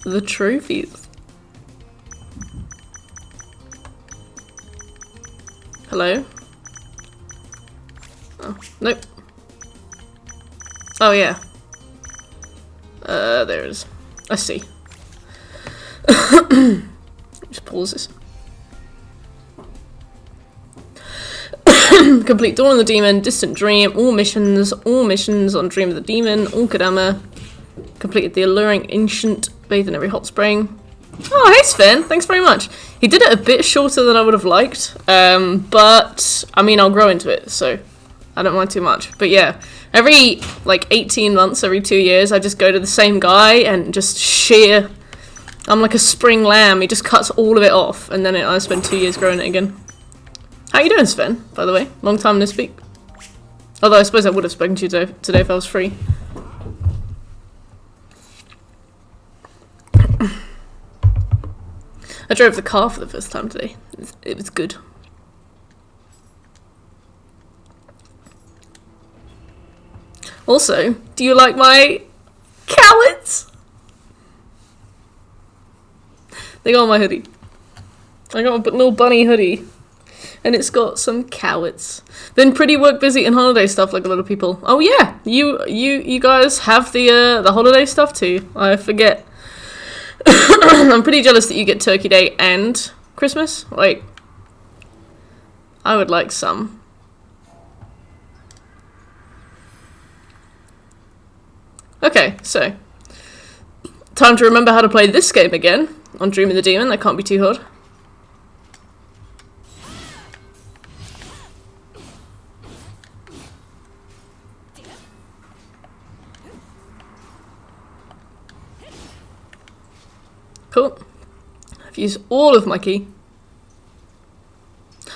The trophies. Hello? Oh, nope. Oh, yeah. There it is. I see. Just pause this. Complete Dawn of the Demon, Distant Dream, all missions on Dream of the Demon, all Kodama. Completed the Alluring Ancient, bathed in every hot spring. Oh, hey Sven, thanks very much. He did it a bit shorter than I would have liked, but I mean, I'll grow into it, so I don't mind too much. But yeah, every like 18 months, every 2 years, I just go to the same guy and just shear. I'm like a spring lamb. He just cuts all of it off, and then I spend 2 years growing it again. How you doing, Sven, by the way? Long time no speak. Although I suppose I would have spoken to you today if I was free. I drove the car for the first time today. It was good. Also, do you like my cowards? They got my hoodie. I got a little bunny hoodie. And it's got some cowards. Been pretty work busy and holiday stuff like a lot of people. Oh yeah, you guys have the holiday stuff too. I forget. I'm pretty jealous that you get Turkey Day and Christmas. Like, I would like some. Okay, so time to remember how to play this game again on Dream of the Demon. That can't be too hard. Cool. I've used all of my key.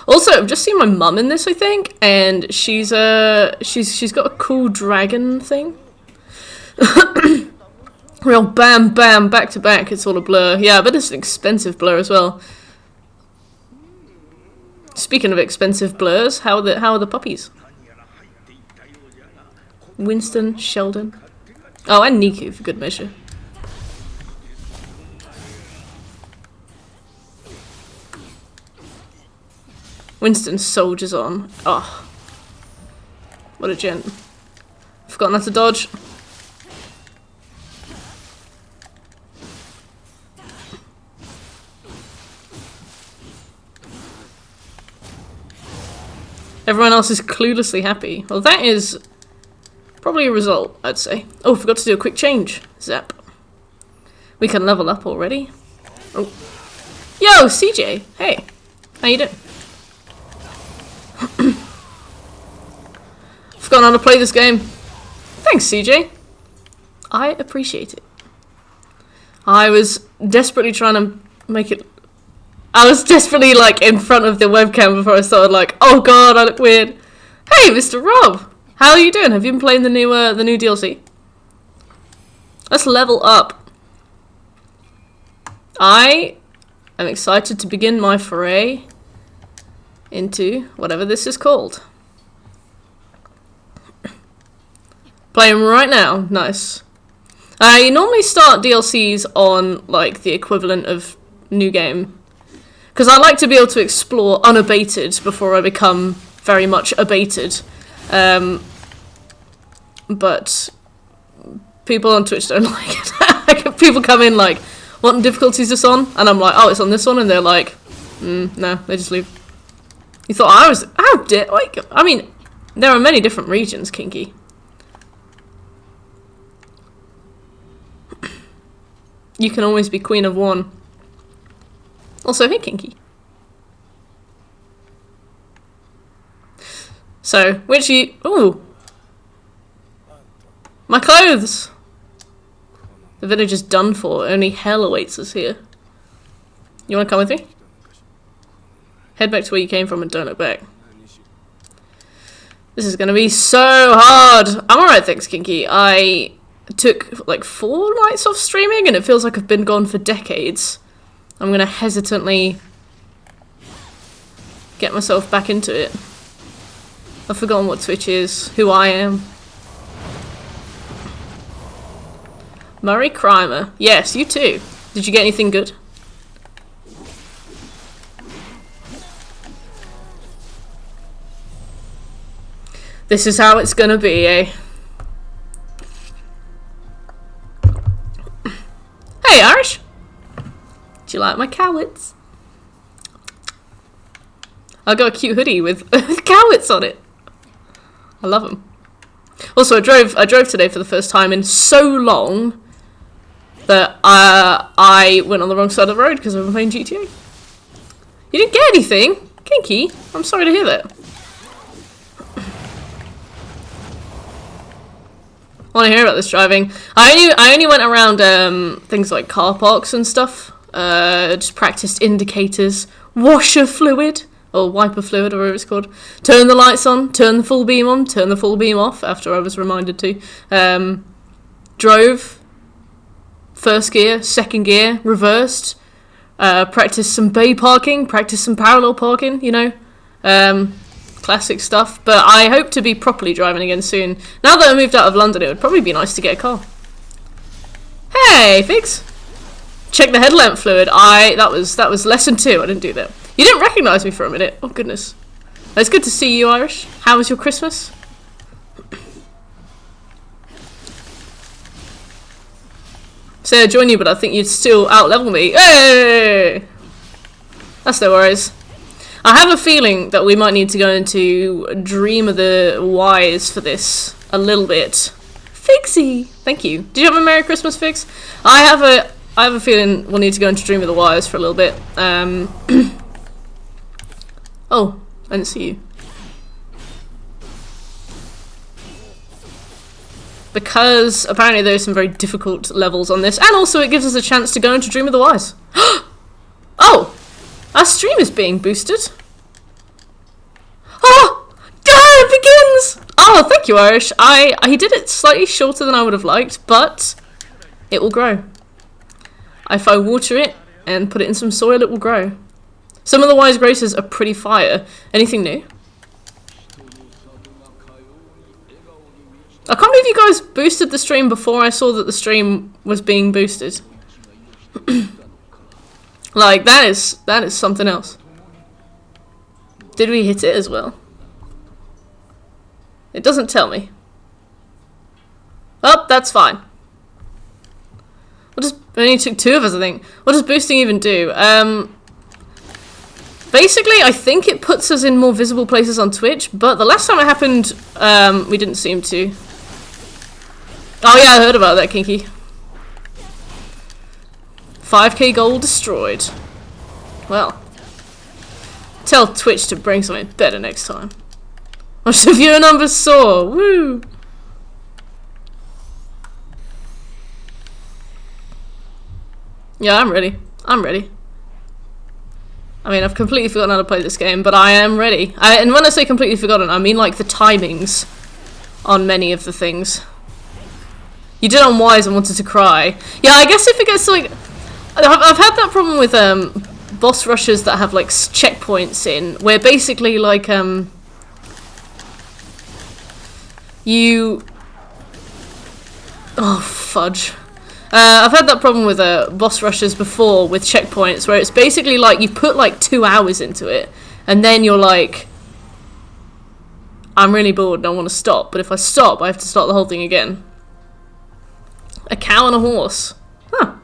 Also, I've just seen my mum in this, I think, and she's got a cool dragon thing. Real bam bam back to back. It's all a blur. Yeah, but it's an expensive blur as well. Speaking of expensive blurs, how are the puppies? Winston, Sheldon. Oh, and Niku for good measure. Winston soldiers on. Oh. What a gent. Forgotten how to dodge. Everyone else is cluelessly happy. Well, that is probably a result, I'd say. Oh, forgot to do a quick change. Zap. We can level up already. Oh. Yo, CJ. Hey. How you doing? Forgotten how to play this game. Thanks, CJ. I appreciate it. I was desperately trying to make it... I was desperately, like, in front of the webcam before I started, like, oh god, I look weird. Hey, Mr. Rob! How are you doing? Have you been playing the new DLC? Let's level up. I am excited to begin my foray into whatever this is called. Playing right now. Nice. I normally start DLCs on, like, the equivalent of new game. Because I like to be able to explore unabated before I become very much abated. But people on Twitch don't like it. People come in like, what difficulty is this on? And I'm like, oh, it's on this one. And they're like, no, they just leave. You thought I was... How dare... Like, I mean, there are many different regions, Kinky. You can always be queen of one. Also, hey, Kinky. So, which you... Ooh. My clothes! The village is done for. Only hell awaits us here. You want to come with me? Head back to where you came from and don't look back. This is going to be so hard. I'm alright, thanks, Kinky. I took like 4 nights off streaming and it feels like I've been gone for decades. I'm going to hesitantly get myself back into it. I've forgotten what Twitch is, who I am. Murray Crimer. Yes, you too. Did you get anything good? This is how it's gonna be, eh? Hey, Irish! Do you like my cowits? I got a cute hoodie with cowits on it. I love them. Also, I drove today for the first time in so long that I went on the wrong side of the road because I've been playing GTA. You didn't get anything? Kinky. I'm sorry to hear that. I want to hear about this driving. I only went around things like car parks and stuff. Just practiced indicators, washer fluid, or wiper fluid, or whatever it's called. Turn the lights on, turn the full beam on, turn the full beam off, after I was reminded to. Drove, first gear, second gear, reversed. Practiced some bay parking, practiced some parallel parking, you know. Classic stuff. But I hope to be properly driving again soon. Now that I moved out of London, it would probably be nice to get a car. Hey, Figs! Check the headlamp fluid. That was lesson 2. I didn't do that. You didn't recognise me for a minute. Oh goodness. It's good to see you, Irish. How was your Christmas? Say I'd join you, but I think you'd still out-level me. Hey! That's no worries. I have a feeling that we might need to go into Dream of the Wise for this a little bit. Figsy! Thank you. Did you have a Merry Christmas, Figs? I have a feeling we'll need to go into Dream of the Wise for a little bit. Oh, I didn't see you. Because apparently there's some very difficult levels on this, and also it gives us a chance to go into Dream of the Wise. Oh! Our stream is being boosted. Oh! It begins! Oh, thank you, Irish. He did it slightly shorter than I would have liked, but it will grow. If I water it and put it in some soil, it will grow. Some of the Wise Graces are pretty fire. Anything new? I can't believe you guys boosted the stream before I saw that the stream was being boosted. Like, that is something else. Did we hit it as well? It doesn't tell me. Oh, that's fine. It only took 2 of us, I think. What does boosting even do? Basically, I think it puts us in more visible places on Twitch, but the last time it happened, we didn't seem to. Oh yeah, I heard about that, Kinky. 5k goal destroyed. Well, tell Twitch to bring something better next time. Watch the viewer numbers soar. Woo! Yeah, I'm ready. I'm ready. I mean, I've completely forgotten how to play this game, but I am ready. And when I say completely forgotten, I mean like the timings on many of the things. You did on Wise and wanted to cry. Yeah, I guess if it gets like... I've had that problem with boss rushes that have like checkpoints in, where basically like you... Oh, fudge. I've had that problem with boss rushes before with checkpoints, where it's basically like you put like 2 hours into it, and then you're like, I'm really bored and I want to stop, but if I stop, I have to start the whole thing again. A cow and a horse. Huh.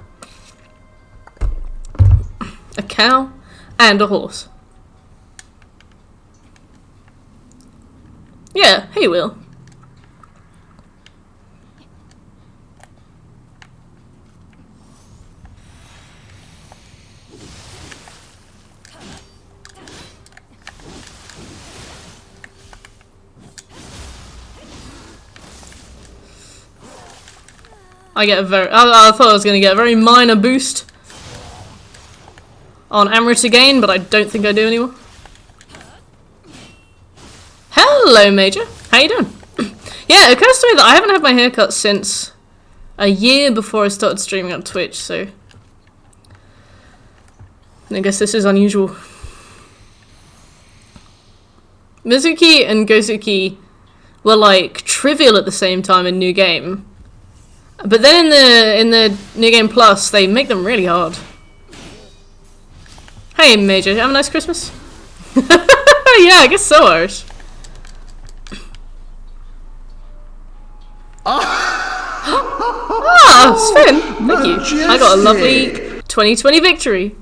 A cow and a horse. Yeah, hey Will. I get a very... I thought I was going to get a very minor boost on Amrit again, but I don't think I do anymore. Hello, Major. How you doing? Yeah, it occurs to me that I haven't had my haircut since a year before I started streaming on Twitch, so... I guess this is unusual. Mizuki and Gozuki were, like, trivial at the same time in New Game. But then in the New Game Plus, they make them really hard. Hey, Major, have a nice Christmas? Yeah, I guess so, Irish. Ah, Sven, thank you. I got a lovely 2020 victory.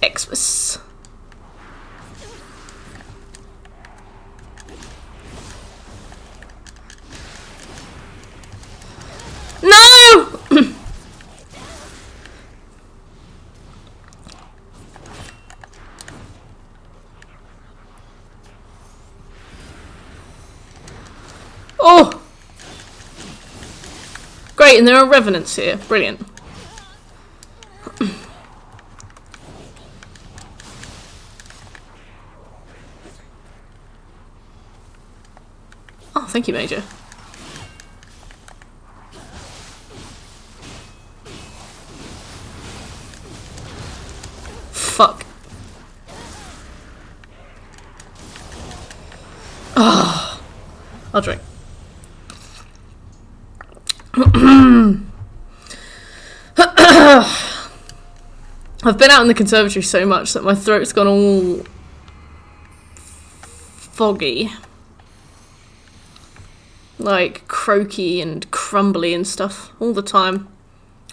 Xmas. No! Oh! Great, and there are revenants here. Brilliant. Oh, thank you, Major. Fuck. Oh, I'll drink. I've been out in the conservatory so much that my throat's gone all foggy. Like croaky and crumbly and stuff all the time.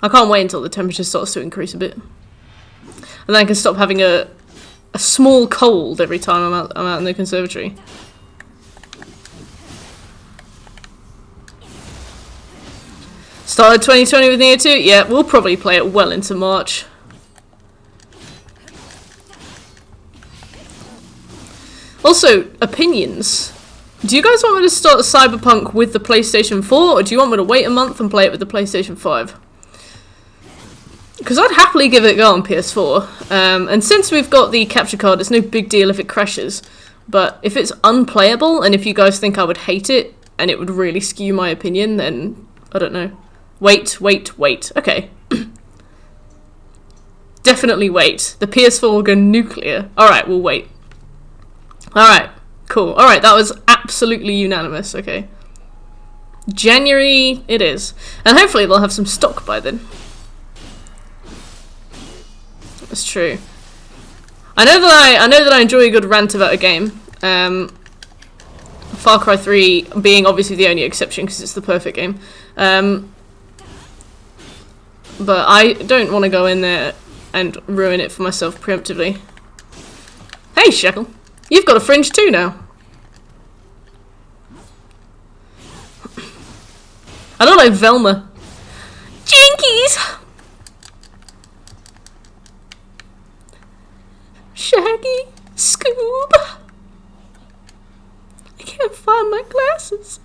I can't wait until the temperature starts to increase a bit. And then I can stop having a small cold every time I'm out in the conservatory. Started 2020 with Nioh 2? Yeah, we'll probably play it well into March. Also, opinions. Do you guys want me to start Cyberpunk with the PlayStation 4, or do you want me to wait a month and play it with the PlayStation 5? Because I'd happily give it a go on PS4. And since we've got the capture card, it's no big deal if it crashes. But if it's unplayable, and if you guys think I would hate it, and it would really skew my opinion, then I don't know. Wait. Okay. Definitely wait. The PS4 will go nuclear. Alright, we'll wait. Alright, cool. Alright, that was absolutely unanimous, okay. January it is. And hopefully they'll have some stock by then. That's true. I know that I enjoy a good rant about a game. Far Cry 3 being obviously the only exception because it's the perfect game. But I don't want to go in there and ruin it for myself preemptively. Hey, Shekel. You've got a fringe too now. I don't like Velma. Jinkies! Shaggy, Scoob. I can't find my glasses.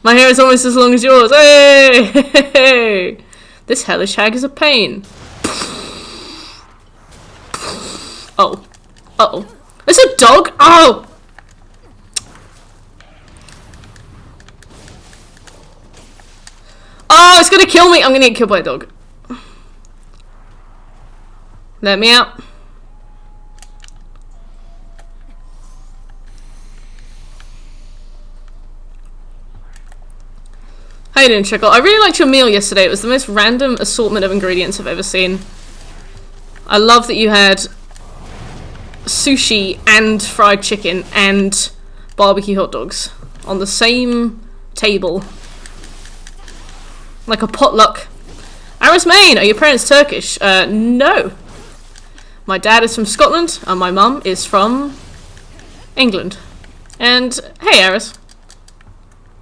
My hair is almost as long as yours. Hey! This hellish hag is a pain. Oh. Uh-oh. There's a dog? Oh! Oh, it's gonna kill me. I'm gonna get killed by a dog. Let me out. How you doing, Trickle? I really liked your meal yesterday. It was the most random assortment of ingredients I've ever seen. I love that you had sushi and fried chicken and barbecue hot dogs on the same table. Like a potluck. Aris Main, are your parents Turkish? No. My dad is from Scotland and my mum is from England. And hey, Aris.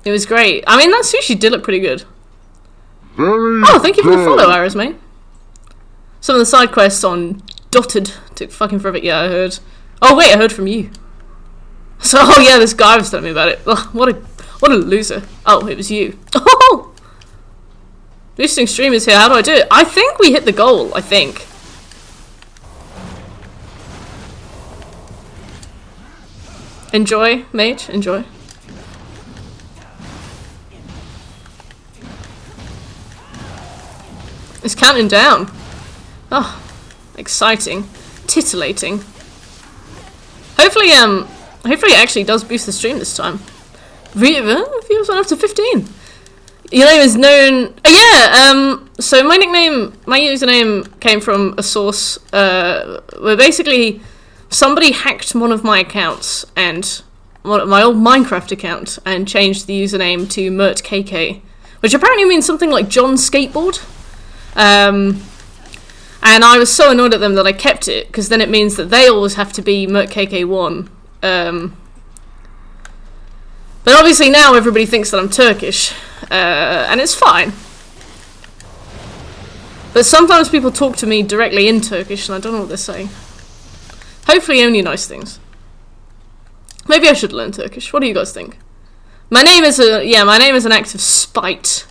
It was great. I mean, that sushi did look pretty good. Oh, thank you for the follow, Aris Main. Some of the side quests on Dotted took fucking forever. Yeah, I heard. Oh wait, I heard from you. So, oh yeah, this guy was telling me about it. Ugh, what a loser. Oh, it was you. Oh, boosting stream is here. How do I do it? I think we hit the goal. I think. Enjoy, mate. Enjoy. It's counting down. Oh, exciting. Titillating. Hopefully it actually does boost the stream this time. Viewers went up to 15. Your name is known... so my username came from a source where basically somebody hacked one of my accounts, and my old Minecraft account, and changed the username to MertKK, which apparently means something like John Skateboard. And I was so annoyed at them that I kept it, because then it means that they always have to be MertKK1. But obviously now everybody thinks that I'm Turkish, and it's fine. But sometimes people talk to me directly in Turkish, and I don't know what they're saying. Hopefully only nice things. Maybe I should learn Turkish. What do you guys think? My name is an act of spite.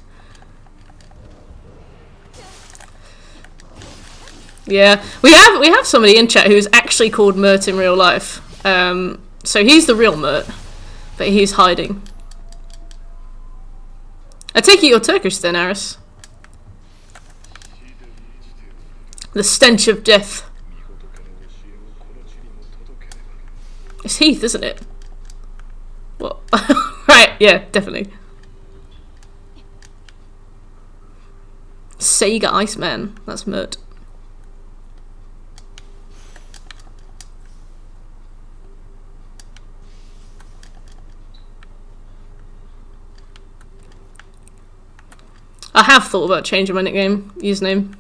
Yeah, we have somebody in chat who's actually called Mert in real life. So he's the real Mert, but he's hiding. I take it you're Turkish then, Aris. The stench of death. It's Heath, isn't it? What? Right, yeah, definitely. Sega Iceman. That's Mert. I have thought about changing my nickname, username.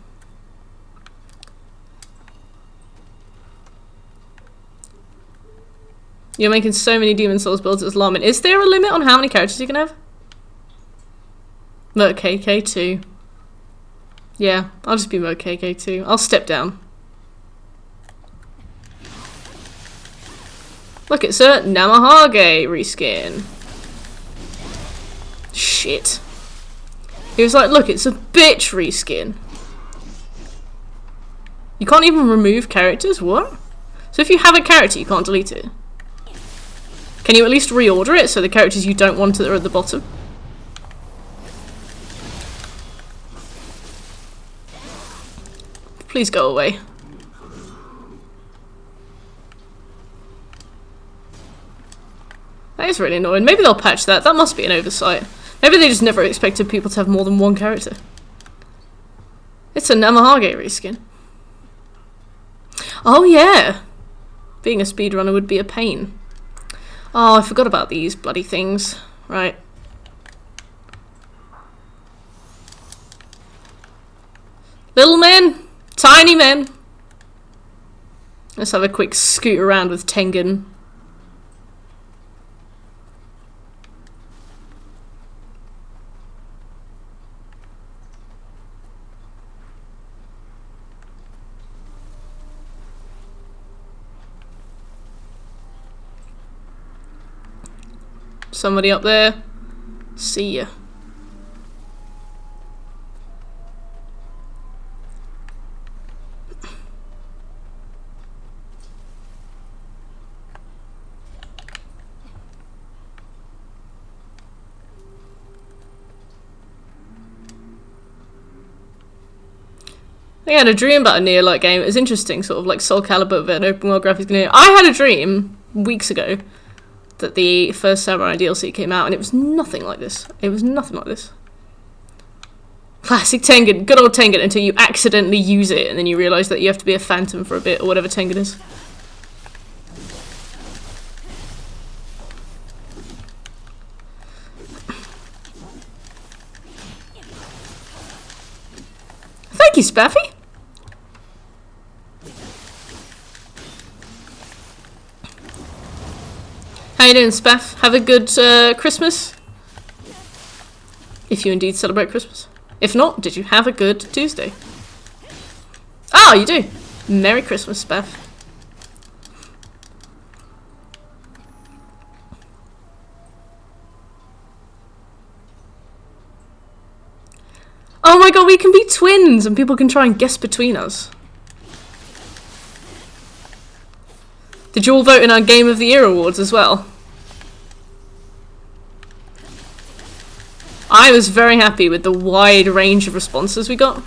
You're making so many Demon Souls builds, it's alarming. Is there a limit on how many characters you can have? MertKK2. Yeah, I'll just be MertKK2. I'll step down. Look, it's a Namahage reskin. Shit. He was like, look, it's a bitch reskin. You can't even remove characters? What? So if you have a character, you can't delete it? Can you at least reorder it so the characters you don't want are at the bottom? Please go away. That is really annoying. Maybe they'll patch that. That must be an oversight. Maybe they just never expected people to have more than one character. It's a Namahage reskin. Oh yeah! Being a speedrunner would be a pain. Oh, I forgot about these bloody things. Right. Little men! Tiny men! Let's have a quick scoot around with Tengen. Somebody up there. See ya. I had a dream about a Nioh-like game. It was interesting, sort of like Soul Calibur, but an open world graphics game. I had a dream weeks ago that the first Samurai DLC came out, and it was nothing like this. It was nothing like this. Classic Tengen, good old Tengen, until you accidentally use it, and then you realise that you have to be a phantom for a bit, or whatever Tengen is. Thank you, Spaffy! How you doing, Spaff? Have a good Christmas. If you indeed celebrate Christmas. If not, did you have a good Tuesday? Oh, you do. Merry Christmas, Spaff. Oh my god, we can be twins and people can try and guess between us. Did you all vote in our Game of the Year awards as well? I was very happy with the wide range of responses we got.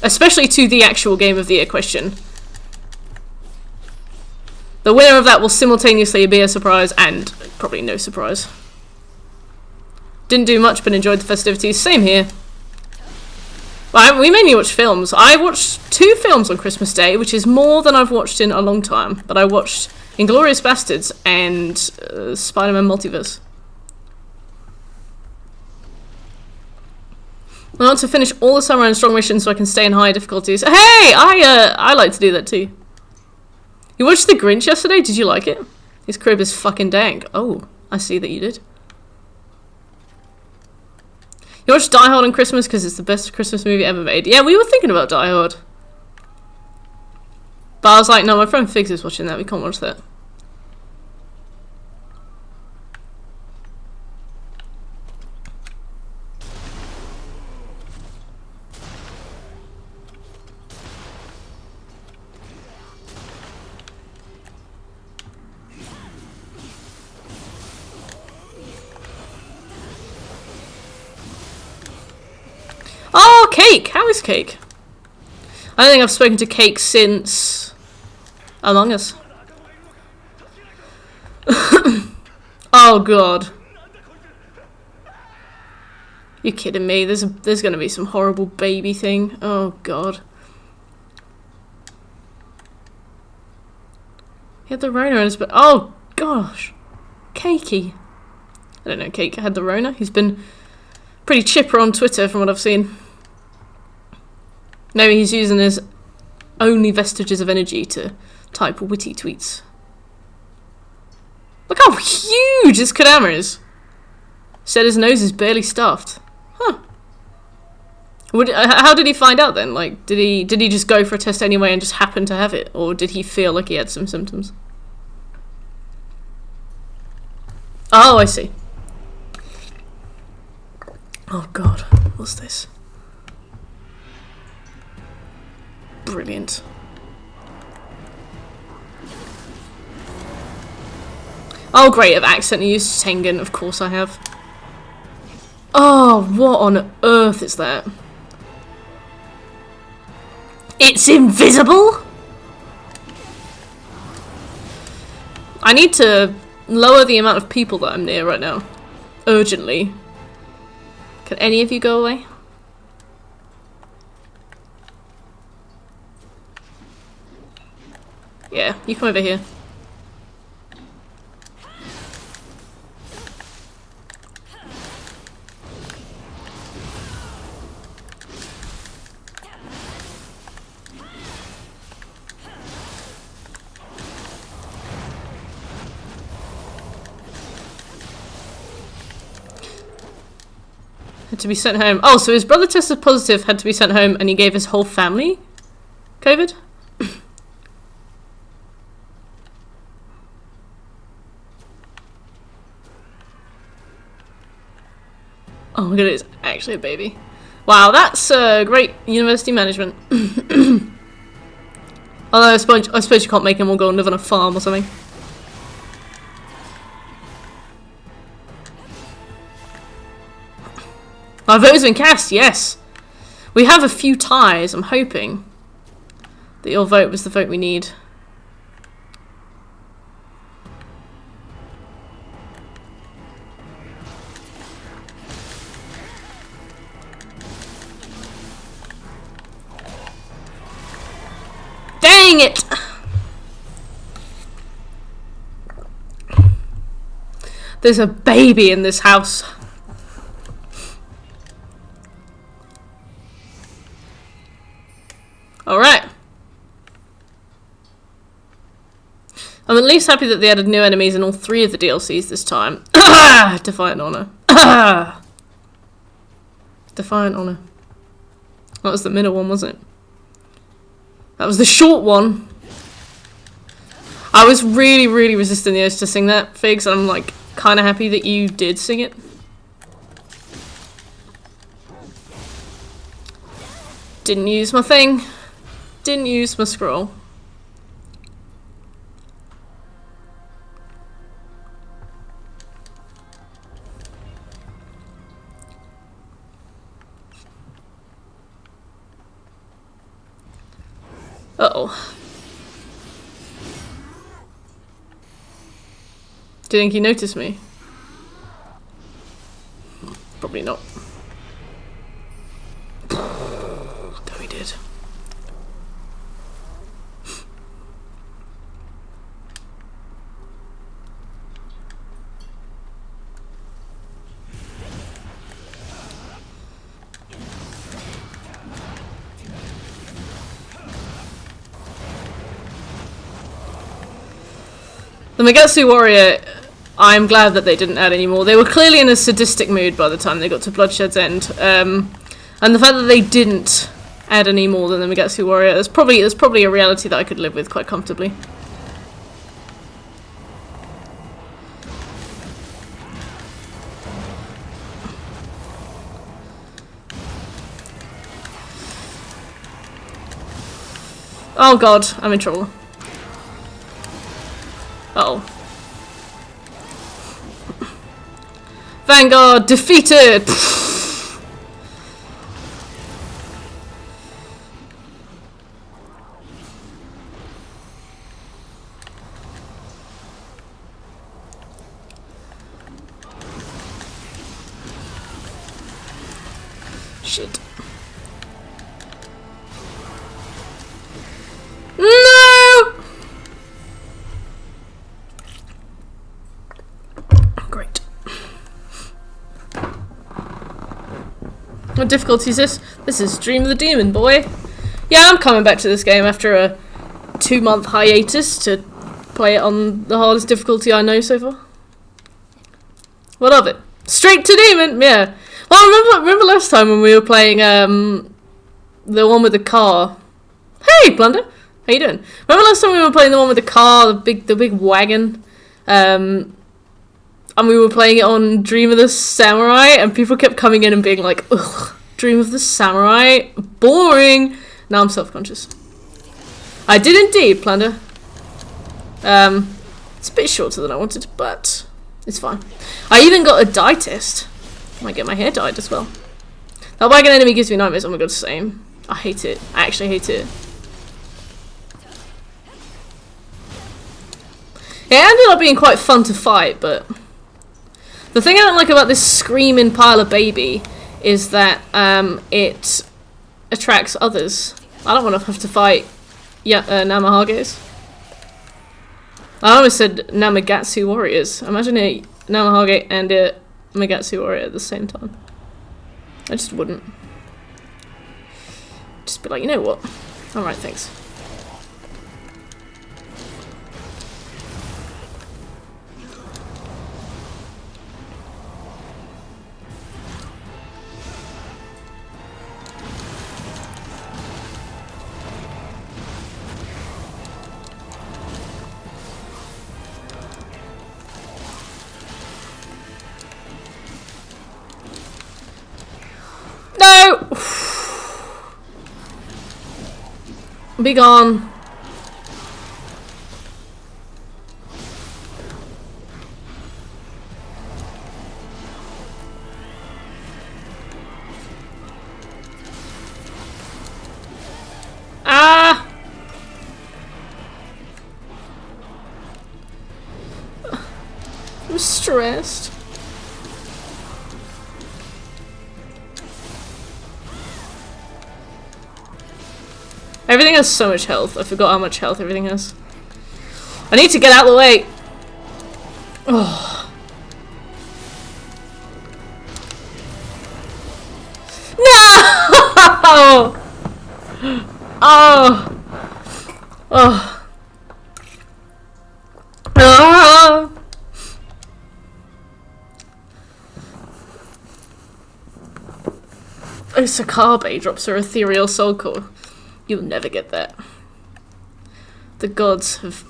Especially to the actual Game of the Year question. The winner of that will simultaneously be a surprise and probably no surprise. Didn't do much but enjoyed the festivities. Same here. Well, we mainly watched films. I watched 2 films on Christmas Day, which is more than I've watched in a long time. But I watched Inglourious Bastards and Spider-Man Multiverse. I want to finish all the summer and strong missions so I can stay in high difficulties. Hey, I like to do that too. You watched The Grinch yesterday? Did you like it? His crib is fucking dank. Oh, I see that you did. You watched Die Hard on Christmas because it's the best Christmas movie ever made. Yeah, we were thinking about Die Hard. But I was like, no, my friend Figs is watching that. We can't watch that. Oh, Cake! How is Cake? I don't think I've spoken to Cake since Among Us. Oh god. You're kidding me. There's gonna be some horrible baby thing. Oh god. He had the Rona in his butt. Oh gosh. Cakey. I don't know, Cake had the Rona. He's been pretty chipper on Twitter from what I've seen. Maybe he's using his only vestiges of energy to type witty tweets. Look how huge this Kodama is. Said his nose is barely stuffed. Huh. How did he find out then? Like, did he just go for a test anyway and just happen to have it? Or did he feel like he had some symptoms? Oh, I see. Oh god, what's this? Brilliant. Oh great, I've accidentally used Tengen, of course I have. Oh, what on earth is that? It's invisible? I need to lower the amount of people that I'm near right now. Urgently. Can any of you go away? Yeah, you come over here. Had to be sent home. Oh, so his brother tested positive, had to be sent home, and he gave his whole family COVID? Oh my god, it's actually a baby. Wow, that's great university management. Although I suppose you can't make him all go and live on a farm or something. Our vote has been cast, yes. We have a few ties, I'm hoping that your vote was the vote we need. Dang it! There's a baby in this house. Alright. I'm at least happy that they added new enemies in all 3 of the DLCs this time. Defiant Honor. Defiant Honor. That was the middle one, wasn't it? That was the short one. I was really, really resisting the urge to sing that, Figs, and I'm like kind of happy that you did sing it. Didn't use my thing. Didn't use my scroll. Uh-oh. Do you think he noticed me? Probably not. Though he did. The Megatsu Warrior, I'm glad that they didn't add any more. They were clearly in a sadistic mood by the time they got to Bloodshed's End. And the fact that they didn't add any more than the Megatsu Warrior, there's probably a reality that I could live with quite comfortably. Oh god, I'm in trouble. Uh-oh. Vanguard defeated! Shit. No! Great. What difficulty is this? This is Dream of the Demon, boy. Yeah, I'm coming back to this game after a 2-month hiatus to play it on the hardest difficulty I know so far. What of it? Straight to Demon, yeah. Well, remember last time when we were playing the one with the car? Hey, Plunder, how you doing? Remember last time we were playing the one with the car, the big wagon, and we were playing it on Dream of the Samurai, and people kept coming in and being like, "Ugh, Dream of the Samurai, boring." Now I'm self-conscious. I did indeed, Plunder. It's a bit shorter than I wanted, but it's fine. I even got a dye test. I might get my hair dyed as well. That wagon enemy gives me nightmares. Oh my god, same. I hate it. I actually hate it. It ended up being quite fun to fight, but the thing I don't like about this screaming pile of baby is that it attracts others. I don't want to have to fight Namahages. I almost said Namagatsu warriors. Imagine a Namahage and a Megatsu warrior at the same time. I just wouldn't. Just be like, you know what? Alright, thanks. No! Be gone. Ah! I'm stressed. Everything has so much health. I forgot how much health everything has. I need to get out of the way. Oh. No! Oh. Oh. Ah. Oh, Sakabe drops her ethereal soul core. You'll never get that. The gods have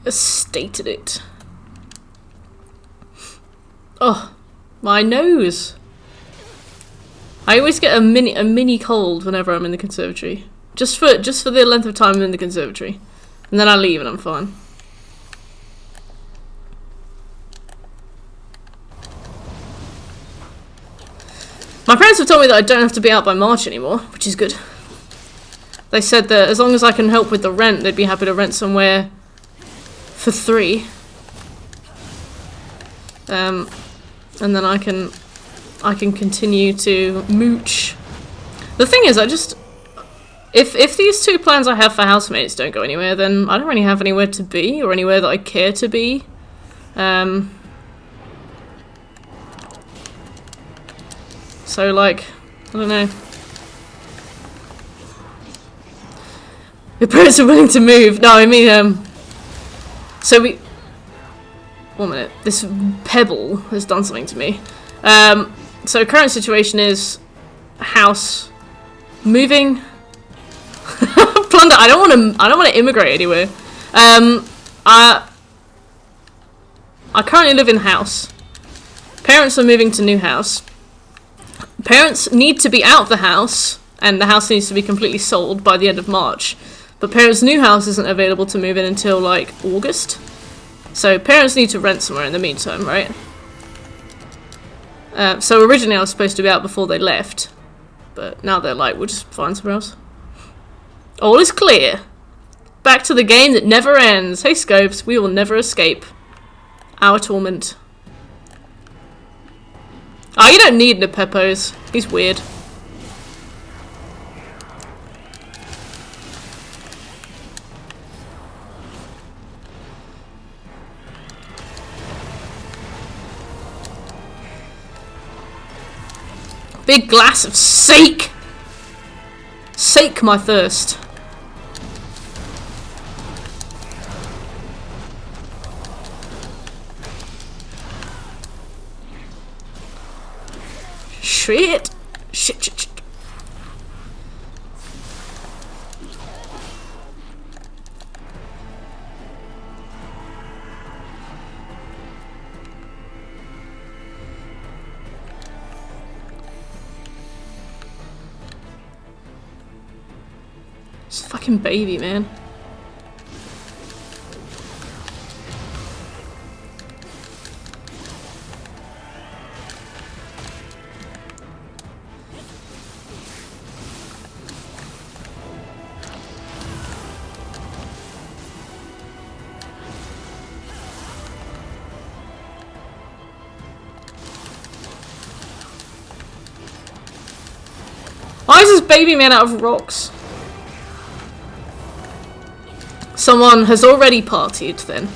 stated it. Oh, my nose. I always get a mini cold whenever I'm in the conservatory. Just for the length of time I'm in the conservatory. And then I leave and I'm fine. My parents have told me that I don't have to be out by March anymore, which is good. They said that as long as I can help with the rent, they'd be happy to rent somewhere for 3. and then I can continue to mooch. The thing is, if these 2 plans I have for housemates don't go anywhere, then I don't really have anywhere to be, or anywhere that I care to be. So, like, I don't know. Your parents are willing to move. No, I mean, so we... 1 minute. This pebble has done something to me. So current situation is house moving. Plunder. I don't want to immigrate anywhere. I currently live in house. Parents are moving to new house. Parents need to be out of the house, and the house needs to be completely sold by the end of March. But parents' new house isn't available to move in until, like, August. So parents need to rent somewhere in the meantime, right? So originally I was supposed to be out before they left. But now they're like, we'll just find somewhere else. All is clear. Back to the game that never ends. Hey, Scopes, we will never escape our torment. Oh, you don't need Nepepos. He's weird. Big glass of sake! Sake my thirst. Shit! Shit, shit, shit. This fucking baby, man. Why is this baby man out of rocks? Someone has already partied then.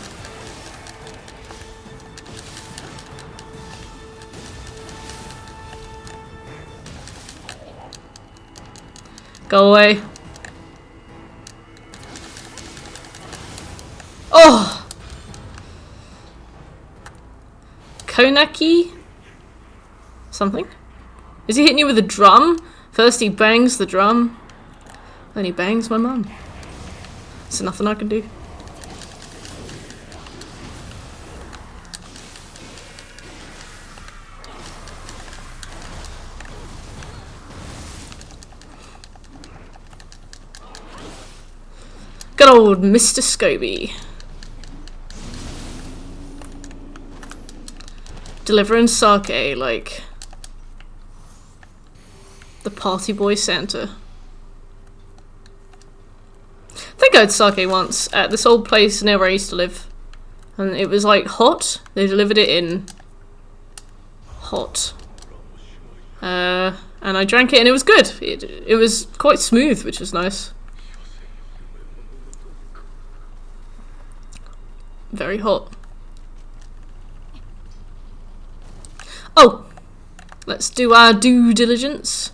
Go away. Oh! Konaki? Something? Is he hitting you with a drum? First he bangs the drum, then he bangs my mum. So nothing I can do. Good old Mr. Scobie. Delivering sake like the party boy Santa. I think I had sake once at this old place near where I used to live. And it was like hot. They delivered it in hot. And I drank it and it was good. It was quite smooth, which was nice. Very hot. Oh! Let's do our due diligence.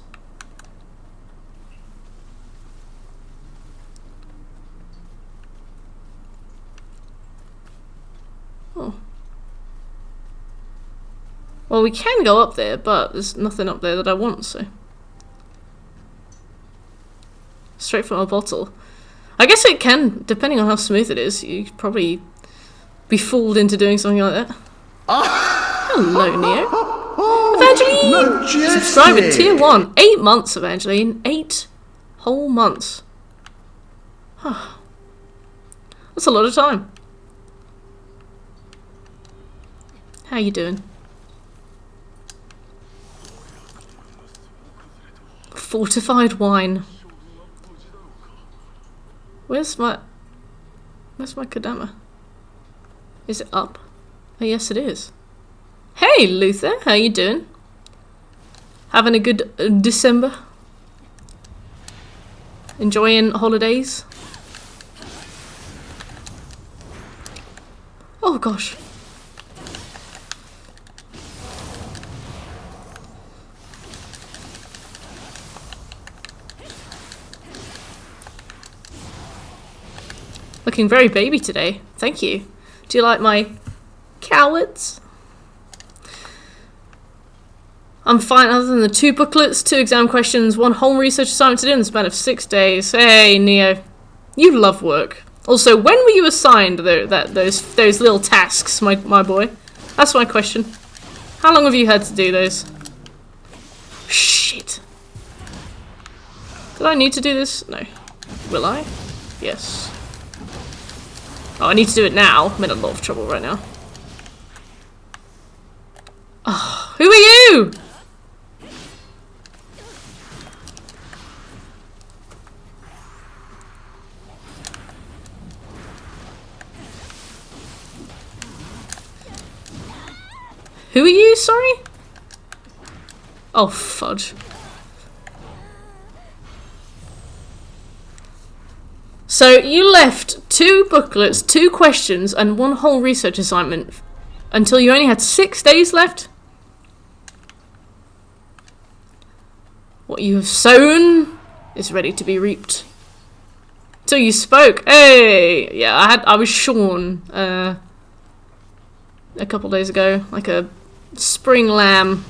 Oh. Well, we can go up there, but there's nothing up there that I want, so. Straight from a bottle. I guess it can, depending on how smooth it is, you could probably be fooled into doing something like that. Hello, Nioh. Evangeline! Subscriber tier 1. 8 months, Evangeline. 8 whole months. That's a lot of time. How you doing? Fortified wine. Where's my Kodama? Is it up? Oh yes it is. Hey, Luther, how you doing? Having a good December? Enjoying holidays? Oh gosh. Looking very baby today. Thank you. Do you like my cowards? I'm fine other than the 2 booklets, 2 exam questions, 1 whole research assignment to do in the span of 6 days. Hey, Nioh. You love work. Also, when were you assigned those little tasks, my boy? That's my question. How long have you had to do those? Shit. Did I need to do this? No. Will I? Yes. Oh, I need to do it now. I'm in a lot of trouble right now. Oh, who are you? Who are you, sorry? Oh, fudge. So, you left 2 booklets, 2 questions, and 1 whole research assignment until you only had 6 days left? What you have sown is ready to be reaped. Till you spoke. Hey! Yeah, I was shorn a couple days ago, like a spring lamb.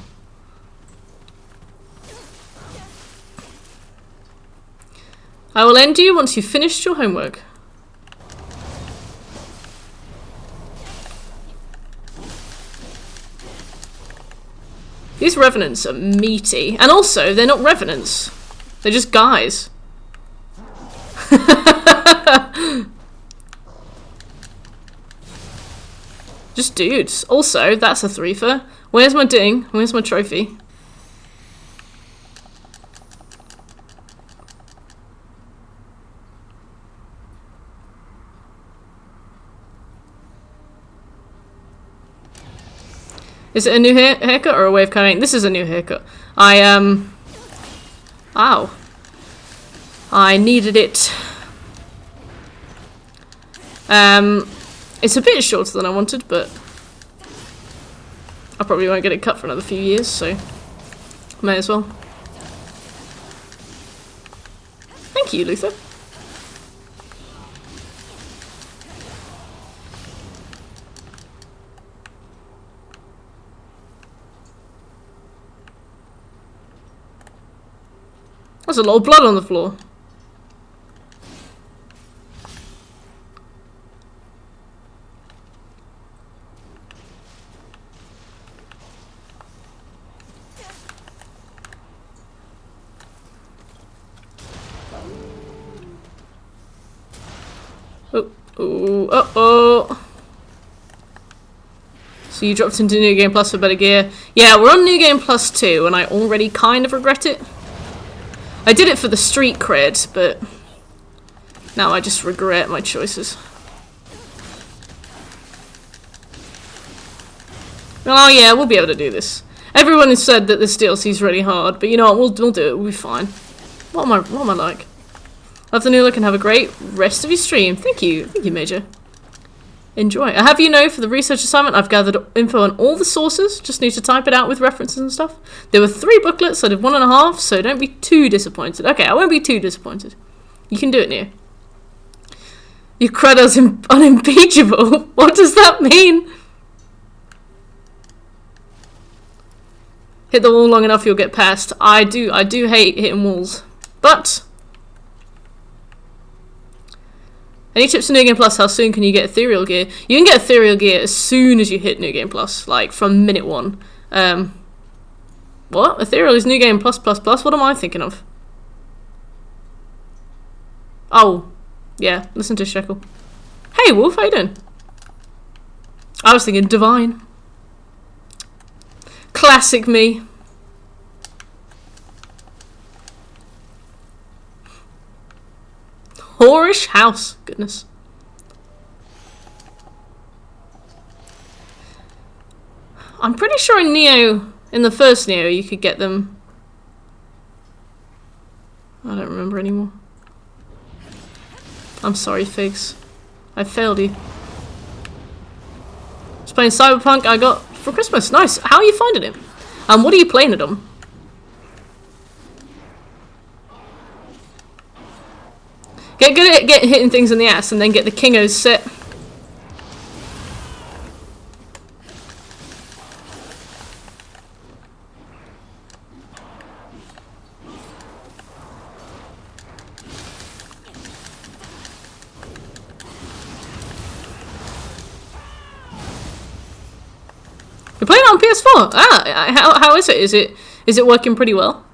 I will end you once you've finished your homework. These revenants are meaty. And also, they're not revenants. They're just guys. Just dudes. Also, that's a threefer. Where's my ding? Where's my trophy? Is it a new haircut or a way of coming? This is a new haircut. Ow. I needed it. It's a bit shorter than I wanted, but I probably won't get it cut for another few years, so may as well. Thank you, Luther. There's a lot of blood on the floor. Uh-oh. So you dropped into New Game Plus for better gear. Yeah, we're on New Game Plus 2, and I already kind of regret it. I did it for the street cred, but now I just regret my choices. Oh yeah, we'll be able to do this. Everyone has said that this DLC is really hard, but you know what, we'll do it, we'll be fine. What am I like? Love the new look and have a great rest of your stream. Thank you, Major. Enjoy. I have you know for the research assignment I've gathered info on all the sources, just need to type it out with references and stuff. There were 3 booklets, I did 1.5, so don't be too disappointed. Okay, I won't be too disappointed. You can do it, Nioh. Your credit's unimpeachable. What does that mean? Hit the wall long enough, you'll get past. I do hate hitting walls. But any tips for New Game Plus? How soon can you get ethereal gear? You can get ethereal gear as soon as you hit New Game Plus, like from minute 1. What? Ethereal is New Game Plus plus plus? What am I thinking of? Oh, yeah, listen to Shekel. Hey Wolf, how you doing? I was thinking Divine. Classic me. Whorish house. Goodness. I'm pretty sure in Nioh, in the first Nioh, you could get them. I don't remember anymore. I'm sorry, Figs. I failed you. I was playing Cyberpunk I got for Christmas. Nice. How are you finding it? What are you playing it on? Get good at hitting things in the ass and then get the Kingos set. You're playing it on PS4? Ah, how is it? Is it working pretty well?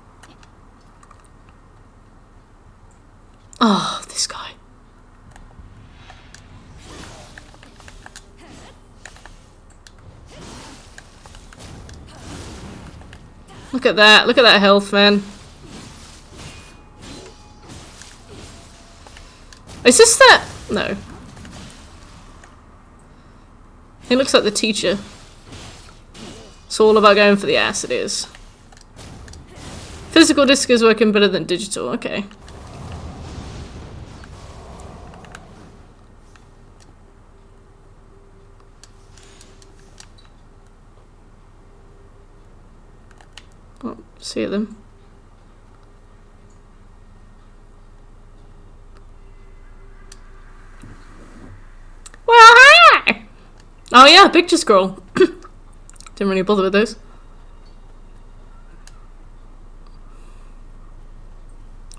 Oh, this guy. Look at that. Look at that health, man. Is this that? No. He looks like the teacher. It's all about going for the ass, it is. Physical disc is working better than digital, okay. Oh, see them. Well, hi! Oh yeah, picture scroll. Didn't really bother with those.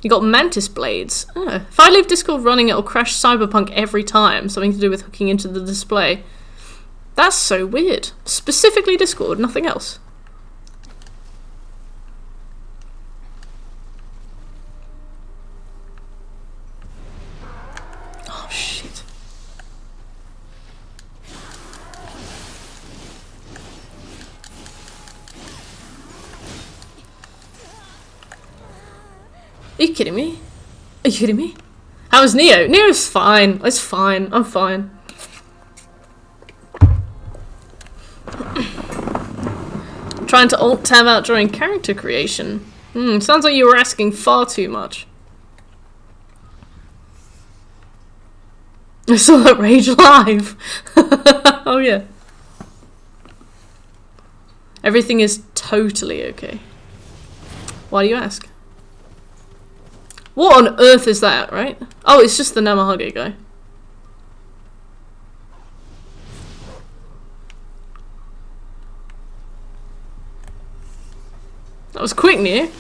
You got mantis blades. Oh. If I leave Discord running, it'll crash Cyberpunk every time. Something to do with hooking into the display. That's so weird. Specifically Discord, nothing else. Oh shit. Are you kidding me? Are you kidding me? How is Nioh? Nioh's fine. It's fine. I'm fine. Trying to alt-tab out during character creation. Sounds like you were asking far too much. I saw that rage live. Oh yeah. Everything is totally okay. Why do you ask? What on earth is that, right? Oh, it's just the Namahage guy. That was quick, Nioh.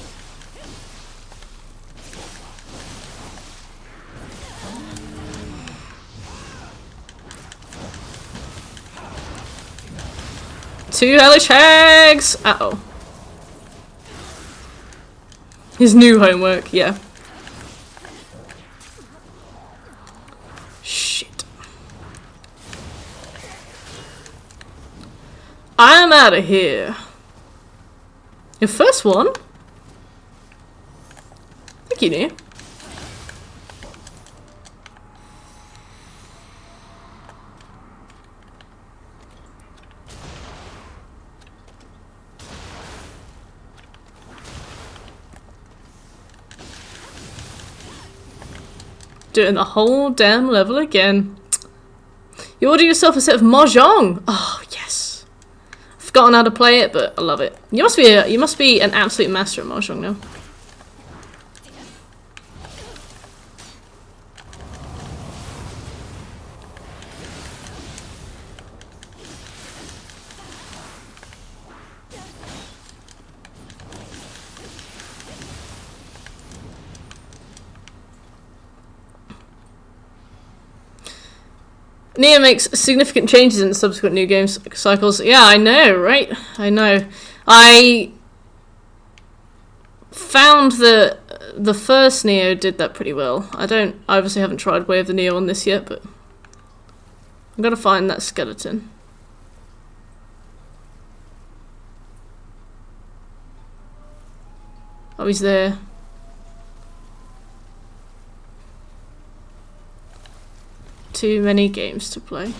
Two hellish hags! Uh-oh. His new homework, yeah. Shit. I'm out of here. Your first one? Thank you, Nioh. Doing the whole damn level again. You order yourself a set of Mahjong. Oh yes. I've forgotten how to play it, but I love it. You must be an absolute master at Mahjong now. Nioh makes significant changes in the subsequent new game cycles. Yeah, I know, right? I know. I found that the first Nioh did that pretty well. I obviously haven't tried Way of the Nioh on this yet, but I'm gonna find that skeleton. Oh, he's there. Too many games to play.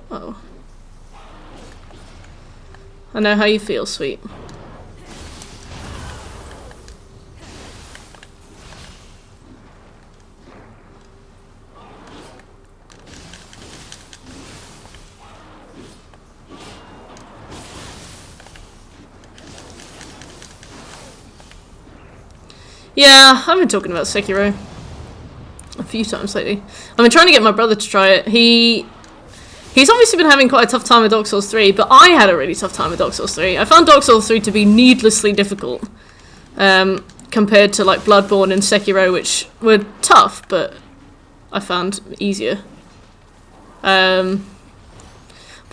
Oh. I know how you feel, sweet. Yeah, I've been talking about Sekiro a few times lately. I've been trying to get my brother to try it. He's obviously been having quite a tough time with Dark Souls 3, but I had a really tough time with Dark Souls 3. I found Dark Souls 3 to be needlessly difficult, compared to like Bloodborne and Sekiro, which were tough, but I found easier. But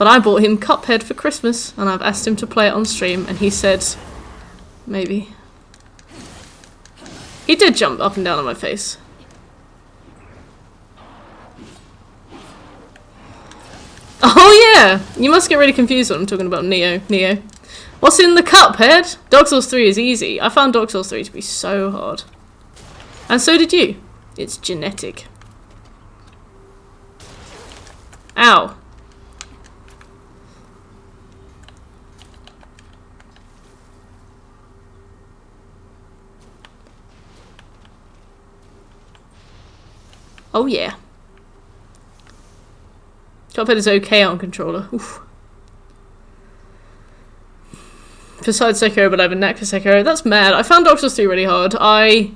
I bought him Cuphead for Christmas, and I've asked him to play it on stream, and he said, maybe. He did jump up and down on my face. Oh yeah! You must get really confused when I'm talking about Nioh. What's in the Cuphead? Dark Souls 3 is easy. I found Dark Souls 3 to be so hard. And so did you. It's genetic. Ow. Oh yeah. Cuphead is okay on controller. Oof. Besides Sekiro, but I have a knack for Sekiro. That's mad. I found Dark Souls 3 really hard. I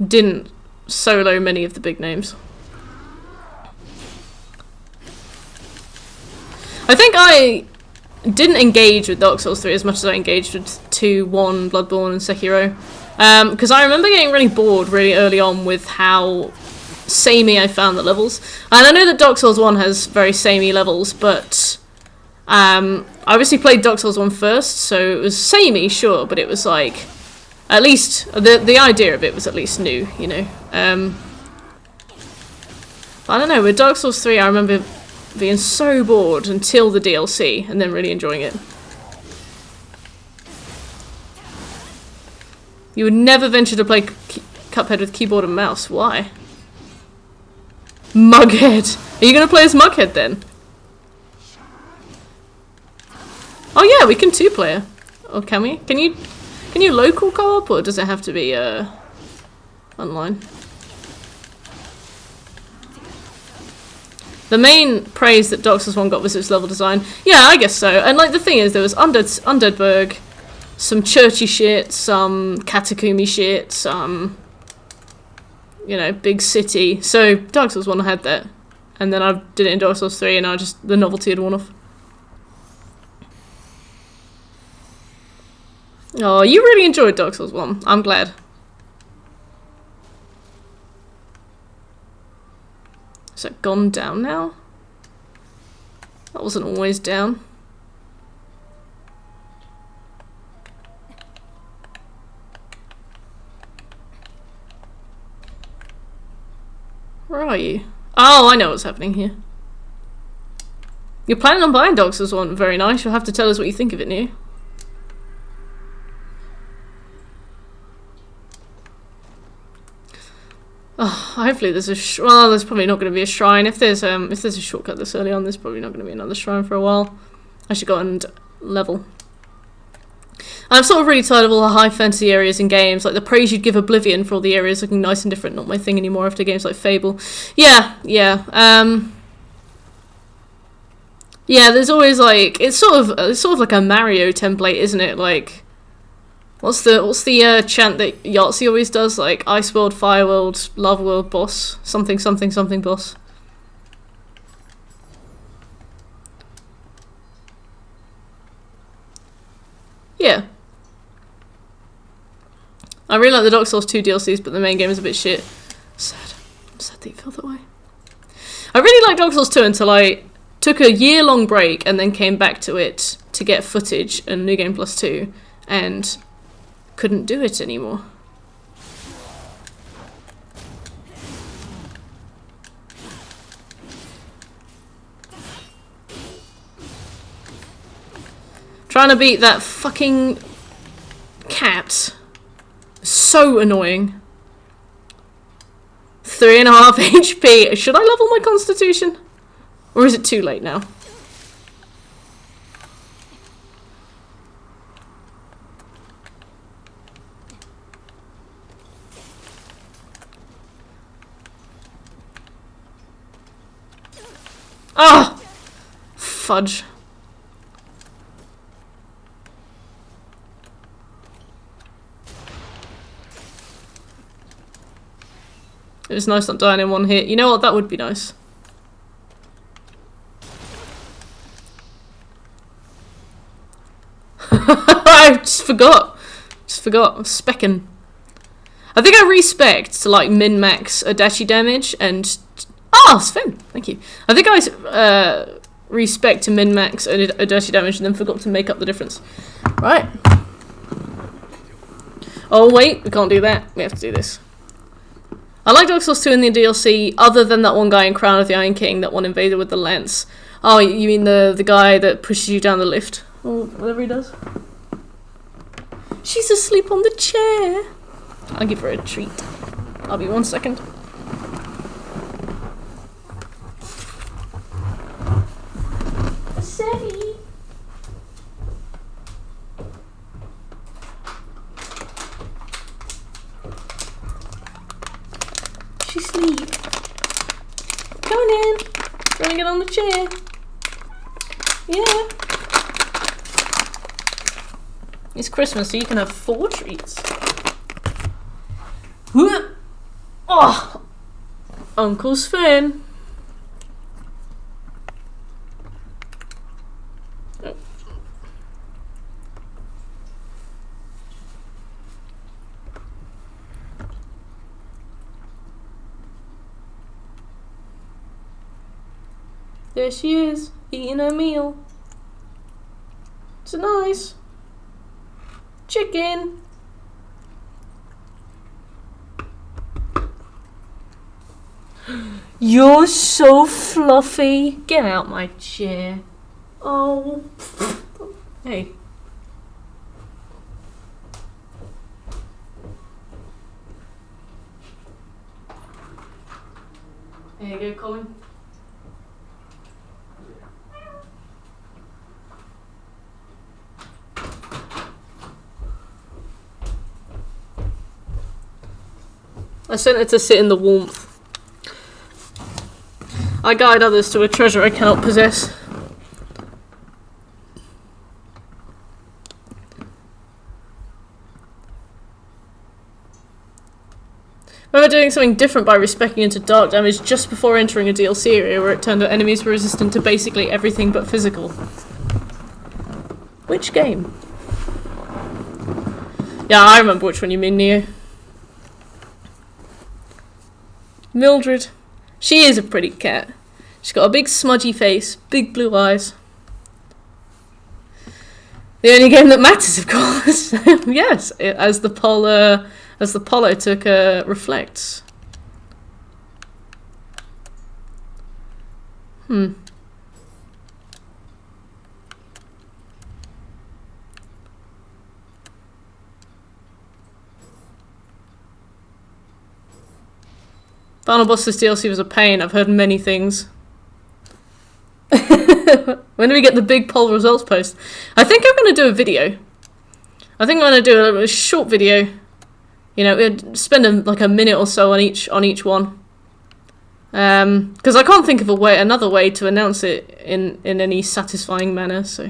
didn't solo many of the big names. I think I didn't engage with Dark Souls 3 as much as I engaged with 2, 1, Bloodborne, and Sekiro. Because I remember getting really bored really early on with how samey I found the levels. And I know that Dark Souls 1 has very samey levels, but I obviously played Dark Souls 1 first, so it was samey, sure, but it was like, at least, the idea of it was at least new, you know. I don't know, with Dark Souls 3 I remember being so bored until the DLC, and then really enjoying it. You would never venture to play Cuphead with keyboard and mouse, why? Mughead! Are you gonna play as Mughead then? Oh yeah, we can 2-player. Or can we? Can you local co-op, or does it have to be online? The main praise that Dark Souls 1 got was its level design. Yeah, I guess so. And like the thing is, there was Undeadburg, some churchy shit, some catacomby shit, some, you know, big city. So Dark Souls 1 had that. And then I did it in Dark Souls 3 and the novelty had worn off. Oh, you really enjoyed Dark Souls 1. I'm glad. Is that gone down now? That wasn't always down. Where are you? Oh, I know what's happening here. You're planning on buying Dark Souls 1. Very nice. You'll have to tell us what you think of it, Nioh. Oh, hopefully there's a well, there's probably not going to be a shrine. If there's a shortcut this early on, there's probably not going to be another shrine for a while. I should go and level. I'm sort of really tired of all the high fantasy areas in games, like the praise you'd give Oblivion for all the areas looking nice and different, not my thing anymore after games like Fable. Yeah. Yeah, there's always like, it's sort of like a Mario template, isn't it? Like, what's the chant that Yahtzee always does? Like, Ice World, Fire World, Lava World, Boss, something, something, something, boss. Yeah. I really like the Dark Souls 2 DLCs, but the main game is a bit shit. Sad. I'm sad that you feel that way. I really liked Dark Souls 2 until I took a year-long break and then came back to it to get footage and New Game Plus 2, and couldn't do it anymore. Trying to beat that fucking cat. So annoying. 3.5 HP. Should I level my constitution? Or is it too late now? Ah! Fudge. It was nice not dying in one hit. You know what? That would be nice. I just forgot. Speckin'. I think I respec to like min-max Adachi damage and... Ah, Sven! Thank you. I think I respec to min-max Adachi damage and then forgot to make up the difference. Right. Oh wait, we can't do that. We have to do this. I like Dark Souls 2 in the DLC, other than that one guy in Crown of the Iron King, that one invader with the lance. Oh, you mean the guy that pushes you down the lift? Or whatever he does. She's asleep on the chair. I'll give her a treat. I'll be 1 second. Sammy. She's asleep. Come on in. Wanna get on the chair? Yeah. It's Christmas, so you can have 4 treats. Oh, Uncle Sven. Oh. There she is, eating her meal. It's nice. Chicken. You're so fluffy. Get out my chair. Oh. Hey. There you go, Colin. I sent her to sit in the warmth. I guide others to a treasure I cannot possess. Remember doing something different by respecing into dark damage just before entering a DLC area where it turned out enemies were resistant to basically everything but physical. Which game? Yeah, I remember which one you mean, Nioh. Mildred. She is a pretty cat. She's got a big smudgy face, big blue eyes. The only game that matters, of course. Yes, as the Polo took reflects. Final Boss's DLC was a pain. I've heard many things. When do we get the big poll results post? I think I'm going to do a video. I think I'm going to do a short video. You know, we'd spend like a minute or so on each one. Because I can't think of another way to announce it in any satisfying manner. So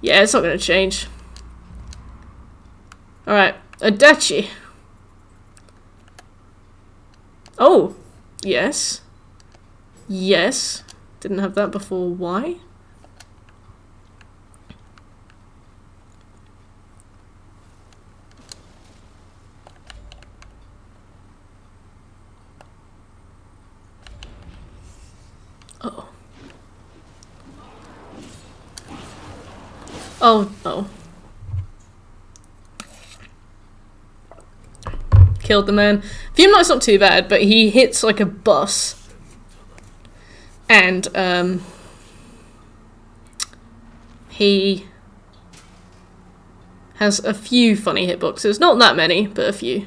yeah, it's not going to change. All right. Adachi. Oh, yes. Yes. Didn't have that before. Why? Uh-oh. Oh, no. Killed the man. Fume Knight's not too bad, but he hits like a bus. And, he has a few funny hitboxes. Not that many, but a few.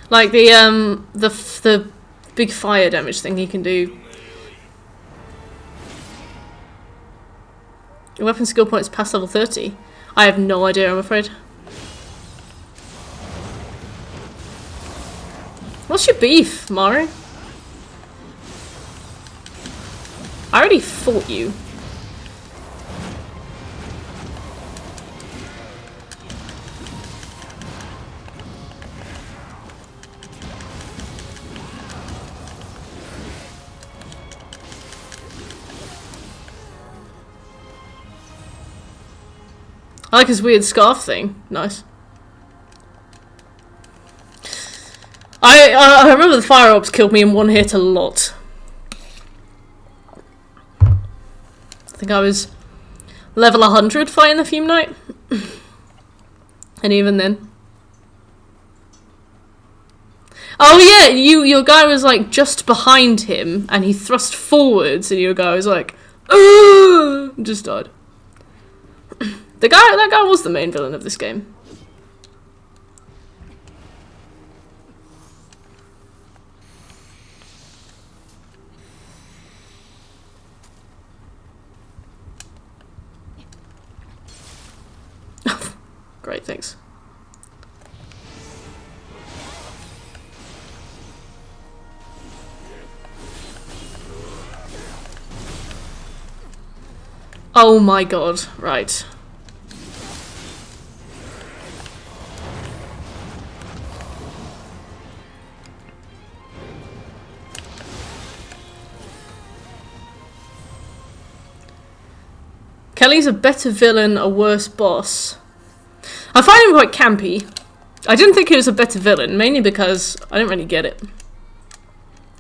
Like the big fire damage thing he can do. Your weapon skill point is past level 30. I have no idea, I'm afraid. What's your beef, Mario? I already fought you. I like his weird scarf thing. Nice. I remember the fire orbs killed me in one hit a lot. I think I was level 100 fighting the Fume Knight. And even then. Oh yeah, your guy was like just behind him and he thrust forwards and your guy was like, "Ugh!" Just died. That guy was the main villain of this game. Great, thanks. Oh my god, right. Kelly's a better villain, a worse boss. I find him quite campy. I didn't think he was a better villain, mainly because I didn't really get it.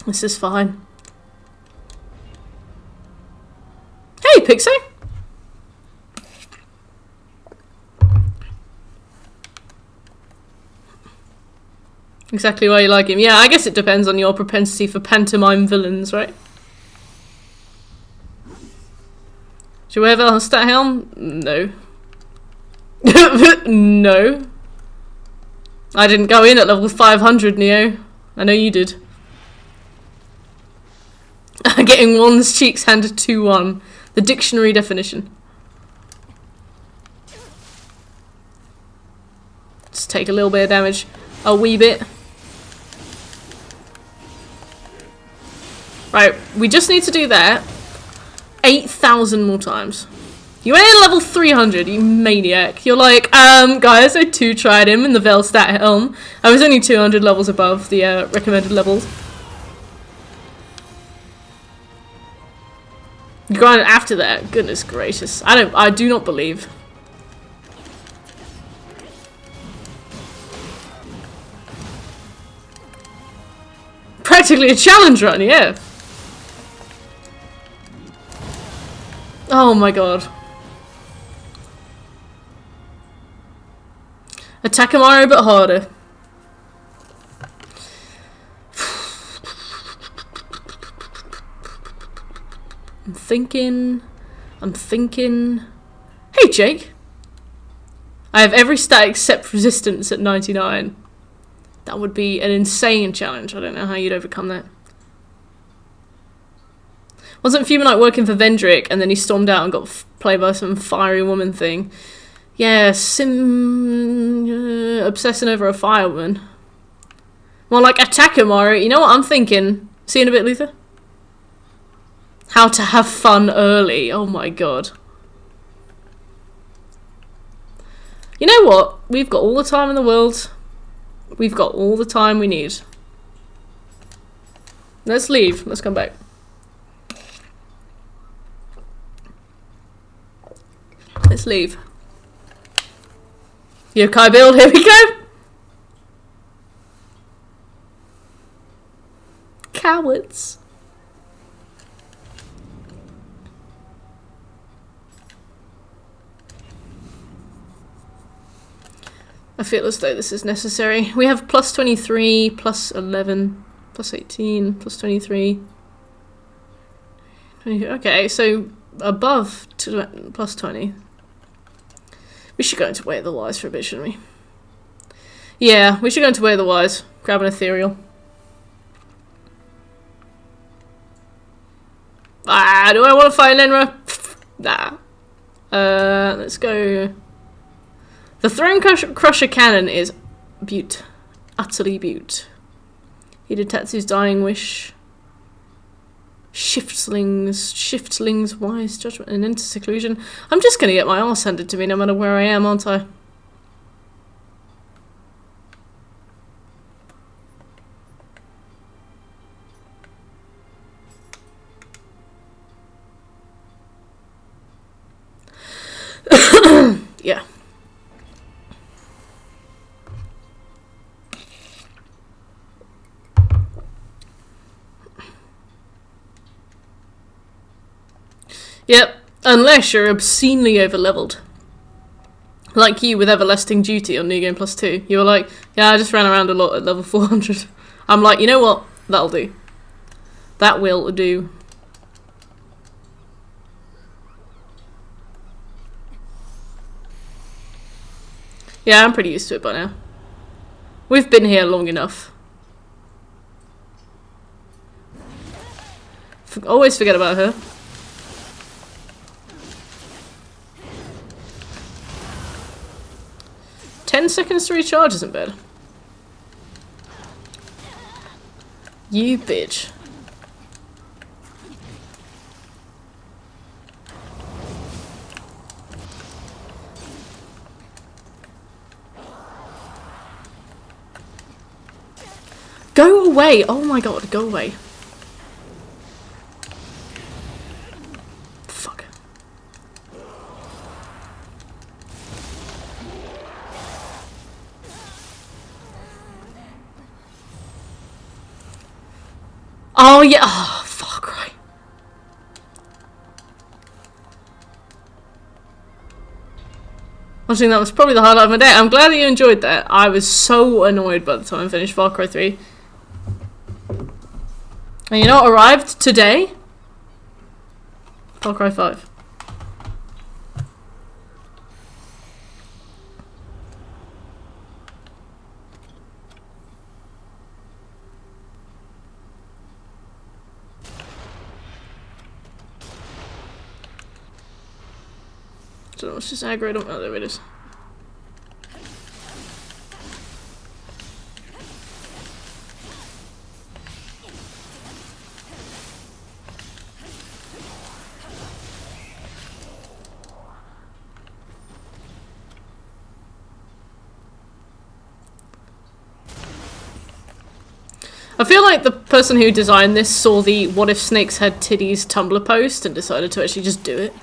This is fine. Hey, Pixie! Exactly why you like him. Yeah, I guess it depends on your propensity for pantomime villains, right? Should we have a stat helm? No. No. I didn't go in at level 500, Nioh. I know you did. Getting one's cheeks handed to one. The dictionary definition. Just take a little bit of damage. A wee bit. Right, we just need to do that 8,000 more times. You went in level 300, you maniac. You're like, guys, I 2-tried him in the Velstat Helm. I was only 200 levels above the recommended levels. You got it after that. Goodness gracious. I do not believe. Practically a challenge run, yeah. Oh my god. Attack Mario but harder. I'm thinking. Hey Jake! I have every stat except resistance at 99. That would be an insane challenge. I don't know how you'd overcome that. Wasn't Fume Knight working for Vendrick and then he stormed out and got played by some fiery woman thing? Yeah, obsessing over a firewoman. More like Attacker Mario. You know what I'm thinking? See you in a bit, Luther? How to have fun early. Oh my god. You know what? We've got all the time in the world. We've got all the time we need. Let's leave. Let's come back. Let's leave. Yokai build, here we go! Cowards. I feel as though this is necessary. We have plus 23, plus 11, plus 18, plus 23. 20, okay, so above plus 20. We should go into Way of the Wise for a bit, shouldn't we? Yeah, we should go into Way of the Wise. Grab an ethereal. Ah, do I want to fight Lenra? Nah. Let's go. The Throne Crusher Cannon is beaut. Utterly beaut. He did Tetsu's dying wish. Shiftlings, wise judgment, and into seclusion. I'm just gonna get my arse handed to me no matter where I am, aren't I? Yeah. Yep, unless you're obscenely overleveled. Like you with Everlasting Duty on New Game Plus 2. You were like, yeah, I just ran around a lot at level 400. I'm like, you know what? That'll do. That will do. Yeah, I'm pretty used to it by now. We've been here long enough. Always forget about her. "10 seconds to recharge isn't bad. You bitch. Go away! Oh my god, go away. Fuck. Oh yeah, oh fuck right. I think that was probably the highlight of my day. I'm glad that you enjoyed that. I was so annoyed by the time I finished Far Cry 3. And you know what arrived today? Far Cry 5. I don't know, it's just aggro. Oh, there it is. I feel like the person who designed this saw the "what if snakes had titties" Tumblr post and decided to actually just do it.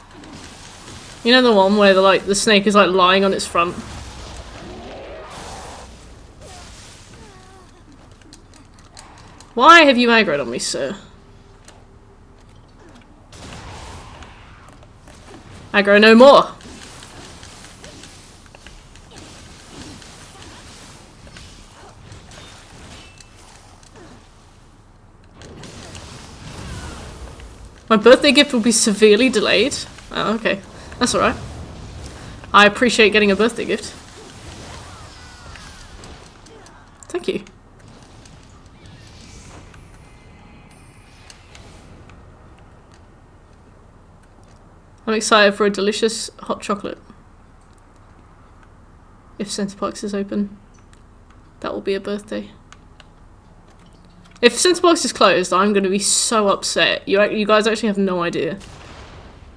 You know the one where the snake is like lying on its front? Why have you aggroed on me, sir? Aggro no more. My birthday gift will be severely delayed. Oh, okay. That's alright. I appreciate getting a birthday gift. Thank you. I'm excited for a delicious hot chocolate. If Centerbox is open, that will be a birthday. If Centerbox is closed, I'm going to be so upset. You guys actually have no idea.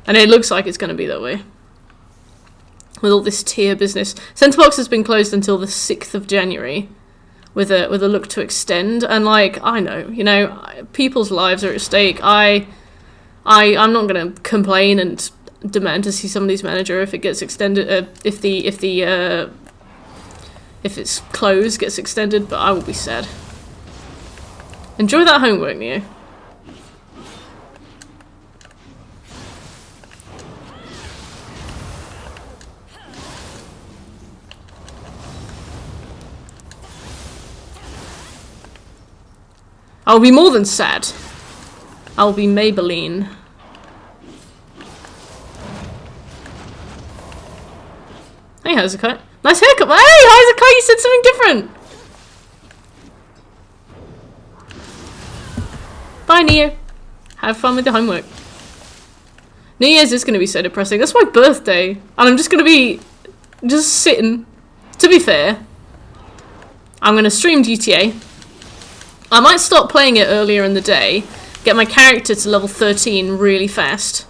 And it looks like it's going to be that way. With all this tier business. Centerbox has been closed until the 6th of January. With a look to extend. And like, I know, you know, people's lives are at stake. I'm not going to complain and demand to see somebody's manager if it gets extended. If it's closed gets extended, but I will be sad. Enjoy that homework, Nioh. I'll be more than sad. I'll be Maybelline. Hey, Hazukai. Nice haircut. Hey, Hazukai, you said something different. Bye, Nioh. Have fun with the homework. New Year's is going to be so depressing. That's my birthday. And I'm just going to be just sitting. To be fair, I'm going to stream GTA. I might start playing it earlier in the day, get my character to level 13 really fast.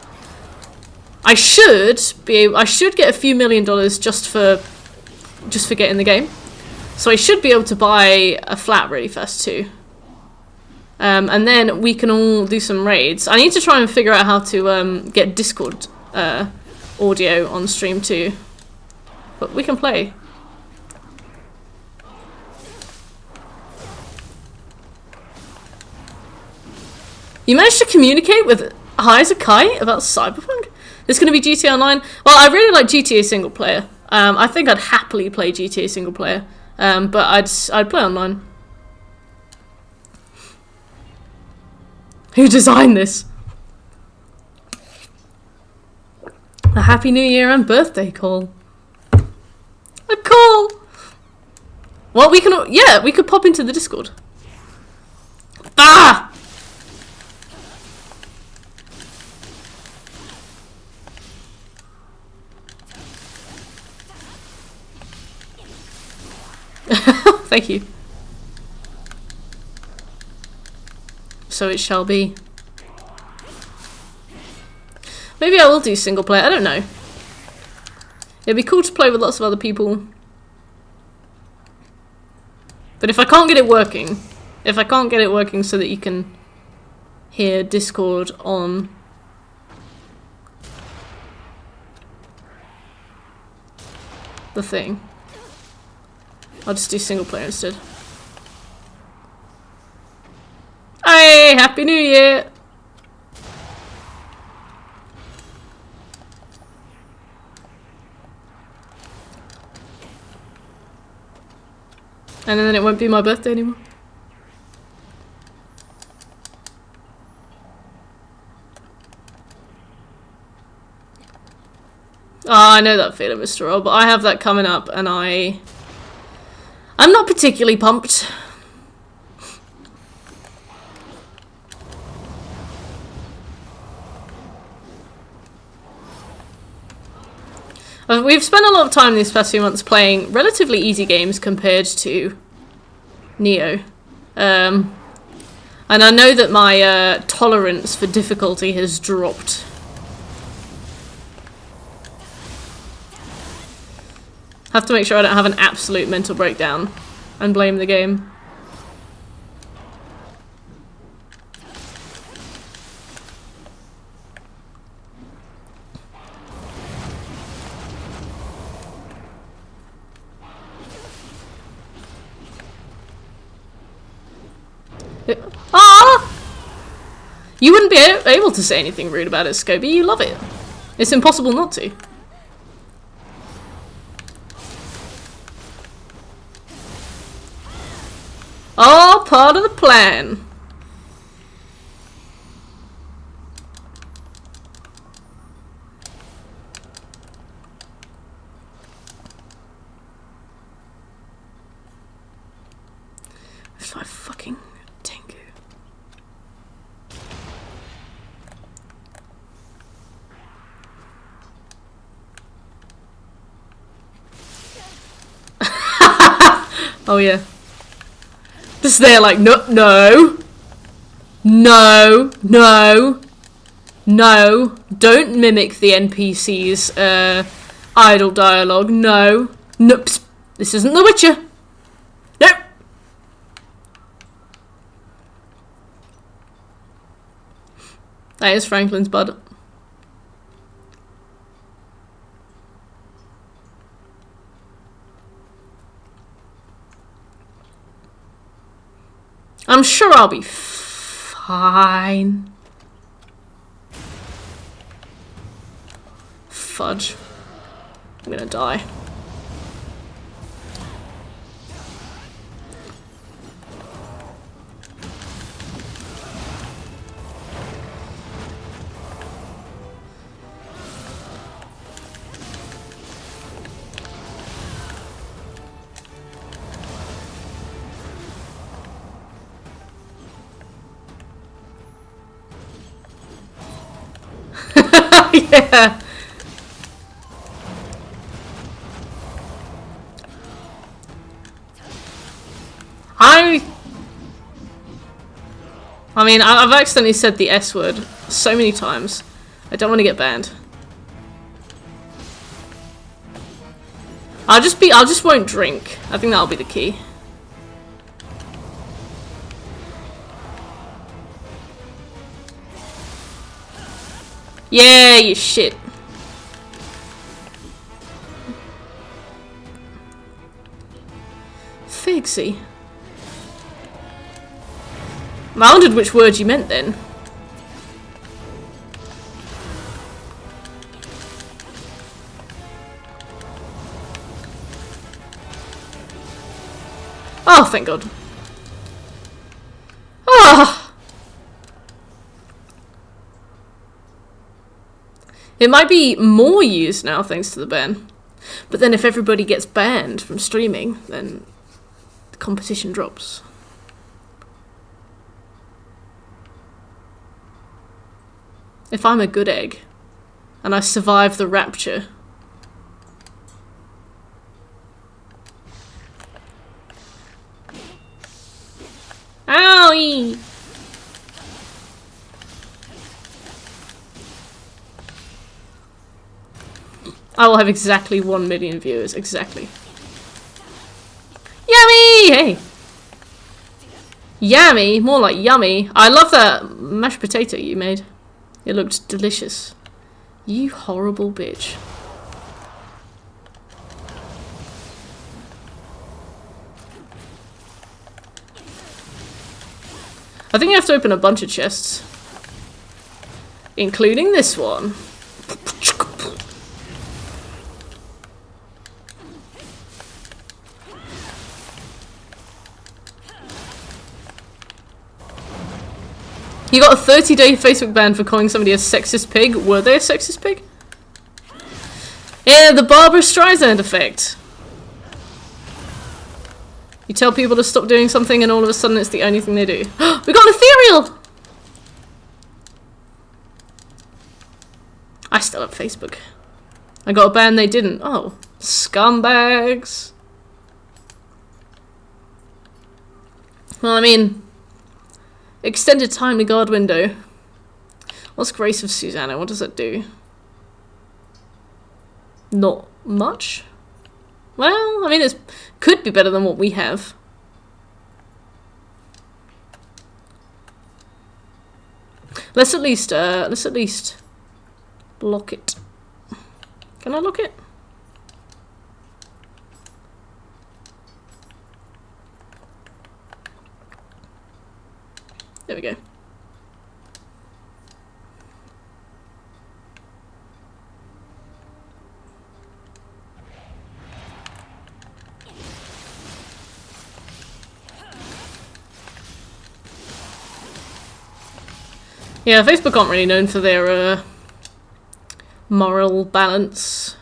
I should get a few $1 million just for getting the game. So I should be able to buy a flat really fast too. And then we can all do some raids. I need to try and figure out how to get Discord audio on stream too. But we can play. You managed to communicate with Isaac Kai about Cyberpunk? There's going to be GTA Online. Well, I really like GTA single player. I think I'd happily play GTA single player, but I'd play online. Who designed this? A Happy New Year and birthday call. A call. Well, we can. Yeah, we could pop into the Discord. Ah. Thank you. So it shall be. Maybe I will do single player, I don't know. It'd be cool to play with lots of other people. But if I can't get it working, so that you can hear Discord on the thing, I'll just do single player instead. Hey, Happy New Year! And then it won't be my birthday anymore. Oh, I know that feeling, Mr. Rob, but I have that coming up and I'm not particularly pumped. We've spent a lot of time these past few months playing relatively easy games compared to Nioh. And I know that my tolerance for difficulty has dropped. Have to make sure I don't have an absolute mental breakdown and blame the game. Ah! You wouldn't be able to say anything rude about it, Scobie. You love it. It's impossible not to. All part of the plan. Where's my fucking Tengu? Oh yeah. Just there like, no, no, no, no, no, don't mimic the NPC's idle dialogue, no, no, psst, this isn't The Witcher, no. That is Franklin's bud. I'm sure I'll be fine. Fudge. I'm gonna die. Yeah. I mean, I've accidentally said the S word so many times. I don't want to get banned. I just won't drink. I think that'll be the key. Yeah, you shit. Figsy. I wondered which word you meant then. Oh, thank God. Ah! It might be more used now thanks to the ban. But then if everybody gets banned from streaming, then the competition drops. If I'm a good egg, and I survive the rapture... Owie! I will have exactly 1 million viewers, exactly. Yummy! Hey! Yummy? More like yummy. I love that mashed potato you made. It looked delicious. You horrible bitch. I think you have to open a bunch of chests. Including this one. You got a 30-day Facebook ban for calling somebody a sexist pig. Were they a sexist pig? Yeah, the Barbara Streisand effect. You tell people to stop doing something and all of a sudden it's the only thing they do. We got an ethereal! I still have Facebook. I got a ban, they didn't. Oh, scumbags. Well, I mean, extended time to guard window. What's Grace of Susanna? What does that do? Not much. Well, I mean, it could be better than what we have. Let's at least lock it. Can I lock it? There we go. Yeah, Facebook aren't really known for their moral balance.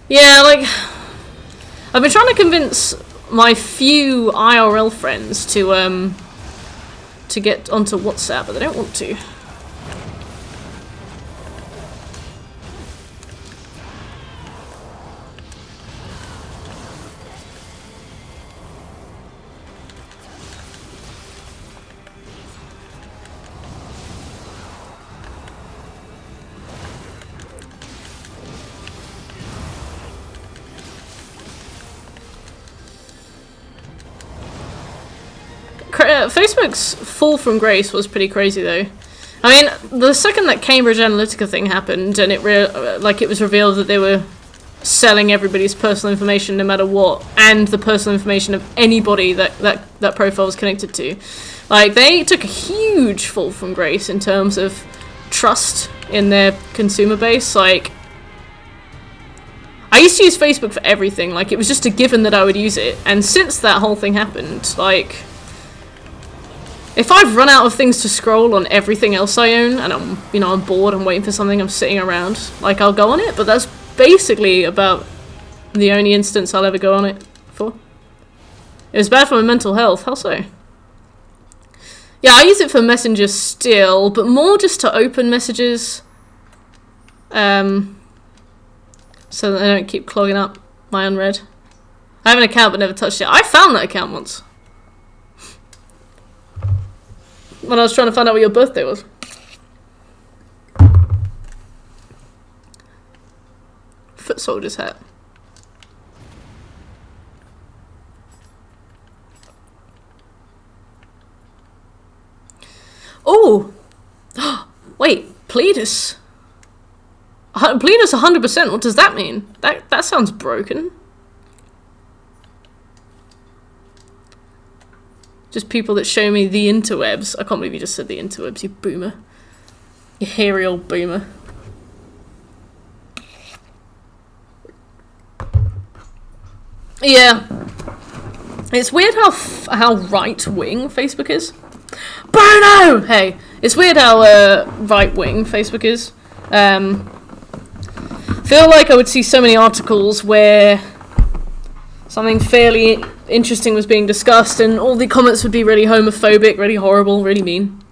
Yeah, like, I've been trying to convince my few IRL friends to get onto WhatsApp, but they don't want to. Facebook's fall from grace was pretty crazy though. I mean, the second that Cambridge Analytica thing happened and it was revealed that they were selling everybody's personal information no matter what, and the personal information of anybody that profile was connected to, like, they took a huge fall from grace in terms of trust in their consumer base. Like, I used to use Facebook for everything, like, it was just a given that I would use it, and since that whole thing happened, like, if I've run out of things to scroll on everything else I own, and I'm bored, I'm waiting for something, I'm sitting around, like, I'll go on it, but that's basically about the only instance I'll ever go on it for. It was bad for my mental health. How so? Yeah, I use it for Messenger still, but more just to open messages. So that I don't keep clogging up my unread. I have an account but never touched it. I found that account once. When I was trying to find out what your birthday was. Foot soldier's hat. Oh! Wait, Pledis. Pledis 100%, what does that mean? That sounds broken. Just people that show me the interwebs. I can't believe you just said the interwebs, you boomer. You hairy old boomer. Yeah. It's weird how right-wing Facebook is. Bruno! Hey, it's weird how right-wing Facebook is. Feel like I would see so many articles where something fairly interesting was being discussed and all the comments would be really homophobic, really horrible, really mean.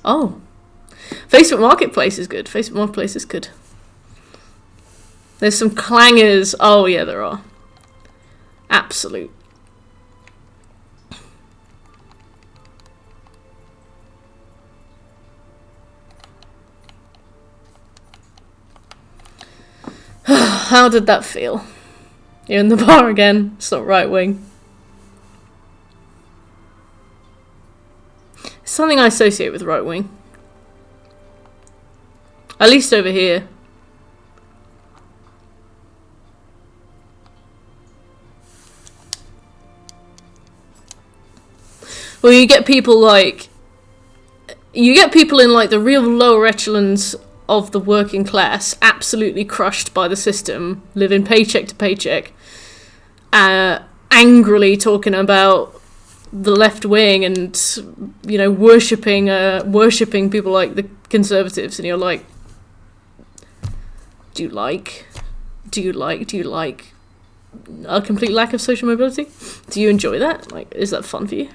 Oh. Facebook Marketplace is good. Facebook Marketplace is good. There's some clangers. Oh yeah, there are. Absolute. How did that feel? You're in the bar again. It's not right wing. It's something I associate with right wing. At least over here. Well, you get people like... You get people in like the real lower echelons of the working class, absolutely crushed by the system, living paycheck to paycheck, angrily talking about the left wing and, you know, worshipping people like the Conservatives, and you're like, do you like a complete lack of social mobility? Do you enjoy that? Like, is that fun for you?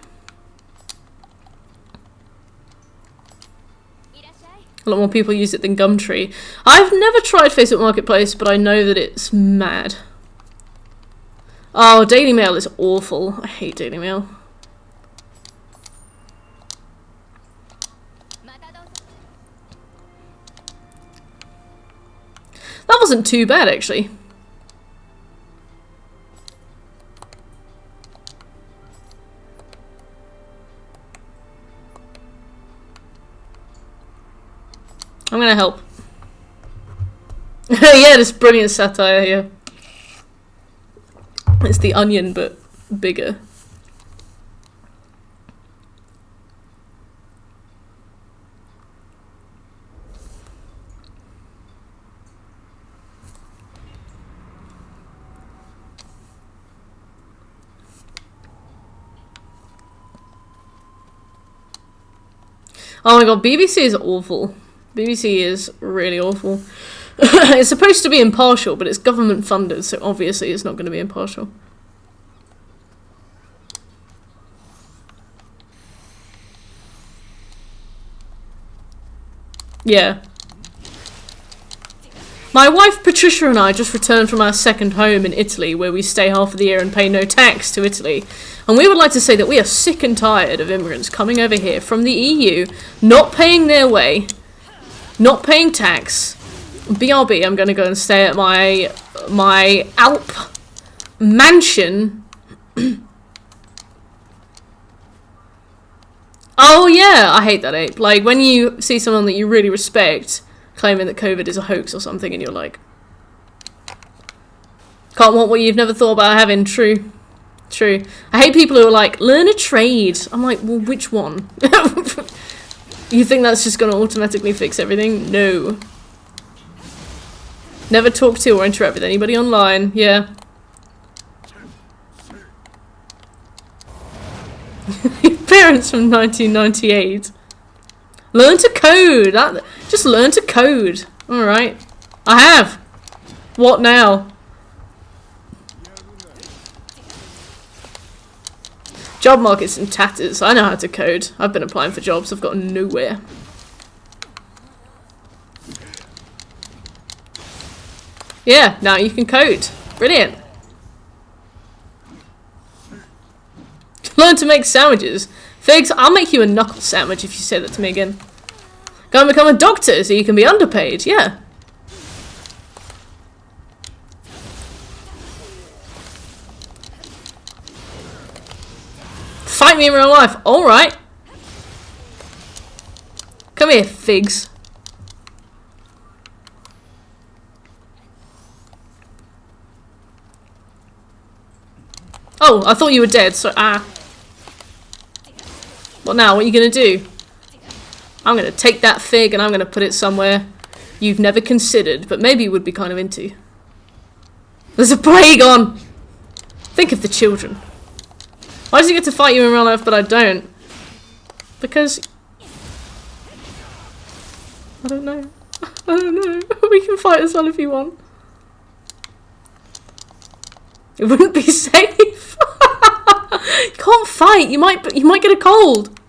A lot more people use it than Gumtree. I've never tried Facebook Marketplace, but I know that it's mad. Oh, Daily Mail is awful. I hate Daily Mail. That wasn't too bad, actually. I'm gonna help. Yeah, this brilliant satire here. It's The Onion, but bigger. Oh my god, BBC is awful. BBC is really awful. It's supposed to be impartial, but it's government funded, so obviously it's not going to be impartial. Yeah. My wife Patricia and I just returned from our second home in Italy, where we stay half of the year and pay no tax to Italy. And we would like to say that we are sick and tired of immigrants coming over here from the EU, not paying their way, not paying tax. BRB, I'm going to go and stay at my Alp mansion. Oh yeah, I hate that ape. Like, when you see someone that you really respect claiming that COVID is a hoax or something, and you're like, can't want what you've never thought about having. True. True. I hate people who are like, learn a trade. I'm like, well, which one? You think that's just going to automatically fix everything? No. Never talk to or interact with anybody online. Yeah. Parents from 1998. Learn to code. Just learn to code. Alright. I have. What now? Job market's in tatters. I know how to code. I've been applying for jobs. I've got nowhere. Yeah, now you can code. Brilliant. Learn to make sandwiches. Figs, I'll make you a knuckle sandwich if you say that to me again. Go and become a doctor so you can be underpaid. Yeah. Fight me in real life. Alright. Come here, Figs. Oh, I thought you were dead, so What now? What are you gonna do? I'm gonna take that fig and I'm gonna put it somewhere you've never considered, but maybe you would be kind of into. There's a plague on! Think of the children. Why does he get to fight you in real life, but I don't? Because... I don't know. I don't know. We can fight as well if you want. It wouldn't be safe. You can't fight. You might get a cold.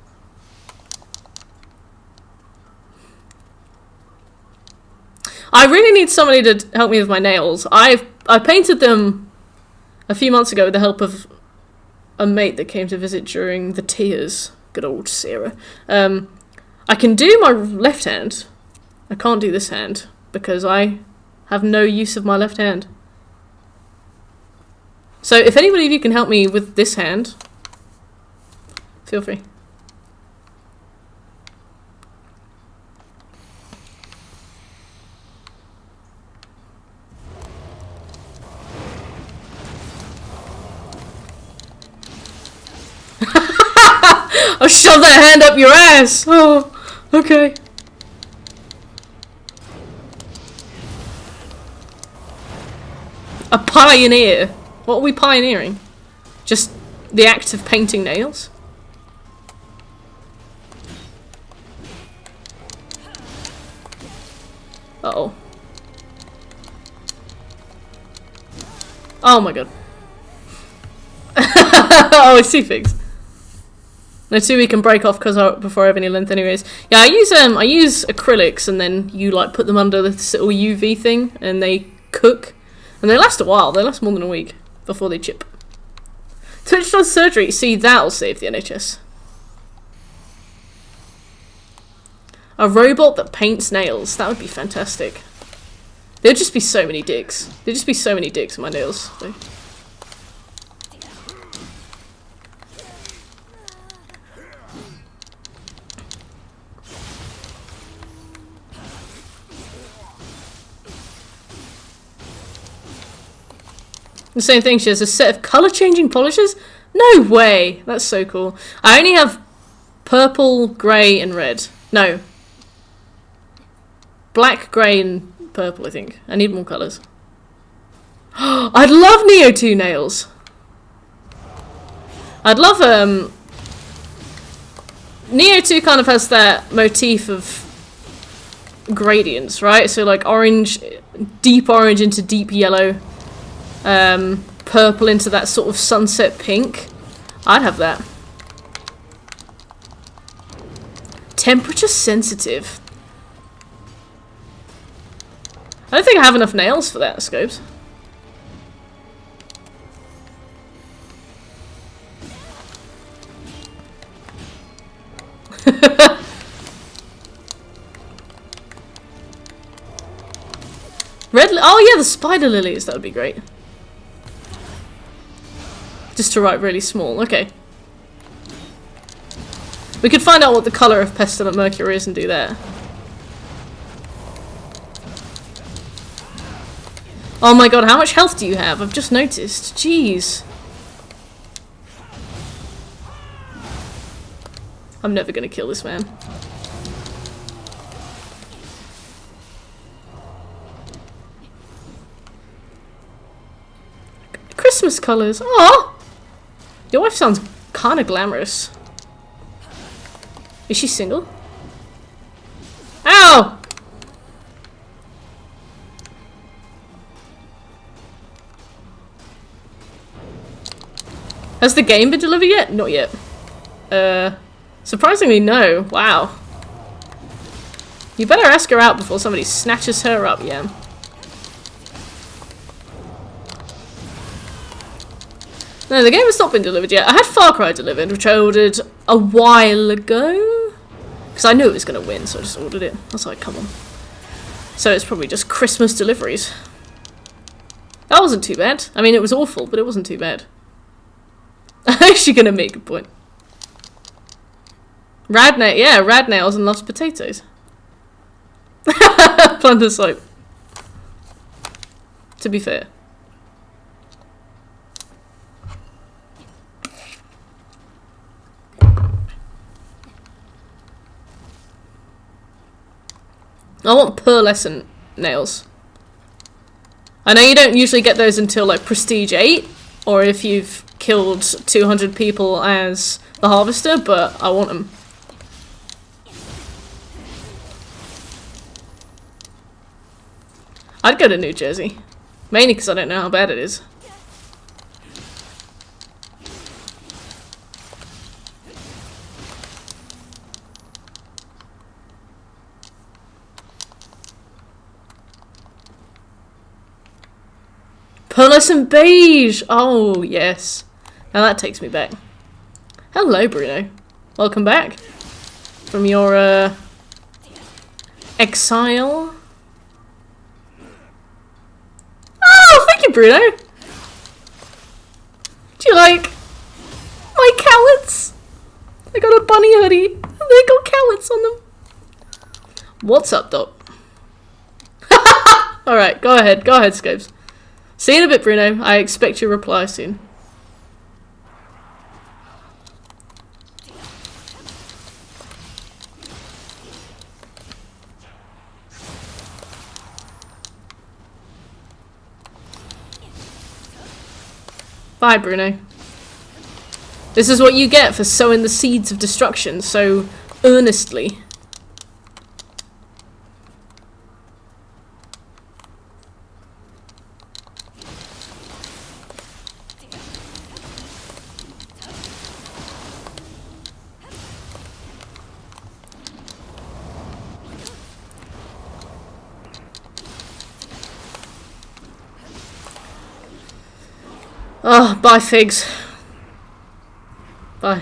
I really need somebody to help me with my nails. I painted them a few months ago with the help of a mate that came to visit during the tears. Good old Sarah. I can do my left hand. I can't do this hand because I have no use of my left hand. So if anybody of you can help me with this hand, feel free. I'll shove that hand up your ass! Oh, okay. A pioneer. What are we pioneering? Just the act of painting nails? Uh-oh. Oh my god. Oh, I see figs. No, two we can break off before I have any length anyways. Yeah, I use acrylics and then you like put them under this little UV thing and they cook. And they last a while, they last more than a week before they chip. Twitch does surgery, see that'll save the NHS. A robot that paints nails, that would be fantastic. There'd just be so many dicks. There'd just be so many dicks in my nails. So. The same thing, she has a set of colour-changing polishes? No way! That's so cool. I only have purple, grey, and red. No. Black, grey, and purple, I think. I need more colours. I'd love Nioh 2 nails! I'd love, Nioh 2 kind of has that motif of gradients, right? So like orange, deep orange into deep yellow. Purple into that sort of sunset pink. I'd have that. Temperature sensitive. I don't think I have enough nails for that, Scopes. Oh yeah, the spider lilies, that would be great. Just to write really small, okay. We could find out what the colour of pestilent mercury is and do that. Oh my god, how much health do you have? I've just noticed. Jeez. I'm never gonna kill this man. Christmas colours. Aww! Your wife sounds kind of glamorous. Is she single? Ow! Has the game been delivered yet? Not yet. Surprisingly, no. Wow. You better ask her out before somebody snatches her up, yeah. No, the game has not been delivered yet. I had Far Cry delivered, which I ordered a while ago. Because I knew it was going to win, so I just ordered it. I was like, come on. So it's probably just Christmas deliveries. That wasn't too bad. I mean, it was awful, but it wasn't too bad. I'm actually going to make a point. Radnail, yeah, Radnails and loves potatoes. Plunder soap. To be fair. I want pearlescent nails. I know you don't usually get those until like Prestige 8, or if you've killed 200 people as the Harvester, but I want them. I'd go to New Jersey. Mainly because I don't know how bad it is. Pearlescent beige! Oh, yes. Now that takes me back. Hello, Bruno. Welcome back. From your, exile. Oh, thank you, Bruno! Do you like my cowlets? I got a bunny hoodie. And they got cowlets on them. What's up, Doc? Alright, go ahead, Scopes. See you in a bit, Bruno. I expect your reply soon. Bye, Bruno. This is what you get for sowing the seeds of destruction so earnestly. Oh, bye, figs. Bye.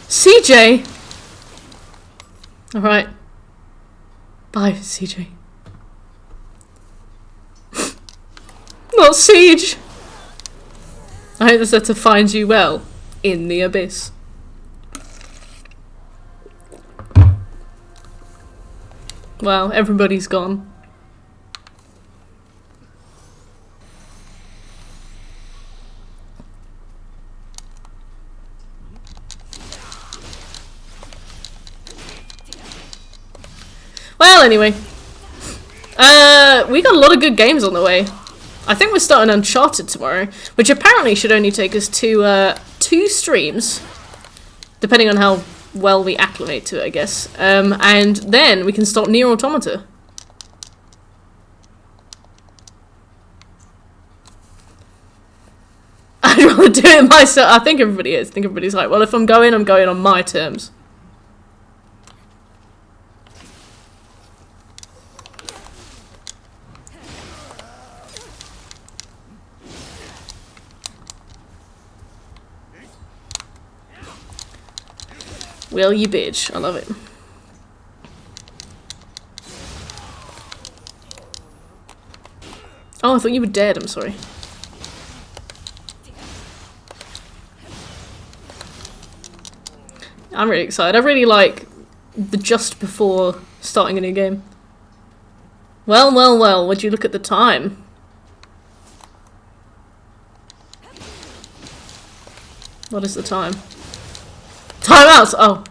CJ! Alright. Bye, CJ. Not Siege! I hope this letter finds you well in the abyss. Well, everybody's gone. Well, anyway. We got a lot of good games on the way. I think we're starting Uncharted tomorrow, which apparently should only take us to 2 streams, depending on how well we acclimate to it, I guess. And then we can start Nioh Automata. I'd rather do it myself. I think everybody is. I think everybody's like, well, if I'm going on my terms. Will you bitch? I love it. Oh, I thought you were dead. I'm sorry. I'm really excited. I really like the just before starting a new game. Well, well, well. Would you look at the time? What is the time? Timeouts! Oh.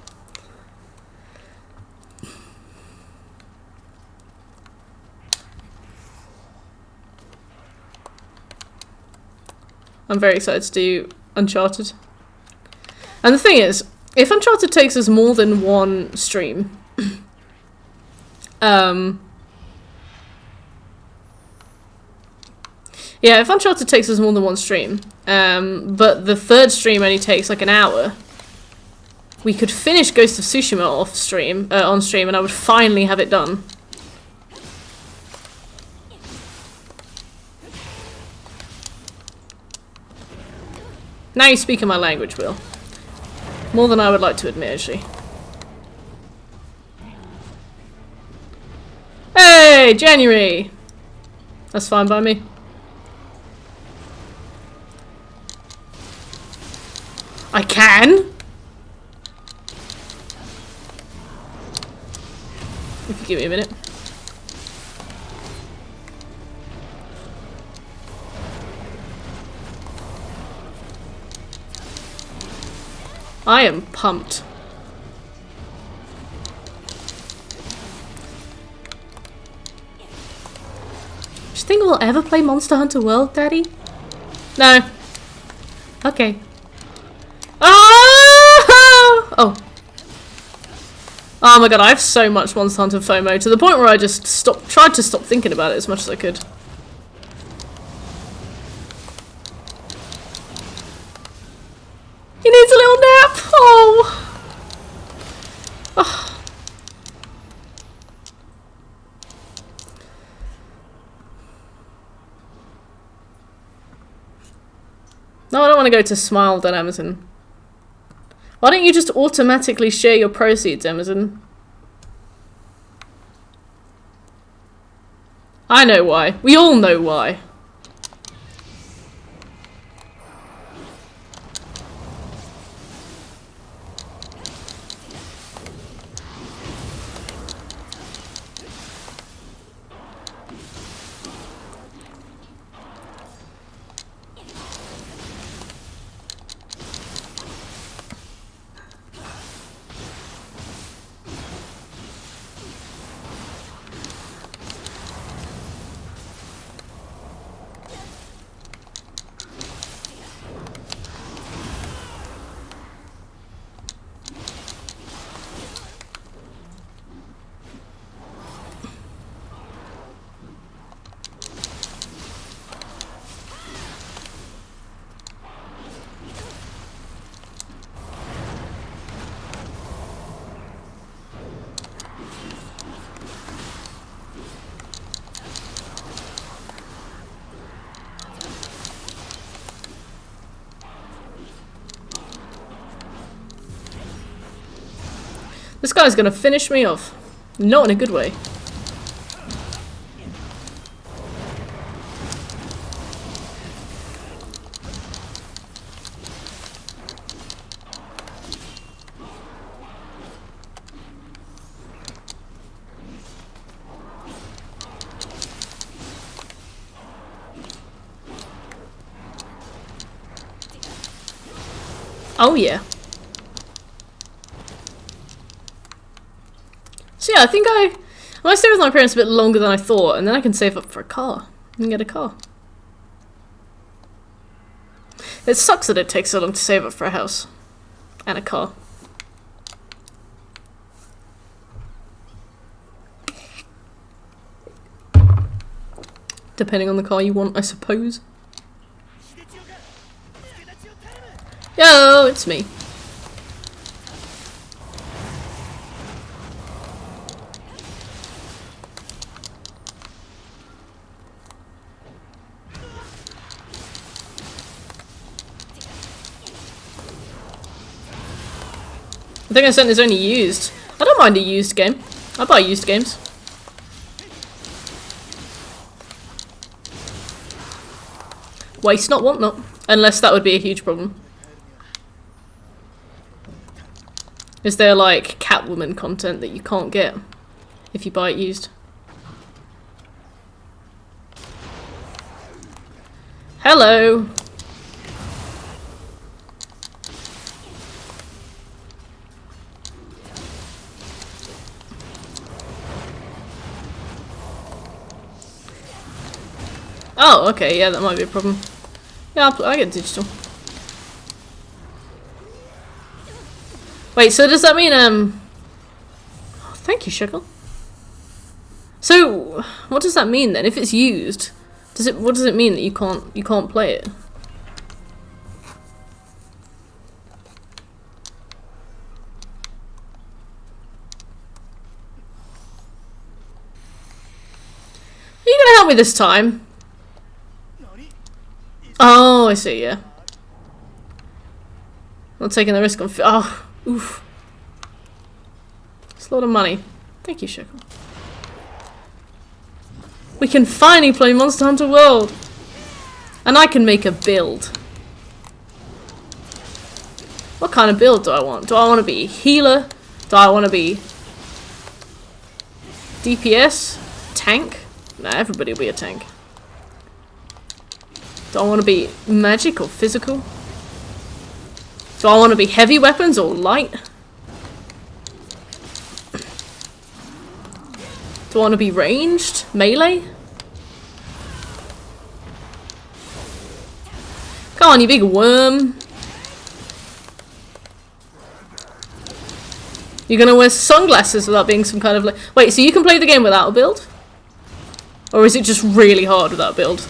I'm very excited to do Uncharted. And the thing is, if Uncharted takes us more than one stream, Yeah, if Uncharted takes us more than one stream, but the third stream only takes like an hour, we could finish Ghost of Tsushima off stream, on stream, and I would finally have it done. Now you speak in my language, Will. More than I would like to admit, actually. Hey, January! That's fine by me. I can? If you give me a minute. I am pumped. Do you think we'll ever play Monster Hunter World, Daddy? No. Okay. Oh! Oh. Oh my god, I have so much Monster Hunter FOMO to the point where I just tried to stop thinking about it as much as I could. He needs a little nap! Oh! Oh. No, I don't want to go to smile.amazon. Why don't you just automatically share your proceeds, Amazon? I know why. We all know why. This guy's gonna finish me off. Not in a good way. Oh yeah. So yeah, I think I might stay with my parents a bit longer than I thought, and then I can save up for a car and get a car. It sucks that it takes so long to save up for a house and a car. Depending on the car you want, I suppose. Yo, it's me. I think I sent this only used. I don't mind a used game. I buy used games. Waste not, want not. Unless that would be a huge problem. Is there like Catwoman content that you can't get if you buy it used? Hello! Oh, okay, yeah, that might be a problem. Yeah, I get digital. Wait, so does that mean, oh, thank you, Shekel. So, what does that mean then? If it's used, What does it mean that you can't play it? Are you gonna help me this time? Oh, I see, yeah. Not taking the risk on oh, oof. It's a lot of money. Thank you, Shekel. We can finally play Monster Hunter World! And I can make a build. What kind of build do I want? Do I want to be healer? Do I want to be DPS? Tank? Nah, everybody will be a tank. Do I want to be magic or physical? Do I want to be heavy weapons or light? Do I want to be ranged? Melee? Come on, you big worm. You're gonna wear sunglasses without being some kind of like... Wait, so you can play the game without a build? Or is it just really hard without a build?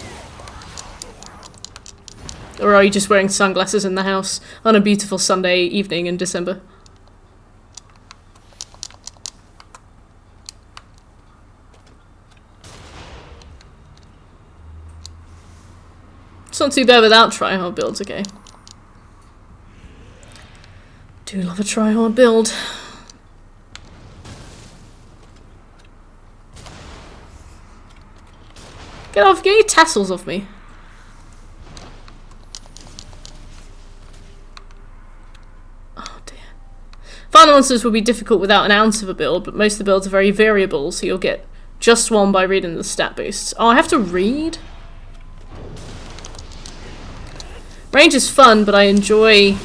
Or are you just wearing sunglasses in the house on a beautiful Sunday evening in December? It's not too bad without try-hard builds, okay. Do love a try-hard build. Get your tassels off me. Oh dear. Final monsters will be difficult without an ounce of a build, but most of the builds are very variable, so you'll get just one by reading the stat boosts. Oh, I have to read? Range is fun, but I enjoy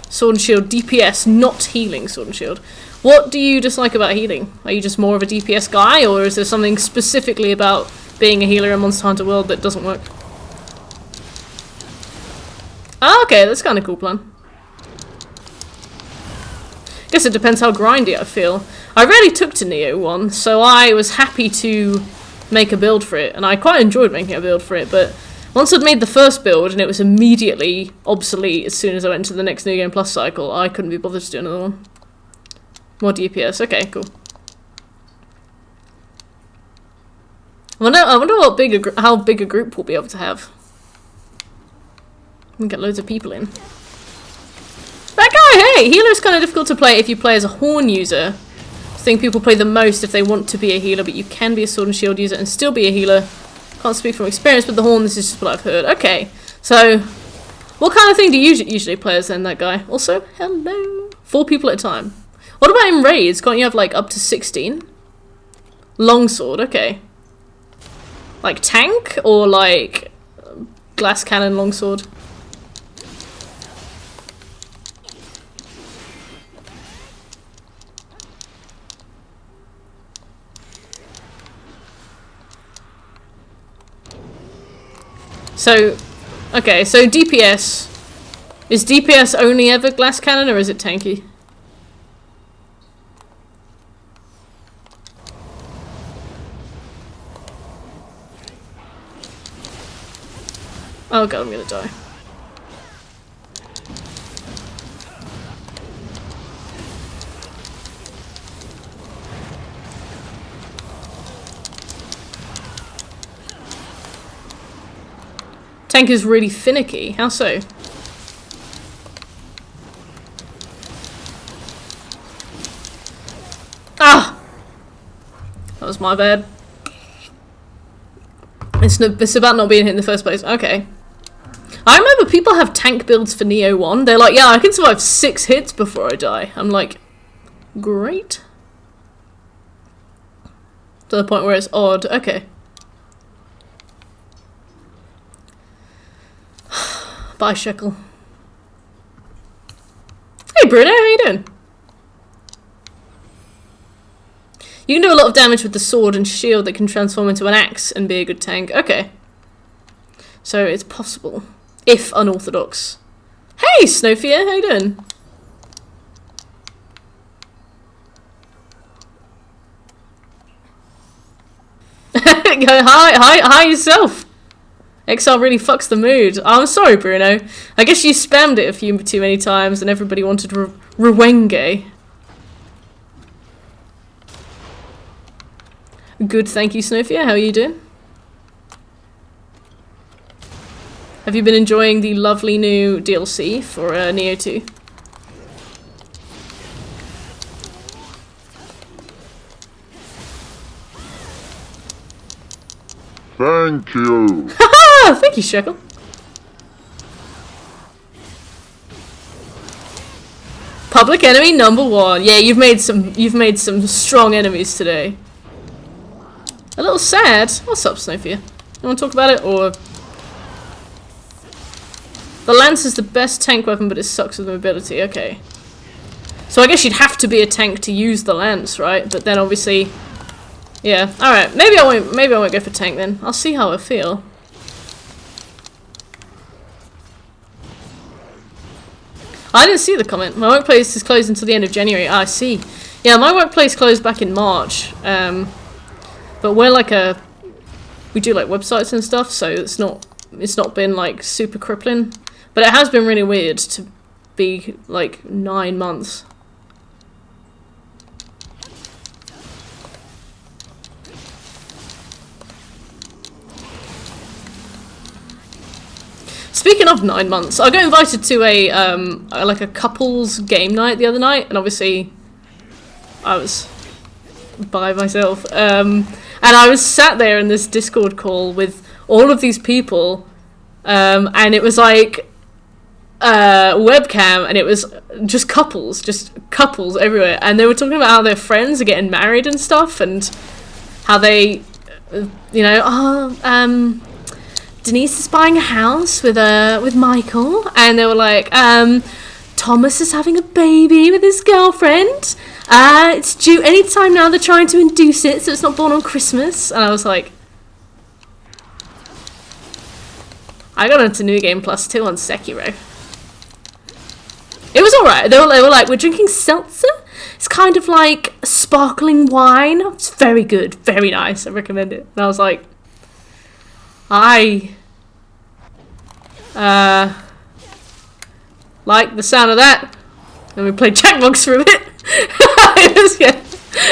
Sword and Shield DPS, not healing Sword and Shield. What do you dislike about healing? Are you just more of a DPS guy, or is there something specifically about being a healer in Monster Hunter World that doesn't work? Ah, okay, that's kind of cool plan. Guess it depends how grindy I feel. I really took to Nioh 1, so I was happy to make a build for it, and I quite enjoyed making a build for it, but once I'd made the first build and it was immediately obsolete as soon as I went to the next New Game Plus cycle, I couldn't be bothered to do another one. More DPS, okay, cool. I wonder what how big a group we'll be able to have. We can get loads of people in. That guy, hey! Healer is kind of difficult to play if you play as a horn user. I think people play the most if they want to be a healer, but you can be a Sword and Shield user and still be a healer. Can't speak from experience with the horn, this is just what I've heard. Okay, so what kind of thing do you usually play as then, that guy? Also, hello. 4 people at a time. What about in raids? Can't you have like up to 16? Longsword, okay. Like tank or like glass cannon longsword? So, okay, so DPS. Is DPS only ever glass cannon or is it tanky? Oh god, I'm gonna die. Tank is really finicky. How so? Ah! That was my bad. It's about not being hit in the first place. Okay. I remember people have tank builds for Nioh 1. They're like, yeah, I can survive 6 hits before I die. I'm like, great. To the point where it's odd. Okay. Bye, Shekel. Hey, Bruno, how you doing? You can do a lot of damage with the sword and shield that can transform into an axe and be a good tank. Okay. So it's possible. If unorthodox. Hey, Snowfear, how you doing? Hi yourself. XR really fucks the mood. Oh, I'm sorry, Bruno. I guess you spammed it a few too many times and everybody wanted Ruwenge. Good, thank you, Snowfia. How are you doing? Have you been enjoying the lovely new DLC for Nioh 2? Thank you. Haha! Thank you, Shekel. Public enemy number 1. Yeah, you've made some strong enemies today. A little sad. What's up, Snowfia? You want to talk about it, or? The lance is the best tank weapon, but it sucks with mobility. Okay. So I guess you'd have to be a tank to use the lance, right? But then obviously, yeah. All right. Maybe I won't go for tank then. I'll see how I feel. I didn't see the comment. My workplace is closed until the end of January. Ah, I see. Yeah, my workplace closed back in March. But we're like we do like websites and stuff, so it's not been like super crippling. But it has been really weird to be like 9 months. Speaking of 9 months, I got invited to a like a couples game night the other night, and obviously I was by myself. And I was sat there in this Discord call with all of these people, and it was like webcam, and it was just couples everywhere, and they were talking about how their friends are getting married and stuff, and how they, you know, Denise is buying a house with Michael, and they were like, Thomas is having a baby with his girlfriend. It's due any time now. They're trying to induce it so it's not born on Christmas. And I was like, I got into New Game Plus 2 on Sekiro. It was alright. They were like, we're drinking seltzer. It's kind of like sparkling wine. It's very good, very nice. I recommend it. And I was like, I like the sound of that. And we played Jackbox for a bit. Yeah,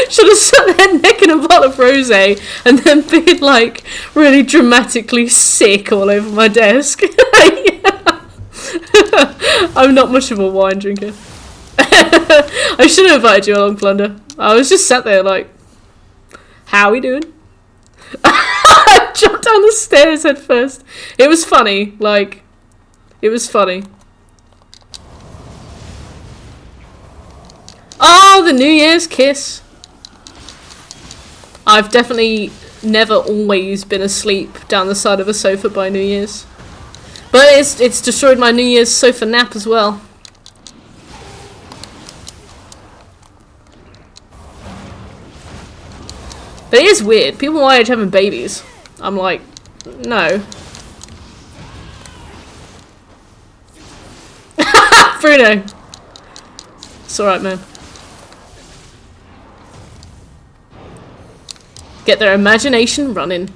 should have sat there necking a bottle of rosé and then been like really dramatically sick all over my desk. I'm not much of a wine drinker. I should have invited you along, Plunder. I was just sat there like, how are we doing? I jumped down the stairs head first. It was funny, like, it was funny. Oh, the New Year's kiss. I've definitely never always been asleep down the side of a sofa by New Year's. But it's destroyed my New Year's sofa nap as well. But it is weird. People my age having babies. I'm like, no. Bruno. It's alright, man. Get their imagination running.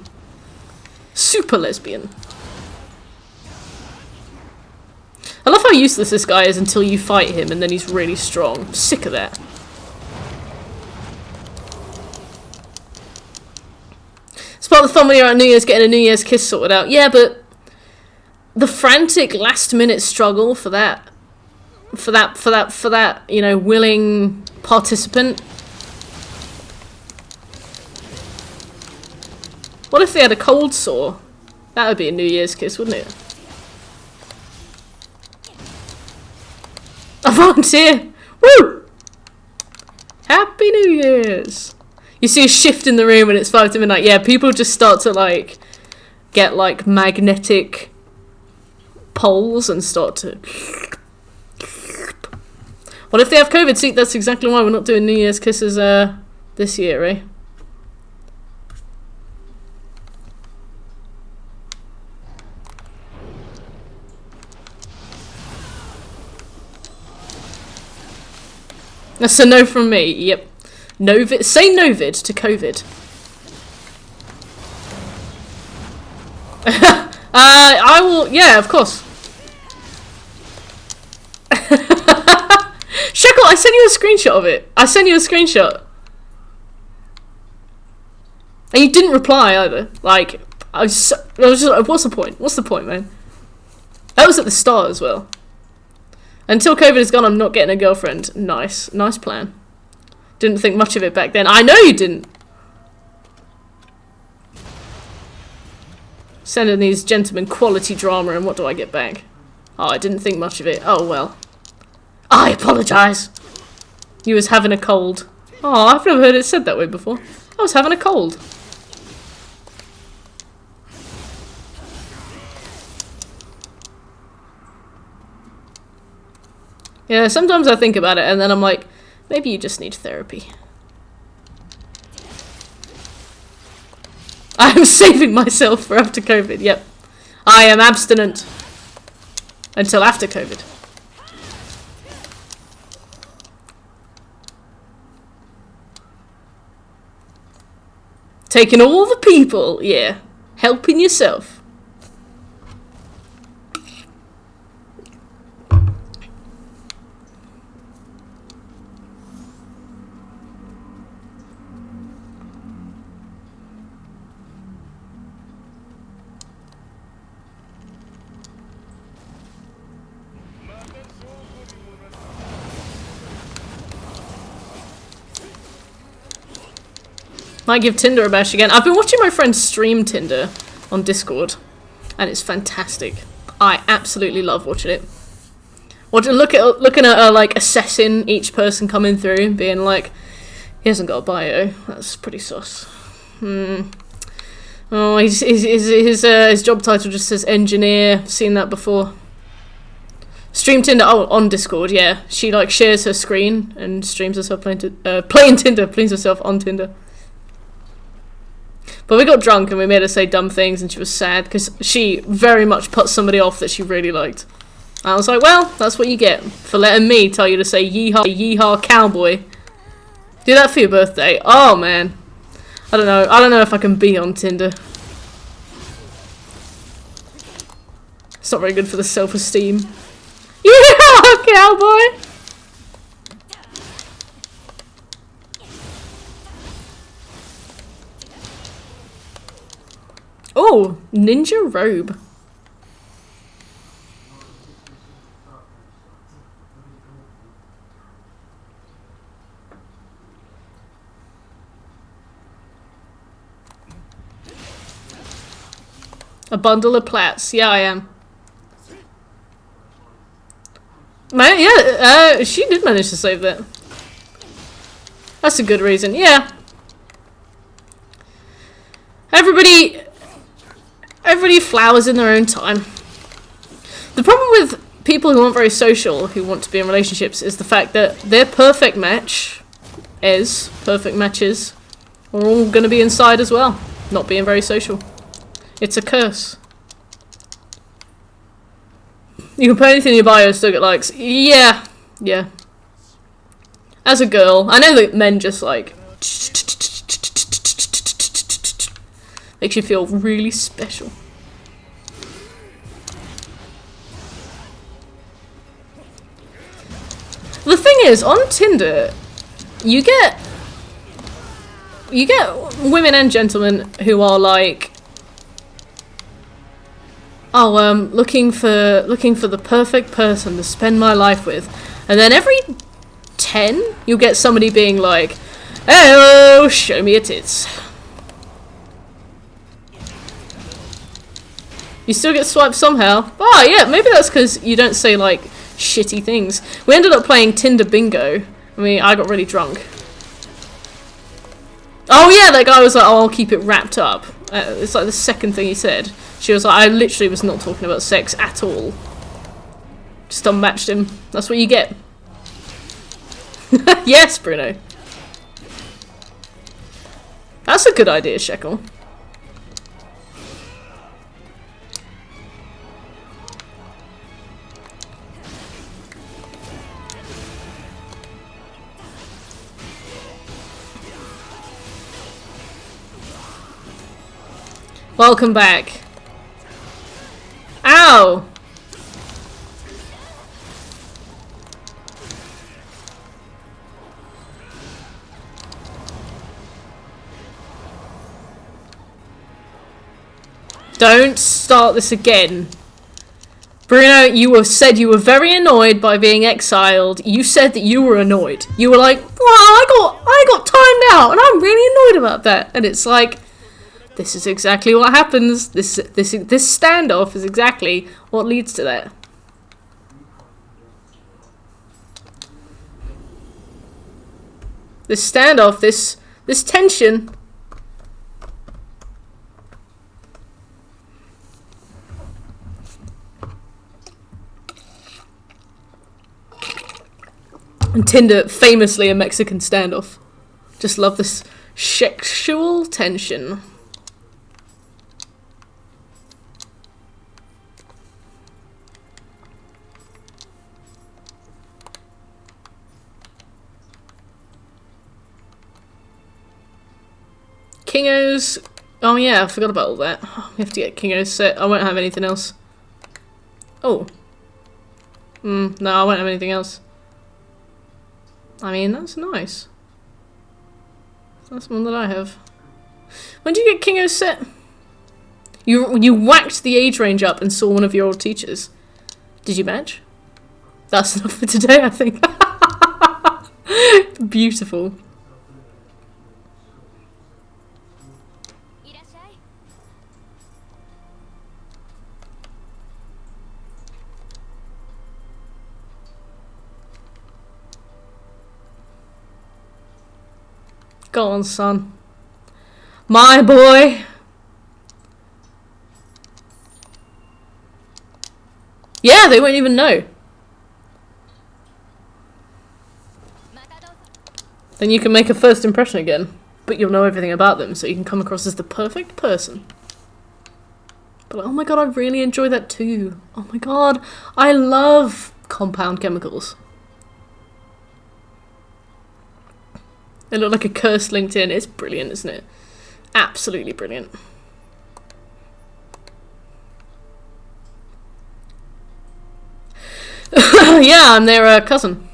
Super lesbian. I love how useless this guy is until you fight him and then he's really strong. I'm sick of that. It's part of the fun when you're at New Year's getting a New Year's kiss sorted out. Yeah, but the frantic last minute struggle for that, you know, willing participant. What if they had a cold sore? That would be a New Year's kiss, wouldn't it? A volunteer! Woo! Happy New Year's! You see a shift in the room and it's 5 to midnight. Yeah, people just start to like get like magnetic poles and start to. What if they have COVID? See, that's exactly why we're not doing New Year's kisses this year, eh? That's a no from me. Yep. Novid. Say Novid to COVID. I will, yeah, of course. Shekel, I sent you a screenshot of it. I sent you a screenshot. And you didn't reply either. Like, I was just like, what's the point? What's the point, man? That was at the start as well. Until COVID is gone, I'm not getting a girlfriend. Nice. Nice plan. Didn't think much of it back then. I know you didn't. Sending these gentlemen quality drama, and what do I get back? Oh, I didn't think much of it. Oh, well. I apologise. You was having a cold. Oh, I've never heard it said that way before. I was having a cold. Yeah, sometimes I think about it and then I'm like, maybe you just need therapy. I'm saving myself for after COVID, yep. I am abstinent. Until after COVID. Taking all the people, yeah. Helping yourself. Might give Tinder a bash again. I've been watching my friend stream Tinder on Discord, and it's fantastic. I absolutely love watching it. Looking at her, like, assessing each person coming through and being like, he hasn't got a bio. That's pretty sus. Oh, his job title just says engineer. I've seen that before. Stream Tinder, oh, on Discord, yeah. She, like, shares her screen and streams herself playing Tinder, plays herself on Tinder. But we got drunk and we made her say dumb things and she was sad because she very much put somebody off that she really liked. I was like, well, that's what you get for letting me tell you to say yeehaw, yeehaw, cowboy. Do that for your birthday. Oh, man. I don't know if I can be on Tinder. It's not very good for the self-esteem. Yeehaw, cowboy! Oh, ninja robe. A bundle of plats. Yeah, I am. Yeah, she did manage to save that. That's a good reason. Yeah. Everybody flowers in their own time. The problem with people who aren't very social, who want to be in relationships, is the fact that their perfect matches, are all going to be inside as well, not being very social. It's a curse. You can put anything in your bio and still get likes. Yeah. Yeah. As a girl, I know that men just like makes you feel really special. The thing is, on Tinder, you get women and gentlemen who are like, oh, looking for the perfect person to spend my life with, and then every 10, you'll get somebody being like, "Hey, show me your tits." You still get swiped somehow. Oh yeah, maybe that's because you don't say like shitty things. We ended up playing Tinder bingo. I mean, I got really drunk. Oh yeah, that guy was like, "Oh, I'll keep it wrapped up." It's like the second thing he said. She was like, "I literally was not talking about sex at all." Just unmatched him. That's what you get. Yes, Bruno. That's a good idea, Shekel. Welcome back. Wow! Don't start this again. Bruno, you said you were very annoyed by being exiled. You said that you were annoyed. You were like, wow, I got timed out and I'm really annoyed about that. And it's like, this is exactly what happens. This standoff is exactly what leads to that. This standoff, this tension. And Tinder, famously a Mexican standoff. Just love this sexual tension. Kingo's... Oh yeah, I forgot about all that. We have to get Kingo's set. I won't have anything else. Oh. No, I won't have anything else. I mean, that's nice. That's one that I have. When did you get Kingo's set? You whacked the age range up and saw one of your old teachers. Did you match? That's enough for today, I think. Beautiful. Go on, son. My boy. Yeah, they won't even know. Then you can make a first impression again, but you'll know everything about them, so you can come across as the perfect person. But like, oh my god, I really enjoy that too. Oh my god, I love compound chemicals. They look like a cursed LinkedIn. It's brilliant, isn't it? Absolutely brilliant. Yeah, I'm their cousin.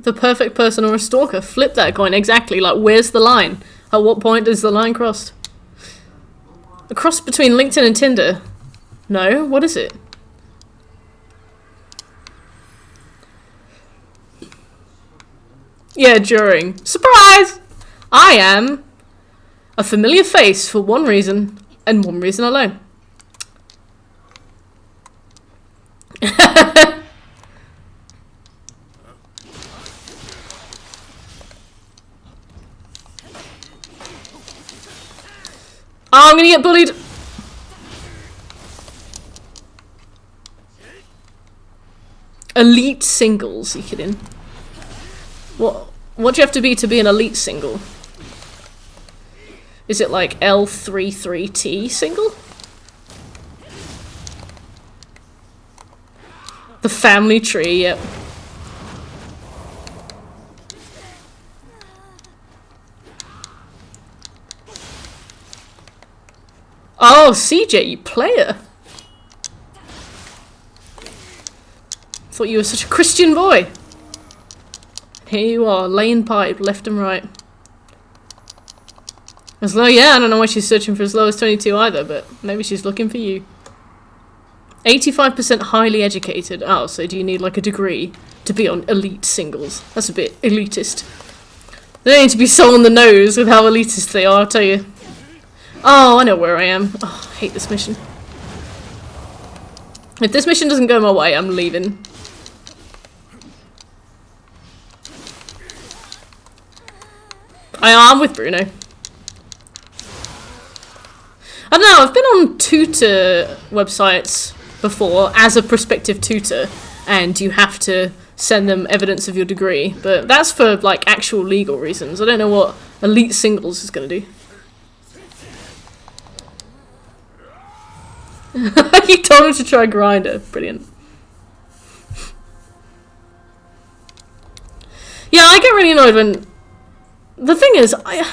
The perfect person or a stalker. Flip that coin exactly. Like, where's the line? At what point is the line crossed? A cross between LinkedIn and Tinder? No? What is it? Yeah, during. Surprise! I am a familiar face for one reason, and one reason alone. Oh, I'm gonna get bullied! Elite singles, you kidding? What do you have to be an elite single? Is it like L33T single? The family tree, yep. Oh, CJ, you player. Thought you were such a Christian boy. Here you are, laying pipe left and right. As low, yeah, I don't know why she's searching for as low as 22 either, but maybe she's looking for you. 85% highly educated. Oh, so do you need like a degree to be on elite singles? That's a bit elitist. They don't need to be so on the nose with how elitist they are, I'll tell you. Oh, I know where I am. Oh, I hate this mission. If this mission doesn't go my way, I'm leaving. I'm with Bruno. I don't know, I've been on tutor websites before as a prospective tutor, and you have to send them evidence of your degree, but that's for like actual legal reasons. I don't know what elite singles is going to do. You told him to try Grinder. Brilliant. Yeah, I get really annoyed when... The thing is, I'm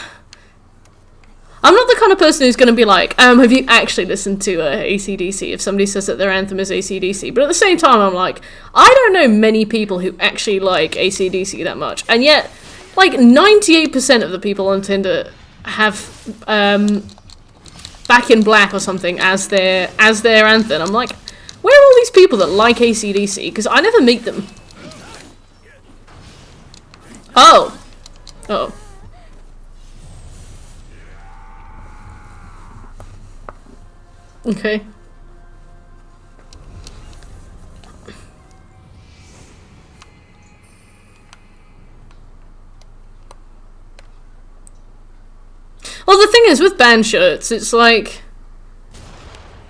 not the kind of person who's going to be like, have you actually listened to AC/DC if somebody says that their anthem is AC/DC? But at the same time, I'm like, I don't know many people who actually like AC/DC that much. And yet, like, 98% of the people on Tinder have Back in Black or something as their anthem. I'm like, where are all these people that like AC/DC? Because I never meet them. Oh. Oh. Okay. Well, the thing is, with band shirts, it's like...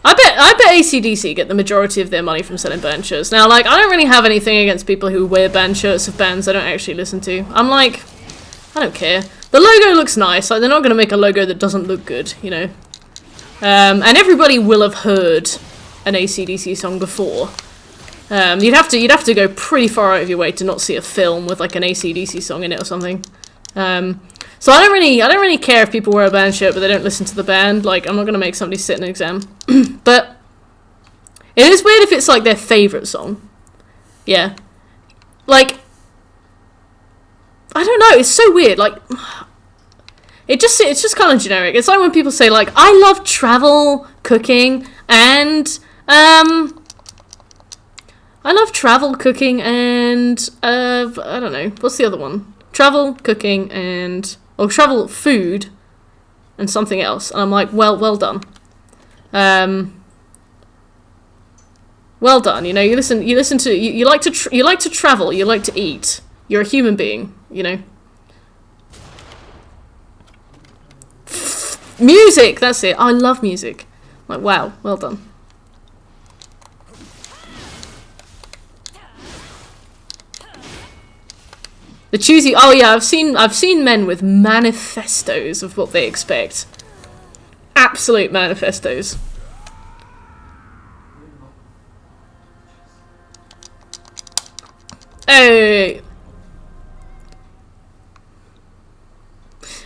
I bet AC/DC get the majority of their money from selling band shirts. Now, like, I don't really have anything against people who wear band shirts of bands I don't actually listen to. I'm like, I don't care. The logo looks nice. Like, they're not going to make a logo that doesn't look good, you know? And everybody will have heard an AC/DC song before. You'd have to go pretty far out of your way to not see a film with like an AC/DC song in it or something. So I don't really care if people wear a band shirt but they don't listen to the band. Like, I'm not gonna make somebody sit an exam. But it is weird if it's like their favourite song. Yeah. Like, I don't know, it's so weird, like it's just kind of generic. It's like when people say like, I love travel, cooking, and I don't know, what's the other one? Travel, cooking, or travel, food, and something else. And I'm like, well done. Well done. You know, you like to travel, you like to eat. You're a human being, you know. Music, that's it. I love music. Like, wow, well done. The choosy. Oh yeah, I've seen men with manifestos of what they expect. Absolute manifestos. Hey.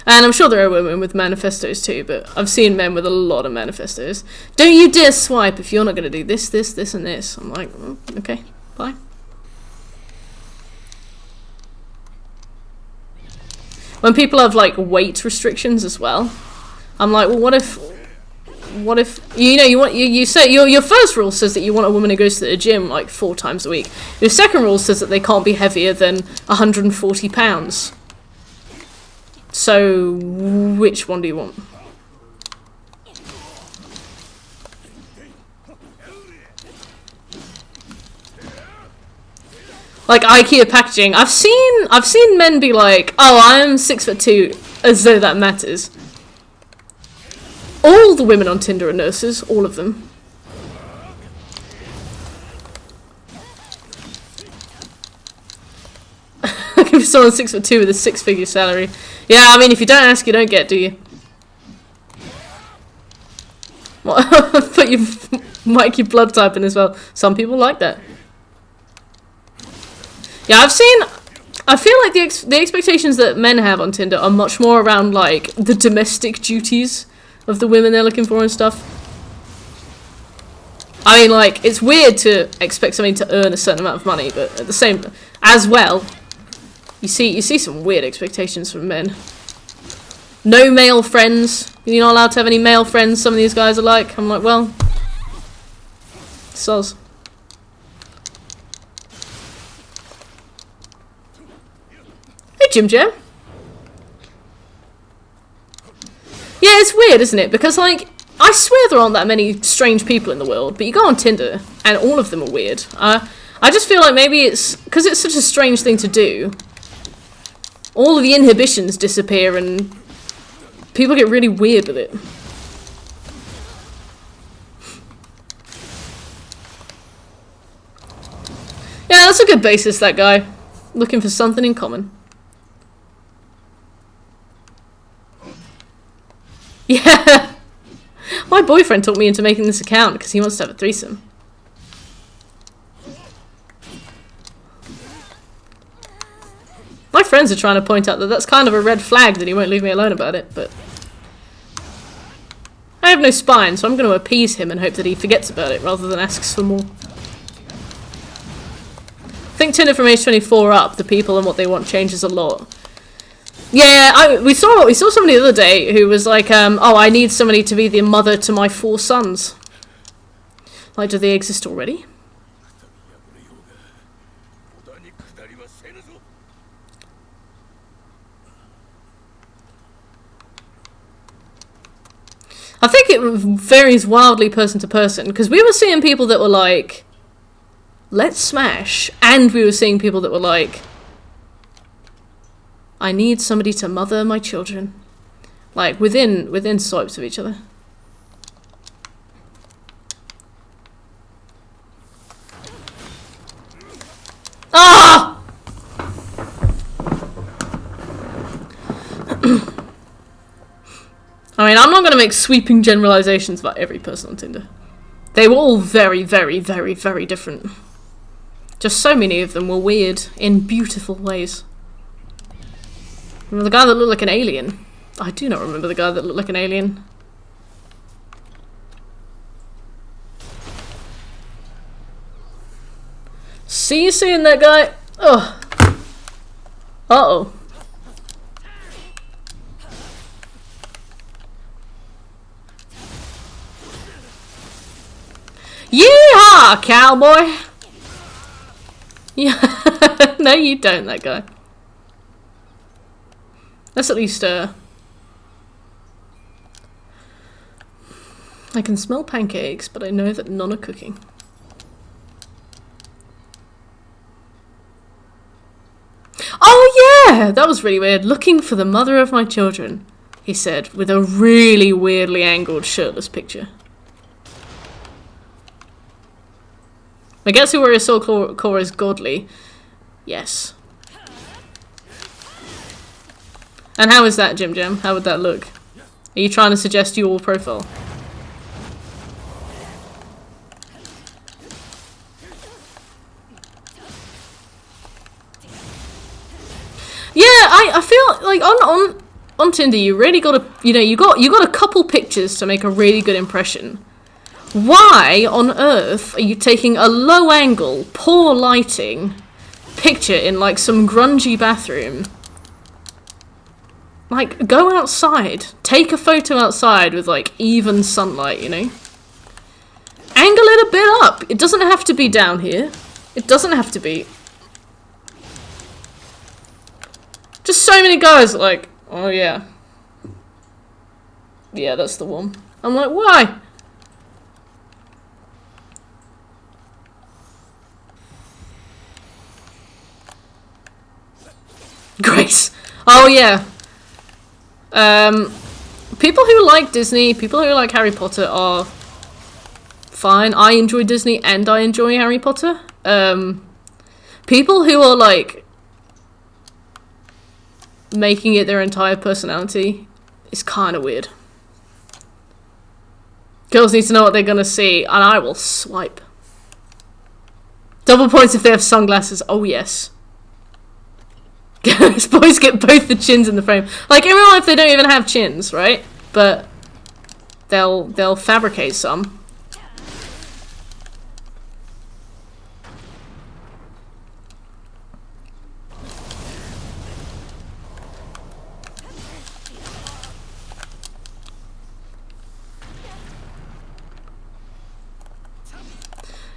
And I'm sure there are women with manifestos too, but I've seen men with a lot of manifestos. Don't you dare swipe if you're not going to do this, this, this, and this. I'm like, oh, okay, bye. When people have like weight restrictions as well, I'm like, well, what if you know you say your first rule says that you want a woman who goes to the gym like 4 times a week. Your second rule says that they can't be heavier than 140 pounds. So, which one do you want? Like IKEA packaging. I've seen men be like, "Oh, I'm 6'2", as though that matters. All the women on Tinder are nurses, all of them. If someone's 6'2" with a 6-figure salary. Yeah, I mean, if you don't ask, you don't get, do you? What? Put your mic your blood type in as well. Some people like that. Yeah, I feel like the expectations that men have on Tinder are much more around like the domestic duties of the women they're looking for and stuff. I mean, like, it's weird to expect somebody to earn a certain amount of money, but at the same, as well, you see some weird expectations from men. No male friends. You're not allowed to have any male friends. Some of these guys are like. I'm like, well, soz. Hey, Jim Jam. Yeah, it's weird, isn't it? Because, like, I swear there aren't that many strange people in the world, but you go on Tinder, and all of them are weird. I just feel like maybe it's... because it's such a strange thing to do, all of the inhibitions disappear, and people get really weird with it. Yeah, that's a good basis, that guy. Looking for something in common. Yeah. My boyfriend talked me into making this account because he wants to have a threesome. My friends are trying to point out that that's kind of a red flag that he won't leave me alone about it, but... I have no spine, so I'm going to appease him and hope that he forgets about it rather than asks for more. I think Tinder from age 24 up, the people and what they want changes a lot. Yeah, we saw somebody the other day who was like, oh, I need somebody to be the mother to my 4 sons. Like, do they exist already? I think it varies wildly person to person, because we were seeing people that were like, let's smash, and we were seeing people that were like, I need somebody to mother my children. Like, within swipes of each other. Ah! I mean, I'm not going to make sweeping generalizations about every person on Tinder. They were all very, very, very, very different. Just so many of them were weird in beautiful ways. Remember the guy that looked like an alien? I do not remember the guy that looked like an alien. See you soon, that guy. Ugh. Uh-oh. Yeehaw, cowboy! Yeah. No, you don't, that guy. That's at least, I can smell pancakes, but I know that none are cooking. Oh yeah! That was really weird. Looking for the mother of my children, he said, with a really weirdly angled shirtless picture. I guess who his soul core is godly. Yes. And how is that, Jim Jam? How would that look? Are you trying to suggest your profile? Yeah, I feel like on Tinder you really gotta, you got a couple pictures to make a really good impression. Why on earth are you taking a low angle, poor lighting picture in like some grungy bathroom? Like, go outside. Take a photo outside with like even sunlight, you know? Angle it a bit up. It doesn't have to be down here. It doesn't have to be. Just so many guys are like, oh yeah. Yeah, that's the one. I'm like, why? Grace. Oh yeah. People who like Disney, people who like Harry Potter are fine. I enjoy Disney and I enjoy Harry Potter. People who are like making it their entire personality is kind of weird. Girls need to know what they're gonna see, and I will swipe. Double points if they have sunglasses. Oh yes. Boys get both the chins in the frame. Like, in real life they don't even have chins, right? But they'll fabricate some.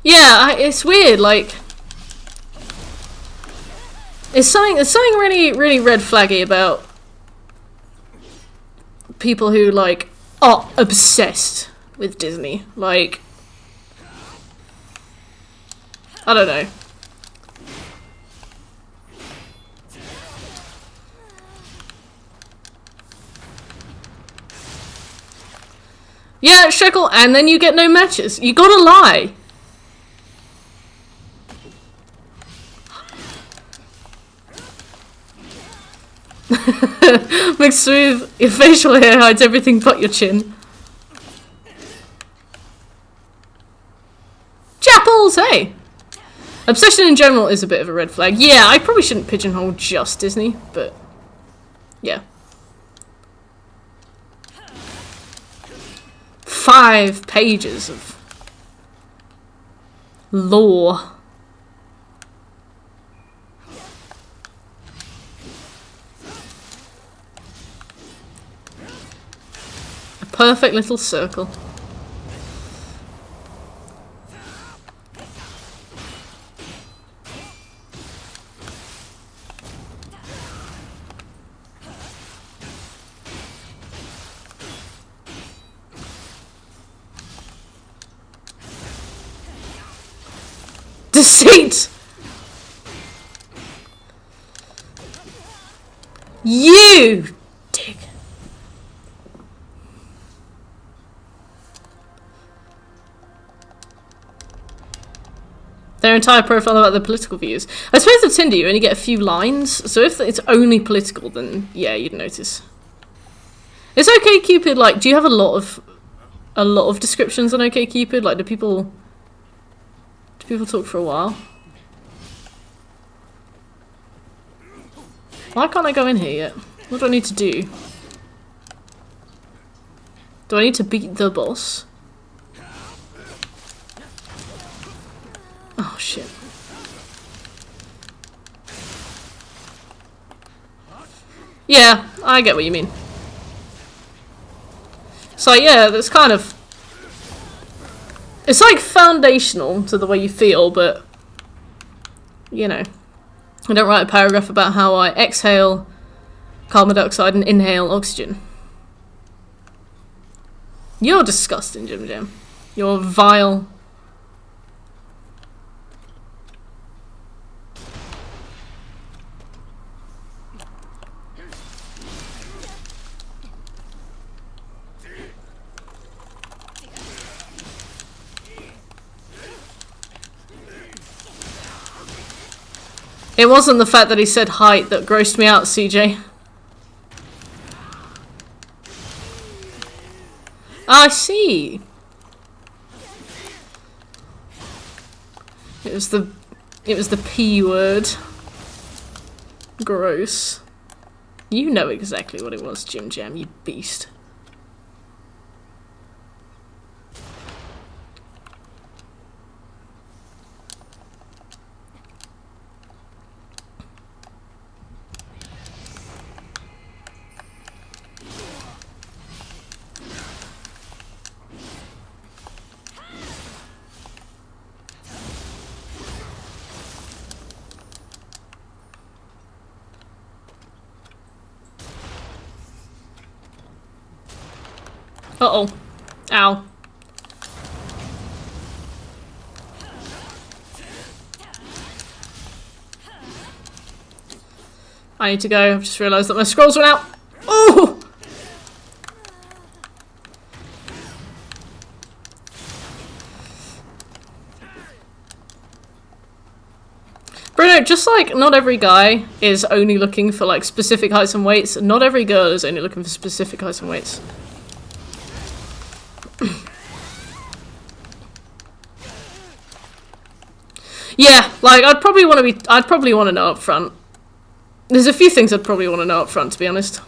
Yeah, it's weird, like... There's something really, really red flaggy about people who, like, are obsessed with Disney. Like, I don't know. Yeah, Shekel, and then you get no matches. You gotta lie. McSmooth, your facial hair hides everything but your chin. say. Obsession in general is a bit of a red flag. Yeah, I probably shouldn't pigeonhole just Disney, but yeah. 5 pages of lore. A perfect little circle. Deceit! You dick. Their entire profile about their political views. I suppose with Tinder you only get a few lines, so if it's only political, then yeah, you'd notice. Is OkCupid like? Do you have a lot of descriptions on OkCupid? Like, do people talk for a while? Why can't I go in here yet? What do I need to do? Do I need to beat the boss? Oh shit. Yeah, I get what you mean. So yeah, that's kind of... It's like foundational to the way you feel, but... You know. I don't write a paragraph about how I exhale carbon dioxide and inhale oxygen. You're disgusting, Jim Jam. You're vile. It wasn't the fact that he said height that grossed me out, CJ. I see. It was the P word. Gross. You know exactly what it was, Jim Jam, you beast. Uh-oh. Ow. I need to go. I've just realised that my scrolls went out. Oh! Bruno, just like not every guy is only looking for like specific heights and weights, not every girl is only looking for specific heights and weights. Yeah, like I'd probably want to know up front. There's a few things I'd probably want to know up front, to be honest.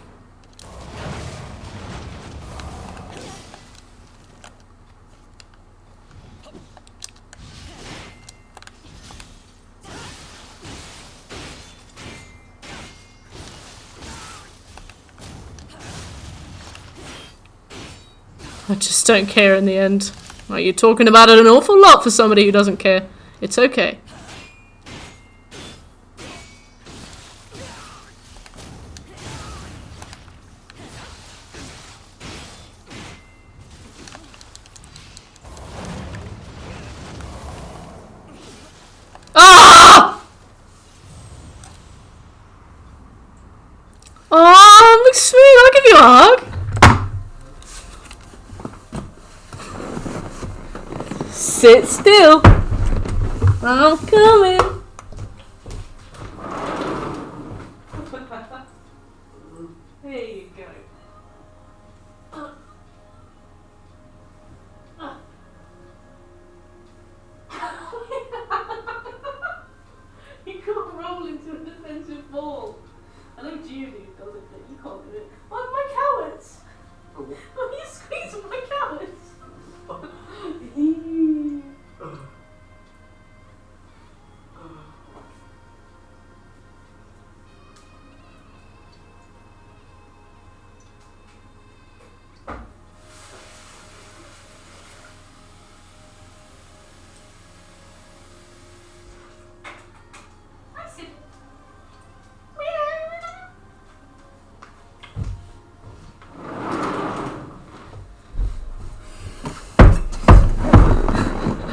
I just don't care in the end. Like, you're talking about it an awful lot for somebody who doesn't care. It's okay. Ah! Oh, sweet, I'll give you a hug. Sit still. I'm coming. There you go.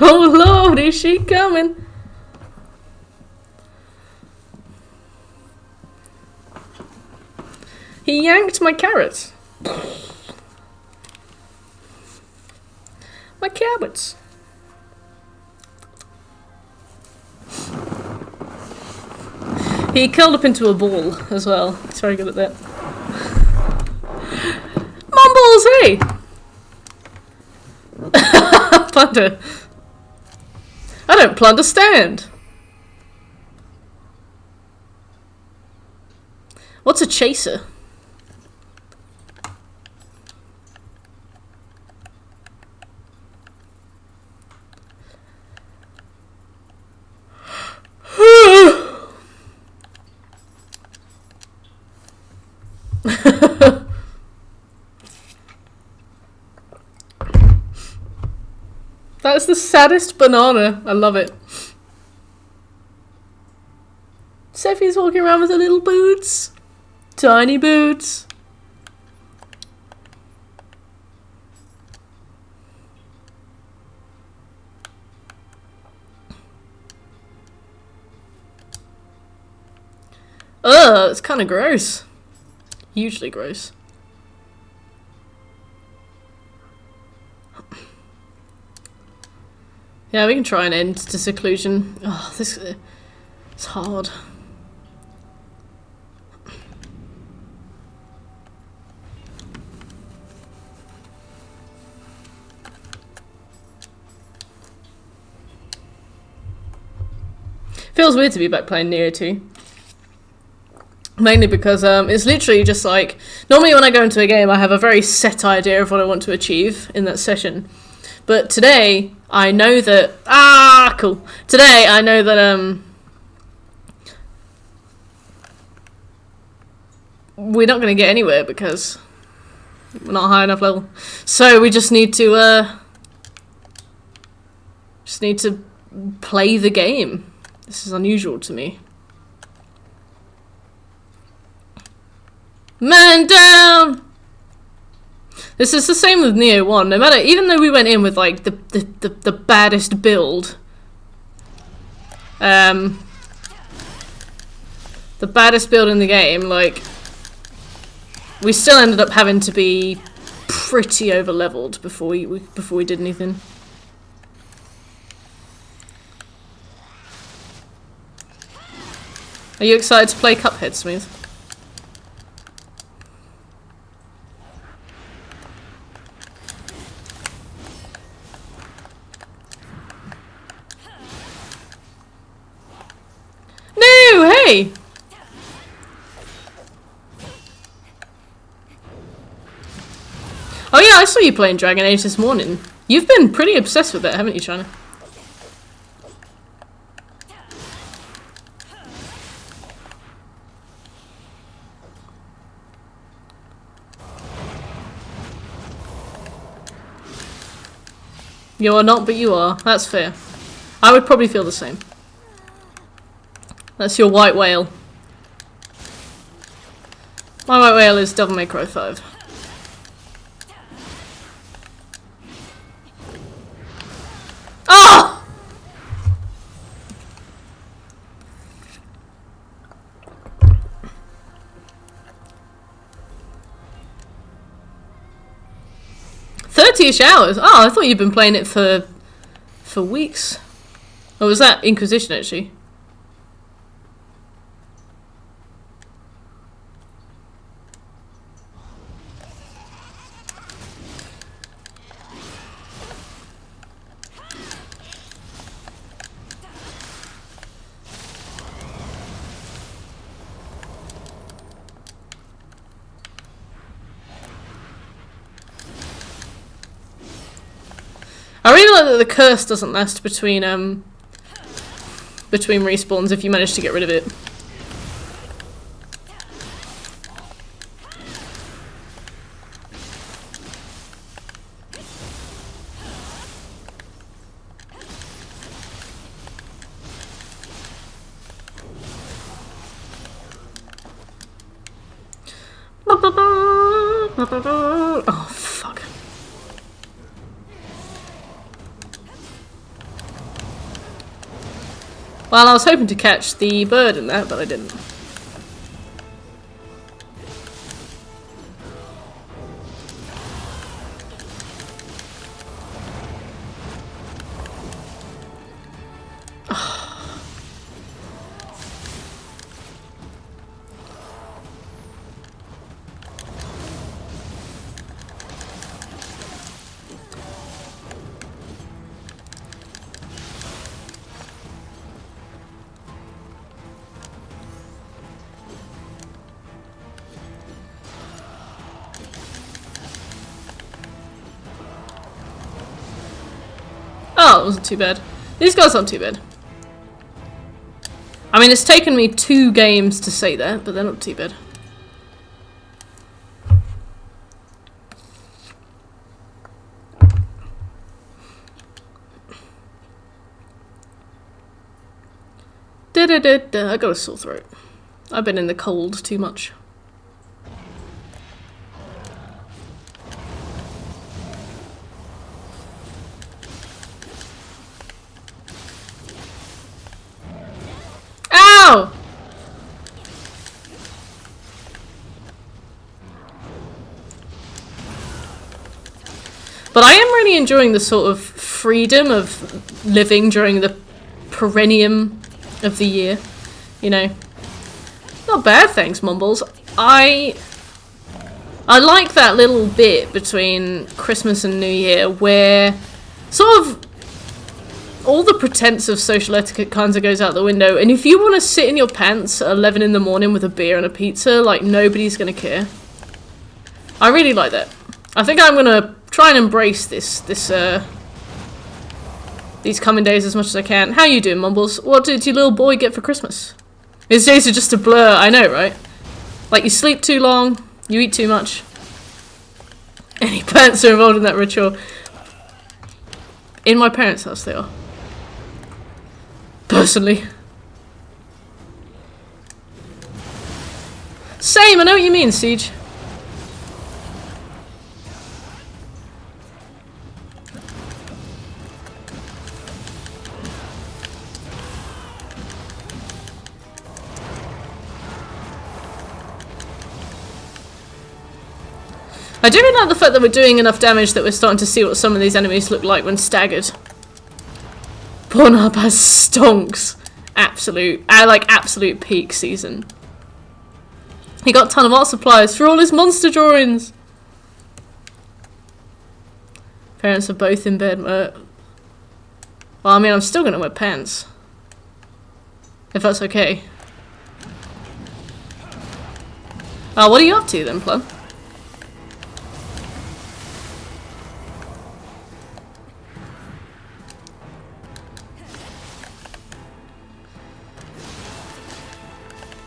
Oh Lord, is she coming? He yanked my carrots. My carrots. He curled up into a ball as well. He's very good at that. Mumbles, hey! Plunder. I don't plunderstand. What's a chaser? That's the saddest banana. I love it. Seffi's walking around with her little boots. Tiny boots. Ugh, it's kind of gross. Hugely gross. Yeah, we can try and end to seclusion. Oh, this it's hard. Feels weird to be back playing Nioh 2. Mainly because it's literally just like, normally when I go into a game I have a very set idea of what I want to achieve in that session. But today, I know that... cool. Today, I know that, we're not going to get anywhere because we're not high enough level. So we just need to, play the game. This is unusual to me. Man down! This is the same with Nioh 1. No matter, even though we went in with like the baddest build, the baddest build in the game, like we still ended up having to be pretty over leveled before we did anything. Are you excited to play Cuphead, Smooth? No, hey! Oh yeah, I saw you playing Dragon Age this morning. You've been pretty obsessed with it, haven't you, China? You are not, but you are. That's fair. I would probably feel the same. That's your white whale. My white whale is Devil May Cry 5. Oh! 30-ish hours? Oh, I thought you'd been playing it for weeks. Or was that Inquisition, actually? I really like that the curse doesn't last between respawns if you manage to get rid of it. Oh, fuck. Well, I was hoping to catch the bird in that, but I didn't. Oh, it wasn't too bad. These guys aren't too bad. I mean, it's taken me 2 games to say that, but they're not too bad. I got a sore throat. I've been in the cold too much. Ow! But I am really enjoying the sort of freedom of living during the perennium of the year. You know. Not bad, thanks, Mumbles. I like that little bit between Christmas and New Year where sort of all the pretense of social etiquette kind of goes out the window, and if you want to sit in your pants at 11 in the morning with a beer and a pizza, like, nobody's gonna care. I really like that. I think I'm gonna try and embrace these coming days as much as I can. How you doing, Mumbles? What did your little boy get for Christmas? His days are just a blur, I know, right? Like, you sleep too long, you eat too much. Any parents are involved in that ritual? In my parents' house, they are. Personally. Same, I know what you mean, Siege. I do really like the fact that we're doing enough damage that we're starting to see what some of these enemies look like when staggered. Pornhub has stonks. Absolute peak season. He got a ton of art supplies for all his monster drawings. Parents are both in bed. Well, I mean, I'm still gonna wear pants. If that's okay. Oh, what are you up to then, Plum?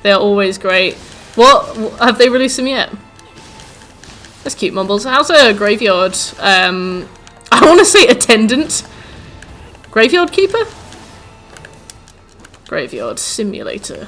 They're always great. What? Have they released them yet? That's cute, Mumbles. How's a graveyard? I want to say attendant. Graveyard keeper? Graveyard simulator.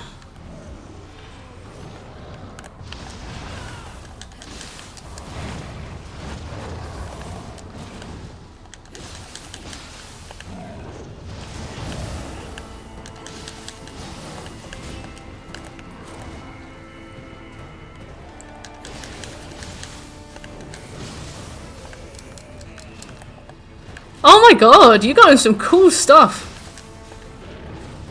Oh my god, you got some cool stuff.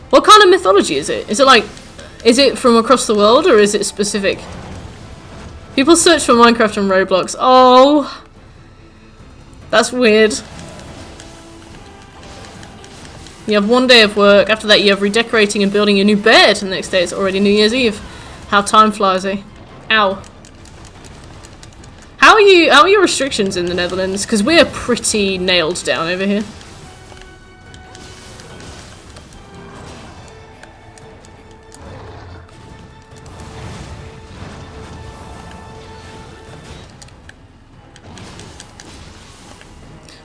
What kind of mythology is it? Is it from across the world or is it specific? People search for Minecraft and Roblox. Oh, that's weird. You have 1 day of work. After that you have redecorating and building your new bed. And the next day it's already New Year's Eve. How time flies, eh? Ow. How are your restrictions in the Netherlands? Because we're pretty nailed down over here.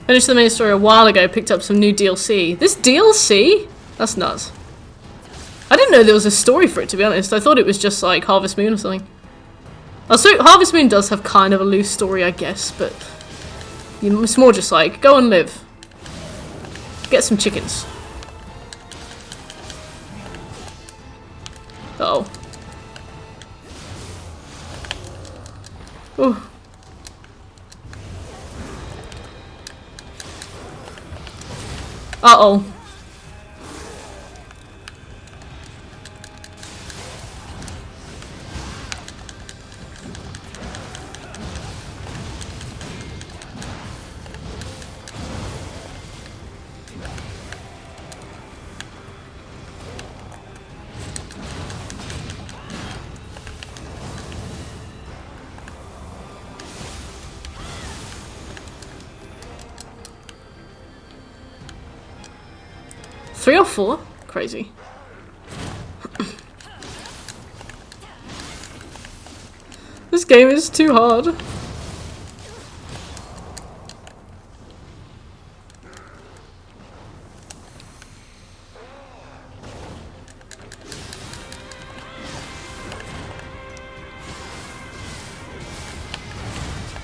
Finished the main story a while ago, picked up some new DLC. This DLC? That's nuts. I didn't know there was a story for it, to be honest. I thought it was just like Harvest Moon or something. Also, Harvest Moon does have kind of a loose story, I guess, but it's more just like, go and live. Get some chickens. Uh-oh. Ooh. Uh-oh. Three or four? Crazy. This game is too hard.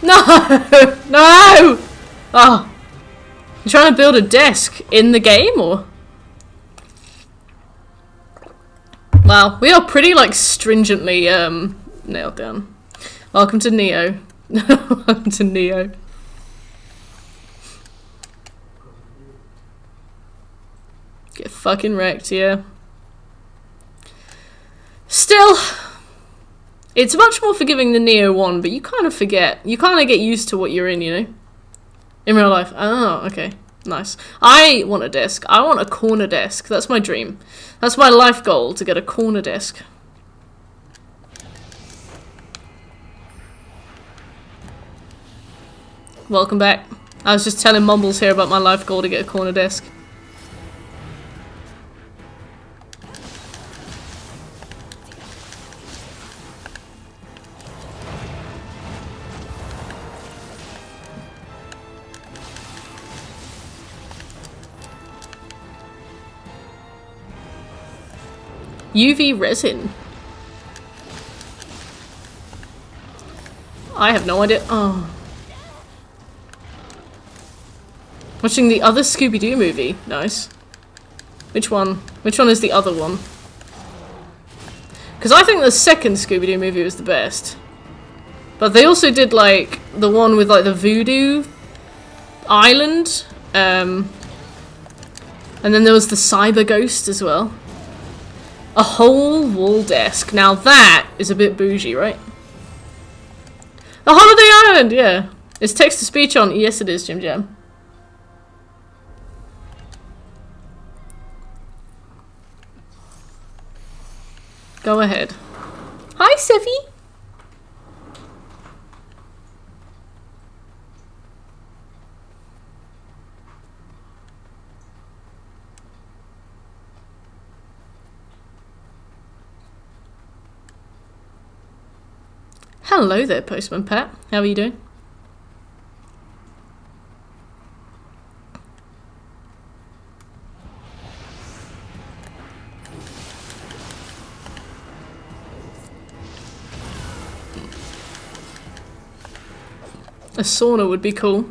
No! No! Oh. You trying to build a desk in the game, or? Wow, we are pretty, like, stringently, nailed down. Welcome to Nioh. Welcome to Nioh. Get fucking wrecked, yeah. Still, it's much more forgiving than Nioh 1, but you kind of forget. You kind of get used to what you're in, you know? In real life. Oh, okay. Nice. I want a desk. I want a corner desk. That's my dream. That's my life goal, to get a corner desk. Welcome back. I was just telling Mumbles here about my life goal to get a corner desk. UV resin. I have no idea. Oh. Watching the other Scooby-Doo movie. Nice. Which one? Which one is the other one? Because I think the second Scooby-Doo movie was the best. But they also did, like, the one with, like, the voodoo island. And then there was the cyber ghost as well. A whole wall desk. Now that is a bit bougie, right? The Holiday Island, yeah. Is text-to-speech on? Yes, it is, Jim Jam. Go ahead. Hi, Seffi. Hello there, Postman Pat. How are you doing? A sauna would be cool.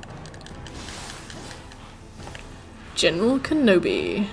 General Kenobi.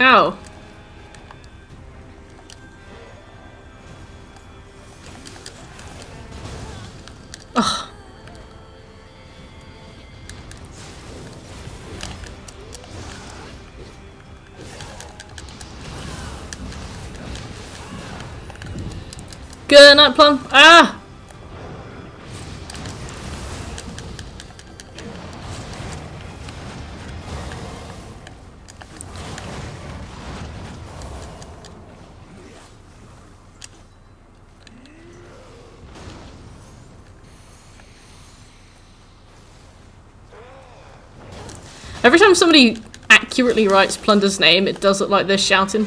Ow. Ugh. Good night, Plum. Ah! Every time somebody accurately writes Plunder's name, it does look like they're shouting.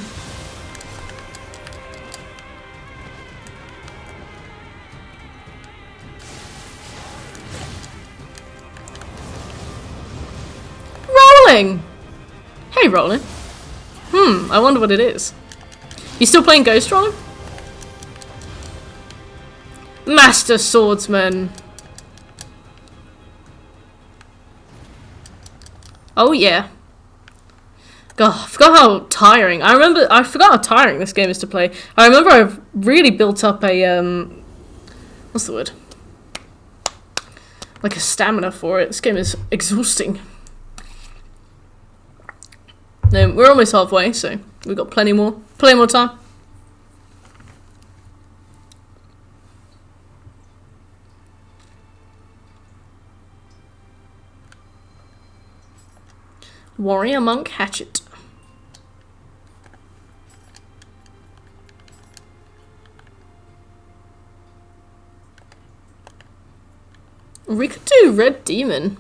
Rolling! Hey, Rolling. I wonder what it is. You still playing Ghost, Rolling? Master Swordsman. Oh yeah. God, I forgot how tiring. I forgot how tiring this game is to play. I remember I've really built up a what's the word? Like a stamina for it. This game is exhausting. No, we're almost halfway, so we've got plenty more time. Warrior Monk Hatchet. We could do Red Demon.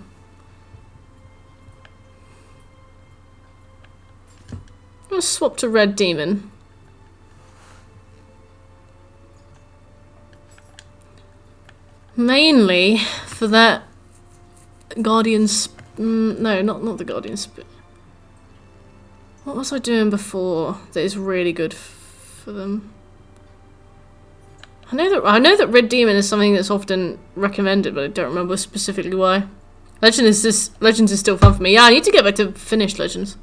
Let's swap to Red Demon. Mainly for that Guardian no, not the Guardian Spirit. What was I doing before that is really good for them? I know that Red Demon is something that's often recommended, but I don't remember specifically why. Legends is still fun for me. Yeah, I need to get back to finished Legends.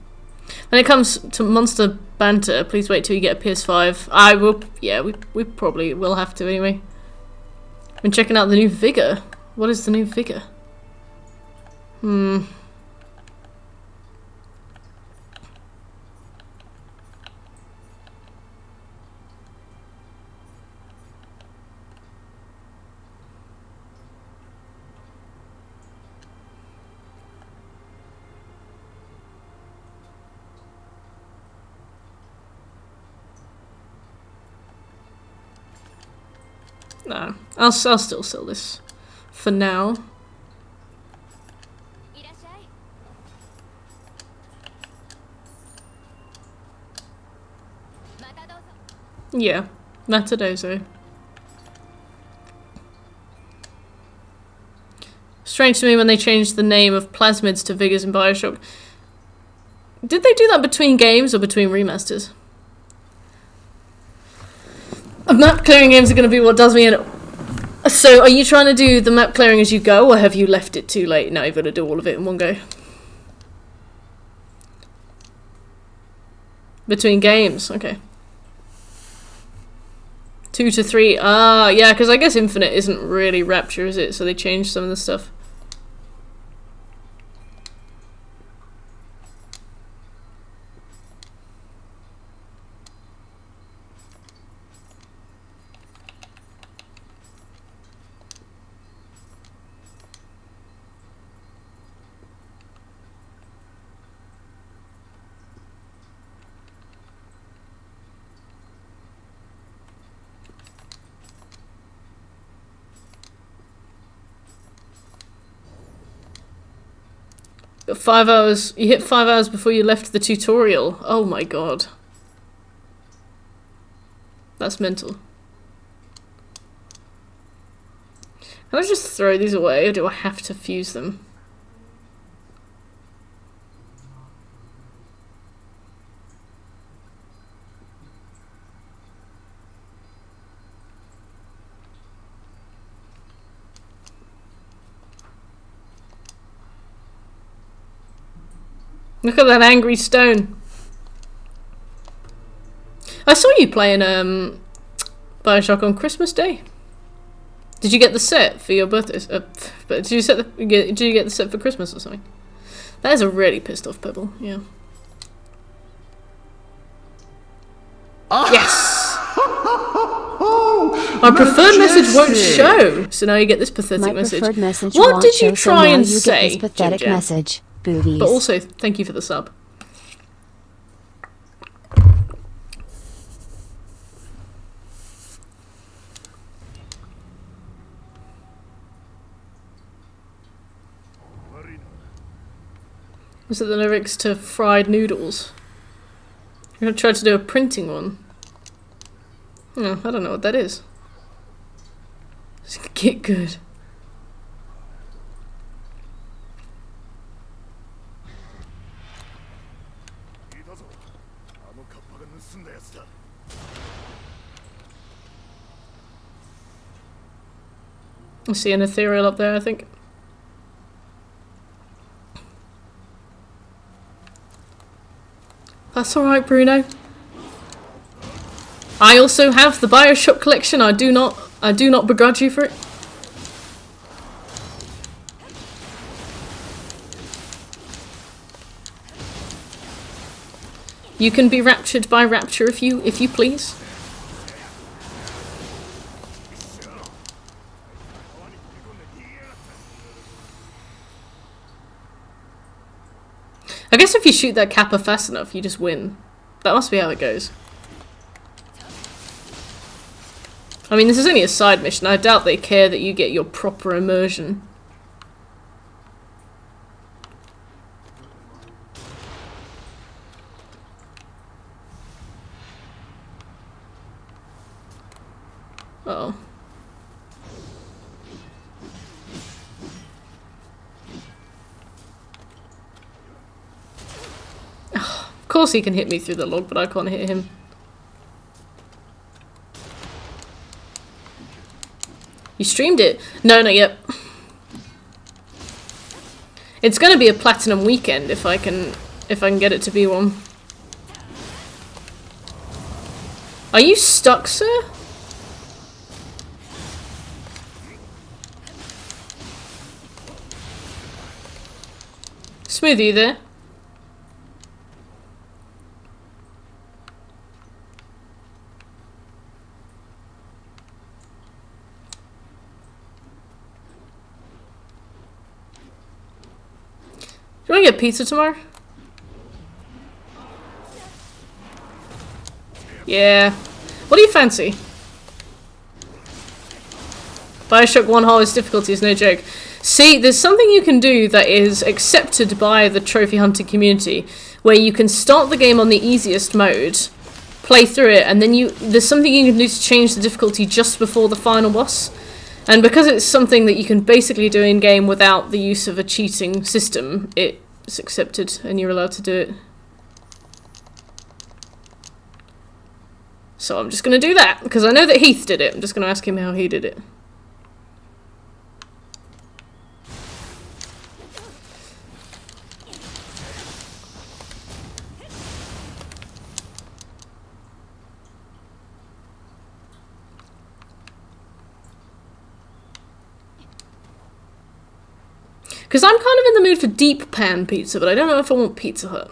When it comes to Monster Banter, please wait till you get a PS5. I will. Yeah, we probably will have to anyway. Been checking out the new Vigor. What is the new Vigor? No, I'll still sell this for now. Yeah, Matadozo. Strange to me when they changed the name of plasmids to Vigors in Bioshock. Did they do that between games or between remasters? Map clearing games are going to be what does me in. So, are you trying to do the map clearing as you go, or have you left it too late? Now you've got to do all of it in one go. Between games, okay. 2 to 3. Ah, yeah, because I guess Infinite isn't really Rapture, is it? So they changed some of the stuff. Got 5 hours. You hit 5 hours before you left the tutorial. Oh my god. That's mental. Can I just throw these away, or do I have to fuse them? Look at that angry stone. I saw you playing Bioshock on Christmas Day. Did you get the set for your birthday? But did you get the set for Christmas or something? That is a really pissed off Pebble. Yeah. Yes. Oh, My preferred message won't show. So now you get this pathetic My message. preferred message What won't did you show, so try now and you get say, this pathetic Jim Jam? message. Boobies. But also, thank you for the sub. Was it the lyrics to Fried Noodles? You're gonna try to do a printing one. No, I don't know what that is. Just get good. I see an ethereal up there, I think. That's alright, Bruno. I also have the Bioshock collection. I do not begrudge you for it. You can be raptured by rapture if you please. I guess if you shoot that kappa fast enough, you just win. That must be how it goes. I mean, this is only a side mission. I doubt they care that you get your proper immersion. Uh-oh. Of course he can hit me through the log, but I can't hit him. You streamed it? No, not yet. It's gonna be a platinum weekend if I can get it to be one. Are you stuck, sir? Smooth, you there? Do you want to get pizza tomorrow? Yeah. What do you fancy? Bioshock 1 hardest difficulty is no joke. See, there's something you can do that is accepted by the trophy hunting community, where you can start the game on the easiest mode, play through it, and then there's something you can do to change the difficulty just before the final boss. And because it's something that you can basically do in-game without the use of a cheating system, it's accepted and you're allowed to do it. So I'm just going to do that, because I know that Heath did it. I'm just going to ask him how he did it. Because I'm kind of in the mood for deep pan pizza, but I don't know if I want Pizza Hut.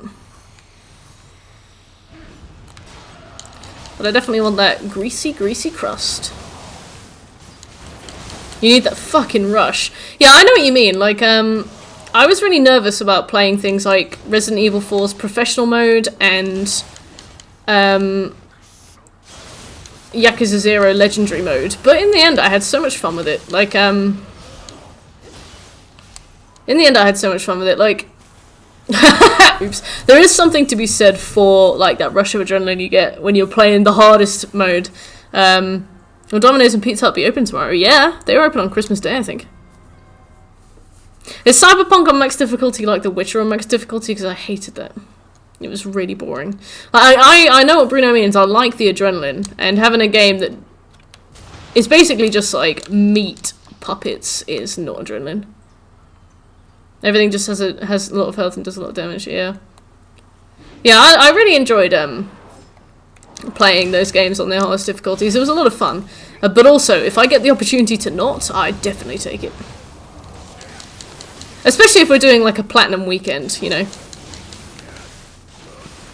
But I definitely want that greasy, greasy crust. You need that fucking rush. Yeah, I know what you mean. Like, I was really nervous about playing things like Resident Evil 4's professional mode and Yakuza 0 legendary mode. But in the end, I had so much fun with it. Like, in the end, I had so much fun with it, like... Oops. There is something to be said for, like, that rush of adrenaline you get when you're playing the hardest mode. Will Domino's and Pizza Hut be open tomorrow? Yeah, they were open on Christmas Day, I think. Is Cyberpunk on max difficulty like The Witcher on max difficulty? Because I hated that. It was really boring. I know what Bruno means. I like the adrenaline, and having a game that is basically just, like, meat puppets is not adrenaline. Everything just has a lot of health and does a lot of damage, yeah. Yeah, I really enjoyed playing those games on their hardest difficulties. It was a lot of fun. But also, if I get the opportunity to not, I'd definitely take it. Especially if we're doing like a platinum weekend, you know.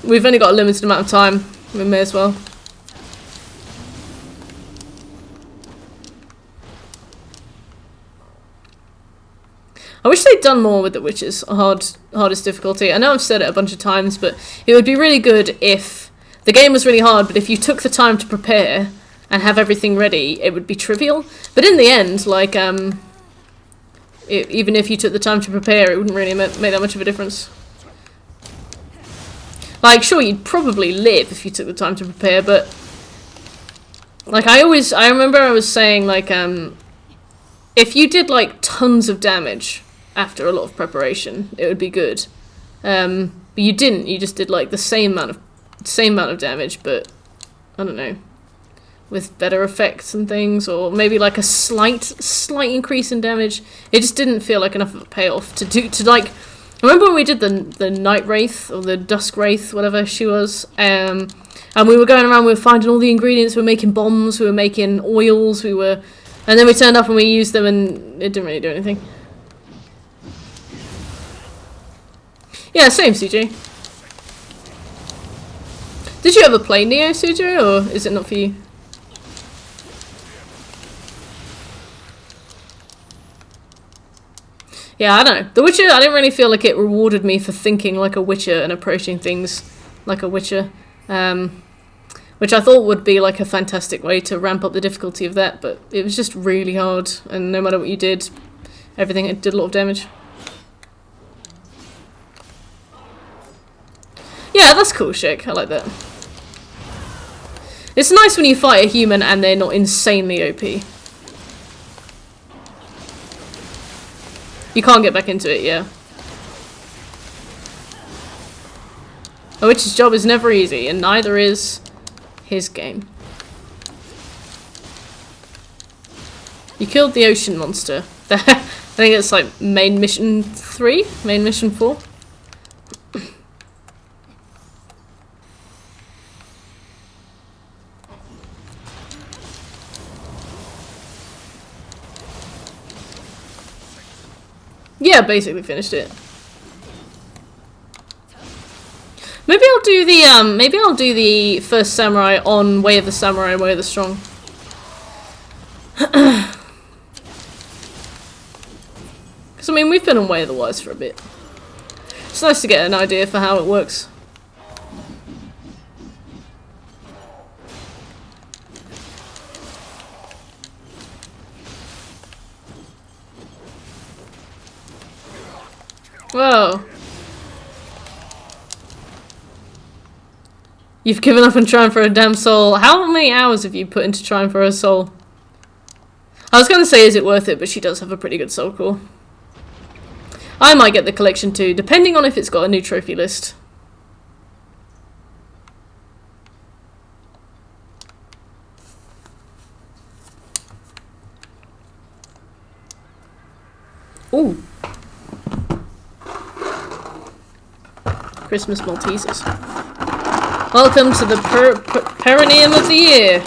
We've only got a limited amount of time. We may as well. I wish they'd done more with the Witches, hardest difficulty. I know I've said it a bunch of times, but it would be really good if the game was really hard, but if you took the time to prepare and have everything ready, it would be trivial. But in the end, like, even if you took the time to prepare, it wouldn't really make that much of a difference. Like, sure, you'd probably live if you took the time to prepare, but like, I remember I was saying, like, if you did, like, tons of damage after a lot of preparation, it would be good. But you didn't. You just did, like, the same amount of damage, but I don't know, with better effects and things, or maybe like a slight increase in damage. It just didn't feel like enough of a payoff to like. I remember when we did the Night Wraith or the Dusk Wraith, whatever she was, and we were going around, we were finding all the ingredients, we were making bombs, we were making oils, and then we turned up and we used them and it didn't really do anything. Yeah, same, CJ. Did you ever play Nioh, CJ, or is it not for you? Yeah, I don't know. The Witcher, I didn't really feel like it rewarded me for thinking like a Witcher and approaching things like a Witcher. Which I thought would be like a fantastic way to ramp up the difficulty of that, but it was just really hard, and no matter what you did, everything did a lot of damage. Yeah, that's cool, Shik. I like that. It's nice when you fight a human and they're not insanely OP. You can't get back into it, yeah. A witch's job is never easy, and neither is his game. You killed the ocean monster. I think it's like main mission 3? Main mission 4? Yeah, basically finished it. Maybe I'll do the first samurai on Way of the Samurai and Way of the Strong. Because I mean, we've been on Way of the Wise for a bit. It's nice to get an idea for how it works. Whoa. You've given up on trying for a damn soul. How many hours have you put into trying for a soul? I was going to say, is it worth it? But she does have a pretty good soul core. I might get the collection too, depending on if it's got a new trophy list. Ooh. Christmas Maltesers. Welcome to the perineum of the year.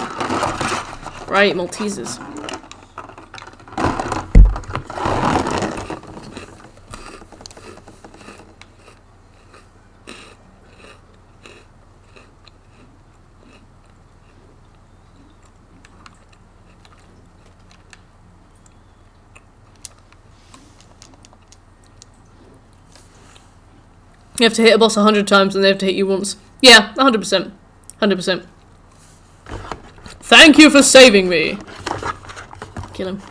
Right, Maltesers. You have to hit a boss 100 times and they have to hit you once. Yeah, 100%. 100%. Thank you for saving me! Kill him.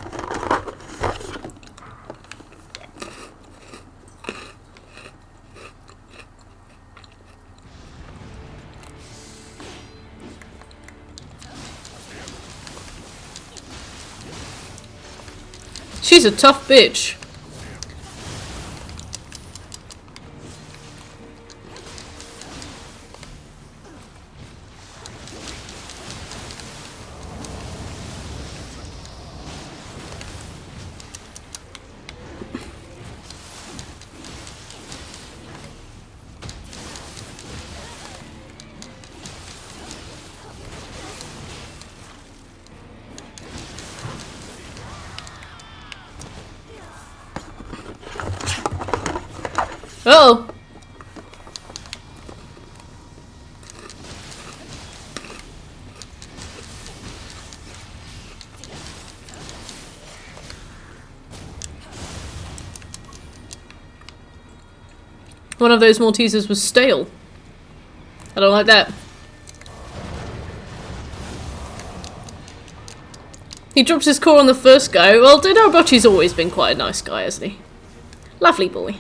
She's a tough bitch. Uh-oh. One of those Maltesers was stale. I don't like that. He drops his core on the first go. Well, Dodorobochi's always been quite a nice guy, hasn't he? Lovely boy.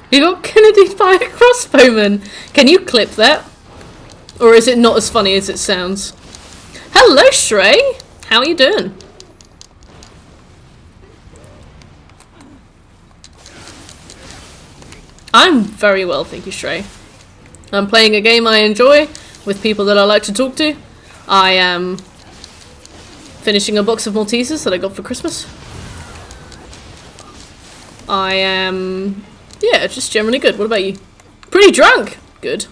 You got Kennedy by a crossbowman. Can you clip that? Or is it not as funny as it sounds? Hello, Shrey! How are you doing? I'm very well, thank you, Shrey. I'm playing a game I enjoy with people that I like to talk to. I am finishing a box of Maltesers that I got for Christmas. I am... yeah, just generally good. What about you? Pretty drunk! Good.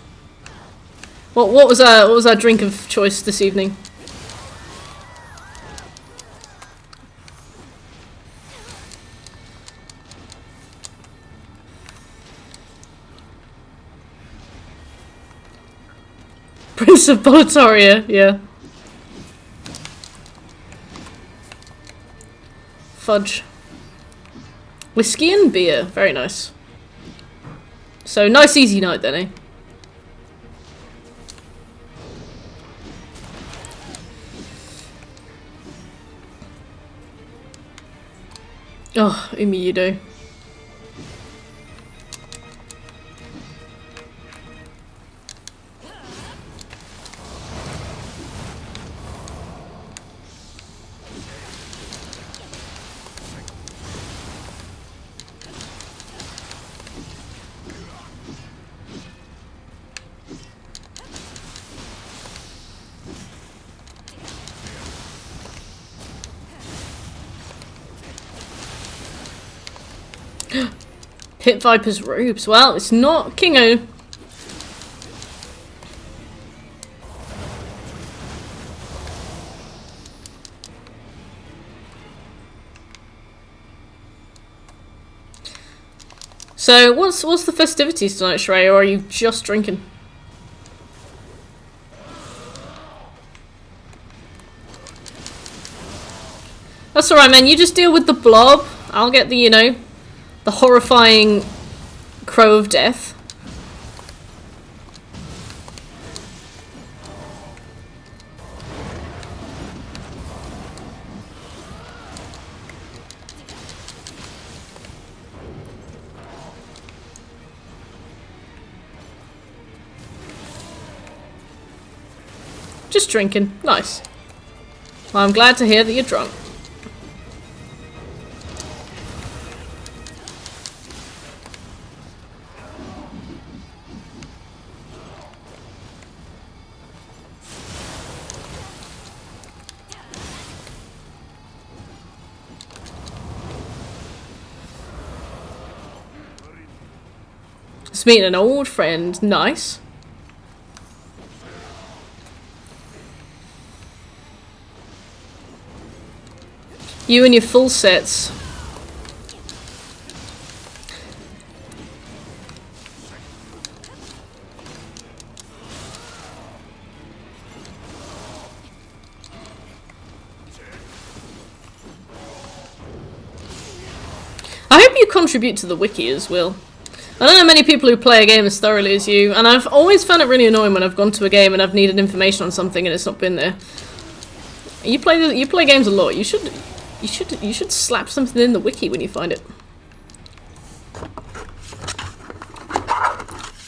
What was our drink of choice this evening? Prince of Boletaria, yeah. Fudge. Whiskey and beer, very nice. So, nice easy night then, eh? Oh, Umiyudo. Pit Viper's robes. Well, it's not Kingo. So, what's the festivities tonight, Shrey, or are you just drinking? That's alright, man. You just deal with the blob. I'll get the, you know, the horrifying crow of death. Just drinking. Nice. Well, I'm glad to hear that you're drunk. Just meeting an old friend. Nice. You and your full sets. I hope you contribute to the wiki as well. I don't know many people who play a game as thoroughly as you, and I've always found it really annoying when I've gone to a game and I've needed information on something and it's not been there. You play games a lot. You should slap something in the wiki when you find it.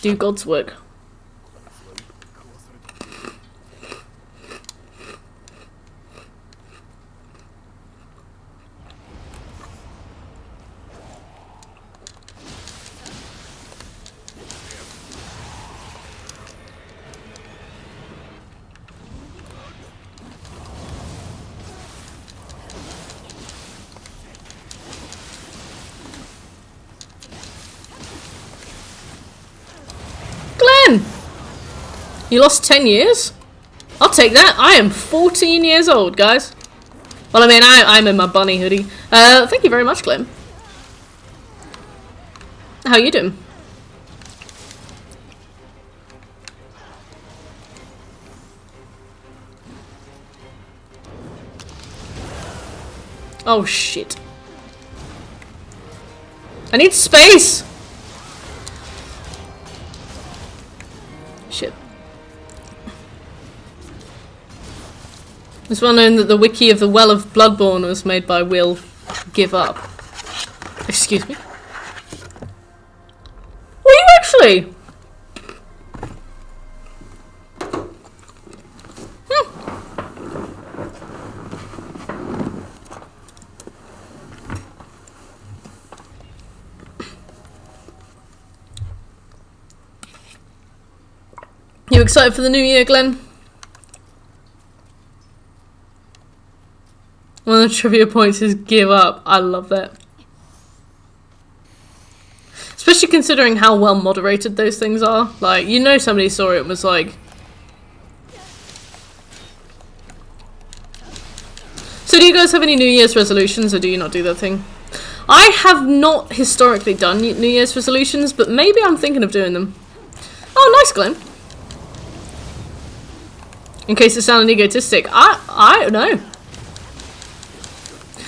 Do God's work. You lost 10 years? I'll take that. I am 14 years old, guys. Well, I mean, I'm in my bunny hoodie. Thank you very much, Glenn. How you doing? Oh, shit. I need space! Shit. It's well known that the wiki of the Well of Bloodborne was made by Will Give Up. Excuse me? Were you actually? You excited for the new year, Glenn? One of the trivia points is give up. I love that. Especially considering how well moderated those things are. Like, you know somebody saw it and was like... So do you guys have any New Year's resolutions, or do you not do that thing? I have not historically done New Year's resolutions, but maybe I'm thinking of doing them. Oh, nice, Glenn. In case it sounded egotistic. I don't know.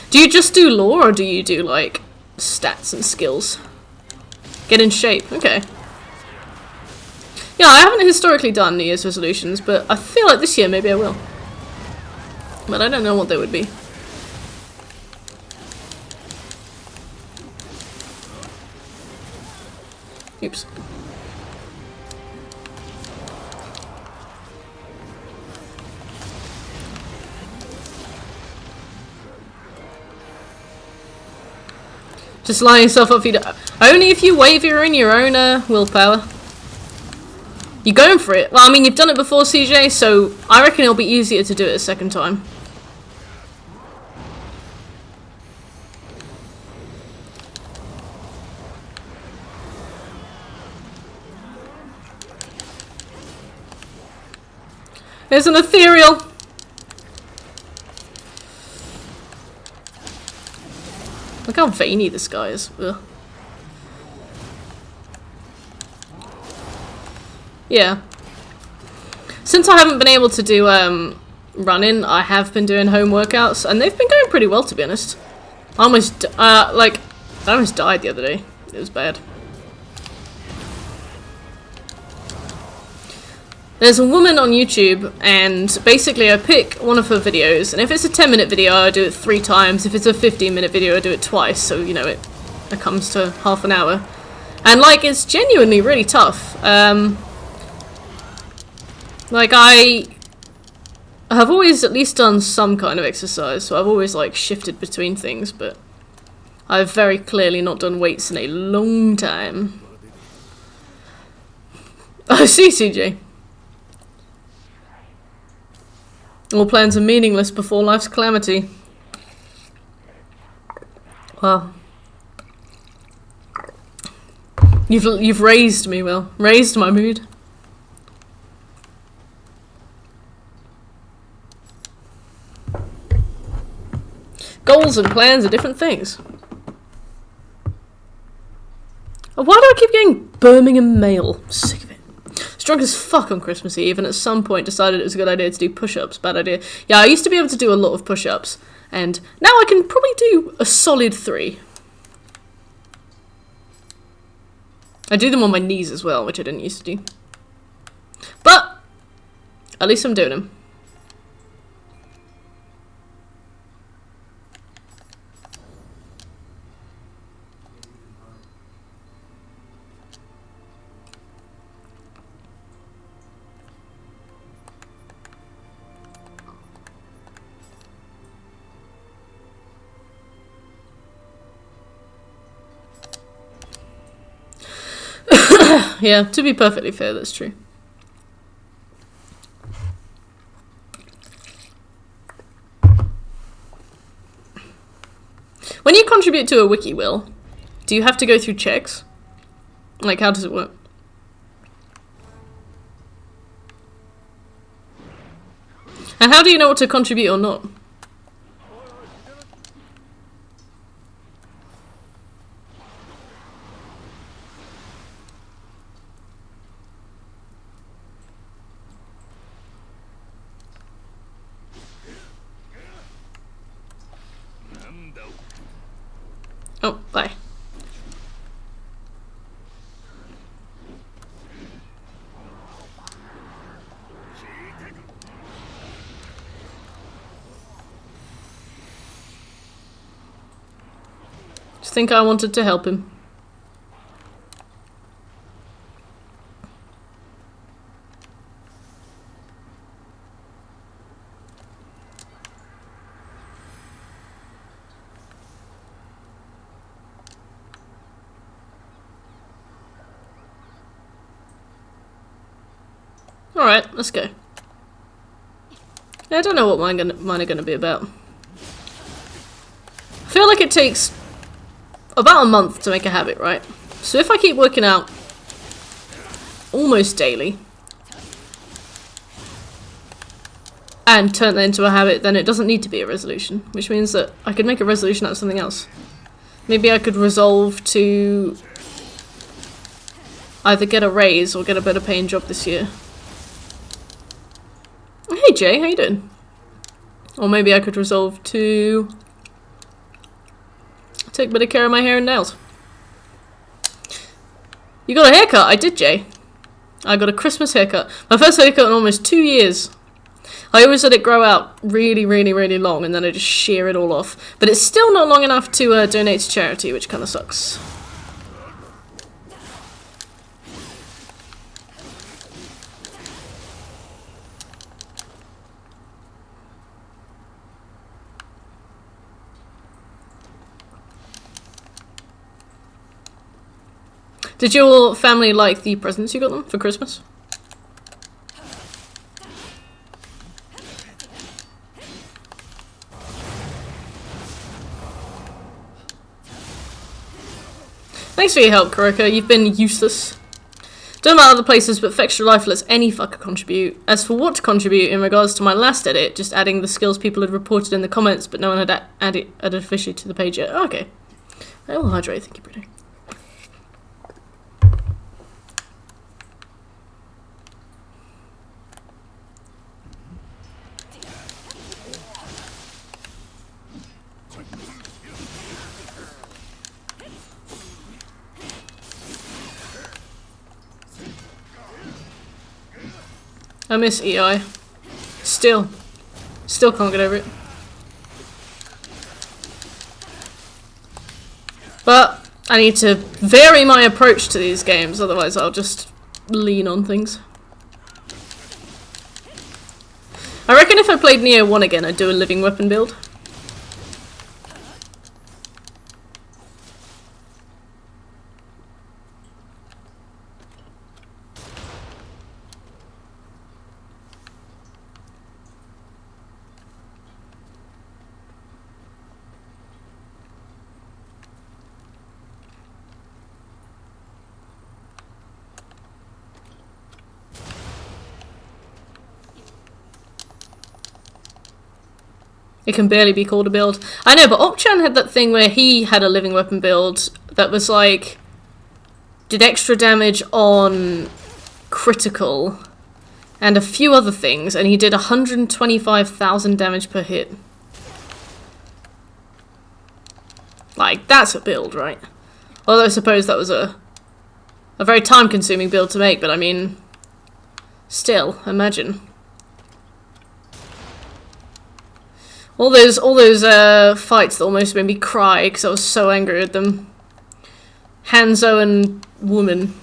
Do you just do lore, or do you do, like, stats and skills? Get in shape. Okay. Yeah, I haven't historically done New Year's resolutions, but I feel like this year maybe I will. But I don't know what they would be. Oops. Just line yourself up for you. Only if you waver in your own willpower. You're going for it. Well, I mean, you've done it before, CJ, so I reckon it'll be easier to do it a second time. There's an ethereal. Look how veiny this guy is. Ugh. Yeah. Since I haven't been able to do running, I have been doing home workouts, and they've been going pretty well, to be honest. I almost I almost died the other day. It was bad. There's a woman on YouTube, and basically I pick one of her videos, and if it's a 10-minute video, I do it 3 times. If it's a 15-minute video, I do it twice, so, you know, it comes to half an hour. And, like, it's genuinely really tough. Like, I have always at least done some kind of exercise, so I've always, like, shifted between things, but I've very clearly not done weights in a long time. I see, CJ. All plans are meaningless before life's calamity. Wow. You've raised me, Will. Raised my mood. Goals and plans are different things. Why do I keep getting Birmingham Mail? Sick of it. Drunk as fuck on Christmas Eve, and at some point decided it was a good idea to do push-ups. Bad idea. Yeah, I used to be able to do a lot of push-ups, and now I can probably do a solid 3. I do them on my knees as well, which I didn't used to do. But at least I'm doing them. Yeah, to be perfectly fair, that's true. When you contribute to a wiki, Will, do you have to go through checks? Like, how does it work? And how do you know what to contribute or not? Oh, bye. Just think I wanted to help him. Alright, let's go. Yeah, I don't know what mine are gonna be about. I feel like it takes about a month to make a habit, right? So if I keep working out almost daily and turn that into a habit, then it doesn't need to be a resolution, which means that I could make a resolution out of something else. Maybe I could resolve to either get a raise or get a better paying job this year. Hey Jay, how you doing? Or maybe I could resolve to take better care of my hair and nails. You got a haircut? I did, Jay. I got a Christmas haircut. My first haircut in almost 2 years. I always let it grow out really, really, really long and then I just shear it all off. But it's still not long enough to donate to charity, which kind of sucks. Did your family like the presents you got them for Christmas? Thanks for your help, Kuroko. You've been useless. Don't know about other places, but Fextra Life lets any fucker contribute. As for what to contribute in regards to my last edit, just adding the skills people had reported in the comments, but no one had added officially to the page yet. Oh, okay. I will hydrate. Thank you, Bruno. I miss EI. Still can't get over it. But I need to vary my approach to these games, otherwise I'll just lean on things. I reckon if I played Nioh 1 again, I'd do a living weapon build. It can barely be called a build. I know, but Opchan had that thing where he had a living weapon build that was like, did extra damage on critical and a few other things, and he did 125,000 damage per hit. Like, that's a build, right? Although I suppose that was a very time-consuming build to make, but I mean, still, imagine. All those fights that almost made me cry because I was so angry at them. Hanzo and woman.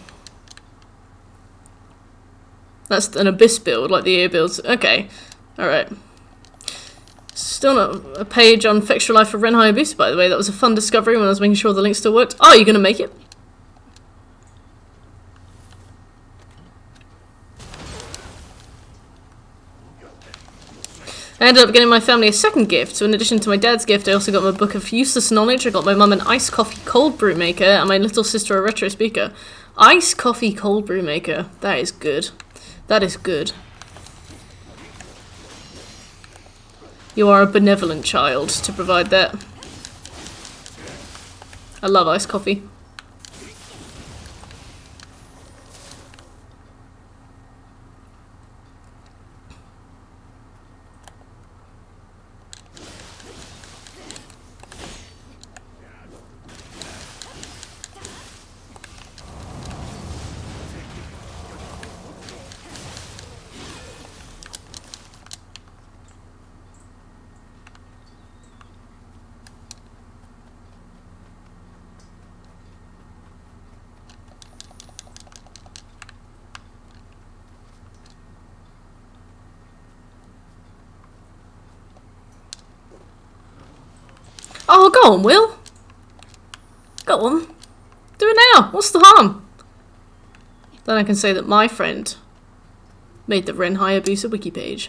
That's an abyss build, like the ear builds. Okay, alright. Still not a page on Fextra Life for Renhai Abyss, by the way. That was a fun discovery when I was making sure the link still worked. Oh, you're gonna make it? I ended up getting my family a second gift, so in addition to my dad's gift, I also got my book of useless knowledge, I got my mum an iced coffee cold brew maker, and my little sister a retro speaker. Iced coffee cold brew maker. That is good. That is good. You are a benevolent child to provide that. I love iced coffee. go on, Will. Go on. Do it now. What's the harm? Then I can say that my friend made the Ren Hayabusa wiki page.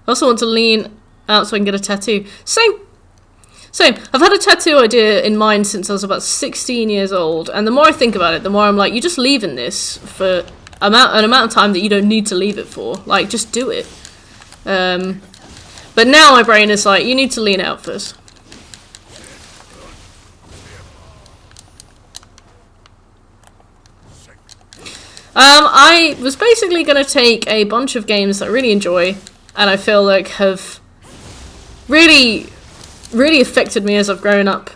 I also want to lean out so I can get a tattoo. Same. I've had a tattoo idea in mind since I was about 16 years old, and the more I think about it, the more I'm like, you're just leaving this for an amount of time that you don't need to leave it for. Like, just do it. But now my brain is like, you need to lean out first. I was basically going to take a bunch of games that I really enjoy, and I feel like have really affected me as I've grown up.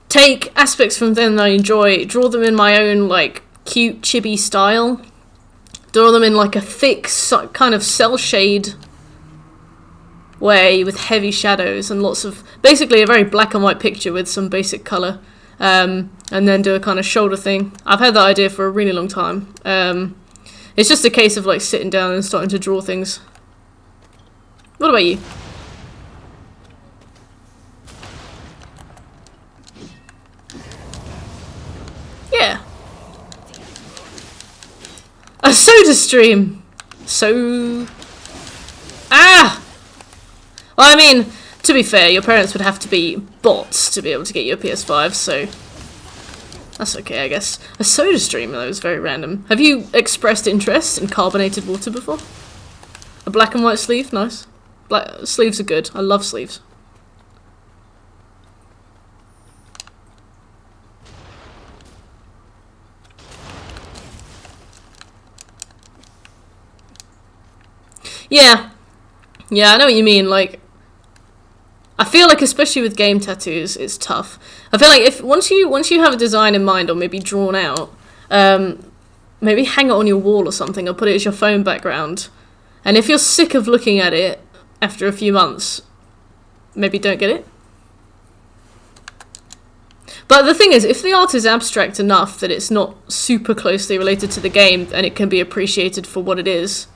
Take aspects from them that I enjoy, draw them in my own, like, cute, chibi style. Draw them in, like, a thick, kind of cell shade way with heavy shadows and lots of... Basically a very black and white picture with some basic colour. And then do a kind of shoulder thing. I've had that idea for a really long time. It's just a case of, like, sitting down and starting to draw things. What about you? Yeah. A soda stream! Ah! Well, I mean, to be fair, your parents would have to be bots to be able to get you a PS5, so... That's okay, I guess. A soda stream, though, is very random. Have you expressed interest in carbonated water before? A black and white sleeve? Nice. Sleeves are good. I love sleeves. Yeah. Yeah, I know what you mean, like... I feel like, especially with game tattoos, it's tough. I feel like if once you have a design in mind, or maybe drawn out, maybe hang it on your wall or something, or put it as your phone background. And if you're sick of looking at it after a few months, maybe don't get it. But the thing is, if the art is abstract enough that it's not super closely related to the game, and it can be appreciated for what it is,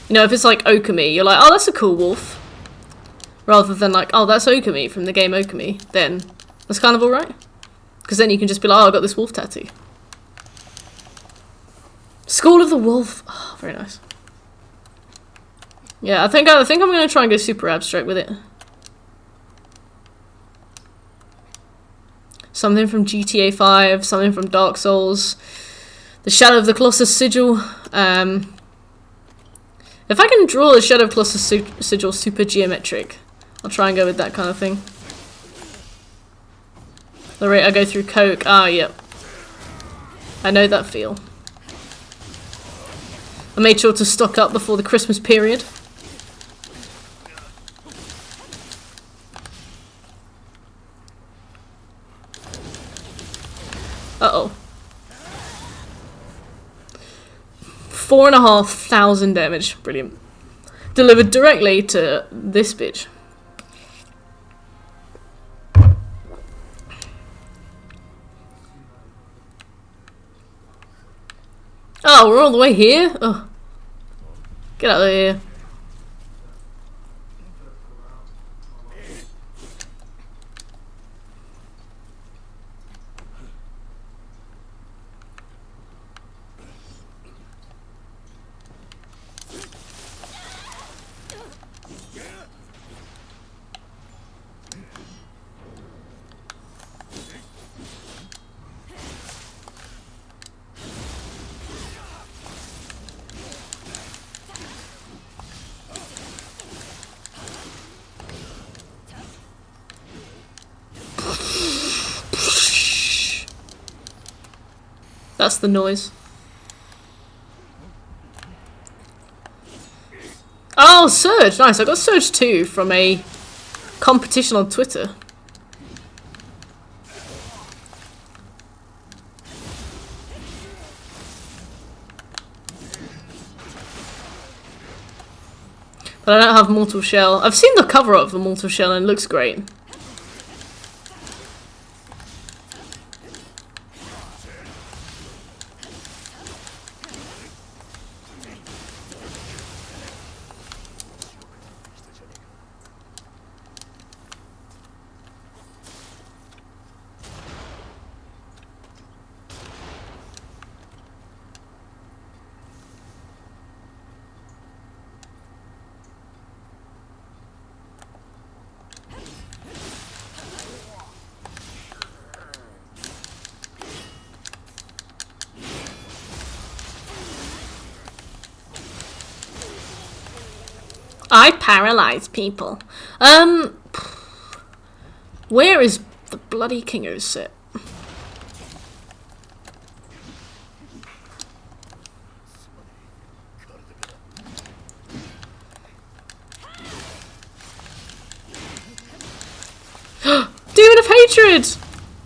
you know, if it's like Okami, you're like, oh, that's a cool wolf. Rather than like, oh, that's Okami from the game Okami, then that's kind of alright. Because then you can just be like, oh, I got this wolf tattoo. School of the Wolf. Oh, very nice. Yeah, I think I'm going to try and go super abstract with it. Something from GTA 5, something from Dark Souls. The Shadow of the Colossus sigil. If I can draw the Shadow of the Colossus sigil super geometric, I'll try and go with that kind of thing. The rate I go through Coke. Ah, yep. I know that feel. I made sure to stock up before the Christmas period. Uh-oh. 4,500 damage. Brilliant. Delivered directly to this bitch. Oh, we're all the way here? Oh. Get out of here. That's the noise. Oh, Surge! Nice, I got Surge 2 from a competition on Twitter. But I don't have Mortal Shell. I've seen the cover of the Mortal Shell and it looks great. I paralyze people. Where is the bloody Kingo sit? Demon of Hatred!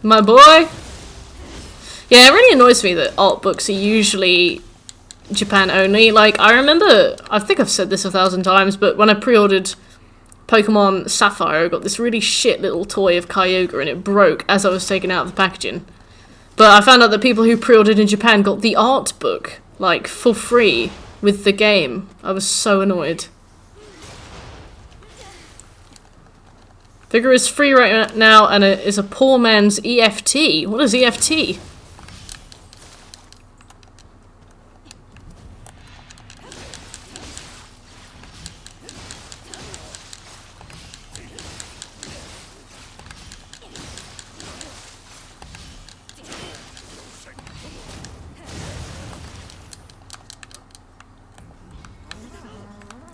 My boy! Yeah, it really annoys me that art books are usually Japan only. Like, I remember, I think I've said this 1,000 times, but when I pre-ordered Pokemon Sapphire, I got this really shit little toy of Kyogre and it broke as I was taking it out of the packaging. But I found out that people who pre-ordered in Japan got the art book, like, for free with the game. I was so annoyed. Figure is free right now and it is a poor man's EFT. What is EFT?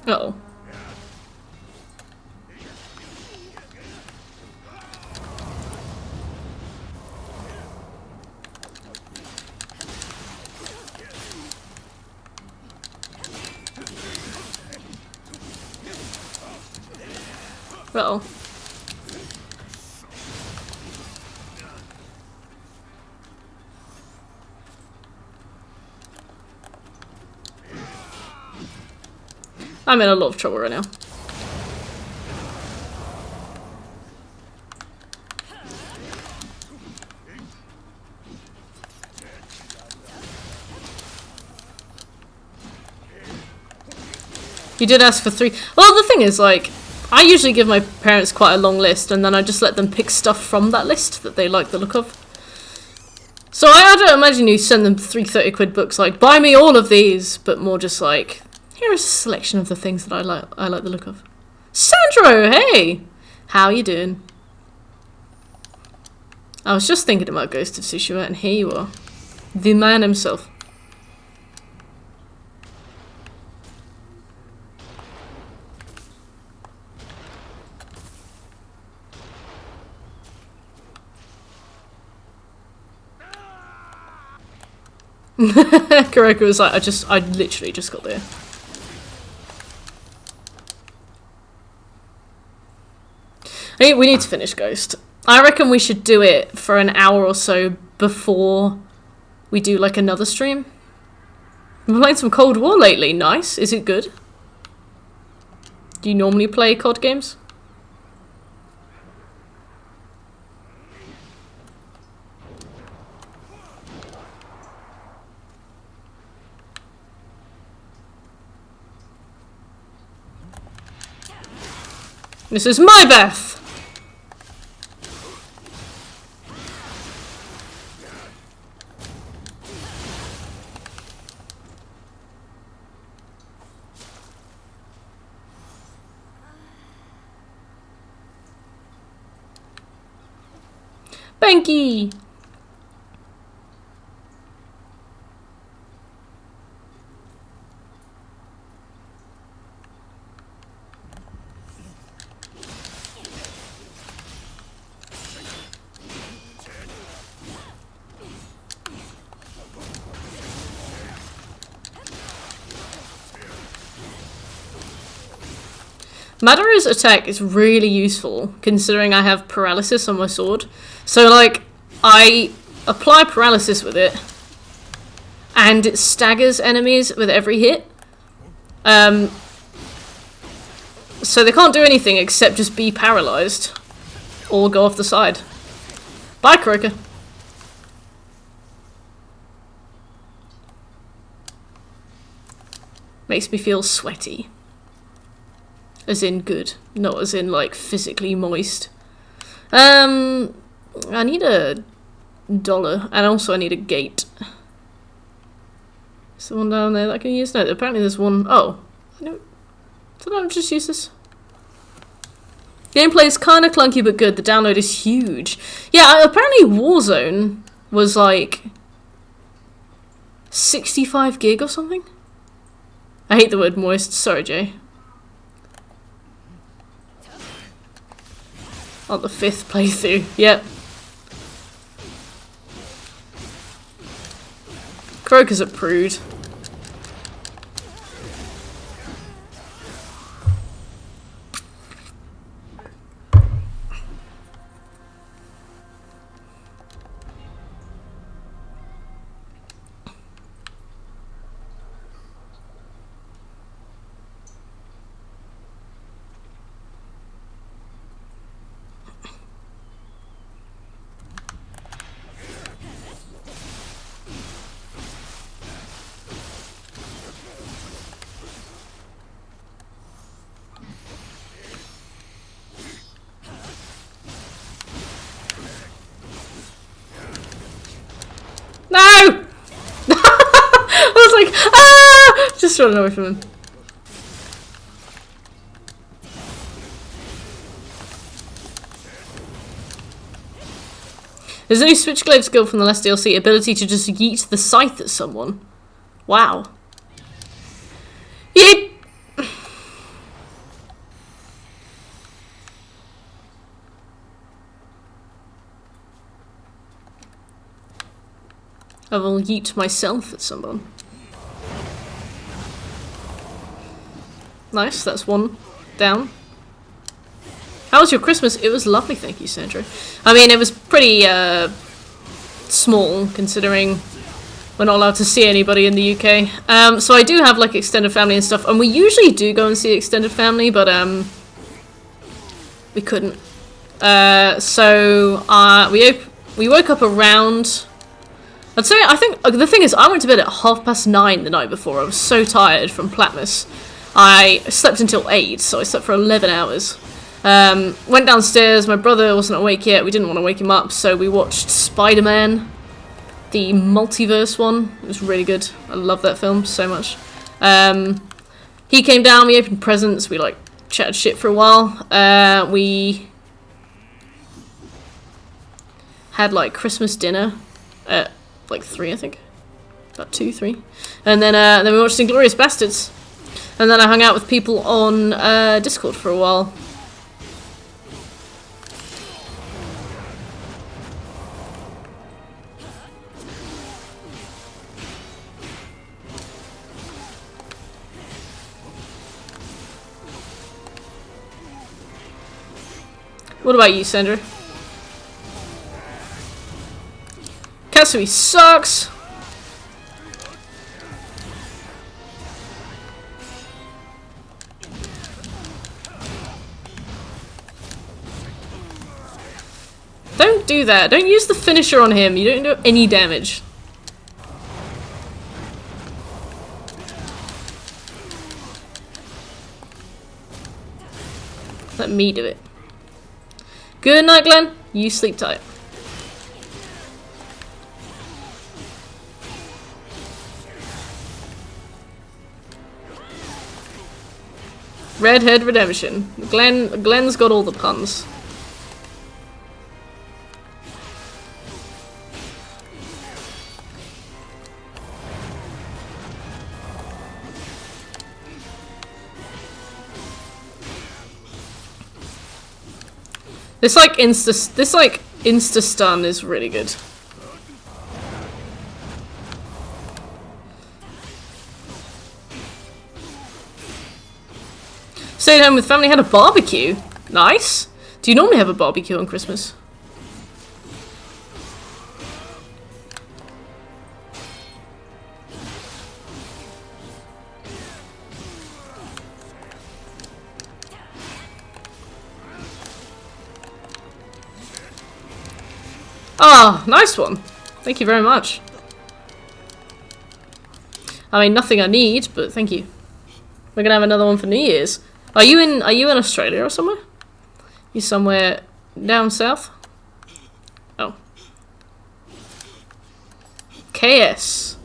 Uh-oh. Uh-oh. I'm in a lot of trouble right now. You did ask for 3. Well, the thing is, like, I usually give my parents quite a long list, and then I just let them pick stuff from that list that they like the look of. So I don't imagine you send them 3 30-quid books like, buy me all of these, but more just like, here is a selection of the things that I like the look of. Sandro, hey! How you doing? I was just thinking about Ghost of Tsushima, and here you are. The man himself. Kuroko was like, I literally just got there. I think we need to finish Ghost. I reckon we should do it for an hour or so before we do like another stream. I've been playing some Cold War lately. Nice. Is it good? Do you normally play COD games? This is my Beth! Banky! Madara's attack is really useful, considering I have paralysis on my sword. So, like, I apply paralysis with it, and it staggers enemies with every hit. So they can't do anything except just be paralyzed, or go off the side. Bye, Croaker. Makes me feel sweaty. As in good, not as in like physically moist. I need $1, and also I need a gate. Is there one down there that I can use? No, apparently there's one. Oh, did I just use this? Gameplay is kind of clunky but good. The download is huge. Yeah, apparently Warzone was like 65 gig or something. I hate the word moist. Sorry, Jay. Oh, the 5th playthrough. Yep. Croker's a prude. No! I was like, ah! Just running away from him. There's a new Switchglaive skill from the last DLC, ability to just yeet the scythe at someone. Wow. Yeet! I will yeet myself at someone. Nice, that's one down. How was your Christmas? It was lovely, thank you, Sandra. I mean, it was pretty small, considering we're not allowed to see anybody in the UK. So I do have, like, extended family and stuff, and we usually do go and see extended family, but we couldn't. So we woke up around... I'd say, I think, the thing is, I went to bed at 9:30 the night before. I was so tired from Platmas. I slept until 8, so I slept for 11 hours. Went downstairs, my brother wasn't awake yet, we didn't want to wake him up, so we watched Spider-Man, the multiverse one. It was really good. I love that film so much. He came down, we opened presents, we, like, chatted shit for a while. We had, like, Christmas dinner at like 3, I think. About 2, 3. And then we watched Inglourious Bastards. And then I hung out with people on Discord for a while. What about you, Sandra? Katsui sucks! Don't do that. Don't use the finisher on him. You don't do any damage. Let me do it. Good night, Glenn. You sleep tight. Redhead Redemption. Glenn's got all the puns. This insta stun is really good. Stayed home with family, had a barbecue. Nice. Do you normally have a barbecue on Christmas? Ah, nice one. Thank you very much. I mean, nothing I need, but thank you. We're gonna have another one for New Year's. Are you in Australia or somewhere? You somewhere down south? Oh. KS.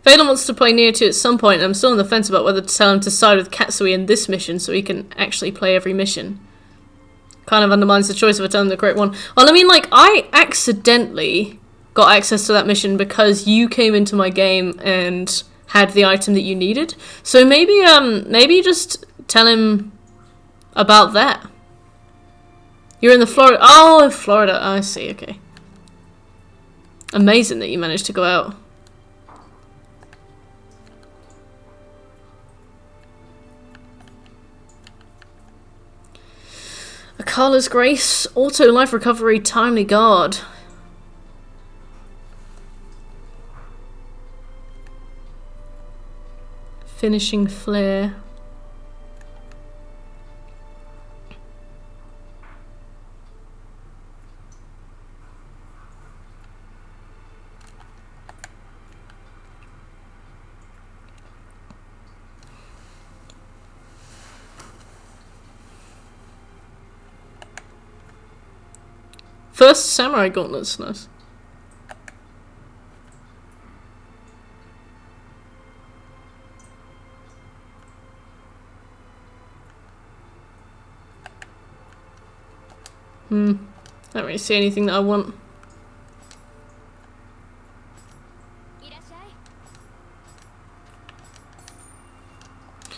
Valen wants to play Nioh 2 at some point, and I'm still on the fence about whether to tell him to side with Katsui in this mission so he can actually play every mission. Kind of undermines the choice if I tell him the correct one. Well, I mean, like, I accidentally got access to that mission because you came into my game and had the item that you needed. So maybe just tell him about that. You're in the Florida. Oh, in Florida. I see. Okay. Amazing that you managed to go out. Akala's Grace, Auto Life Recovery, Timely Guard. Finishing Flare. First Samurai Gauntlets, nice. Don't really see anything that I want.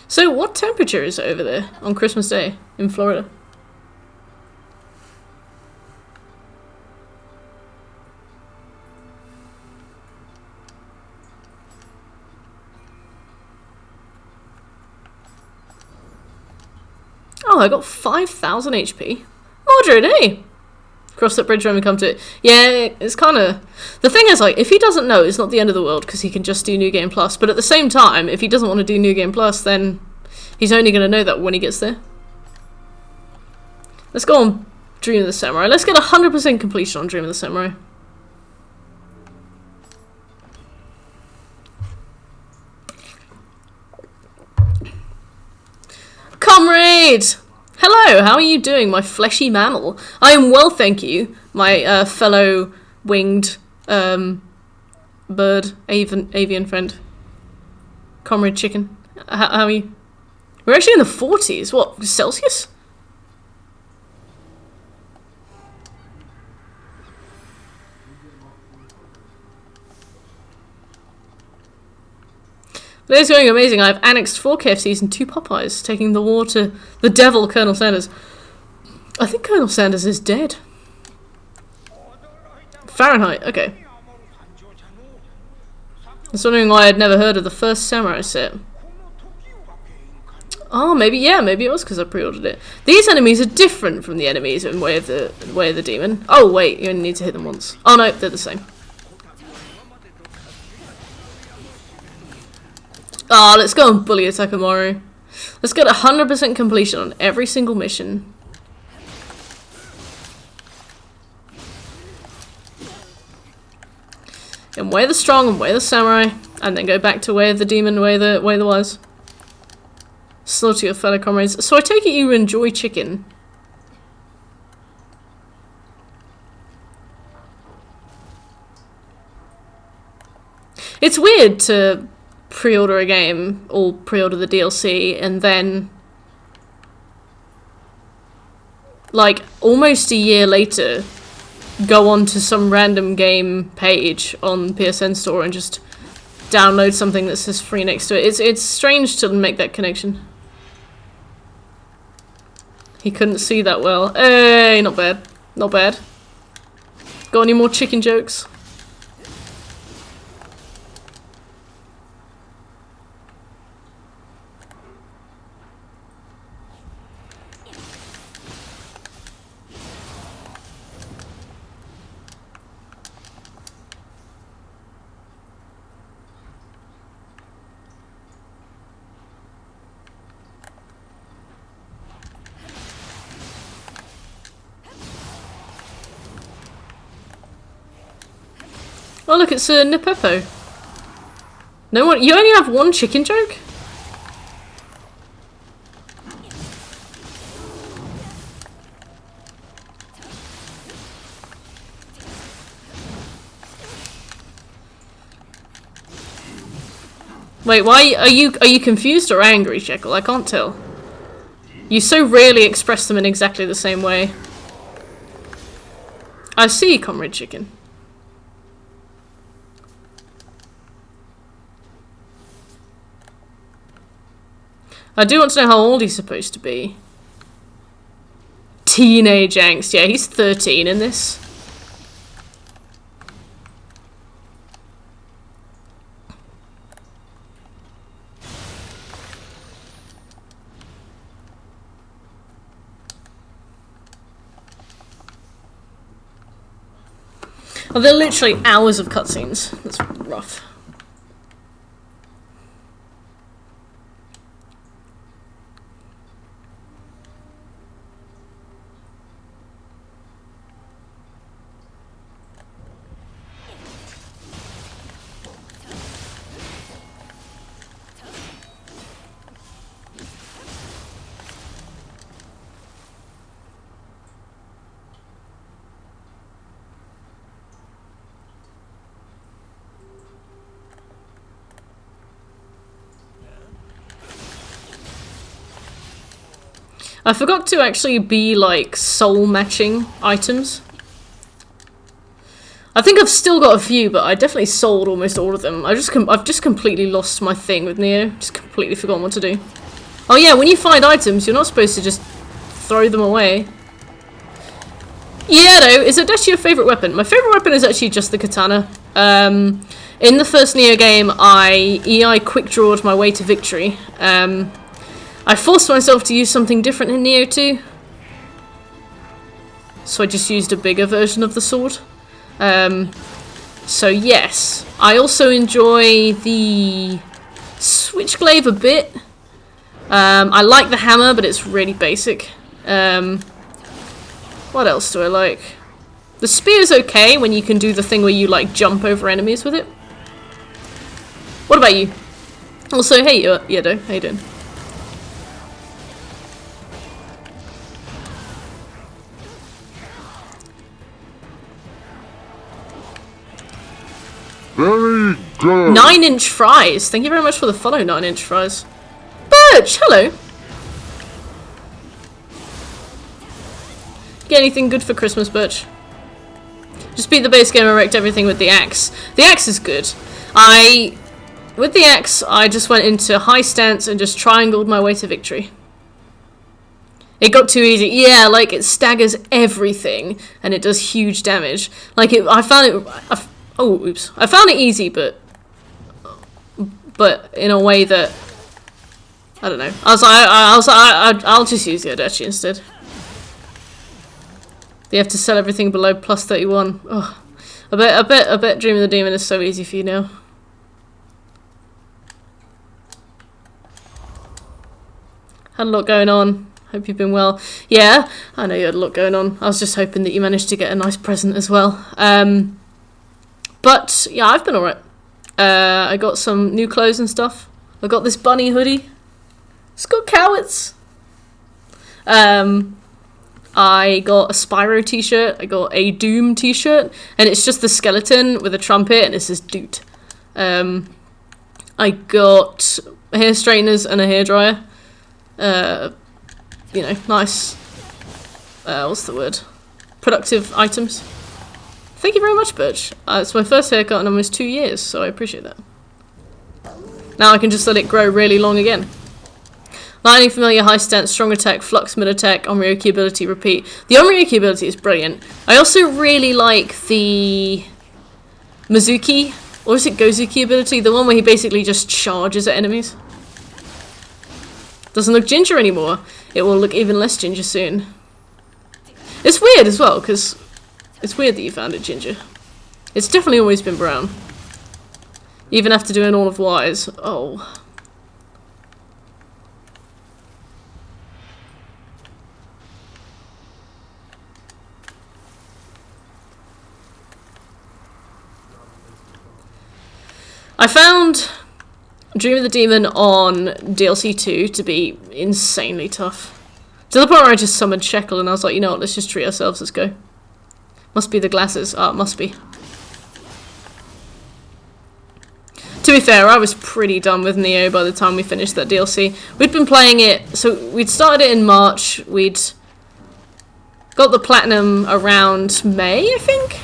So, what temperature is it over there on Christmas Day in Florida? Oh, I got 5,000 HP. Mordred, hey! Cross that bridge when we come to it. Yeah, it's kind of... The thing is, like, if he doesn't know, it's not the end of the world, because he can just do New Game Plus. But at the same time, if he doesn't want to do New Game Plus, then he's only going to know that when he gets there. Let's go on Dream of the Samurai. Let's get 100% completion on Dream of the Samurai. Comrade! Hello, how are you doing, my fleshy mammal? I am well, thank you, my fellow winged bird, avian friend. Comrade Chicken. How are you? We're actually in the 40s. What, Celsius? Today's going amazing. I've annexed 4 KFCs and 2 Popeyes, taking the war to the devil, Colonel Sanders. I think Colonel Sanders is dead. Fahrenheit, okay. I was wondering why I'd never heard of the first Samurai set. Oh, maybe it was because I pre-ordered it. These enemies are different from the enemies in Way of the Demon. Oh wait, you only need to hit them once. Oh no, they're the same. Ah, let's go and bully Takamaru. Let's get 100% completion on every single mission. And Way of the Strong and Way of the Samurai, and then go back to Way of the Demon, Way of the Wise. Slaughter your fellow comrades. So I take it you enjoy chicken. It's weird to pre-order a game or pre-order the DLC and then like almost a year later go on to some random game page on PSN store and just download something that says free next to it. It's strange to make that connection. He couldn't see that well. Hey, not bad. Not bad. Got any more chicken jokes? Oh look, it's Nipepo. No one. You only have one chicken joke? Wait, why are you confused or angry, Jekyll? I can't tell. You so rarely express them in exactly the same way. I see, Comrade Chicken. I do want to know how old he's supposed to be. Teenage angst. Yeah, he's 13 in this. Oh, they're literally hours of cutscenes. That's rough. I forgot to actually be like soul matching items. I think I've still got a few, but I definitely sold almost all of them. I've just completely lost my thing with Nioh. Just completely forgotten what to do. Oh yeah, when you find items, you're not supposed to just throw them away. Yeah, no, is Adeshi your favourite weapon? My favourite weapon is actually just the katana. In the first Nioh game, I EI quick-drawed my way to victory. I forced myself to use something different in Nioh 2. So I just used a bigger version of the sword. So yes, I also enjoy the switchglaive a bit. I like the hammer, but it's really basic. What else do I like? The spear's okay when you can do the thing where you like jump over enemies with it. What about you? Also, hey Yedo, how you doing? Very good. 9-inch fries. Thank you very much for the follow, 9-inch fries. Birch, hello. Get anything good for Christmas, Birch? Just beat the base game and wrecked everything with the axe. The axe is good. With the axe, I just went into high stance and just triangled my way to victory. It got too easy. Yeah, like it staggers everything and it does huge damage. Like I found it. Oh, oops. I found it easy, but in a way that I don't know. I'll just use the Odachi instead. You have to sell everything below plus 31. Oh, I bet Dream of the Demon is so easy for you now. Had a lot going on. Hope you've been well. Yeah, I know you had a lot going on. I was just hoping that you managed to get a nice present as well. But yeah, I've been alright. I got some new clothes and stuff. I got this bunny hoodie. It's got cowards. I got a Spyro t-shirt. I got a Doom t-shirt, and it's just the skeleton with a trumpet, and it says "Doot." I got hair straighteners and a hairdryer. You know, nice. What's the word? Productive items. Thank you very much, Birch. It's my first haircut in almost 2 years, so I appreciate that. Now I can just let it grow really long again. Lightning familiar, high stance, strong attack, flux mid attack, Onryoki ability, repeat. The Onryoki ability is brilliant. I also really like the Mizuki, or is it Gozuki ability? The one where he basically just charges at enemies. Doesn't look ginger anymore. It will look even less ginger soon. It's weird as well, because it's weird that you found it ginger. It's definitely always been brown. Even after doing all of Y's. Oh. I found Dream of the Demon on DLC 2 to be insanely tough. To the point where I just summoned Shekel and I was like, you know what, let's just treat ourselves, let's go. Must be the glasses. Ah, it must be. To be be fair, I was pretty done with Nioh by the time we finished that DLC. We'd been playing it, so we'd started it in March, we'd got the platinum around May, I think?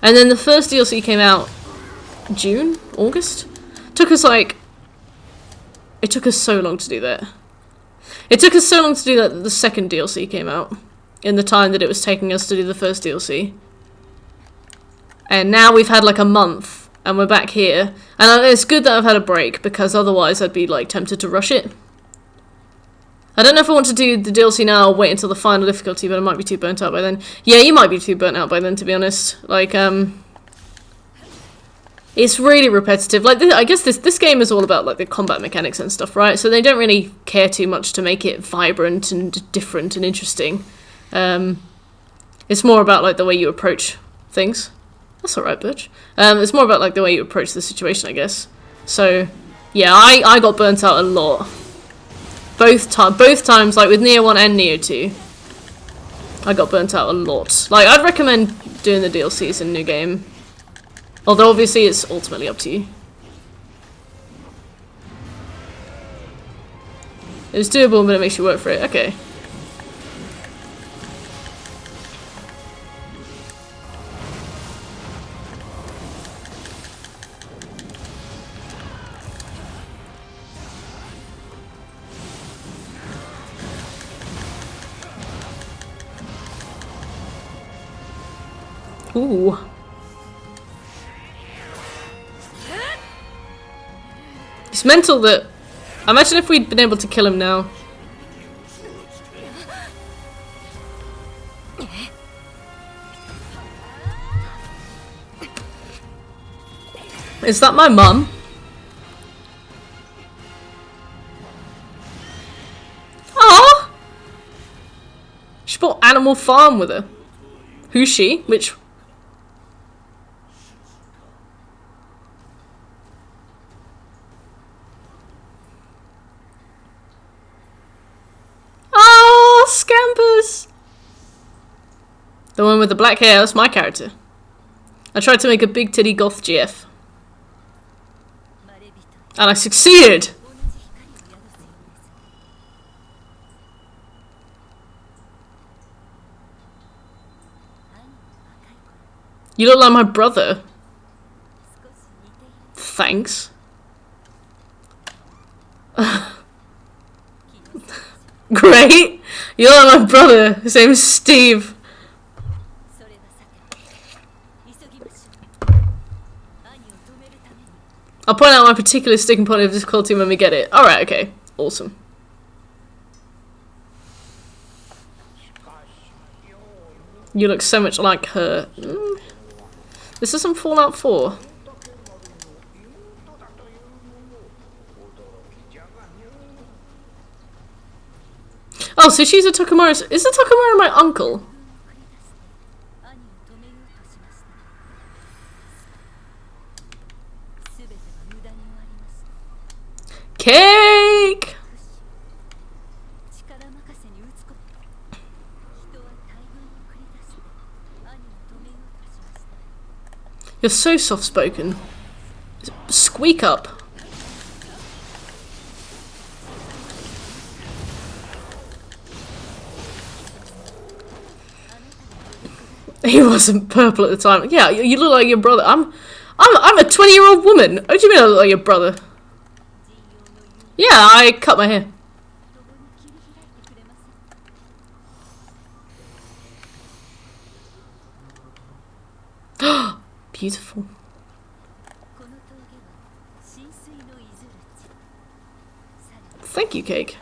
And then the first DLC came out June? August? Took us like... It took us so long to do that. It took us so long to do that the second DLC came out. In the time that it was taking us to do the first DLC. And now we've had like a month, and we're back here. And it's good that I've had a break, because otherwise I'd be like tempted to rush it. I don't know if I want to do the DLC now or wait until the final difficulty, but I might be too burnt out by then. Yeah, you might be too burnt out by then, to be honest. Like, it's really repetitive. Like, I guess this game is all about, like, the combat mechanics and stuff, right? So they don't really care too much to make it vibrant and different and interesting. It's more about, like, the way you approach things. That's alright, bitch. It's more about, like, the way you approach the situation, I guess. So, yeah, I got burnt out a lot. Both times, like with Nioh 1 and Nioh 2, I got burnt out a lot. Like, I'd recommend doing the DLCs in New Game. Although, obviously, it's ultimately up to you. It's doable, but it makes you work for it. Okay. Ooh. It's mental that... Imagine if we'd been able to kill him now. Is that my mum? Aww! She brought Animal Farm with her. Who's she? Which... Scampers! The one with the black hair, that's my character. I tried to make a big titty goth GF. And I succeeded! You look like my brother. Thanks. Great! You look like my brother. His name is Steve. I'll point out my particular sticking point of difficulty when we get it. Alright, okay. Awesome. You look so much like her. This isn't Fallout 4. Oh, so she's a Tokumura. Is a Tokumura my uncle? Cake! You're so soft-spoken. Squeak up. He wasn't purple at the time. Yeah, you look like your brother. I'm a 20-year-old woman. What do you mean I look like your brother? Yeah, I cut my hair. Beautiful. Thank you, Cake.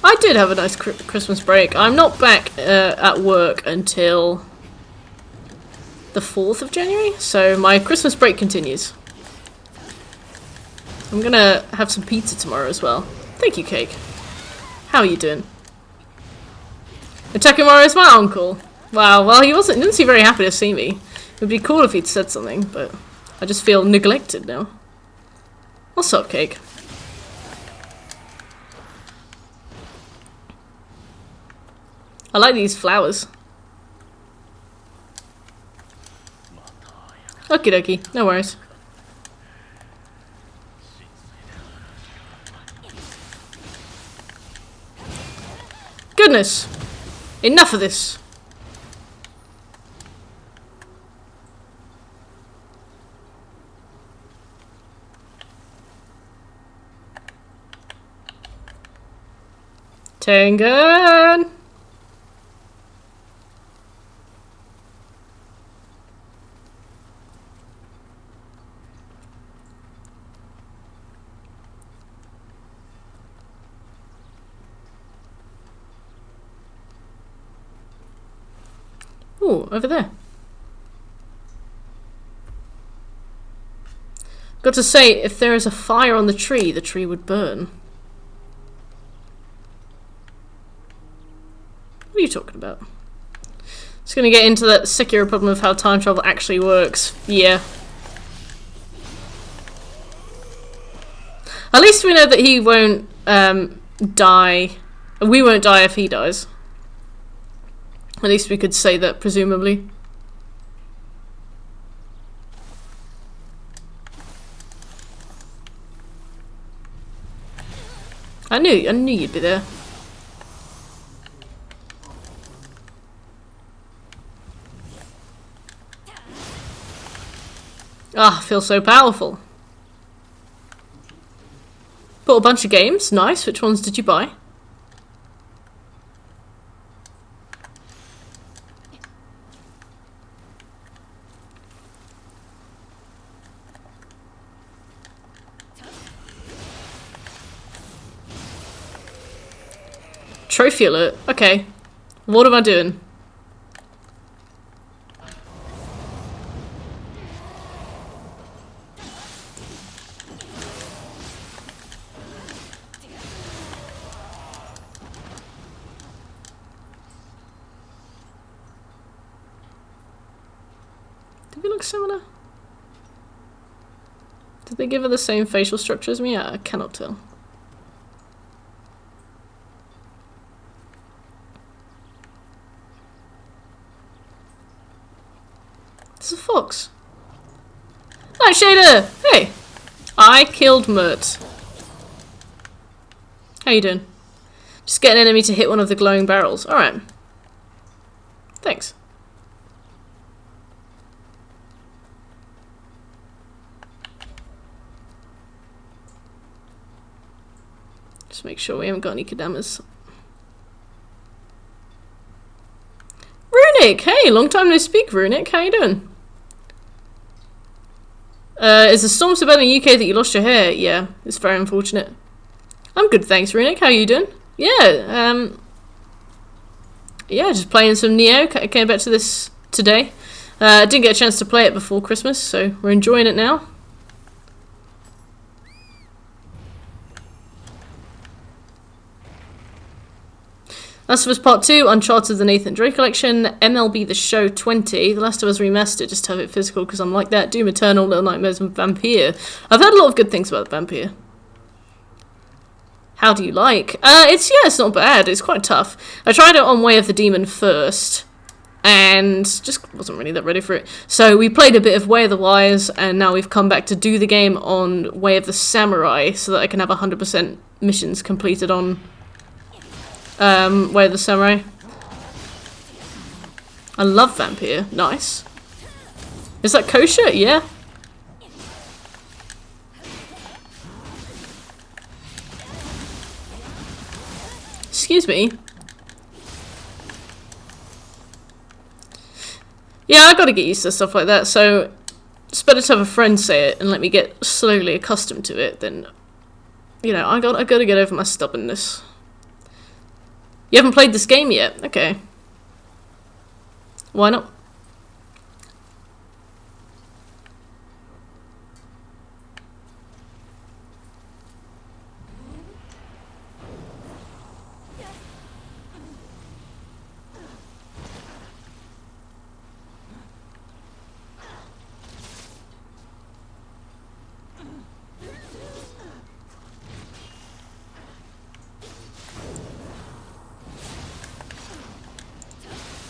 I did have a nice Christmas break. I'm not back at work until the 4th of January, so my Christmas break continues. I'm gonna have some pizza tomorrow as well. Thank you, Cake. How are you doing? And Takamura is my uncle. Wow, well, he didn't seem very happy to see me. It would be cool if he'd said something, but I just feel neglected now. What's up, Cake? I like these flowers. Okie dokie, no worries. Goodness! Enough of this! Tengen! Ooh, over there. Got to say, if there is a fire on the tree would burn. What are you talking about? Just gonna get into that Sekiro problem of how time travel actually works. Yeah. At least we know that he won't die. We won't die if he dies. At least we could say that, presumably. I knew you'd be there. Ah, I feel so powerful. Bought a bunch of games. Nice. Which ones did you buy? Trophy alert. Okay. What am I doing? Do we look similar? Did they give her the same facial structure as me? I cannot tell. It's a fox. Nightshader! Hey! I killed Mert. How you doing? Just get an enemy to hit one of the glowing barrels. Alright. Thanks. Just make sure we haven't got any Kadamas. Runic! Hey, long time no speak, Runic. How you doing? Is the storm so bad in the UK that you lost your hair? Yeah, it's very unfortunate. I'm good, thanks, Runic. How you doing? Yeah, yeah, just playing some Nioh. Came back to this today. Didn't get a chance to play it before Christmas, so we're enjoying it now. Last of Us Part 2, Uncharted the Nathan Drake Collection, MLB The Show 20, The Last of Us Remastered, just to have it physical because I'm like that, Doom Eternal, Little Nightmares and Vampire. I've heard a lot of good things about Vampire. How do you like? It's not bad, it's quite tough. I tried it on Way of the Demon first, and just wasn't really that ready for it. So we played a bit of Way of the Wise, and now we've come back to do the game on Way of the Samurai, so that I can have 100% missions completed on Way of the Samurai. I love Vampire. Nice. Is that kosher? Yeah. Excuse me. Yeah, I gotta get used to stuff like that, so it's better to have a friend say it and let me get slowly accustomed to it than, you know, I gotta get over my stubbornness. You haven't played this game yet? Okay. Why not?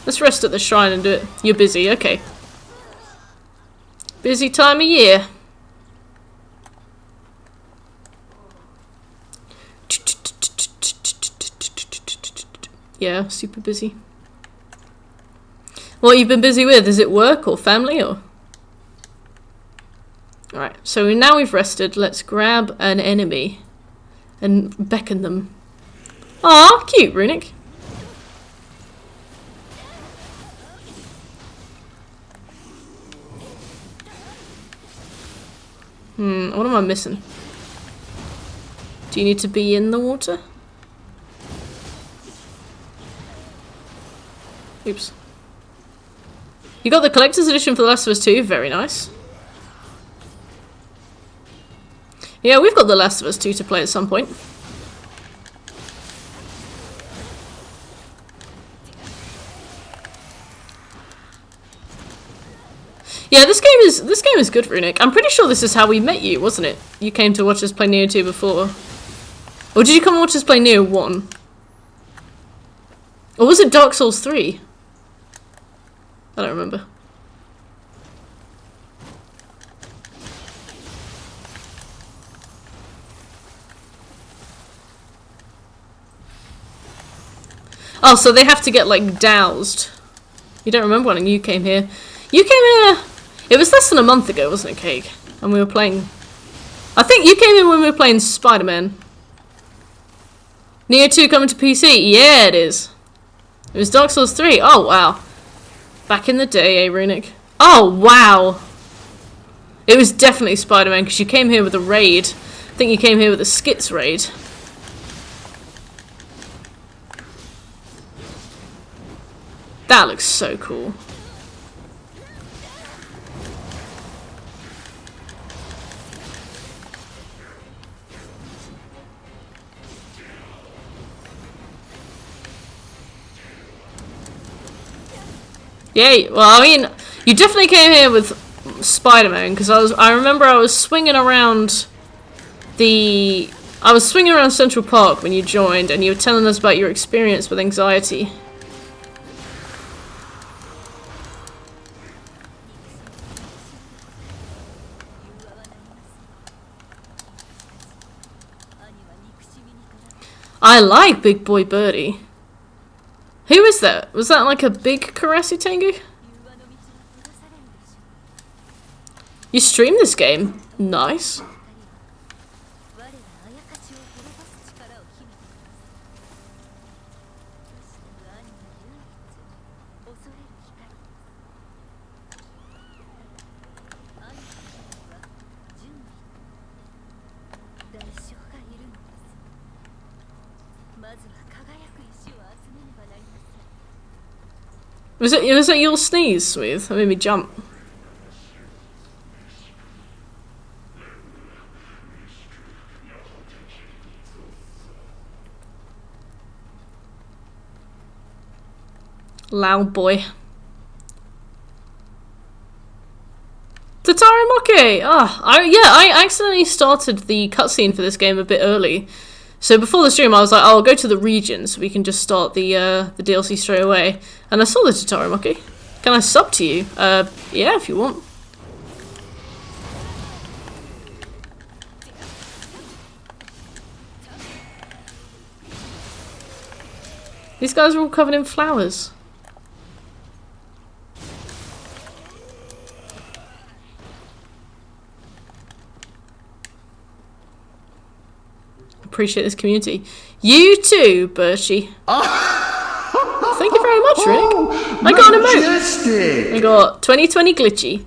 Let's rest at the shrine and do it. You're busy, okay. Busy time of year. Yeah, super busy. What you've been busy with? Is it work or family or? Alright, so now we've rested. Let's grab an enemy and beckon them. Aw, cute, Runic. What am I missing? Do you need to be in the water? Oops. You got the collector's edition for The Last of Us 2, very nice. Yeah, we've got The Last of Us 2 to play at some point. Yeah, this game is good, Runic. I'm pretty sure this is how we met you, wasn't it? You came to watch us play Nioh 2 before. Or did you come and watch us play Nioh 1? Or was it Dark Souls 3? I don't remember. Oh, so they have to get, like, doused. You don't remember when you came here. You came here... It was less than a month ago, wasn't it, Cake? And we were playing... I think you came in when we were playing Spider-Man. Nioh 2 coming to PC? Yeah, it is. It was Dark Souls 3. Oh, wow. Back in the day, eh, Runic? Oh, wow. It was definitely Spider-Man, because you came here with a raid. I think you came here with a Skits raid. That looks so cool. Yay! Well, I mean, you definitely came here with Spider-Man because I remember I was swinging around Central Park when you joined, and you were telling us about your experience with anxiety. I like Big Boy Birdie. Who is that? Was that like a big Karasi Tengu? You stream this game? Nice. Was it your sneeze, Smooth? That made me jump. Loud boy. Tatari Moke! I accidentally started the cutscene for this game a bit early. So before the stream I was like, oh, I'll go to the region so we can just start the DLC straight away. And I saw the Tatari Moke. Can I sub to you? Yeah, if you want. These guys are all covered in flowers. Appreciate this community. You too, Birchie. Thank you very much, Rick. I got an emote. I got 2020 glitchy.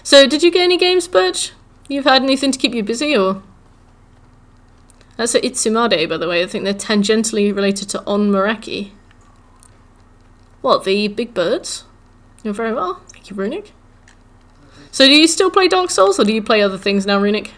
So, did you get any games, Birch? You've had anything to keep you busy, or? That's a Itsumade, by the way. I think they're tangentially related to On Maraki. What, the big birds? You're very well. Thank you, Runic. So do you still play Dark Souls, or do you play other things now, Runic?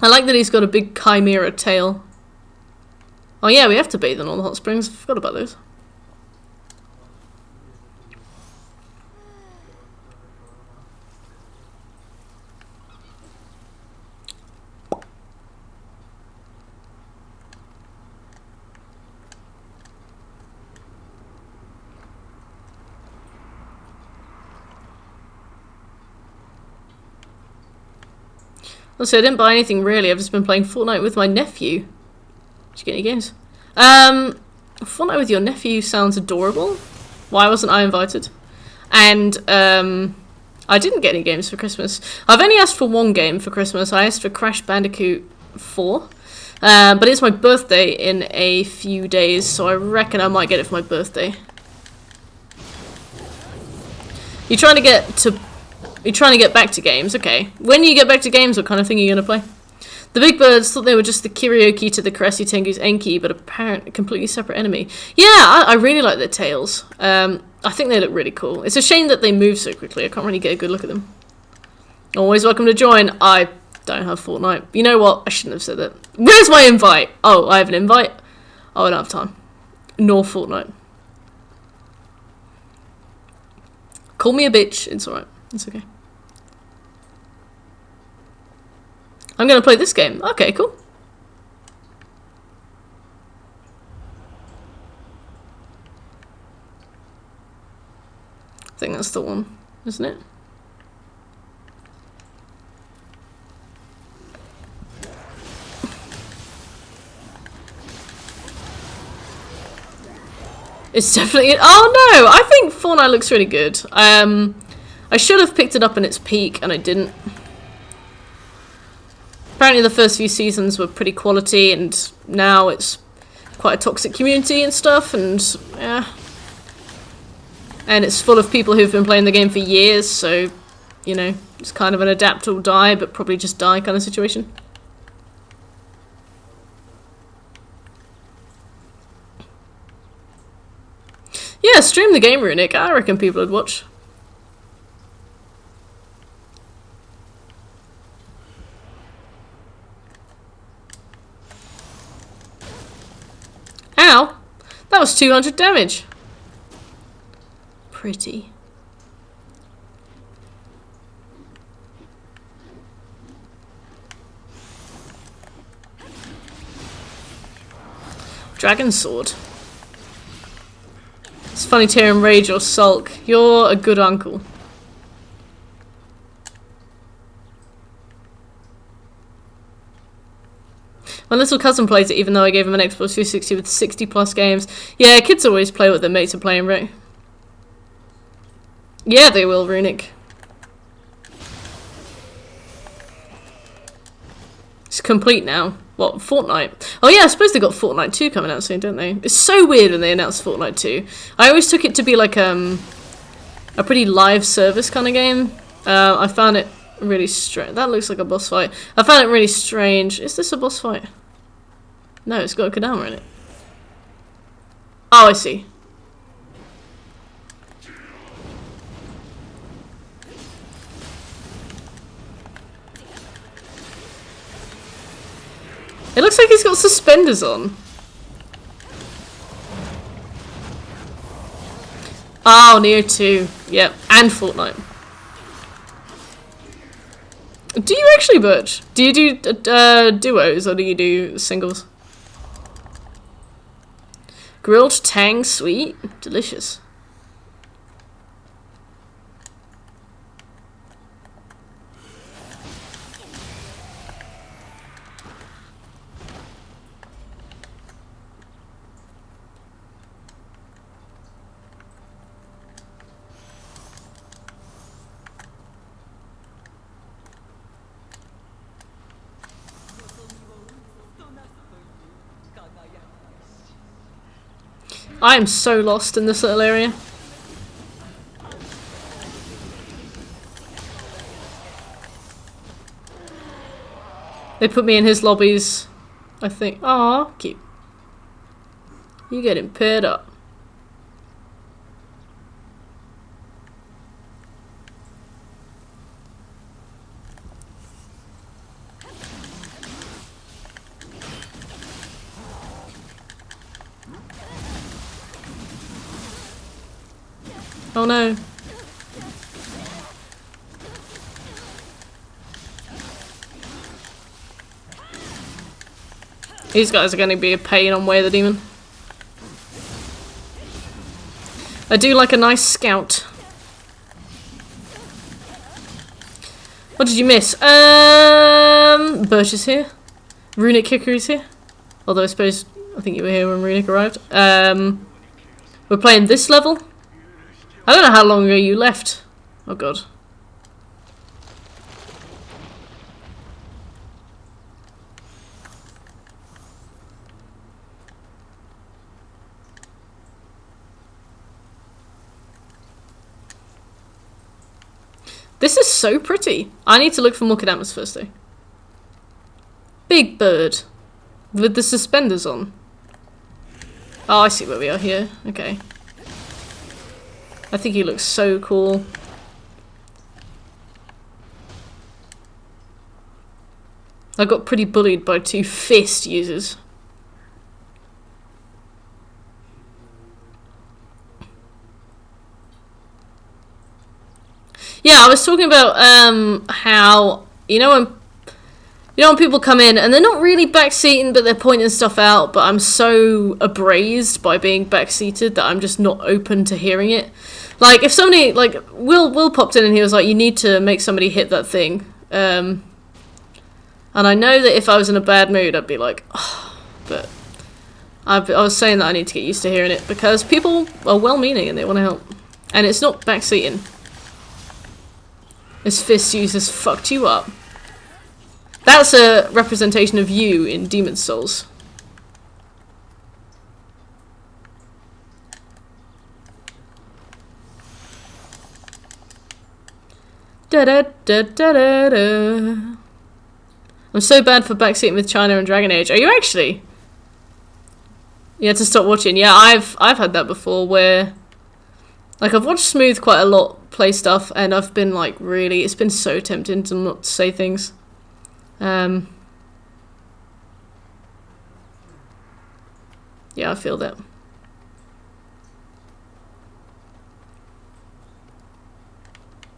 I like that he's got a big chimera tail. Oh yeah, we have to bathe in all the hot springs. I forgot about those. Also, I didn't buy anything really. I've just been playing Fortnite with my nephew. Did you get any games? Fortnite with your nephew sounds adorable. Why wasn't I invited? And I didn't get any games for Christmas. I've only asked for one game for Christmas. I asked for Crash Bandicoot 4. But it's my birthday in a few days, so I reckon I might get it for my birthday. You're trying to get back to games, okay. When you get back to games, what kind of thing are you going to play? The Big Birds thought they were just the karaoke to the Karasi Tengu's Enki, but apparently a completely separate enemy. Yeah, I really like their tails. I think they look really cool. It's a shame that they move so quickly. I can't really get a good look at them. Always welcome to join. I don't have Fortnite. You know what? I shouldn't have said that. Where's my invite? Oh, I have an invite? Oh, I don't have time. Nor Fortnite. Call me a bitch. It's alright. It's okay. I'm going to play this game. Okay, cool. I think that's the one, isn't it? It's definitely... Oh no! I think Fortnite looks really good. I should have picked it up in its peak, and I didn't. Apparently the first few seasons were pretty quality, and now it's quite a toxic community and stuff, and yeah. And it's full of people who've been playing the game for years, so, you know, it's kind of an adapt or die, but probably just die kind of situation. Yeah, stream the game, Runic. I reckon people would watch. Ow! That was 200 damage. Pretty. Dragon sword. It's funny to hear him rage or sulk. You're a good uncle. My little cousin plays it even though I gave him an Xbox 360 with 60 plus games. Yeah, kids always play what their mates are playing, right? Yeah, they will, Runic. It's complete now. What, Fortnite? Oh yeah, I suppose they got Fortnite 2 coming out soon, don't they? It's so weird when they announced Fortnite 2. I always took it to be like a pretty live service kind of game. I found it really strange. That looks like a boss fight. I found it really strange. Is this a boss fight? No, it's got a Kodama in it. Oh, I see. It looks like he's got suspenders on. Oh, Nioh 2. Yep, and Fortnite. Do you actually, Butch? Do you do duos or do you do singles? Grilled tang sweet? Delicious. I am so lost in this little area. They put me in his lobbies, I think. Aw, cute. You getting paired up. Oh no. These guys are going to be a pain on Way of the Demon. I do like a nice scout. What did you miss? Birch is here. Runic Hickory's here. Although I think you were here when Runic arrived. We're playing this level. I don't know how long ago you left. Oh god. This is so pretty. I need to look for more Kadamas first though. Big bird. With the suspenders on. Oh, I see where we are here. Okay. I think he looks so cool. I got pretty bullied by 2 fist users. Yeah, I was talking about how when people come in and they're not really backseating, but they're pointing stuff out, but I'm so abrased by being backseated that I'm just not open to hearing it. Like, if somebody, like, Will popped in and he was like, you need to make somebody hit that thing. And I know that if I was in a bad mood, I'd be like, oh, but I was saying that I need to get used to hearing it because people are well-meaning and they want to help. And it's not backseating. This fist use has fucked you up. That's a representation of you in Demon's Souls. Da da da da da da. I'm so bad for backseating with China and Dragon Age. Are you actually? You had to stop watching. Yeah, I've had that before where, like, I've watched Smooth quite a lot play stuff, and I've been like it's been so tempting to not say things. Yeah, I feel that.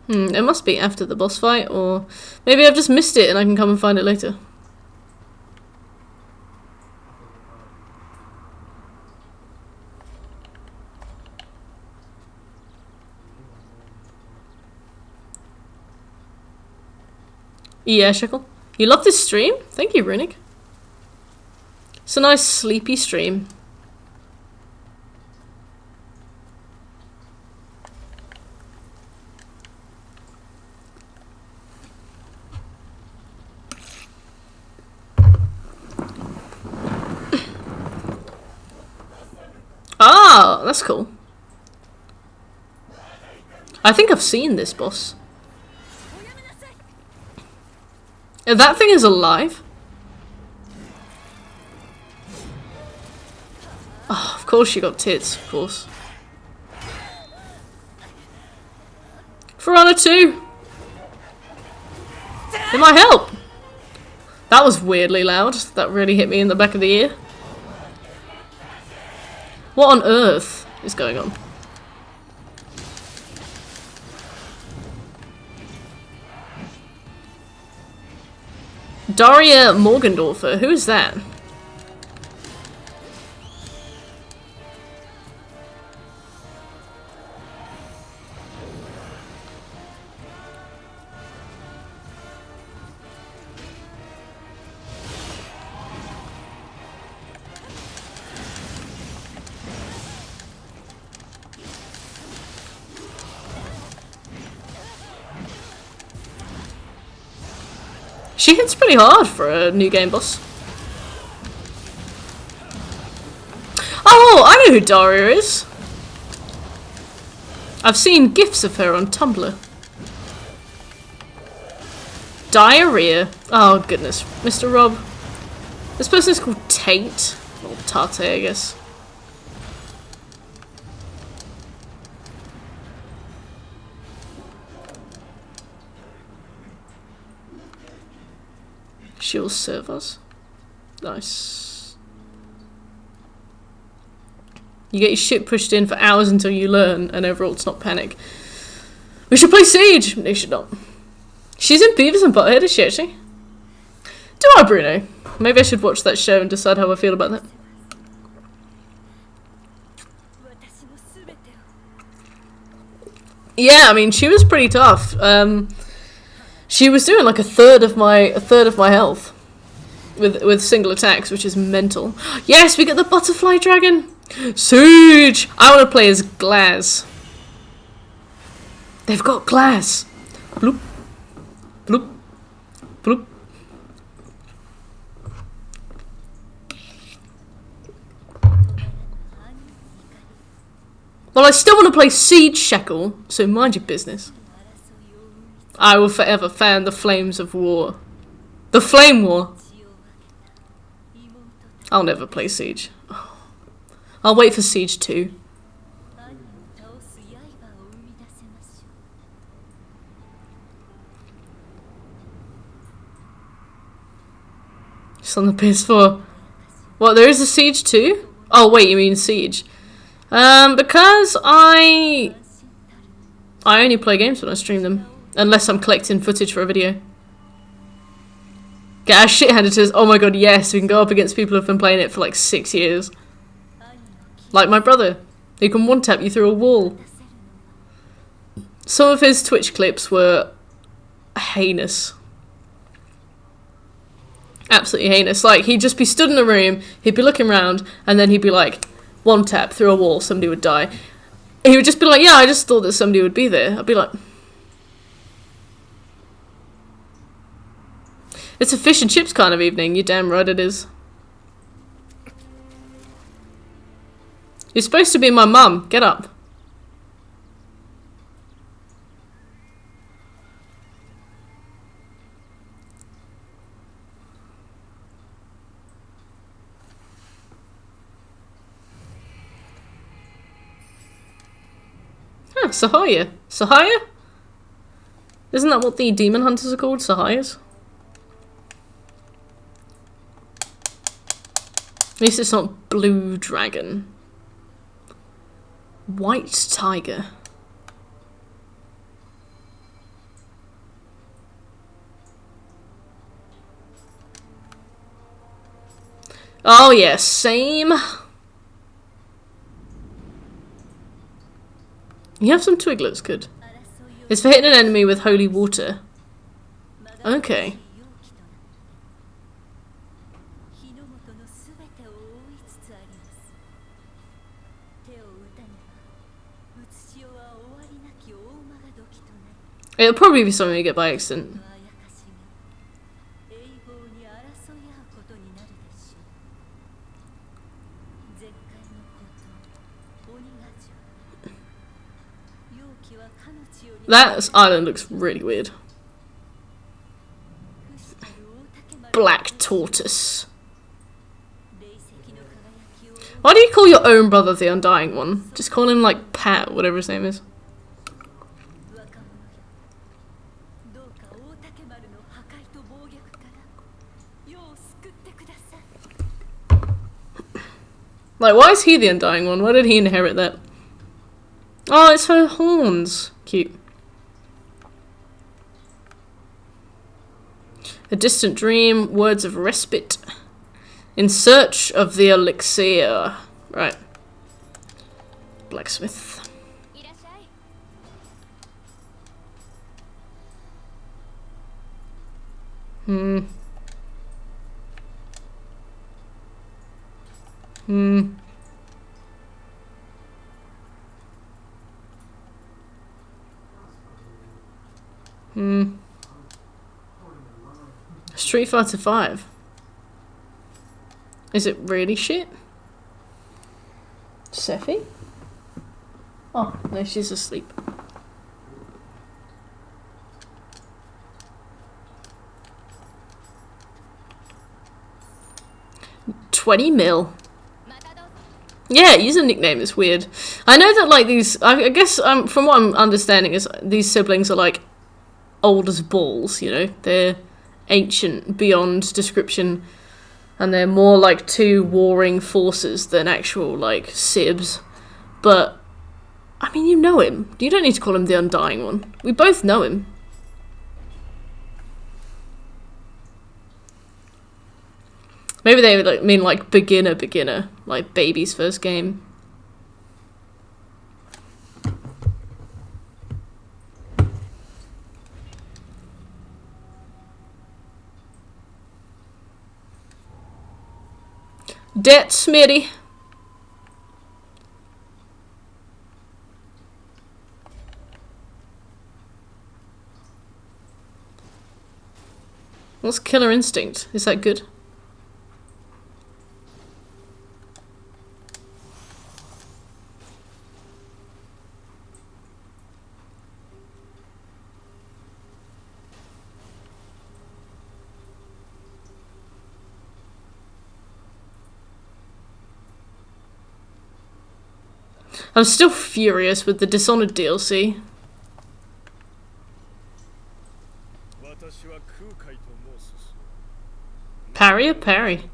It must be after the boss fight, or maybe I've just missed it and I can come and find it later. Yeah, Shekel. You love this stream? Thank you, Runic. It's a nice sleepy stream. Ah, that's cool. I think I've seen this boss. That thing is alive? Oh, of course she got tits, of course. For Honor 2! It might help! That was weirdly loud. That really hit me in the back of the ear. What on earth is going on? Daria Morgendorfer, who is that? She hits pretty hard for a new game boss. Oh, I know who Daria is. I've seen GIFs of her on Tumblr. Diarrhea. Oh goodness, Mr. Rob. This person is called Tate. Or Tate, I guess. She'll serve us. Nice. You get your shit pushed in for hours until you learn, and overall it's not panic. We should play Siege! No, you should not. She's in Beavis and Butthead, is she actually? Do I, Bruno? Maybe I should watch that show and decide how I feel about that. Yeah, I mean, she was pretty tough. She was doing like a third of my health with single attacks, which is mental. Yes, we get the butterfly dragon. Siege! I want to play as Glaz. They've got Glaz. Bloop, bloop, bloop. Well, I still want to play Siege Shackle, so mind your business. I will forever fan the flames of war. The Flame War. I'll never play Siege. I'll wait for Siege 2. It's on the PS4. What, there is a Siege 2? Oh wait, you mean Siege. Because I only play games when I stream them. Unless I'm collecting footage for a video. Get our shit handed to us. Oh my god, yes, we can go up against people who've been playing it for like 6 years. Like my brother, who can one-tap you through a wall. Some of his Twitch clips were heinous. Absolutely heinous. Like, he'd just be stood in a room, he'd be looking around, and then he'd be like, one tap through a wall, somebody would die. He would just be like, yeah, I just thought that somebody would be there. I'd be like... It's a fish and chips kind of evening, you're damn right it is. You're supposed to be my mum, get up. Huh, Sahaya. Sahaya? Isn't that what the demon hunters are called? Sahayas? At least it's not blue dragon. White tiger. Oh yeah, same. You have some twiglets, good. It's for hitting an enemy with holy water. Okay. It'll probably be something you get by accident. That island looks really weird. Black tortoise. Why do you call your own brother the Undying One? Just call him like Pat, whatever his name is. Like, why is he the Undying One? Why did he inherit that? Oh, it's her horns. Cute. A distant dream, words of respite. In search of the elixir. Right. Blacksmith. Hmm. Street Fighter 5. Is it really shit? Sephi? Oh, no, she's asleep. $20 mil. Yeah, user nickname is weird. I know that like these, I guess from what I'm understanding is these siblings are like old as balls, you know? They're ancient beyond description and they're more like two warring forces than actual like sibs. But, I mean, you know him. You don't need to call him the Undying One. We both know him. Maybe they like mean like beginner, like baby's first game. Debt Smitty. What's Killer Instinct? Is that good? I'm still furious with the Dishonored DLC. Parry or parry?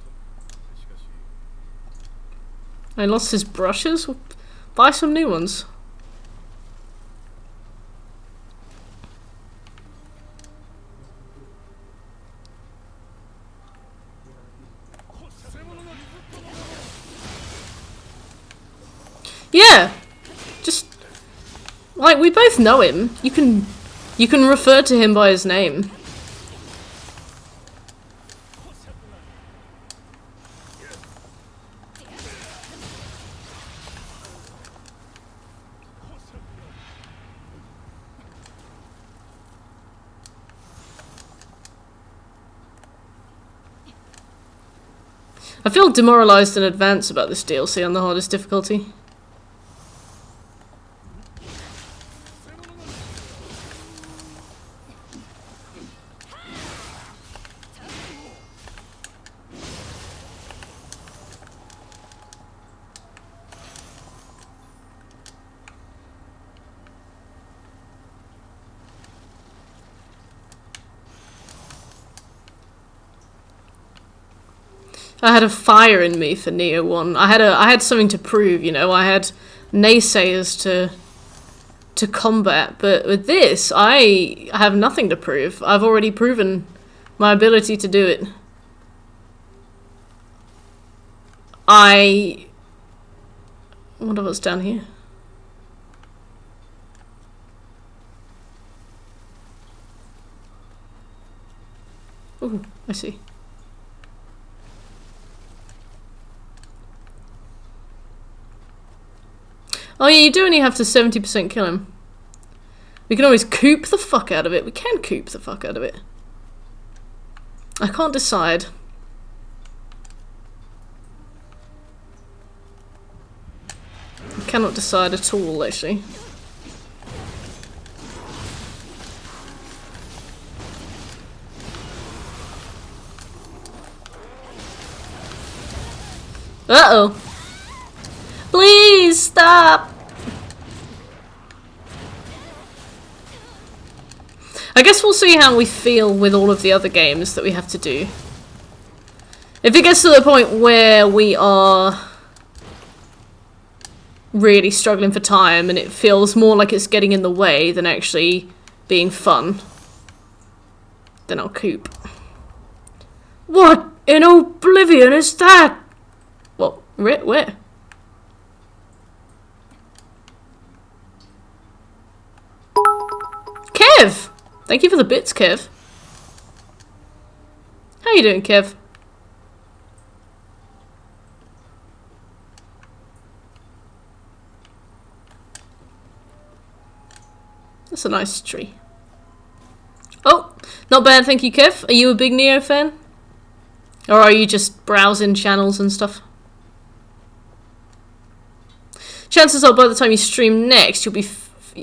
I lost his brushes? Buy some new ones. Yeah! Just, like, we both know him. You can refer to him by his name. I feel demoralised in advance about this DLC on the hardest difficulty. I had a fire in me for Nioh 1. I had something to prove, you know. I had naysayers to combat, but with this, I have nothing to prove. I've already proven my ability to do it. I wonder what's down here. Oh, I see. Oh yeah, you do only have to 70% kill him. We can always coop the fuck out of it. We can coop the fuck out of it. I can't decide. I cannot decide at all, actually. Uh-oh. Please stop! I guess we'll see how we feel with all of the other games that we have to do. If it gets to the point where we are really struggling for time and it feels more like it's getting in the way than actually being fun, then I'll coop. What in oblivion is that? What? Where? Kev! Thank you for the bits, Kev. How you doing, Kev? That's a nice tree. Oh, not bad, thank you, Kev. Are you a big Nioh fan? Or are you just browsing channels and stuff? Chances are by the time you stream next,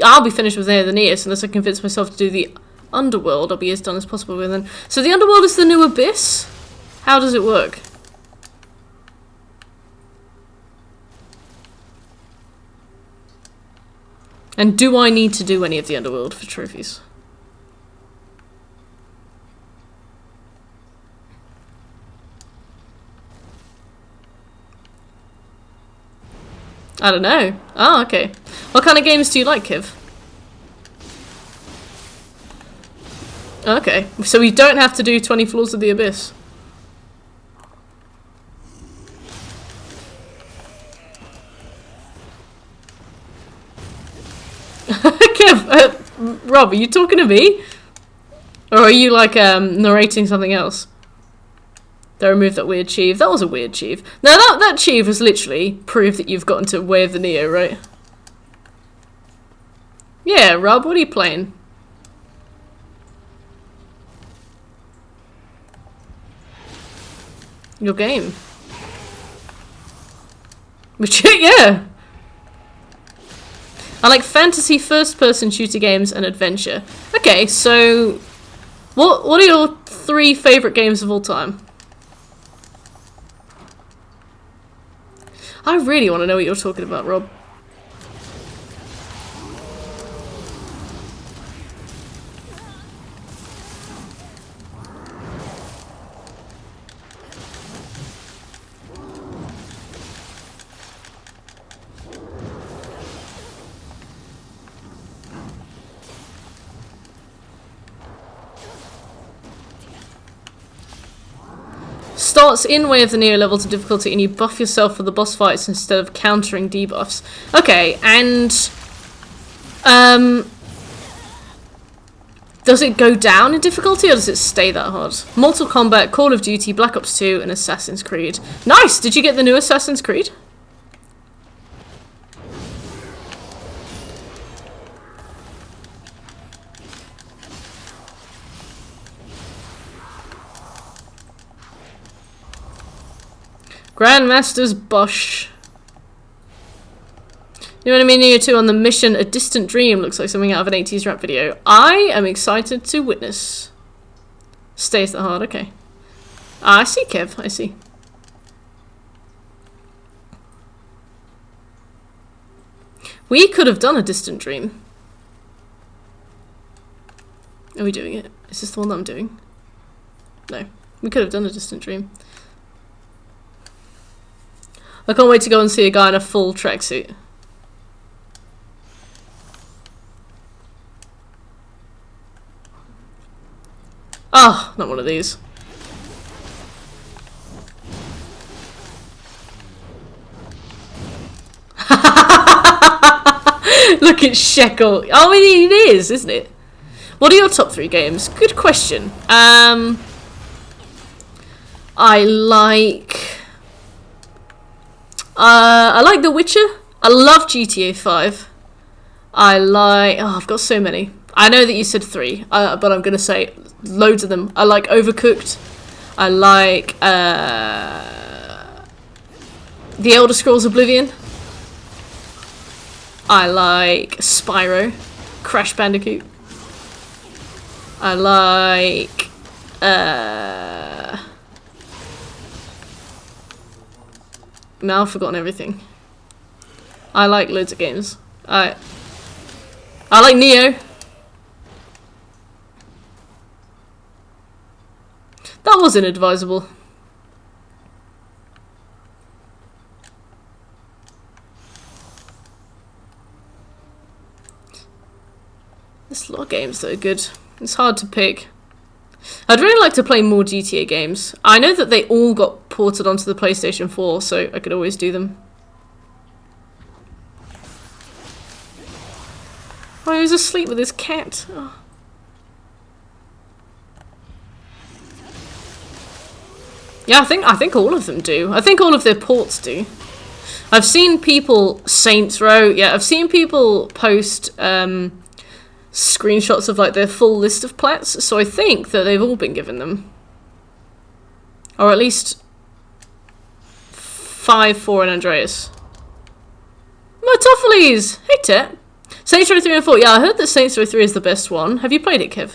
I'll be finished with the Nioh, unless I convince myself to do the Underworld. I'll be as done as possible with then. So the Underworld is the new Abyss? How does it work? And do I need to do any of the Underworld for trophies? I don't know. Oh, okay. What kind of games do you like, Kiv? Okay, so we don't have to do 20 Floors of the Abyss. Kev, Rob, are you talking to me? Or are you, like, narrating something else? They removed that weird Chieve. That was a weird Chieve. Now, that Chieve was literally proof that you've gotten to Way of the Nioh, right? Yeah, Rob, what are you playing? Your game. Which, yeah. I like fantasy first-person shooter games and adventure. Okay, so what are your 3 favourite games of all time? I really want to know what you're talking about, Rob. Starts in Way of the Nioh levels of difficulty and you buff yourself for the boss fights instead of countering debuffs. Okay, and does it go down in difficulty or does it stay that hard? Mortal Kombat, Call of Duty, Black Ops 2 and Assassin's Creed. Nice! Did you get the new Assassin's Creed? Grandmaster's Bosch. You know what I mean? Nioh 2 on the mission A Distant Dream looks like something out of an 80s rap video. I am excited to witness. Stays that hard, okay. I see, Kev, I see. We could have done A Distant Dream. Are we doing it? Is this the one that I'm doing? No. We could have done A Distant Dream. I can't wait to go and see a guy in a full tracksuit. Oh, not one of these. Look at Shekel. Oh, it is, isn't it? What are your top 3 games? Good question. I like The Witcher. I love GTA 5. I've got so many. I know that you said 3, but I'm going to say loads of them. I like Overcooked. I like The Elder Scrolls Oblivion. I like Spyro. Crash Bandicoot. I like now I've forgotten everything. I like loads of games. I like Nioh. That was inadvisable. There's a lot of games that are good. It's hard to pick. I'd really like to play more GTA games. I know that they all got ported onto the PlayStation 4, so I could always do them. Oh, he was asleep with his cat. Oh. Yeah, I think all of them do. I think all of their ports do. I've seen people Saints Row. Yeah, I've seen people post screenshots of like their full list of plats, so I think that they've all been given them. Or at least 5, 4 and Andreas. Motopheles! Hey Tet! Saints Row 3 and 4. Yeah, I heard that Saints Row 3 is the best one. Have you played it, Kev?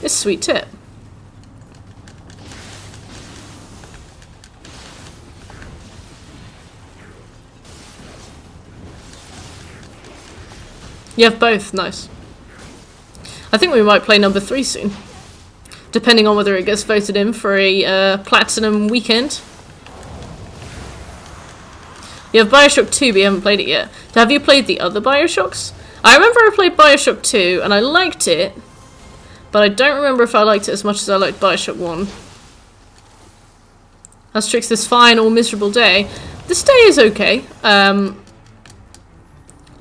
It's a sweet tip. You have both, nice. I think we might play number 3 soon, depending on whether it gets voted in for a Platinum weekend. You have Bioshock 2, but you haven't played it yet. Have you played the other Bioshocks? I remember I played Bioshock 2, and I liked it, but I don't remember if I liked it as much as I liked Bioshock 1. How's Trix this fine or miserable day? This day is okay.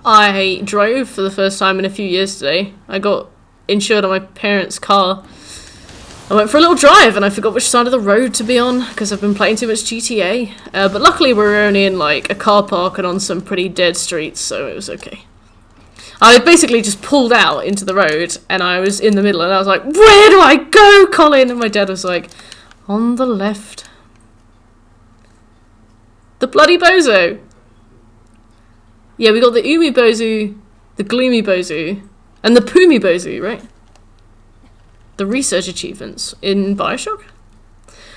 I drove for the first time in a few years today. I got insured on my parents' car. I went for a little drive and I forgot which side of the road to be on because I've been playing too much GTA. But luckily we were only in like a car park and on some pretty dead streets, so it was okay. I basically just pulled out into the road and I was in the middle and I was like, where do I go, Colin? And my dad was like, on the left. The bloody bozo. Yeah, we got the Umi Bozu, the Gloomy Bozu, and the Pumi Bozu, right? The research achievements in Bioshock.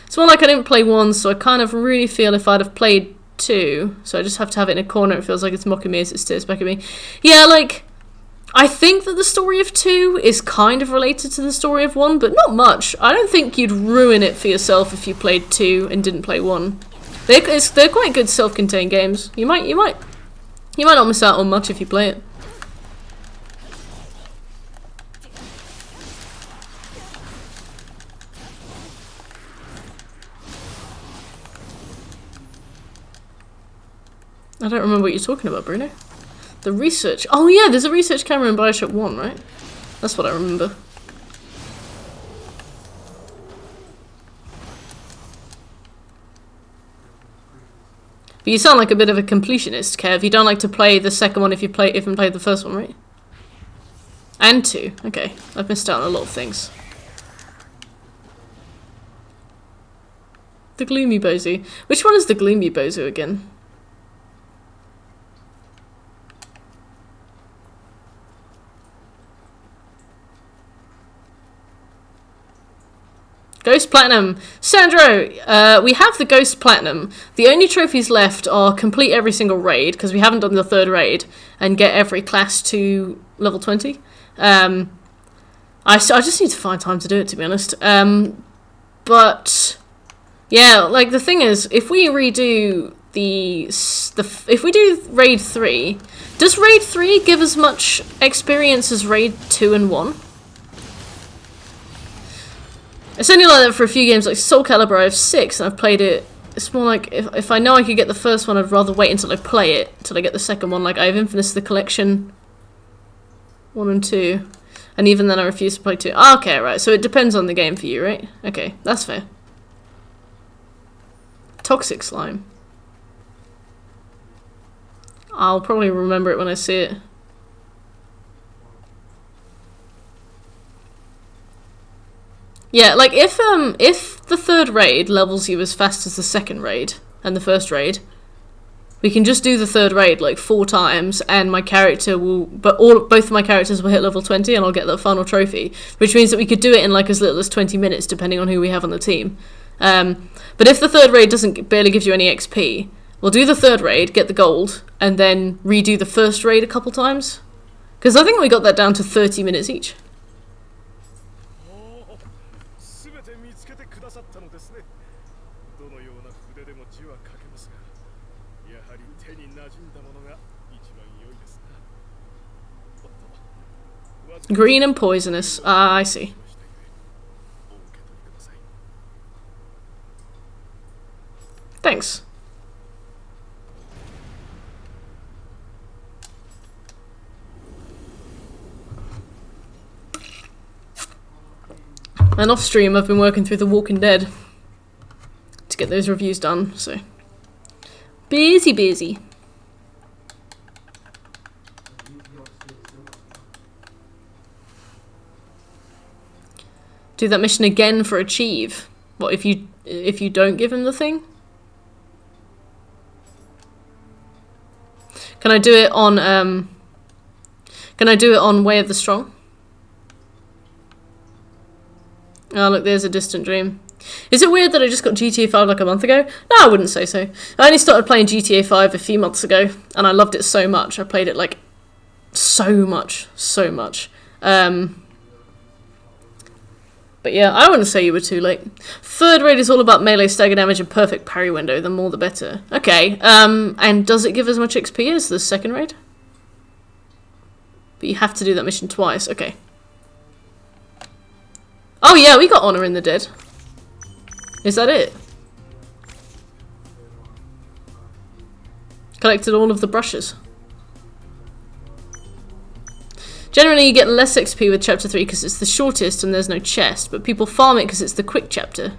It's more like I didn't play 1, so I kind of really feel if I'd have played 2, so I just have to have it in a corner, it feels like it's mocking me as it stares back at me. Yeah, like, I think that the story of 2 is kind of related to the story of 1, but not much. I don't think you'd ruin it for yourself if you played 2 and didn't play 1. They're quite good self-contained games. You might not miss out on much if you play it. I don't remember what you're talking about, Bruno. The research. Oh yeah, there's a research camera in Bioshock 1, right? That's what I remember. But you sound like a bit of a completionist, Kev. You don't like to play the second one if you played the first one, right? And 2. Okay, I've missed out on a lot of things. The Gloomy Bozu. Which one is the Gloomy Bozu again? Ghost Platinum. Sandro, we have the Ghost Platinum. The only trophies left are complete every single raid, because we haven't done the 3rd raid, and get every class to level 20. I just need to find time to do it, to be honest. But, yeah, like, the thing is, if we redo if we do raid 3, does raid 3 give as much experience as raid 2 and 1? It's only like that for a few games, like Soul Calibur I have 6 and I've played it. It's more like, if I know I could get the first one, I'd rather wait until I play it, until I get the second one. Like, I have Infamous The Collection 1 and 2, and even then I refuse to play 2. Oh, okay, right, so it depends on the game for you, right? Okay, that's fair. Toxic Slime. I'll probably remember it when I see it. Yeah, like, if the 3rd raid levels you as fast as the 2nd raid and the 1st raid, we can just do the 3rd raid, like, 4 times, and my character will... But both of my characters will hit level 20, and I'll get the final trophy, which means that we could do it in, like, as little as 20 minutes, depending on who we have on the team. But if the 3rd raid barely gives you any XP, we'll do the 3rd raid, get the gold, and then redo the 1st raid a couple times. Because I think we got that down to 30 minutes each. Green and poisonous. Ah, I see. Thanks. And off stream, I've been working through The Walking Dead to get those reviews done, so busy. Do that mission again for achieve. What if you don't give him the thing? Can I do it on Way of the Strong? Oh look, there's a Distant Dream. Is it weird that I just got GTA 5 like a month ago? No, I wouldn't say so. I only started playing GTA 5 a few months ago, and I loved it so much. I played it like so much. But yeah, I wouldn't say you were too late. Third raid is all about melee stagger damage and perfect parry window. The more the better. Okay, and does it give as much XP as the second raid? But you have to do that mission twice. Okay. Oh yeah, we got Honor in the Dead. Is that it? Collected all of the brushes. Generally, you get less XP with Chapter 3 because it's the shortest and there's no chest, but people farm it because it's the quick chapter.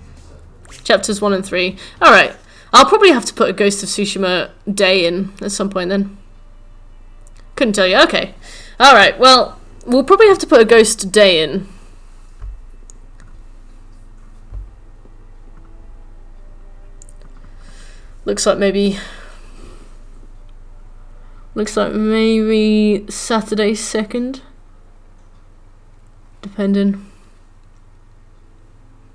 Chapters 1 and 3. Alright, I'll probably have to put a Ghost of Tsushima day in at some point then. Couldn't tell you. Okay. Alright, well, we'll probably have to put a Ghost day in. Looks like maybe Saturday 2nd. Depending.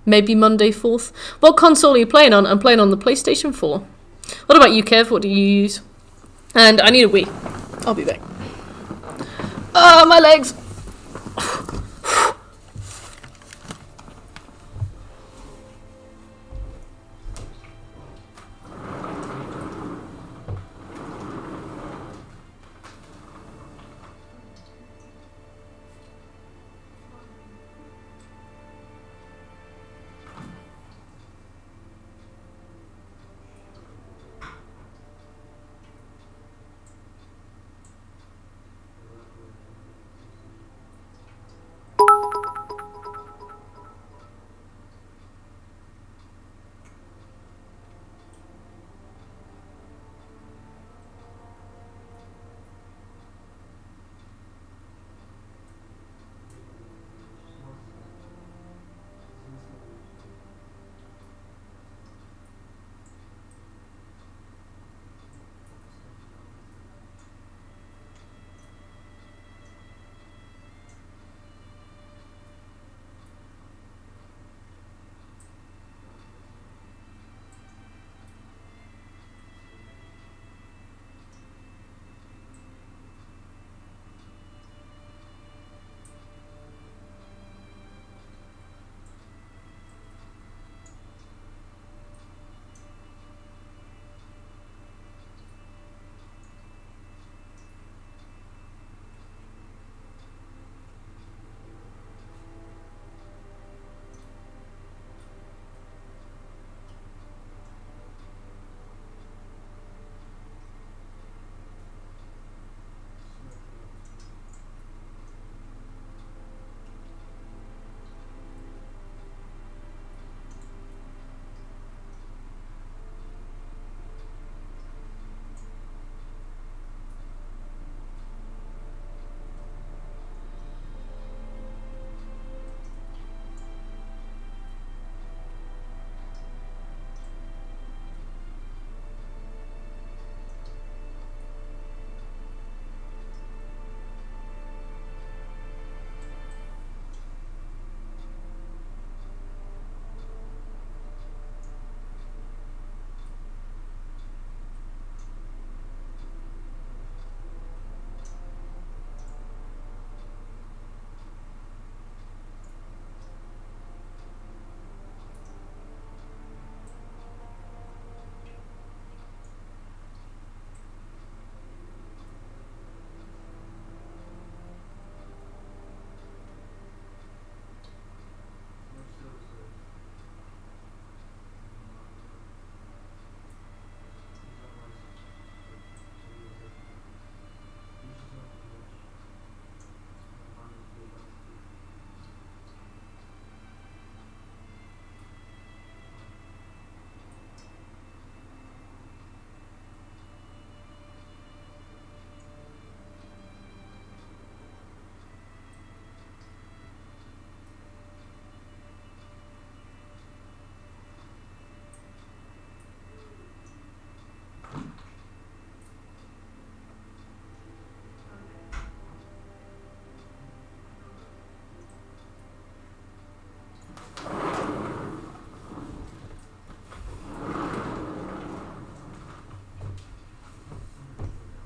Maybe Monday 4th. What console are you playing on? I'm playing on the PlayStation 4. What about you, Kev? What do you use? And I need a Wii. I'll be back. Oh, my legs!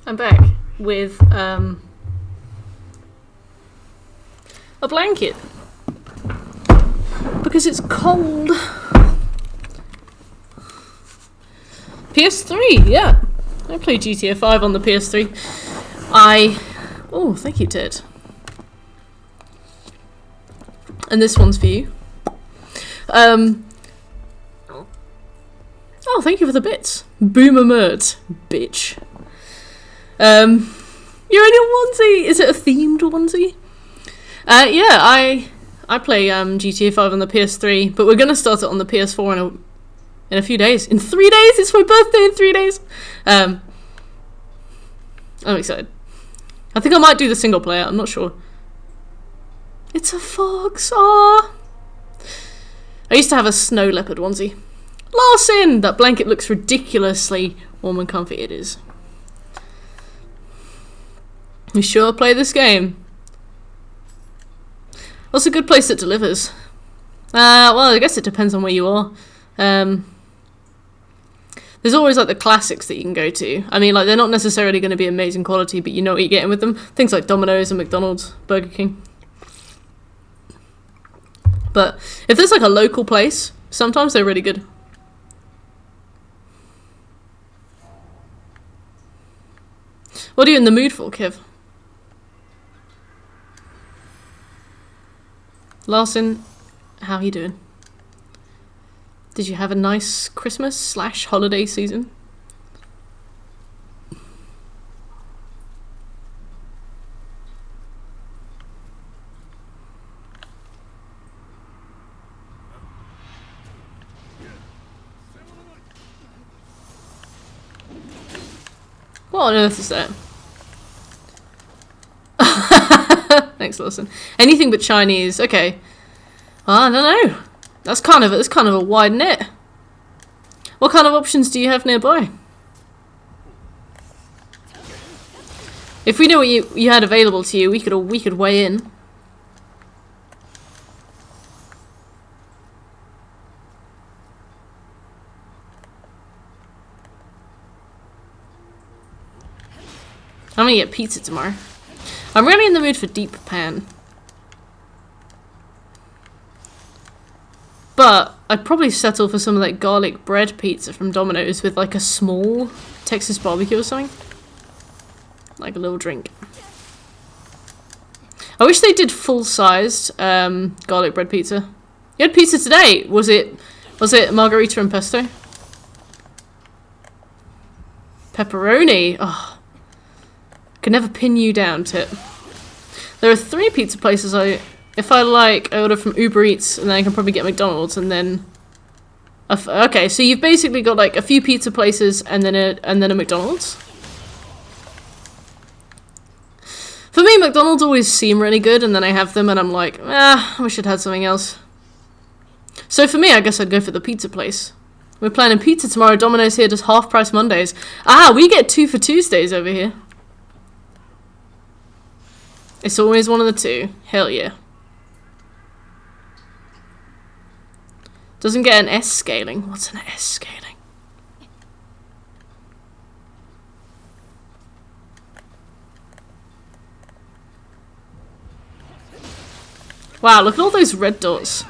I'm back with a blanket. because it's cold. PS3, yeah. I played GTA 5 on the PS3. Oh, thank you, Ted. And this one's for you. Oh, thank you for the bits. Boomer Mert, bitch. You're in your onesie. Is it a themed onesie? Yeah, I play GTA 5 on the PS3, but we're gonna start it on the PS4 in a few days. In 3 days? It's my birthday in 3 days. I'm excited. I think I might do the single player. I'm not sure. It's a fox. Ah. I used to have a snow leopard onesie. Larson! That blanket looks ridiculously warm and comfy. It is. You sure play this game? What's a good place that delivers? Well, I guess it depends on where you are. There's always like the classics that you can go to. I mean, like they're not necessarily going to be amazing quality, but you know what you're getting with them. Things like Domino's and McDonald's, Burger King. But if there's like a local place, sometimes they're really good. What are you in the mood for, Kev? Larson, how are you doing? Did you have a nice Christmas / holiday season? What on earth is that? Thanks, Lawson. Anything but Chinese. Okay. I don't know. That's kind of a wide net. What kind of options do you have nearby? If we knew what you had available to you, we could weigh in. I'm gonna get pizza tomorrow. I'm really in the mood for deep pan. But I'd probably settle for some of that garlic bread pizza from Domino's with like a small Texas barbecue or something. Like a little drink. I wish they did full-sized garlic bread pizza. You had pizza today. Was it margarita and pesto? Pepperoni. Oh. Could never pin you down, Tip. There are 3 pizza places if I like, I order from Uber Eats, and then I can probably get McDonald's, and then... Okay, so you've basically got like a few pizza places, and then a McDonald's. For me, McDonald's always seem really good, and then I have them, and I'm like, I wish I'd had something else. So for me, I guess I'd go for the pizza place. We're planning pizza tomorrow. Domino's here does half-price Mondays. Ah, we get 2 for Tuesdays over here. It's always one of the 2. Hell yeah. Doesn't get an S scaling. What's an S scaling? Wow, look at all those red dots.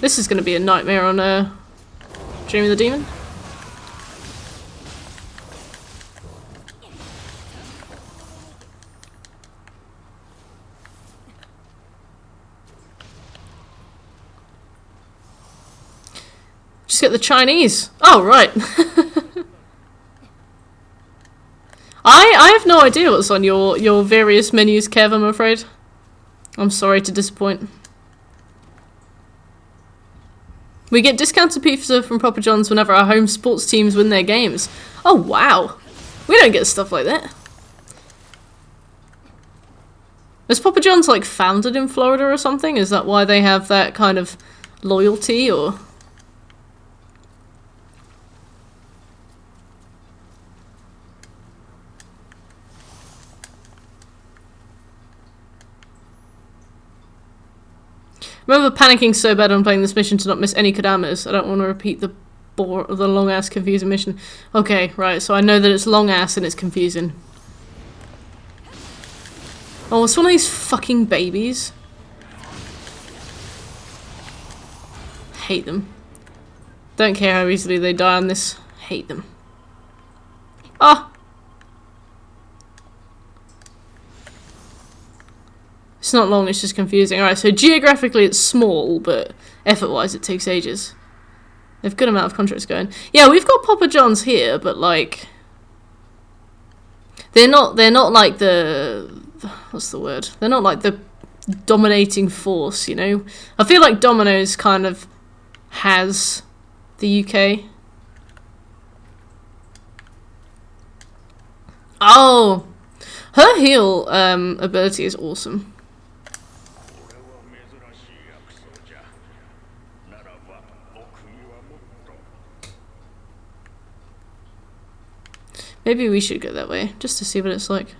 This is going to be a nightmare on Dream of the Demon. Just get the Chinese. Oh, right. I have no idea what's on your various menus, Kev, I'm afraid. I'm sorry to disappoint. We get discounted pizza from Papa John's whenever our home sports teams win their games. Oh, wow. We don't get stuff like that. Is Papa John's, like, founded in Florida or something? Is that why they have that kind of loyalty, or... I remember panicking so bad on playing this mission to not miss any Kodamas. I don't want to repeat the long-ass confusing mission. Okay, right, so I know that it's long-ass and it's confusing. Oh, it's one of these fucking babies. Hate them. Don't care how easily they die on this. Hate them. Ah! It's not long, it's just confusing. Alright, so geographically it's small, but effort-wise it takes ages. They've good amount of contracts going. Yeah, we've got Papa John's here, but like... They're not like the... What's the word? They're not like the dominating force, you know? I feel like Domino's kind of has the UK. Oh! Her heal ability is awesome. Maybe we should go that way, just to see what it's like.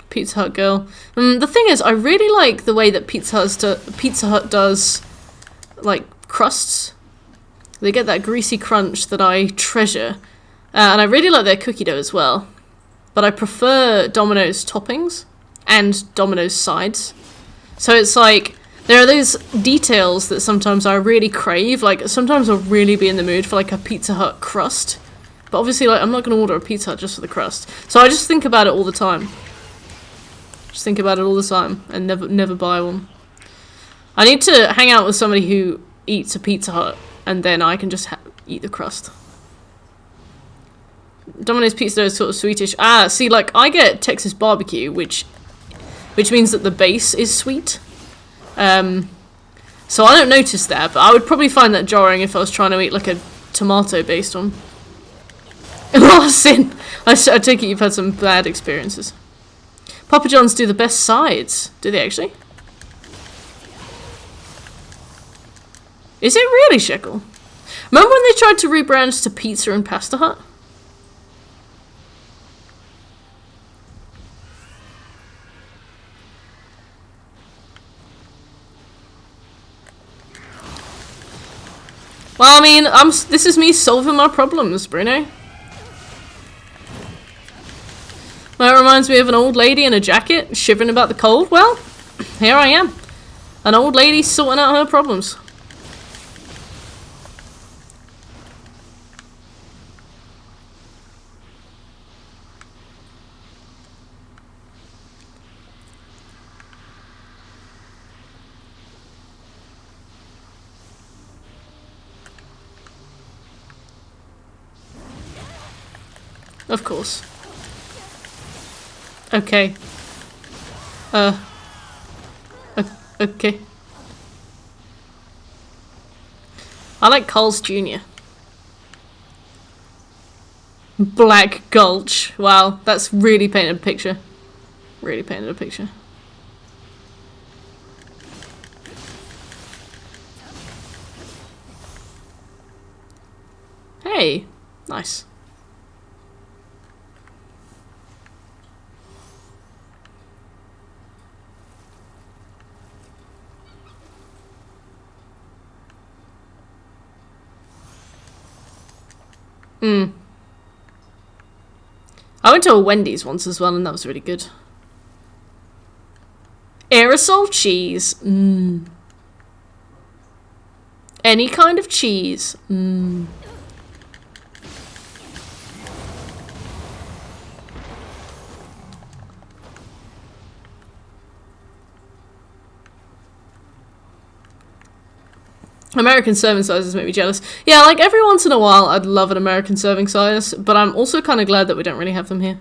Pizza Hut girl. The thing is, I really like the way that Pizza Hut does, like, crusts. They get that greasy crunch that I treasure. And I really like their cookie dough as well. But I prefer Domino's toppings and Domino's sides. So it's like, there are those details that sometimes I really crave. Like, sometimes I'll really be in the mood for, like, a Pizza Hut crust. But obviously, like, I'm not going to order a Pizza Hut just for the crust. So I just think about it all the time. Just think about it all the time and never buy one. I need to hang out with somebody who eats a Pizza Hut and then I can just eat the crust. Domino's pizza dough is sort of sweetish. Ah, see, like, I get Texas barbecue, which means that the base is sweet. So I don't notice that, but I would probably find that jarring if I was trying to eat, like, a tomato-based one. Oh, sin! I take it you've had some bad experiences. Papa John's do the best sides. Do they actually? Is it really, Shekel? Remember when they tried to rebrand to Pizza and Pasta Hut? Well, I mean, this is me solving my problems, Bruno. That reminds me of an old lady in a jacket, shivering about the cold. Well, here I am. An old lady sorting out her problems. Of course. Okay. Okay. I like Carl's Jr. Black Gulch. Wow, that's really painted a picture. Really painted a picture. Hey, nice. I went to a Wendy's once as well, and that was really good. Aerosol cheese. Any kind of cheese. American serving sizes make me jealous. Yeah, like every once in a while I'd love an American serving size, but I'm also kind of glad that we don't really have them here.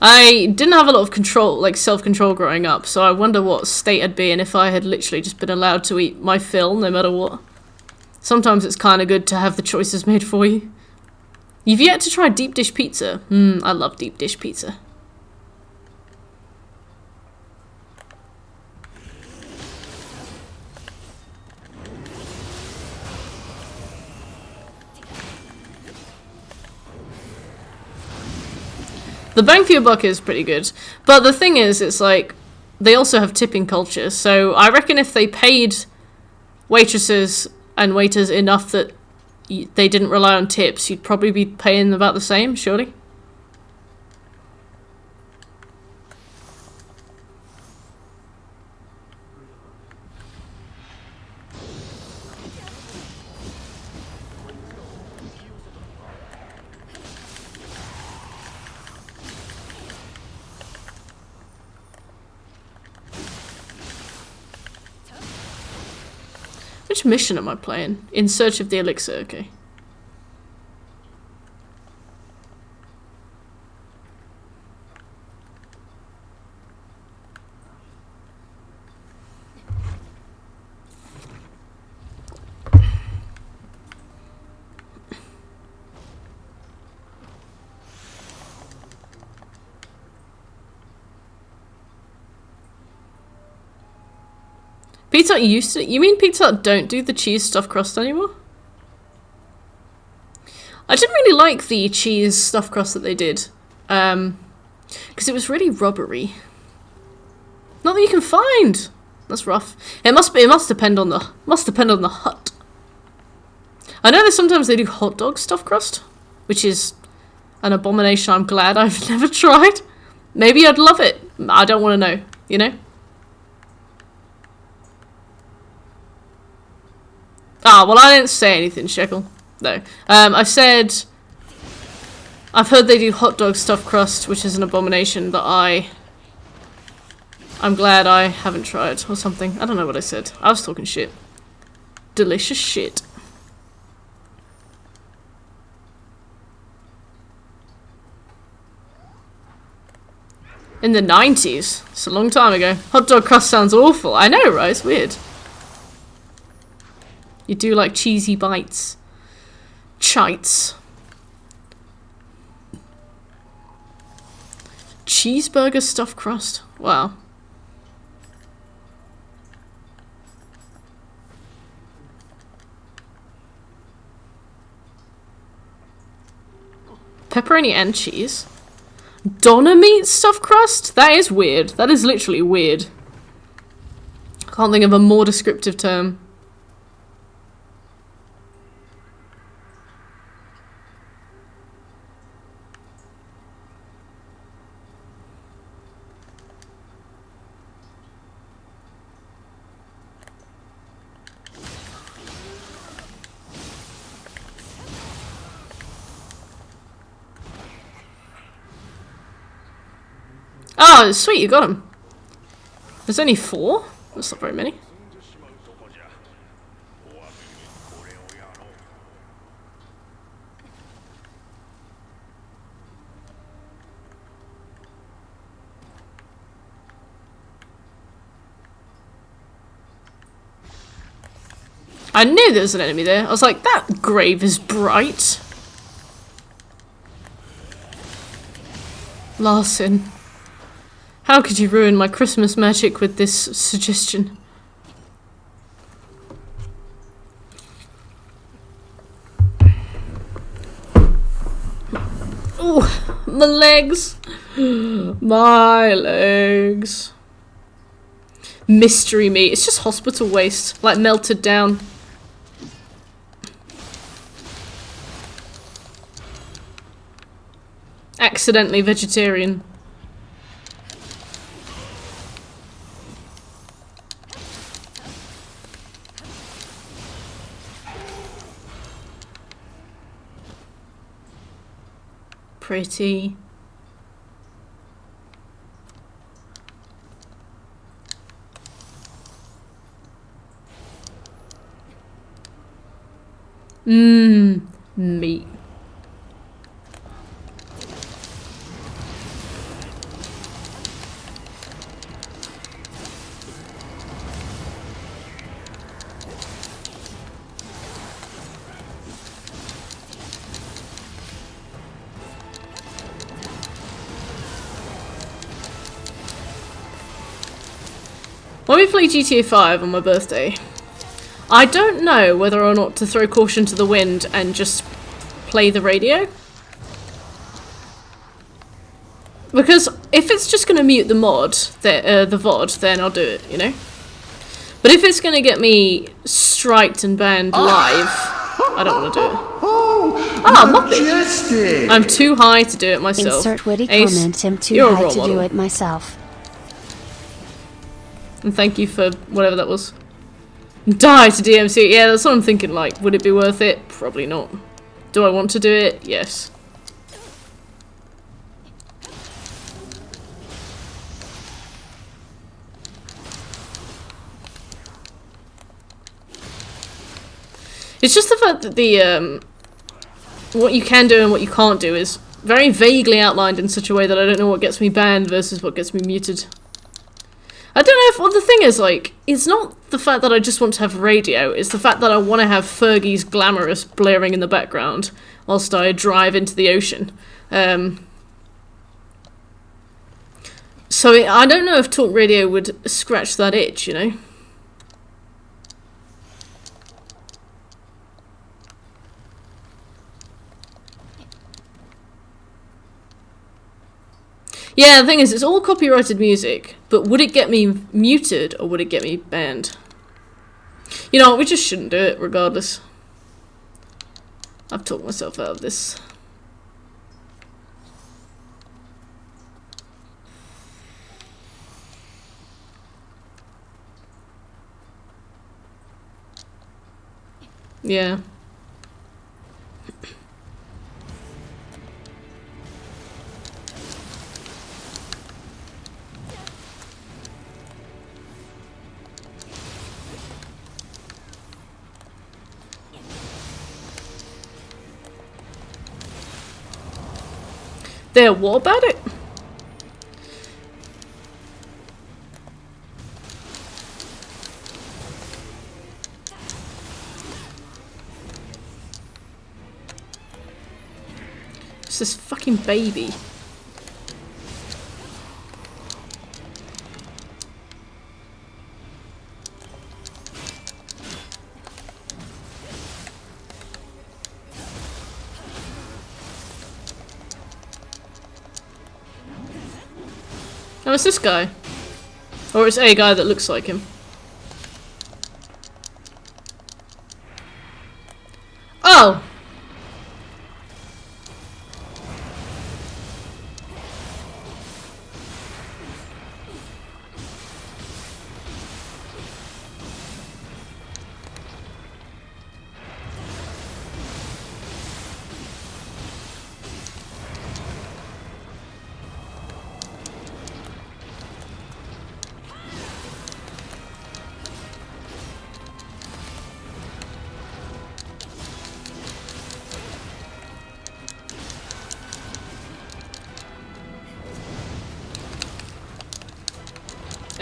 I didn't have a lot of control, like self-control growing up, so I wonder what state I'd be in if I had literally just been allowed to eat my fill no matter what. Sometimes it's kind of good to have the choices made for you. You've yet to try deep dish pizza. I love deep dish pizza. The bang for your buck is pretty good, but the thing is, it's like, they also have tipping culture, so I reckon if they paid waitresses and waiters enough that they didn't rely on tips, you'd probably be paying about the same, surely? Which mission am I playing? In Search of the Elixir, okay. Pizza Hut used to... You mean Pizza Hut don't do the cheese stuffed crust anymore? I didn't really like the cheese stuffed crust that they did. Because it was really rubbery. Not that you can find! That's rough. It must depend on the hut. I know that sometimes they do hot dog stuffed crust, which is an abomination I'm glad I've never tried. Maybe I'd love it. I don't want to know, you know? Ah, well, I didn't say anything, Shekel. No. I said... I've heard they do hot dog stuffed crust, which is an abomination that I'm glad I haven't tried, or something. I don't know what I said. I was talking shit. Delicious shit. In the 90s. It's a long time ago. Hot dog crust sounds awful. I know, right? It's weird. You do like cheesy bites. Chites. Cheeseburger stuffed crust. Wow. Pepperoni and cheese. Doner meat stuffed crust? That is weird. That is literally weird. Can't think of a more descriptive term. Oh, sweet, you got him. There's only 4? That's not very many. I knew there was an enemy there. I was like, that grave is bright. Larson. How could you ruin my Christmas magic with this suggestion? Oh, my legs. My legs. Mystery meat. It's just hospital waste. Like melted down. Accidentally vegetarian. Pretty. Meat. When we play GTA 5 on my birthday, I don't know whether or not to throw caution to the wind and just play the radio. Because if it's just going to mute the mod, the VOD, then I'll do it, you know? But if it's going to get me striked and banned live, I don't want to do it. Oh, majestic! I'm too high to do it myself. Insert witty Ace, comment, I'm too you're a high role to model. do it myself. And thank you for whatever that was. Die to DMC. Yeah, that's what I'm thinking, like, would it be worth it? Probably not. Do I want to do it? Yes. It's just the fact that the, what you can do and what you can't do is very vaguely outlined in such a way that I don't know what gets me banned versus what gets me muted. I don't know if, well, the thing is, like, it's not the fact that I just want to have radio, it's the fact that I want to have Fergie's Glamorous blaring in the background whilst I drive into the ocean. So I don't know if talk radio would scratch that itch, you know? Yeah, the thing is, it's all copyrighted music, but would it get me muted or would it get me banned? You know what, we just shouldn't do it regardless. I've talked myself out of this. Yeah. There, what about it? It's this fucking baby. Oh, it's this guy. Or it's a guy that looks like him. Oh!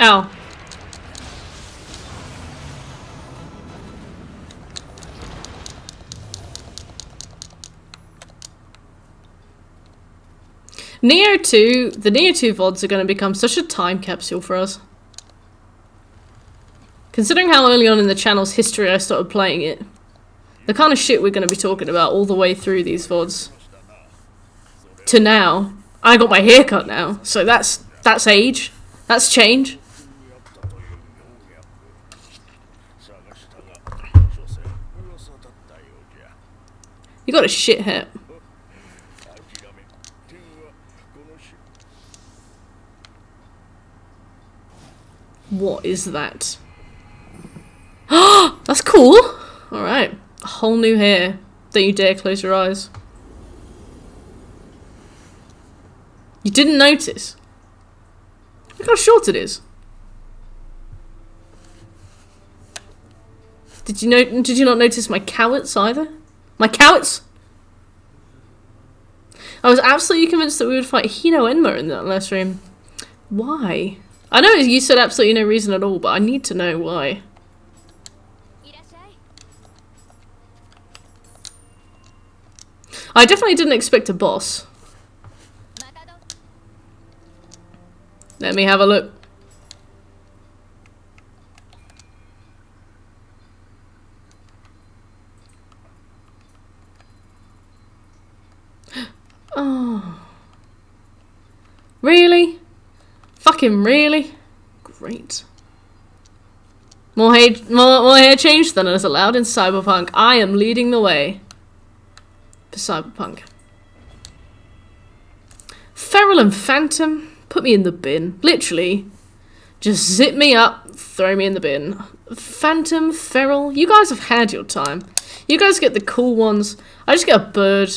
Ow. Nioh 2, the Nioh 2 VODs are going to become such a time capsule for us. Considering how early on in the channel's history I started playing it, the kind of shit we're going to be talking about all the way through these VODs. To now. I got my hair cut now, so that's age. That's change. You got a shit hat. What is that? That's cool! Alright. A whole new hair. Don't you dare close your eyes. You didn't notice? Look how short it is. Did you not notice my cowets either? My cowets? I was absolutely convinced that we would fight Hino Enma in that last room. Why? I know you said absolutely no reason at all, but I need to know why. I definitely didn't expect a boss. Let me have a look. Oh. Really? Fucking really? Great. More hair change than is allowed in Cyberpunk. I am leading the way for Cyberpunk. Feral and Phantom, put me in the bin. Literally, just zip me up, throw me in the bin. Phantom, Feral, you guys have had your time. You guys get the cool ones. I just get a bird.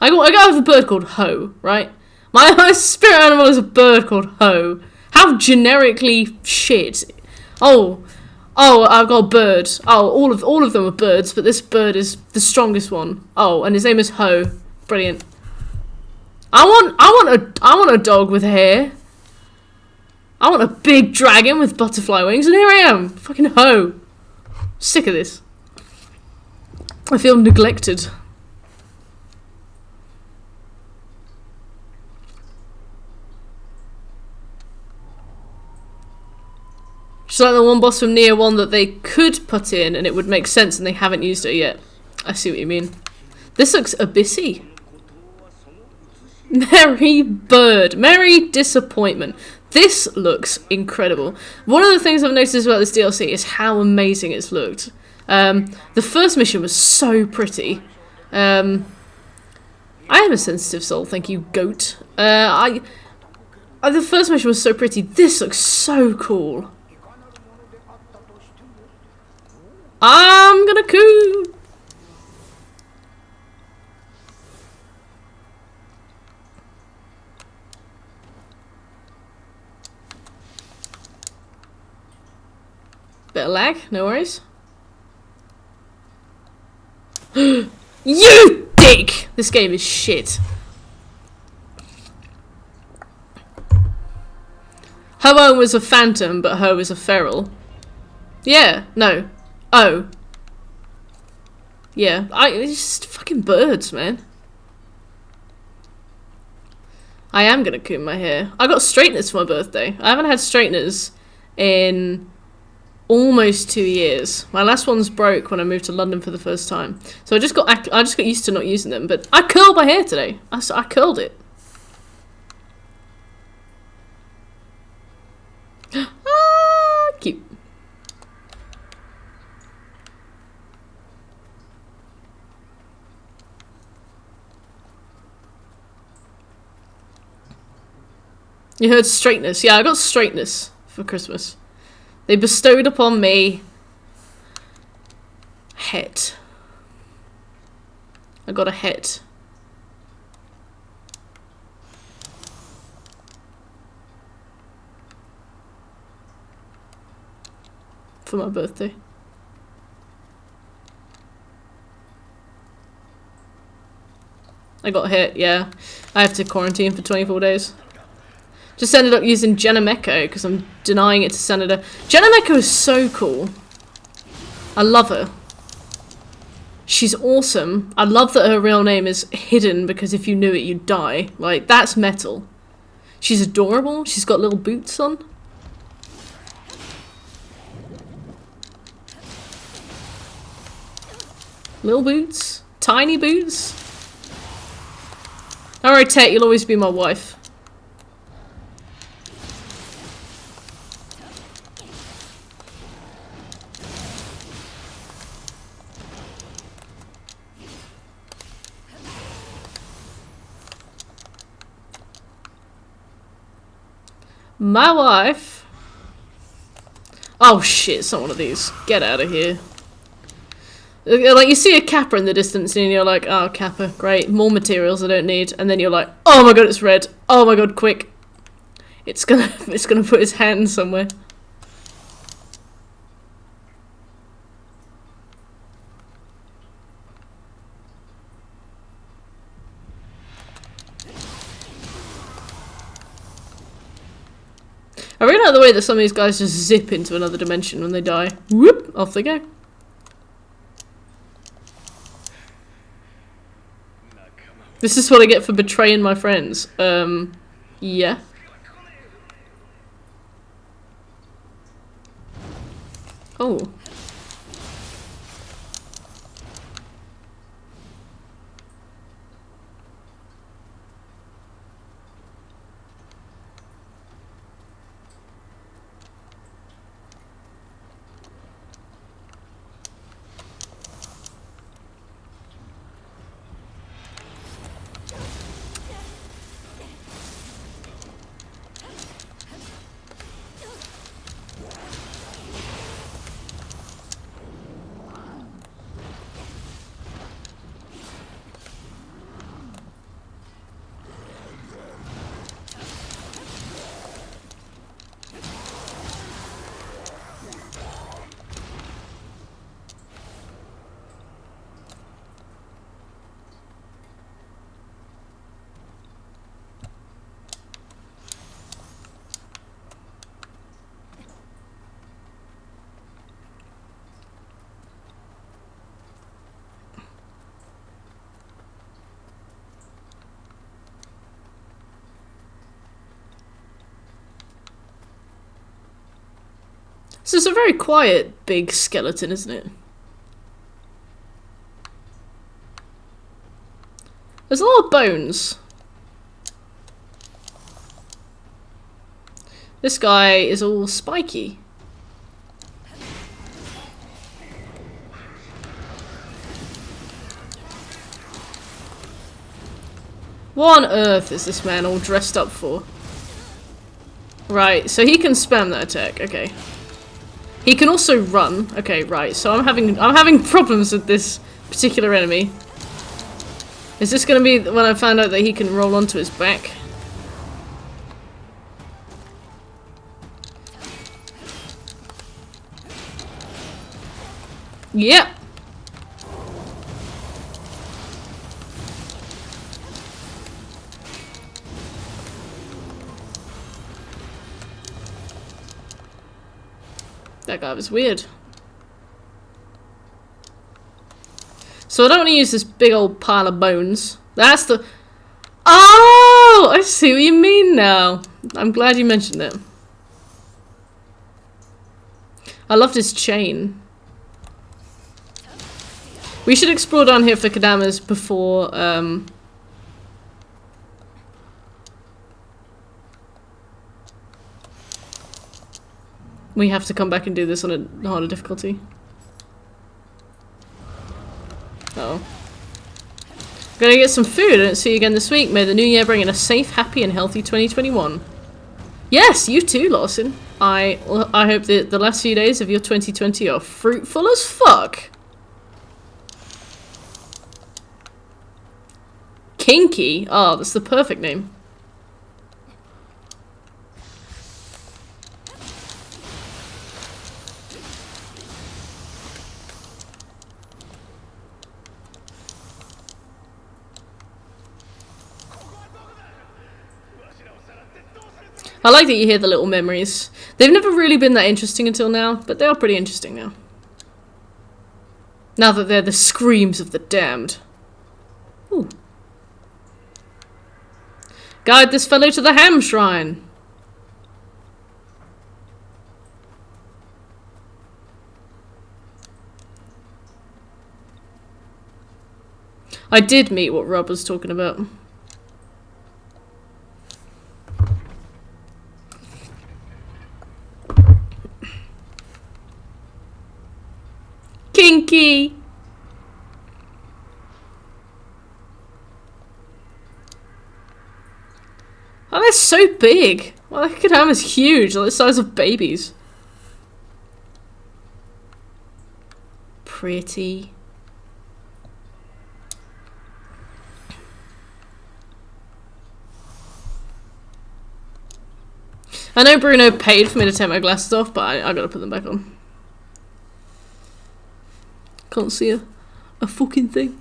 I got a bird called Ho, right? My spirit animal is a bird called Ho. How generically shit. Oh, I've got a bird. Oh, all of them are birds, but this bird is the strongest one. Oh, and his name is Ho. Brilliant. I want a dog with hair. I want a big dragon with butterfly wings, and here I am, fucking Ho. Sick of this. I feel neglected. Just like the one boss from Nioh 1 that they could put in and it would make sense and they haven't used it yet. I see what you mean. This looks abyssy. Merry Bird. Merry Disappointment. This looks incredible. One of the things I've noticed about this DLC is how amazing it's looked. The first mission was so pretty. I am a sensitive soul, thank you, goat. The first mission was so pretty. This looks so cool. I'm gonna coo. Bit of lag, no worries. You dick! This game is shit. Ho was a phantom, but Ho is a feral. Yeah, no. Oh. Yeah, it's just fucking birds, man. I am gonna comb my hair. I got straighteners for my birthday. I haven't had straighteners in almost 2 years. My last one's broke when I moved to London for the first time. So I just got used to not using them, but I curled my hair today. I curled it. Ah, cute. You heard straightness. Yeah, I got straightness for Christmas. They bestowed upon me het. I got a het. For my birthday. I got hit, yeah. I have to quarantine for 24 days. Just ended up using Jenna-Meko because I'm denying it to Senator. Jenna-Meko is so cool. I love her. She's awesome. I love that her real name is hidden because if you knew it, you'd die. Like, that's metal. She's adorable. She's got little boots on. Little boots. Tiny boots. Alright, Tet, you'll always be my wife. My wife. Oh shit, it's not one of these. Get out of here. Like, you see a Kappa in the distance and you're like, oh, Kappa, great. More materials I don't need. And then you're like, oh my god, it's red. Oh my god, quick. It's gonna put his hand somewhere. I really like the way that some of these guys just zip into another dimension when they die. Whoop! Off they go. This is what I get for betraying my friends. Yeah. Oh. This is a very quiet, big skeleton, isn't it? There's a lot of bones. This guy is all spiky. What on earth is this man all dressed up for? Right, so he can spam that attack, okay. He can also run. Okay, right, so I'm having problems with this particular enemy. Is this gonna be when I found out that he can roll onto his back? Yep. That guy was weird. So I don't want to use this big old pile of bones. That's the... Oh! I see what you mean now. I'm glad you mentioned it. I loved his chain. We should explore down here for Kadamas before, we have to come back and do this on a harder difficulty. Uh-oh. Gonna get some food. I don't see you again this week. May the new year bring in a safe, happy, and healthy 2021. Yes, you too, Lawson. I hope that the last few days of your 2020 are fruitful as fuck. Kinky? Oh, that's the perfect name. I like that you hear the little memories. They've never really been that interesting until now, but they are pretty interesting now. Now that they're the screams of the damned. Ooh. Guide this fellow to the Ham Shrine. I did meet what Rob was talking about. Kinky! Oh, they're so big. Well, that Kadama's huge, like the size of babies. Pretty. I know Bruno paid for me to take my glasses off, but I gotta put them back on. Can't see a fucking thing.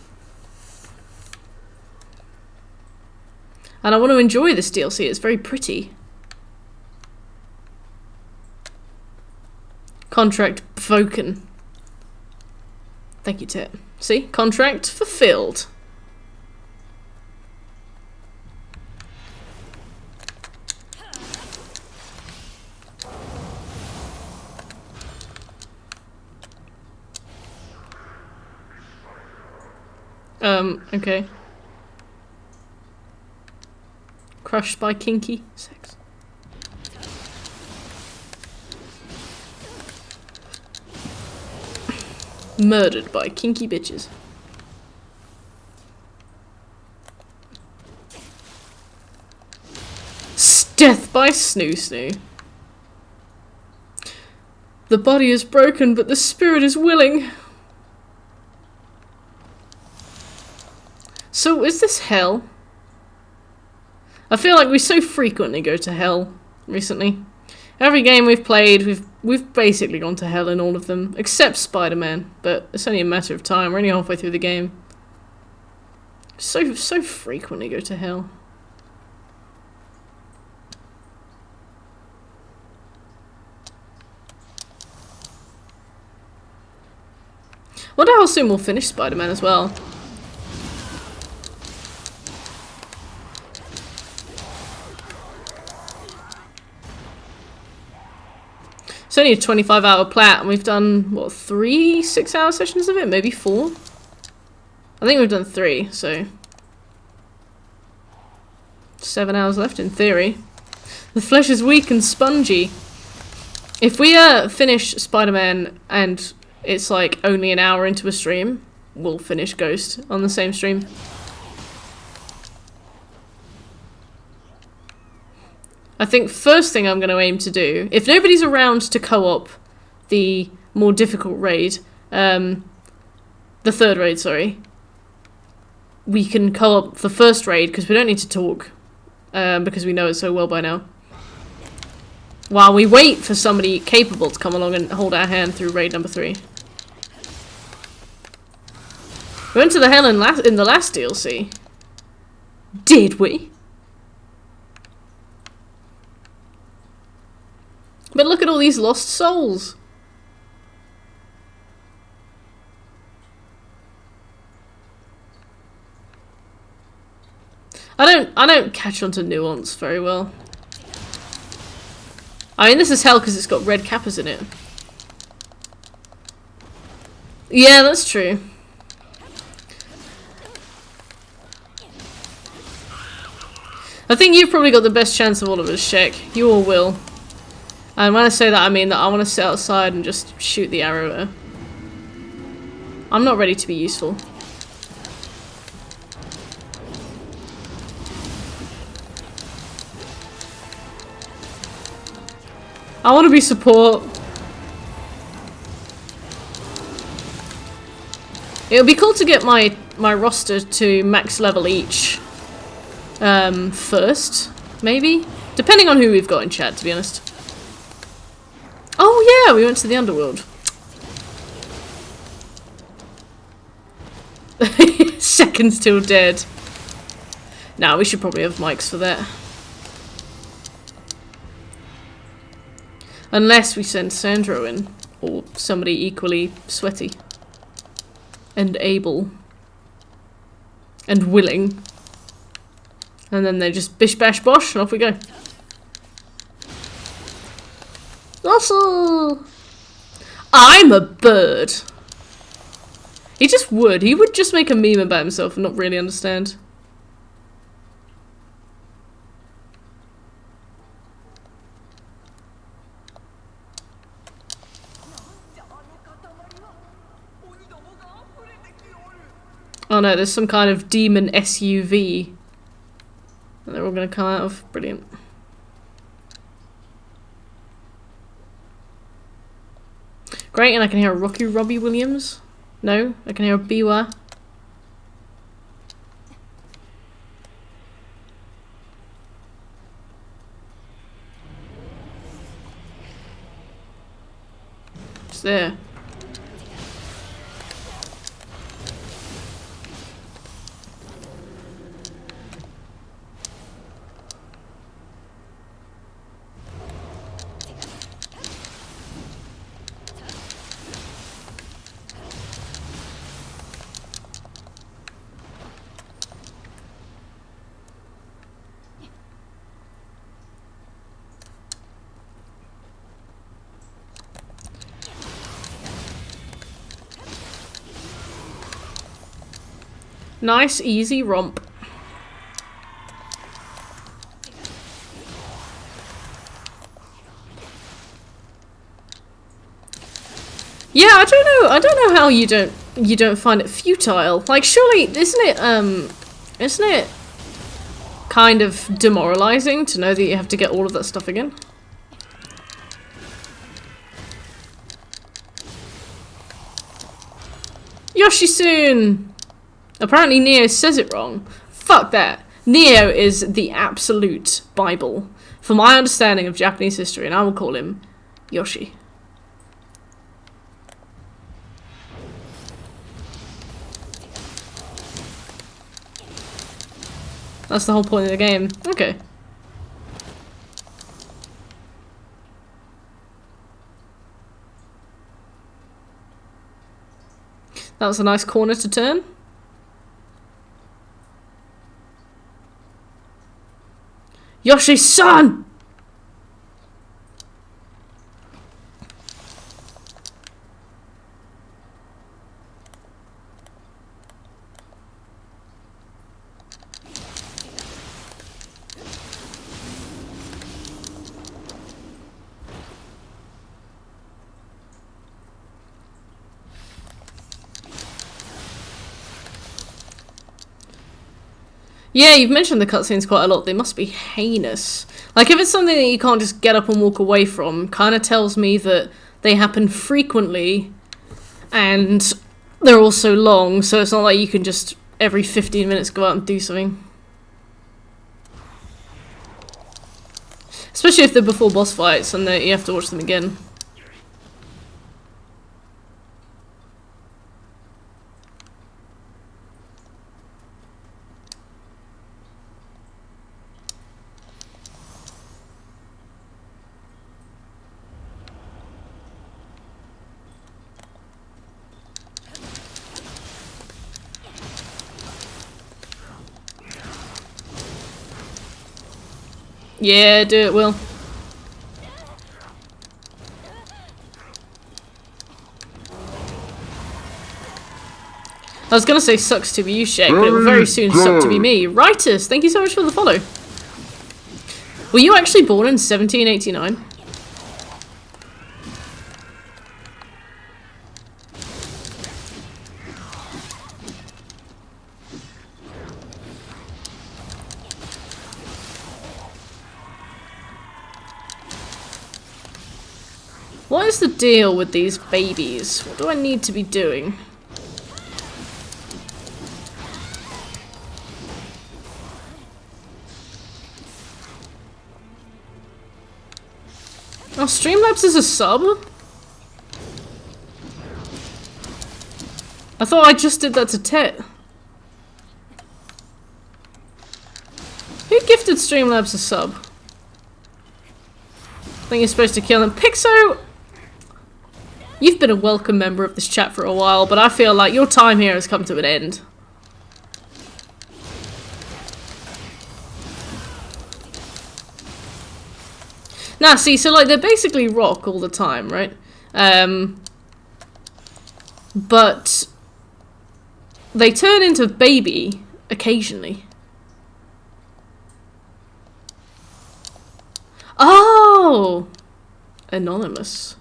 And I want to enjoy this DLC, it's very pretty. Contract broken. Thank you, Tit. See? Contract fulfilled. Okay. Crushed by kinky sex. Murdered by kinky bitches. Death by Snoo Snoo. The body is broken, but the spirit is willing. So, is this hell? I feel like we so frequently go to hell recently. Every game we've played, we've basically gone to hell in all of them, except Spider-Man, but it's only a matter of time. We're only halfway through the game. So frequently go to hell. Wonder how soon we'll finish Spider-Man as well. It's only a 25-hour plat, and we've done, what, 3 6-hour sessions of it? Maybe 4? I think we've done 3, so... 7 hours left, in theory. The flesh is weak and spongy. If we finish Spider-Man and it's like only an hour into a stream, we'll finish Ghost on the same stream. I think first thing I'm going to aim to do, if nobody's around to co-op the more difficult raid, the third raid, sorry, we can co-op the first raid because we don't need to talk because we know it so well by now. While we wait for somebody capable to come along and hold our hand through raid number 3. We went to the hell in the last DLC. Did we? But look at all these lost souls. I don't catch on to nuance very well. I mean, this is hell because it's got red kappas in it. Yeah, that's true. I think you've probably got the best chance of all of us, Shek. You all will. And when I say that, I mean that I want to sit outside and just shoot the arrow at her. I'm not ready to be useful. I want to be support. It would be cool to get my roster to max level each. First, maybe? Depending on who we've got in chat, to be honest. Oh yeah, we went to the underworld. Second's still dead. Nah, we should probably have mics for that. Unless we send Sandro in, or somebody equally sweaty. And able. And willing. And then they just bish bash bosh and off we go. Russell! I'm a bird! He just would. He would just make a meme about himself and not really understand. Oh no, there's some kind of demon SUV that they're all going to come out of. Brilliant. Great, and I can hear a Robbie Williams. No, I can hear a Biwa. It's there. Nice, easy romp. Yeah, I don't know how you don't find it futile. Like, surely isn't it kind of demoralizing to know that you have to get all of that stuff again? Yoshi-soon! Apparently Nioh says it wrong. Fuck that. Nioh is the absolute Bible for my understanding of Japanese history, and I will call him Yoshi. That's the whole point of the game. Okay. That was a nice corner to turn. Yoshi-san! Yeah, you've mentioned the cutscenes quite a lot. They must be heinous. Like, if it's something that you can't just get up and walk away from, kind of tells me that they happen frequently, and they're also long, so it's not like you can just every 15 minutes go out and do something. Especially if they're before boss fights and you have to watch them again. Yeah, do it, Will. I was gonna say sucks to be you, Shaq, but it will very soon suck to be me. Rightus, thank you so much for the follow. Were you actually born in 1789? What is the deal with these babies? What do I need to be doing? Oh, Streamlabs is a sub? I thought I just did that to Tet. Who gifted Streamlabs a sub? I think you're supposed to kill him. Pixo! You've been a welcome member of this chat for a while, but I feel like your time here has come to an end. Nah, see, so like they're basically rock all the time, right? But they turn into baby occasionally. Oh! Anonymous.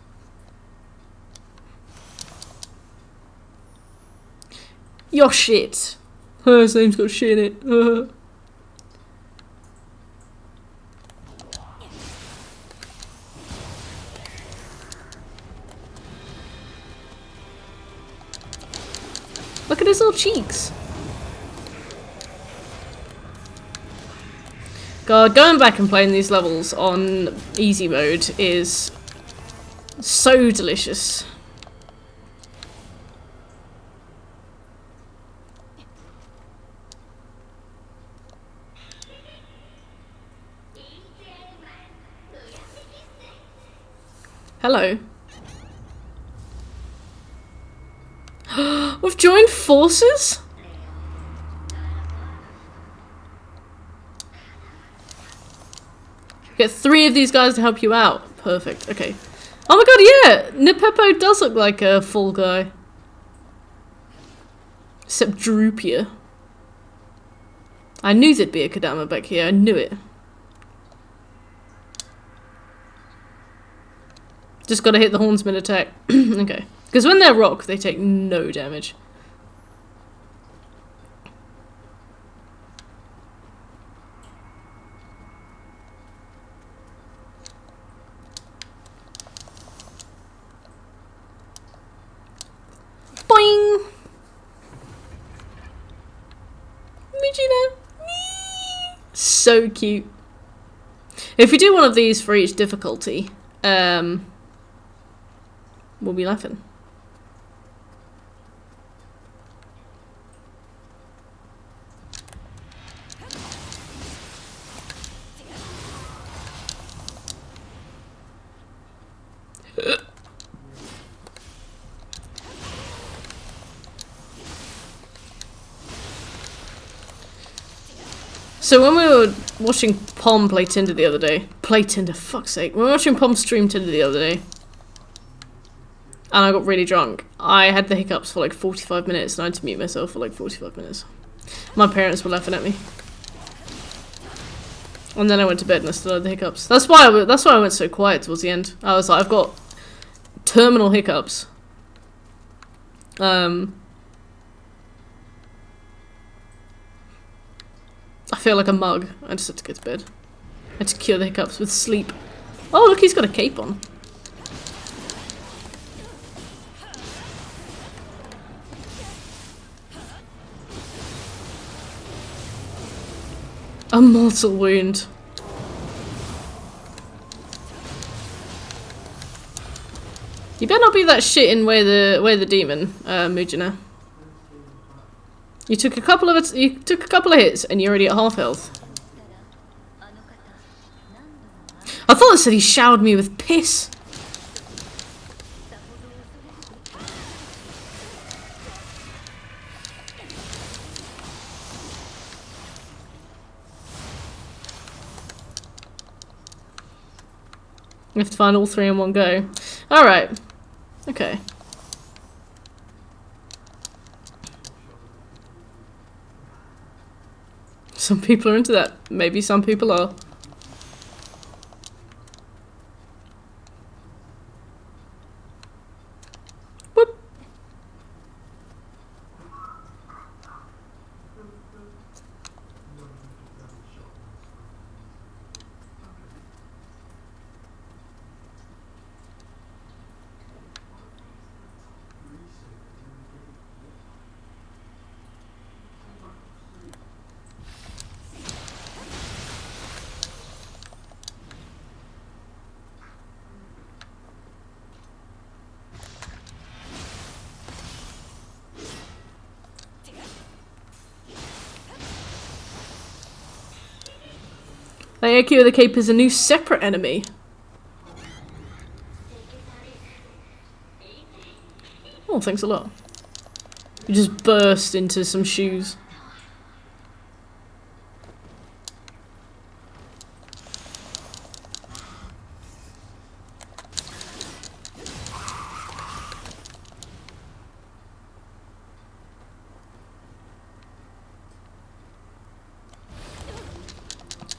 Your shit. His name's got shit in it. Look at his little cheeks. God, going back and playing these levels on easy mode is so delicious. Hello. We've joined forces? Get 3 of these guys to help you out. Perfect, okay. Oh my god, yeah! Nipepo does look like a full guy. Except droopier. I knew there'd be a Kodama back here, I knew it. Just gotta hit the Hornsman attack. Okay. Because when they're rock, they take no damage. Boing! Mijina! So cute. If we do one of these for each difficulty, we'll be laughing. So when we were watching Pom play Tinder the other day, fuck's sake, when we were watching Pom stream Tinder the other day, and I got really drunk, I had the hiccups for like 45 minutes and I had to mute myself for like 45 minutes. My parents were laughing at me. And then I went to bed and I still had the hiccups. That's why I went so quiet towards the end. I was like, I've got terminal hiccups. I feel like a mug. I just had to go to bed. I had to cure the hiccups with sleep. Oh, look, he's got a cape on. A mortal wound. You better not be that shit in way the demon, Mujina. You took a couple of hits and you're already at half health. I thought it said he showered me with piss. You have to find all three in one go. Alright. Okay. Some people are into that. Maybe some people are. Whoop. The AQ of the Cape is a new separate enemy. Oh, thanks a lot. You just burst into some shoes.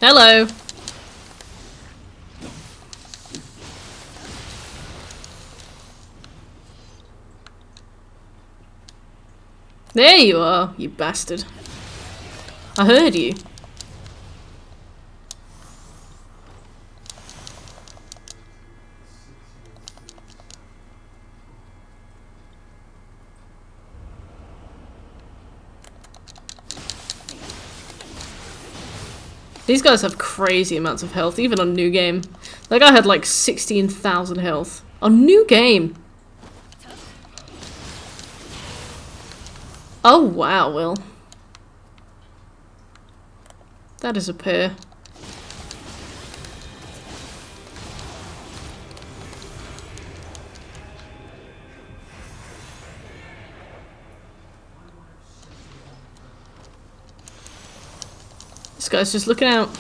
Hello. There you are, you bastard. I heard you. These guys have crazy amounts of health, even on new game. That guy had like 16,000 health. On new game! Oh wow, Will. That is a pair. This guy's just looking out.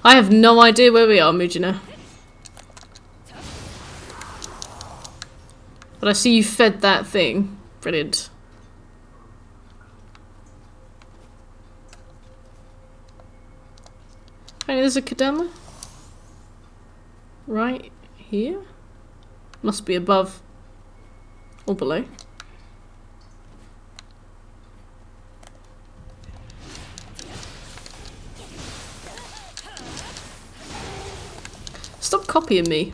I have no idea where we are, Mujina. But I see you fed that thing. Brilliant. Apparently there's a Kadama. Right here? Must be above. Or below. Stop copying me.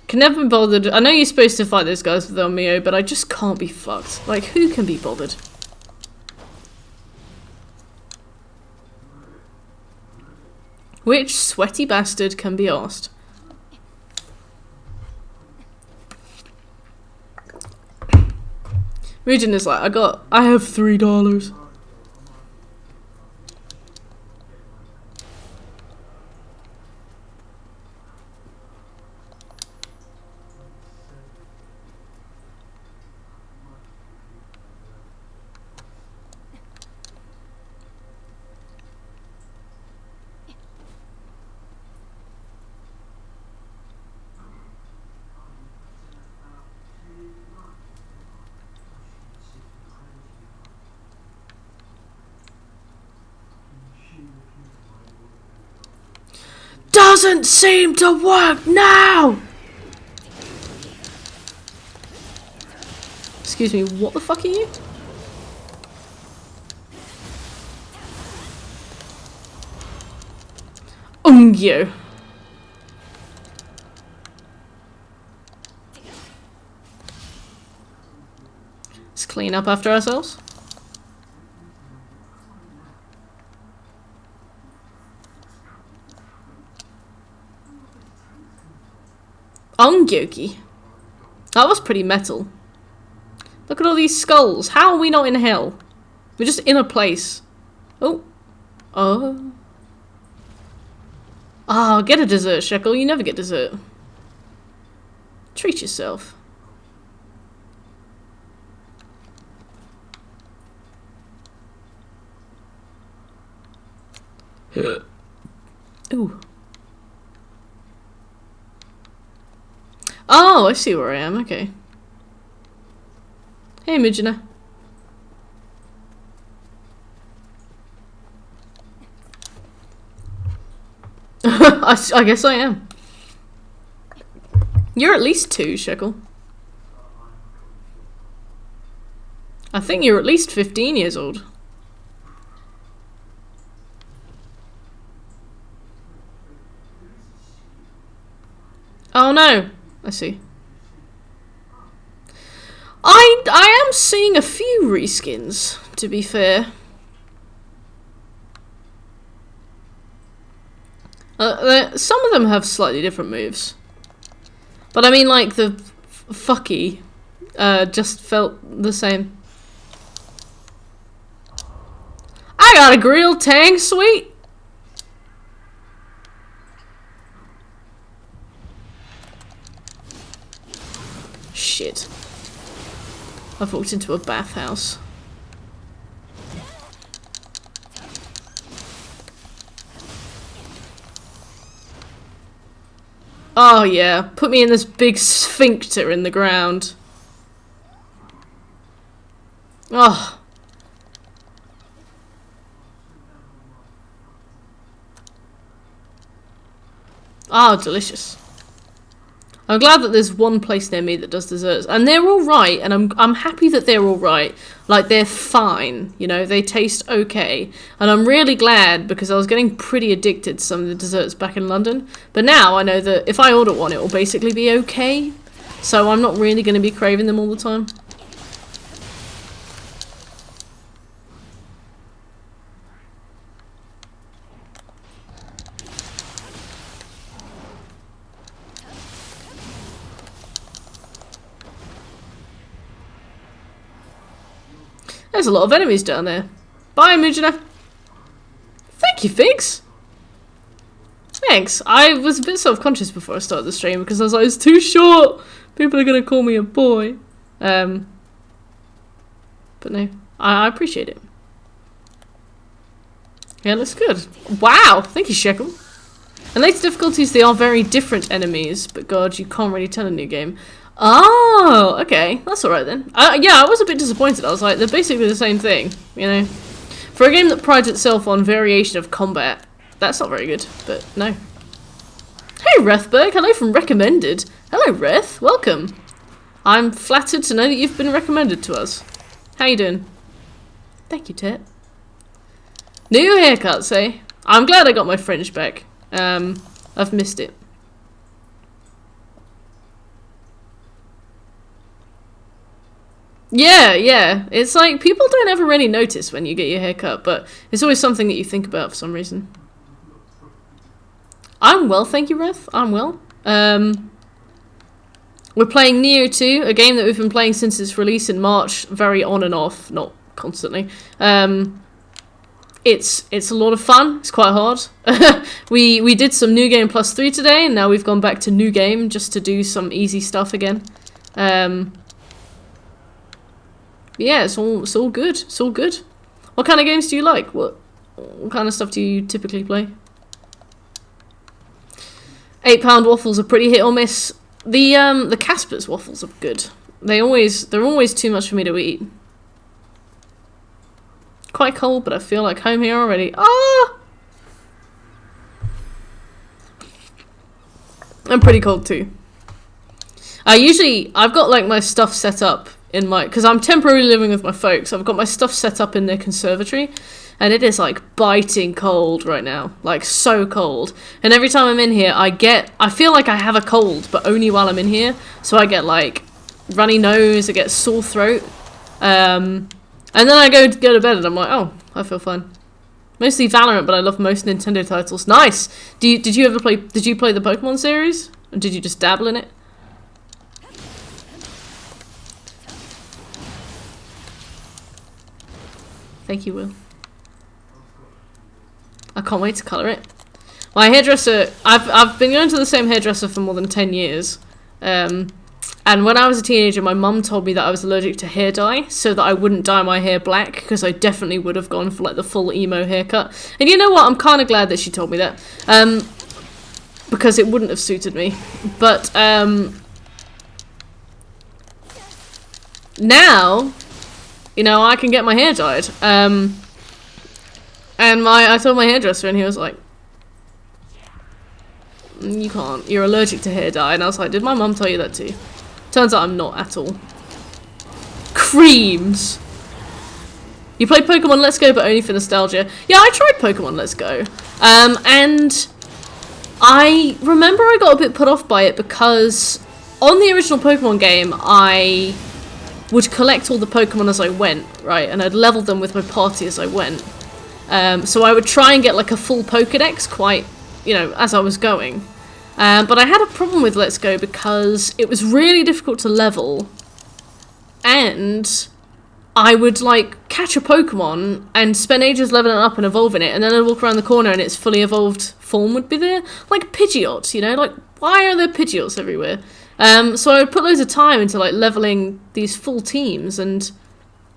Can never be bothered. I know you're supposed to fight those guys with Nioh, but I just can't be fucked. Like, who can be bothered? Which sweaty bastard can be asked? Mujin is like, I have $3. doesn't seem to work now! Excuse me, what the fuck are you? Nioh. Let's clean up after ourselves. Ongyoki. That was pretty metal. Look at all these skulls. How are we not in hell? We're just in a place. Oh. Oh. Ah, get a dessert, Shekel. You never get dessert. Treat yourself. Ooh. Oh, I see where I am. Okay. Hey, Mujina. I guess I am. You're at least 2, Shekel. I think you're at least 15 years old. Oh no, I see. I am seeing a few reskins, to be fair. Some of them have slightly different moves. But I mean, like, the fucky just felt the same. I got a grilled tang sweet! Shit. I've walked into a bathhouse. Oh yeah, put me in this big sphincter in the ground. Oh. Oh, delicious. I'm glad that there's one place near me that does desserts, and they're all right, and I'm happy that they're all right. Like, they're fine, you know, they taste okay, and I'm really glad because I was getting pretty addicted to some of the desserts back in London. But now I know that if I order one, it will basically be okay, so I'm not really going to be craving them all the time. There's a lot of enemies down there. Bye, Mujina. Thank you, Figs. Thanks. I was a bit self-conscious before I started the stream because I was like, it's too short. People are going to call me a boy. But no, I appreciate it. Yeah, looks good. Wow, thank you, Shekel. In later difficulties, they are very different enemies, but God, you can't really tell a new game. Oh, okay, that's alright then. Yeah, I was a bit disappointed. I was like, they're basically the same thing, you know? For a game that prides itself on variation of combat, that's not very good, but no. Hey, Rethberg, hello from Recommended. Hello, Reth, welcome. I'm flattered to know that you've been recommended to us. How you doing? Thank you, Tet. New haircut, say. I'm glad I got my fringe back. I've missed it. Yeah, yeah. It's like, people don't ever really notice when you get your hair cut, but it's always something that you think about for some reason. I'm well, thank you, Reth. I'm well. We're playing Nioh 2, a game that we've been playing since its release in March, very on and off, not constantly. It's a lot of fun. It's quite hard. we did some New Game Plus 3 today, and now we've gone back to New Game just to do some easy stuff again. Yeah, it's all good. It's all good. What kind of games do you like? What kind of stuff do you typically play? £8 waffles are pretty hit or miss. The Casper's waffles are good. They're always too much for me to eat. Quite cold, but I feel like home here already. Ah! I'm pretty cold too. I've got like my stuff set up in my, because I'm temporarily living with my folks. I've got my stuff set up in their conservatory, and it is like biting cold right now, like so cold. And every time I'm in here, I feel like I have a cold, but only while I'm in here. So I get like runny nose, I get sore throat, and then I go to bed and I'm like, oh, I feel fine. Mostly Valorant, but I love most Nintendo titles. Nice. Did you play the Pokemon series, or did you just dabble in it? Thank you, Will. I can't wait to colour it. My hairdresser, I've been going to the same hairdresser for more than 10 years. And when I was a teenager, my mum told me that I was allergic to hair dye, so that I wouldn't dye my hair black, because I definitely would have gone for like the full emo haircut. And you know what? I'm kind of glad that she told me that. Because it wouldn't have suited me. But now, you know, I can get my hair dyed. And I told my hairdresser, and he was like, you can't, you're allergic to hair dye. And I was like, did my mum tell you that too? Turns out I'm not at all. Creams! You played Pokemon Let's Go, but only for nostalgia. Yeah, I tried Pokemon Let's Go. And I remember I got a bit put off by it because on the original Pokemon game, I would collect all the Pokemon as I went, right? And I'd level them with my party as I went. So I would try and get like a full Pokedex quite, you know, as I was going. But I had a problem with Let's Go because it was really difficult to level, and I would like catch a Pokemon and spend ages leveling it up and evolving it, and then I'd walk around the corner and its fully evolved form would be there. Like Pidgeots, you know, like why are there Pidgeots everywhere? So I would put loads of time into like leveling these full teams, and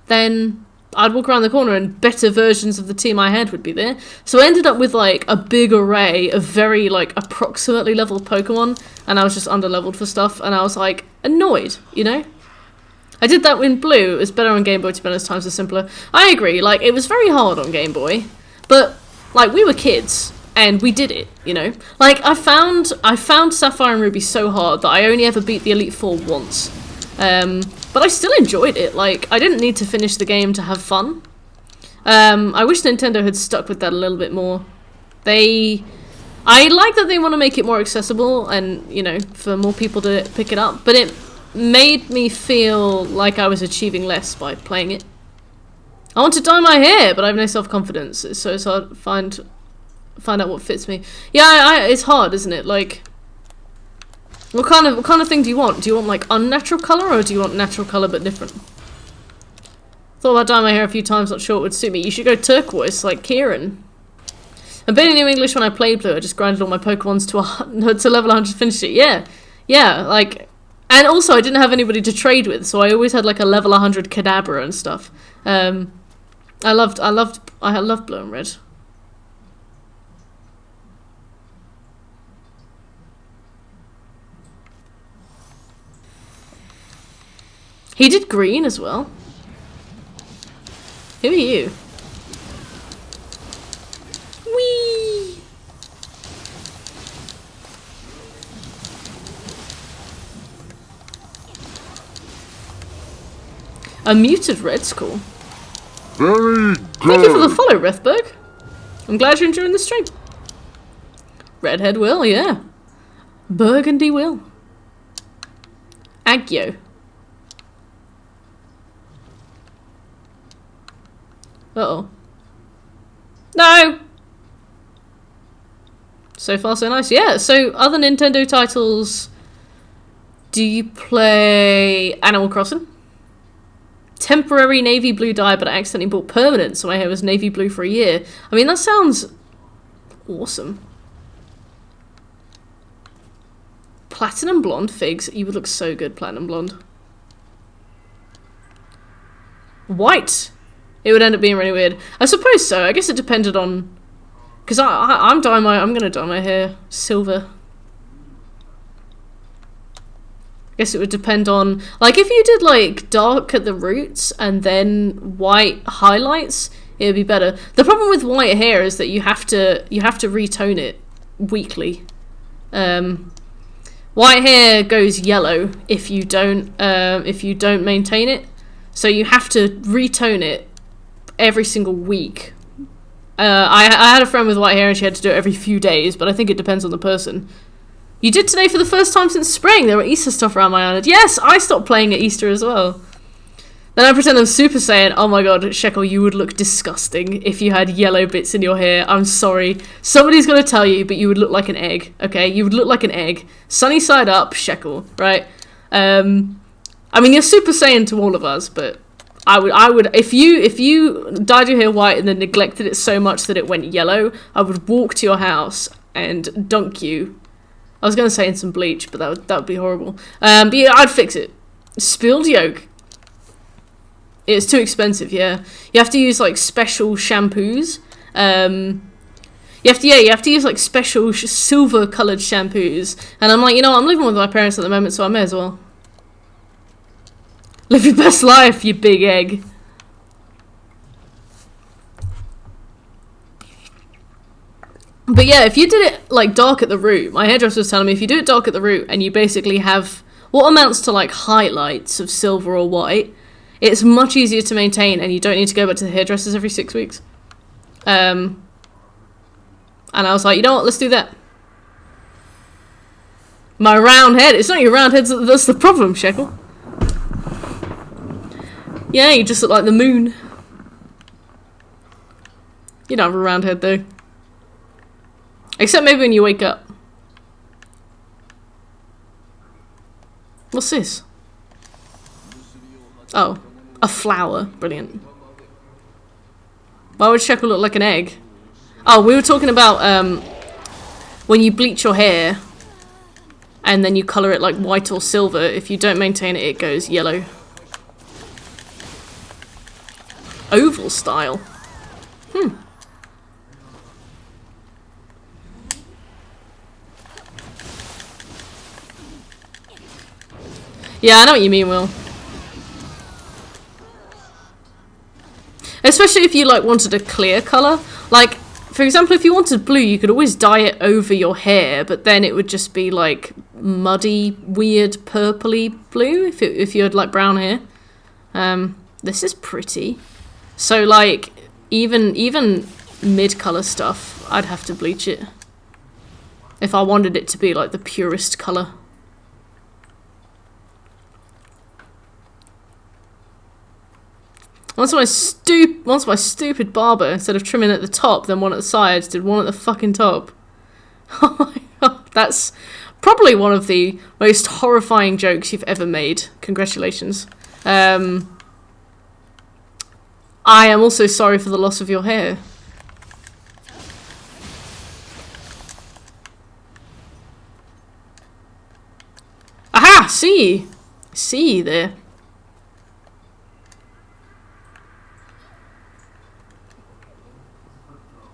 then I'd walk around the corner and better versions of the team I had would be there. So I ended up with like a big array of very like approximately leveled Pokemon, and I was just under-leveled for stuff, and I was like annoyed, you know? I did that in Blue. It was better on Game Boy, to be honest, times are simpler. I agree, like it was very hard on Game Boy, but like we were kids and we did it, you know? Like I found Sapphire and Ruby so hard that I only ever beat the Elite Four once. But I still enjoyed it. Like, I didn't need to finish the game to have fun. I wish Nintendo had stuck with that a little bit more. I like that they want to make it more accessible and, you know, for more people to pick it up, but it made me feel like I was achieving less by playing it. I want to dye my hair, but I have no self-confidence, so it's hard to find out what fits me. Yeah, it's hard, isn't it? Like, What kind of thing do you want? Do you want like unnatural colour, or do you want natural colour but different? Thought about dyeing my hair a few times, not sure it would suit me. You should go turquoise like Kieran. I barely knew English when I played Blue. I just grinded all my Pokemons to level 100 to finish it. Yeah, like, and also I didn't have anybody to trade with, so I always had like a level 100 Kadabra and stuff. I loved Blue and Red. He did green as well. Who are you? Whee! A muted red's cool. Very good. Thank you for the follow, Rethberg. I'm glad you're enjoying the stream. Redhead will, yeah. Burgundy will. Agyo. Uh-oh. No! So far, so nice. Yeah, so other Nintendo titles... Do you play Animal Crossing? Temporary navy blue dye, but I accidentally bought permanent, so my hair was navy blue for a year. I mean, that sounds awesome. Platinum blonde figs. You would look so good, platinum blonde. White. It would end up being really weird. I suppose so. I guess it depended on... Because I'm going to dye my hair silver. I guess it would depend on... Like, if you did, like, dark at the roots and then white highlights, it would be better. The problem with white hair is that you have to retone it weekly. White hair goes yellow if you don't maintain it. So you have to retone it every single week. I had a friend with white hair and she had to do it every few days, but I think it depends on the person. You did today for the first time since spring. There were Easter stuff around my island. Yes, I stopped playing at Easter as well. Then I pretend I'm Super Saiyan. Oh my god, Shekel, you would look disgusting if you had yellow bits in your hair. I'm sorry. Somebody's gonna tell you, but you would look like an egg, okay? You would look like an egg. Sunny side up, Shekel, right? I mean, you're Super Saiyan to all of us, but I would, if you dyed your hair white and then neglected it so much that it went yellow, I would walk to your house and dunk you. I was gonna say in some bleach, but that would be horrible. But yeah, I'd fix it. Spilled yolk. It's too expensive, yeah. You have to use like special shampoos. You have to use like special silver coloured shampoos. And I'm like, you know what, I'm living with my parents at the moment, so I may as well. Live your best life, you big egg. But yeah, if you did it like dark at the root, my hairdresser was telling me if you do it dark at the root and you basically have what amounts to like highlights of silver or white, it's much easier to maintain and you don't need to go back to the hairdressers every 6 weeks. And I was like, you know what, let's do that. My round head, it's not your round head that's the problem, Shekel. Yeah, you just look like the moon. You don't have a round head though. Except maybe when you wake up. What's this? Oh, a flower. Brilliant. Why would Shekel look like an egg? Oh, we were talking about when you bleach your hair and then you colour it like white or silver, if you don't maintain it, it goes yellow. Oval style. Yeah, I know what you mean, Will. Especially if you like wanted a clear colour. Like, for example, if you wanted blue, you could always dye it over your hair, but then it would just be like muddy, weird, purpley blue if you had like brown hair. This is pretty. So like even mid-colour stuff, I'd have to bleach it if I wanted it to be like the purest colour. Once my stupid barber, instead of trimming at the top, then one at the sides, did one at the fucking top. Oh my god, that's probably one of the most horrifying jokes you've ever made. Congratulations. I am also sorry for the loss of your hair. Aha! See you there.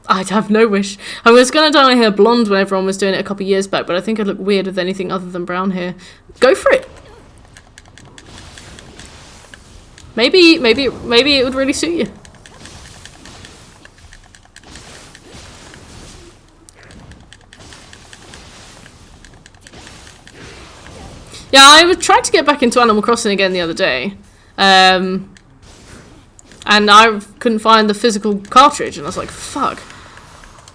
I'd have no wish. I was going to dye my hair blonde when everyone was doing it a couple of years back, but I think I'd look weird with anything other than brown hair. Go for it! Maybe it would really suit you. Yeah, I tried to get back into Animal Crossing again the other day. And I couldn't find the physical cartridge, and I was like, fuck.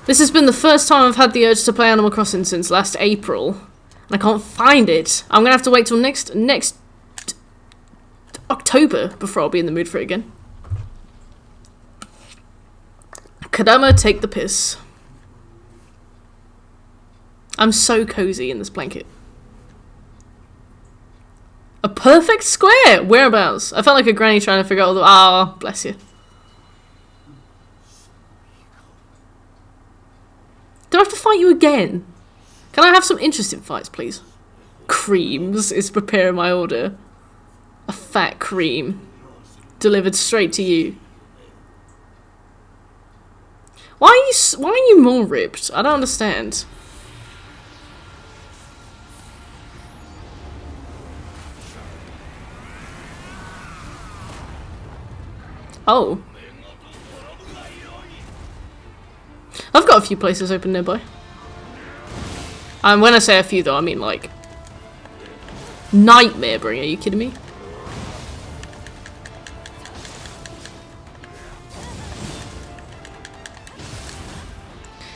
This has been the first time I've had the urge to play Animal Crossing since last April, and I can't find it. I'm gonna have to wait till next October before I'll be in the mood for it again. Kadama, take the piss. I'm so cozy in this blanket. A perfect square! Whereabouts? I felt like a granny trying to figure out all the... Ah, oh, bless you. Do I have to fight you again? Can I have some interesting fights, please? Creams is preparing my order. A fat cream. Delivered straight to you. Why are you more ripped? I don't understand. Oh. I've got a few places open nearby. And when I say a few though, I mean like Nightmare Bringer, are you kidding me?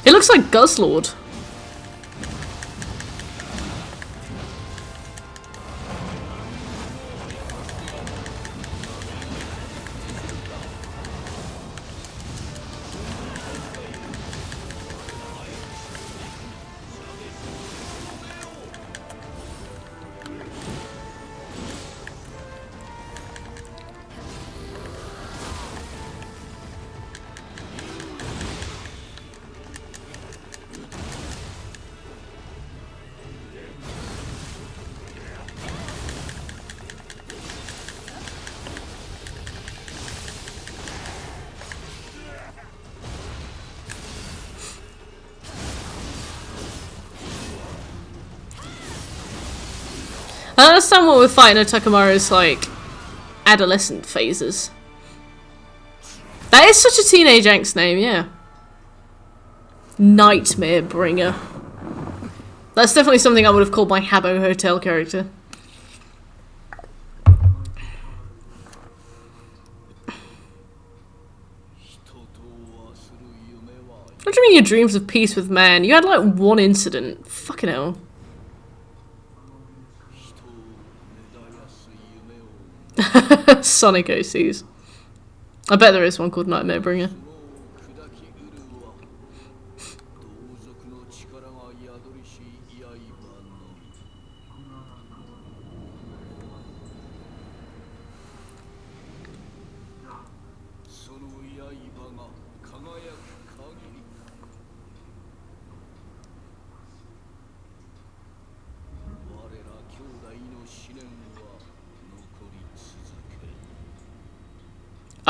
It looks like Guzzlord. I understand what we're fighting Otakamaru's like adolescent phases. That is such a teenage angst name, yeah. Nightmare Bringer. That's definitely something I would have called my Habbo Hotel character. What do you mean your dreams of peace with man? You had like one incident. Fucking hell. Sonic OCs. I bet there is one called Nightmare Bringer.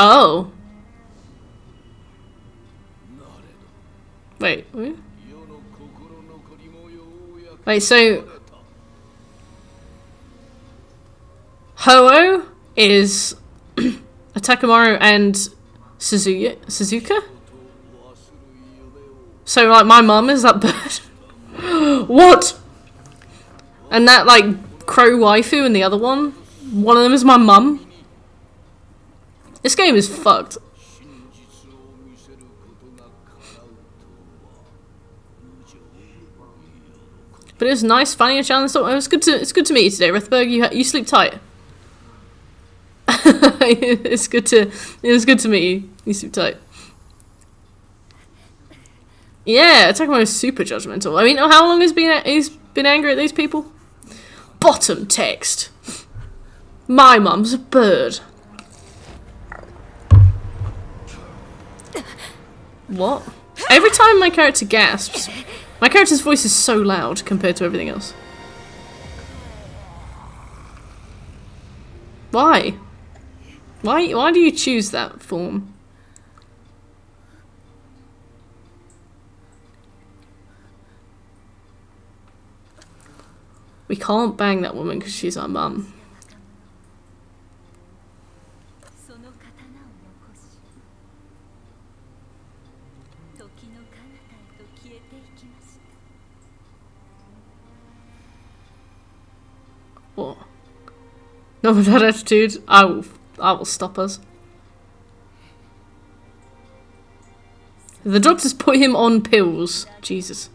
Oh. Wait. Wait, so Ho-Oh is Takamaru and Suzuka? So like my mum is that bird? What? And that like crow waifu and the other one of them is my mum? This game is fucked. But it was nice finding a challenge. It's good to meet you today, Rithberg. You sleep tight. It was good to meet you. You sleep tight. Yeah, Takamo is super judgmental. I mean, how long he's been angry at these people? Bottom text. My mum's a bird. What? Every time my character gasps, my character's voice is so loud compared to everything else. Why? Why do you choose that form? We can't bang that woman because she's our mum. What? Not with that attitude. I will stop us. The doctors put him on pills. Jesus.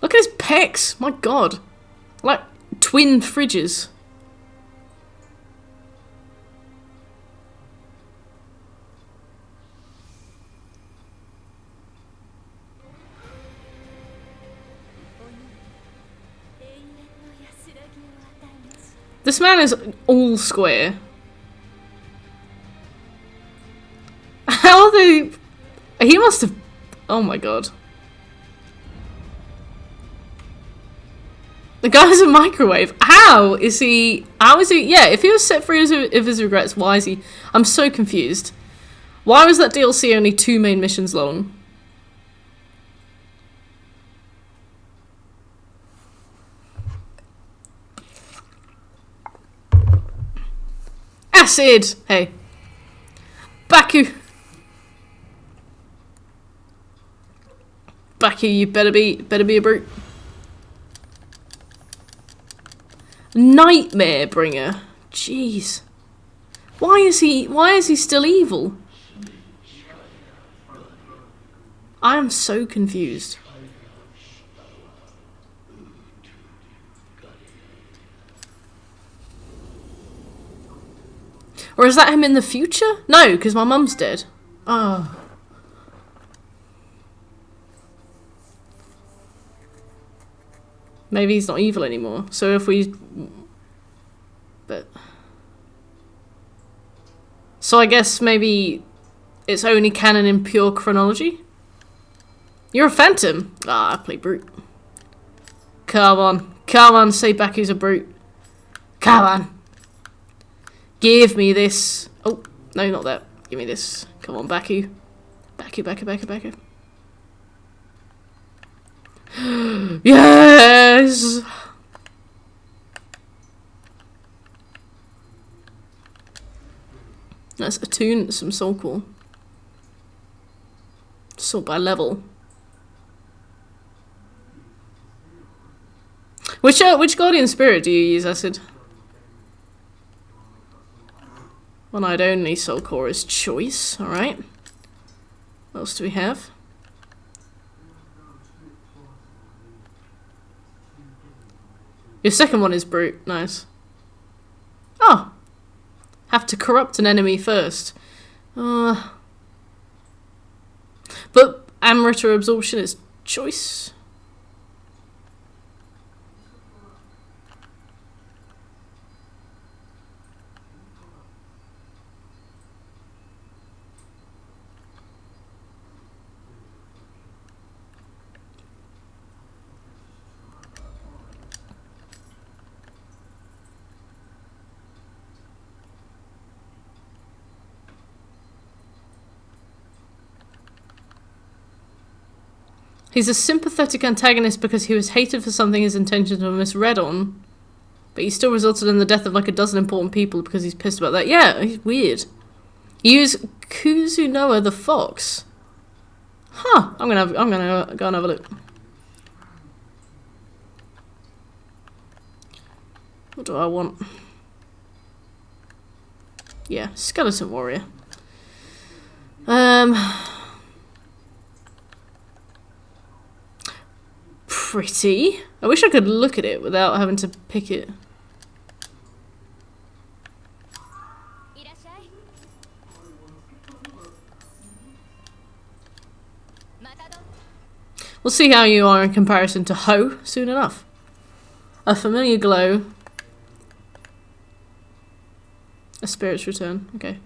Look at his pecs. My god. Like twin fridges. This man is all square. How are they... He must have... Oh my god. The guy's a microwave. How is he... How is he... Yeah, if he was set free of his regrets, why is he... I'm so confused. Why was that DLC only 2 main missions long? Acid! Hey. Baku! Baku, you better be a brute. Nightmare bringer. Jeez. Why is he still evil? I am so confused. Or is that him in the future? No, because my mum's dead. Oh. Maybe he's not evil anymore. So if we... But... So I guess maybe it's only canon in pure chronology? You're a phantom. Ah, I play brute. Come on. Come on, say Baku's a brute. Come on. Give me this. Oh, no, not that. Give me this. Come on, Baku. Baku. Yes! Let's attune some soul core. Sort by level. Which guardian spirit do you use, Acid? One-eyed only soul core is choice. Alright. What else do we have? Your second one is brute. Nice. Oh! Have to corrupt an enemy first. But Amrita absorption is choice. He's a sympathetic antagonist because he was hated for something his intentions were misread on. But he still resulted in the death of like a dozen important people because he's pissed about that. Yeah, he's weird. Use Kuzunoa the fox. Huh, I'm gonna go and have a look. What do I want? Yeah, skeleton warrior. Pretty. I wish I could look at it without having to pick it. We'll see how you are in comparison to Ho soon enough. A familiar glow. A spirit's return. Okay.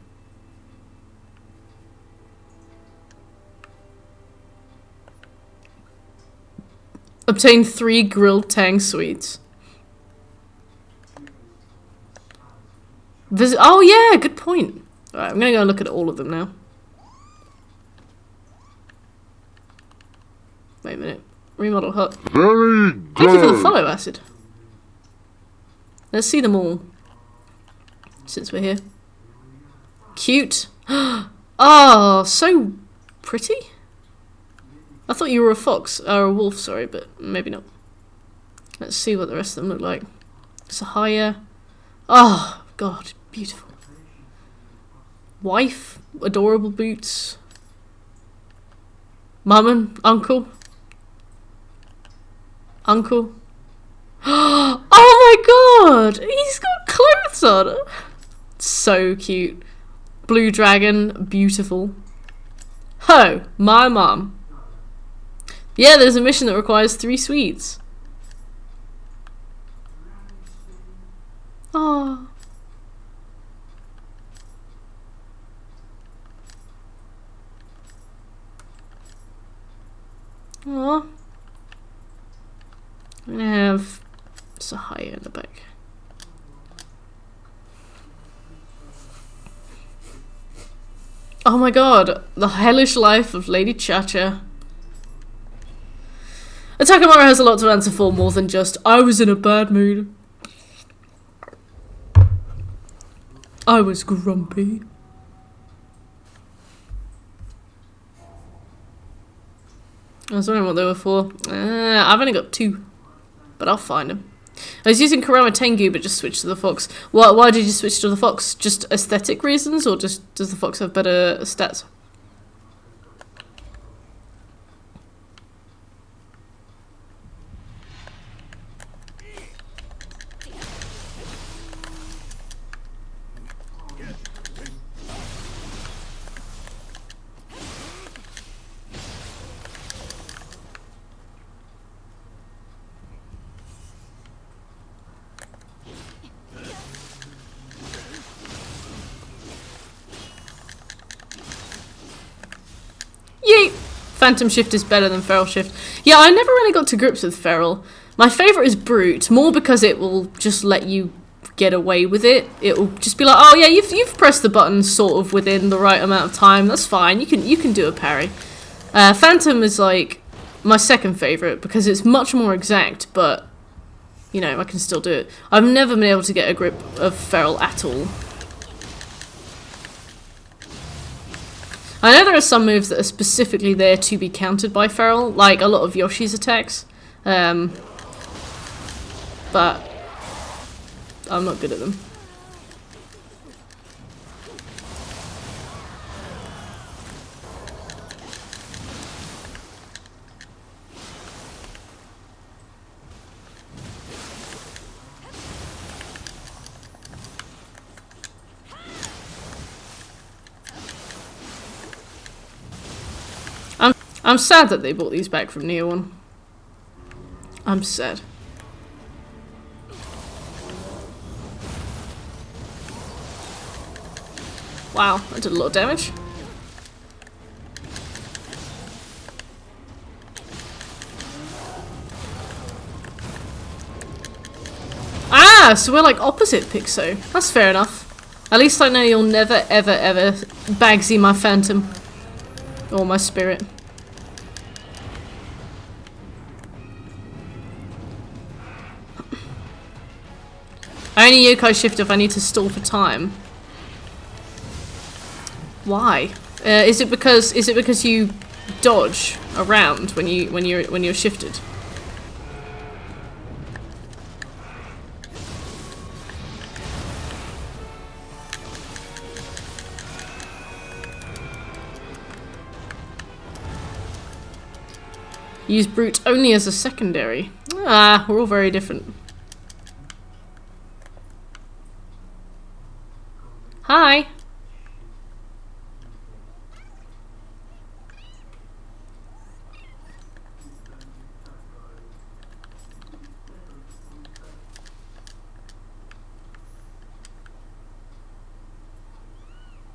Obtain 3 grilled tang sweets. Oh yeah, good point. Alright, I'm gonna go and look at all of them now. Wait a minute. Remodel hut. Very good. Thank you for the follow, Acid. Let's see them all. Since we're here. Cute. Oh, so pretty. I thought you were a fox, or a wolf, sorry, but maybe not. Let's see what the rest of them look like. Sahaya. Oh, God, beautiful. Wife, adorable boots. Mum and uncle. Uncle. Oh my God, he's got clothes on. So cute. Blue dragon, beautiful. Ho, my mum. Yeah, there's a mission that requires 3 sweets. Oh. Aw. I'm gonna have Sahaya in the back. Oh my God, the hellish life of Lady Cha-Cha. Takamura has a lot to answer for more than just, I was in a bad mood. I was grumpy. I was wondering what they were for. I've only got 2, but I'll find them. I was using Kurama Tengu, but just switched to the Fox. Why did you switch to the Fox? Just aesthetic reasons, or just does the Fox have better stats? Yeet! Phantom Shift is better than Feral Shift. Yeah, I never really got to grips with Feral. My favourite is Brute, more because it will just let you get away with it. It will just be like, oh yeah, you've pressed the button sort of within the right amount of time. That's fine. You can do a parry. Phantom is like my second favourite because it's much more exact, but you know I can still do it. I've never been able to get a grip of Feral at all. I know there are some moves that are specifically there to be countered by Feral, like a lot of Yoshi's attacks, but I'm not good at them. I'm sad that they brought these back from Nioh 1. I'm sad. Wow, that did a lot of damage. Ah, so we're like opposite Pixo. That's fair enough. At least I know you'll never ever ever bagsy my Phantom. Or my Spirit. I only yokai shift if I need to stall for time. Why? Is it because you dodge around when you're shifted? Use Brute only as a secondary. Ah, we're all very different. Hi.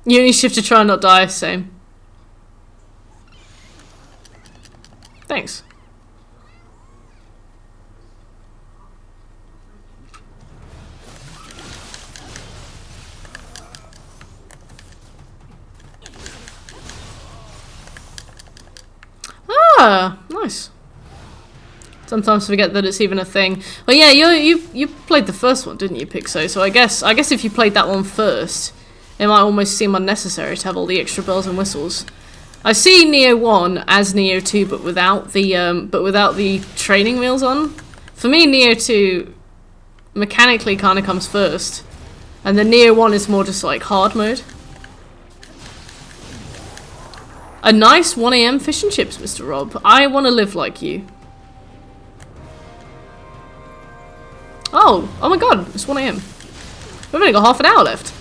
You only shift to try and not die, same. Thanks. Ah, nice. Sometimes forget that it's even a thing. Well, yeah, you played the first one, didn't you, Pixo? So I guess if you played that one first, it might almost seem unnecessary to have all the extra bells and whistles. I see Nioh 1 as Nioh 2, but without the training wheels on. For me, Nioh 2 mechanically kind of comes first, and then Nioh 1 is more just like hard mode. A nice 1 AM fish and chips, Mr. Rob. I want to live like you. Oh my god, it's 1 AM. We've only got half an hour left.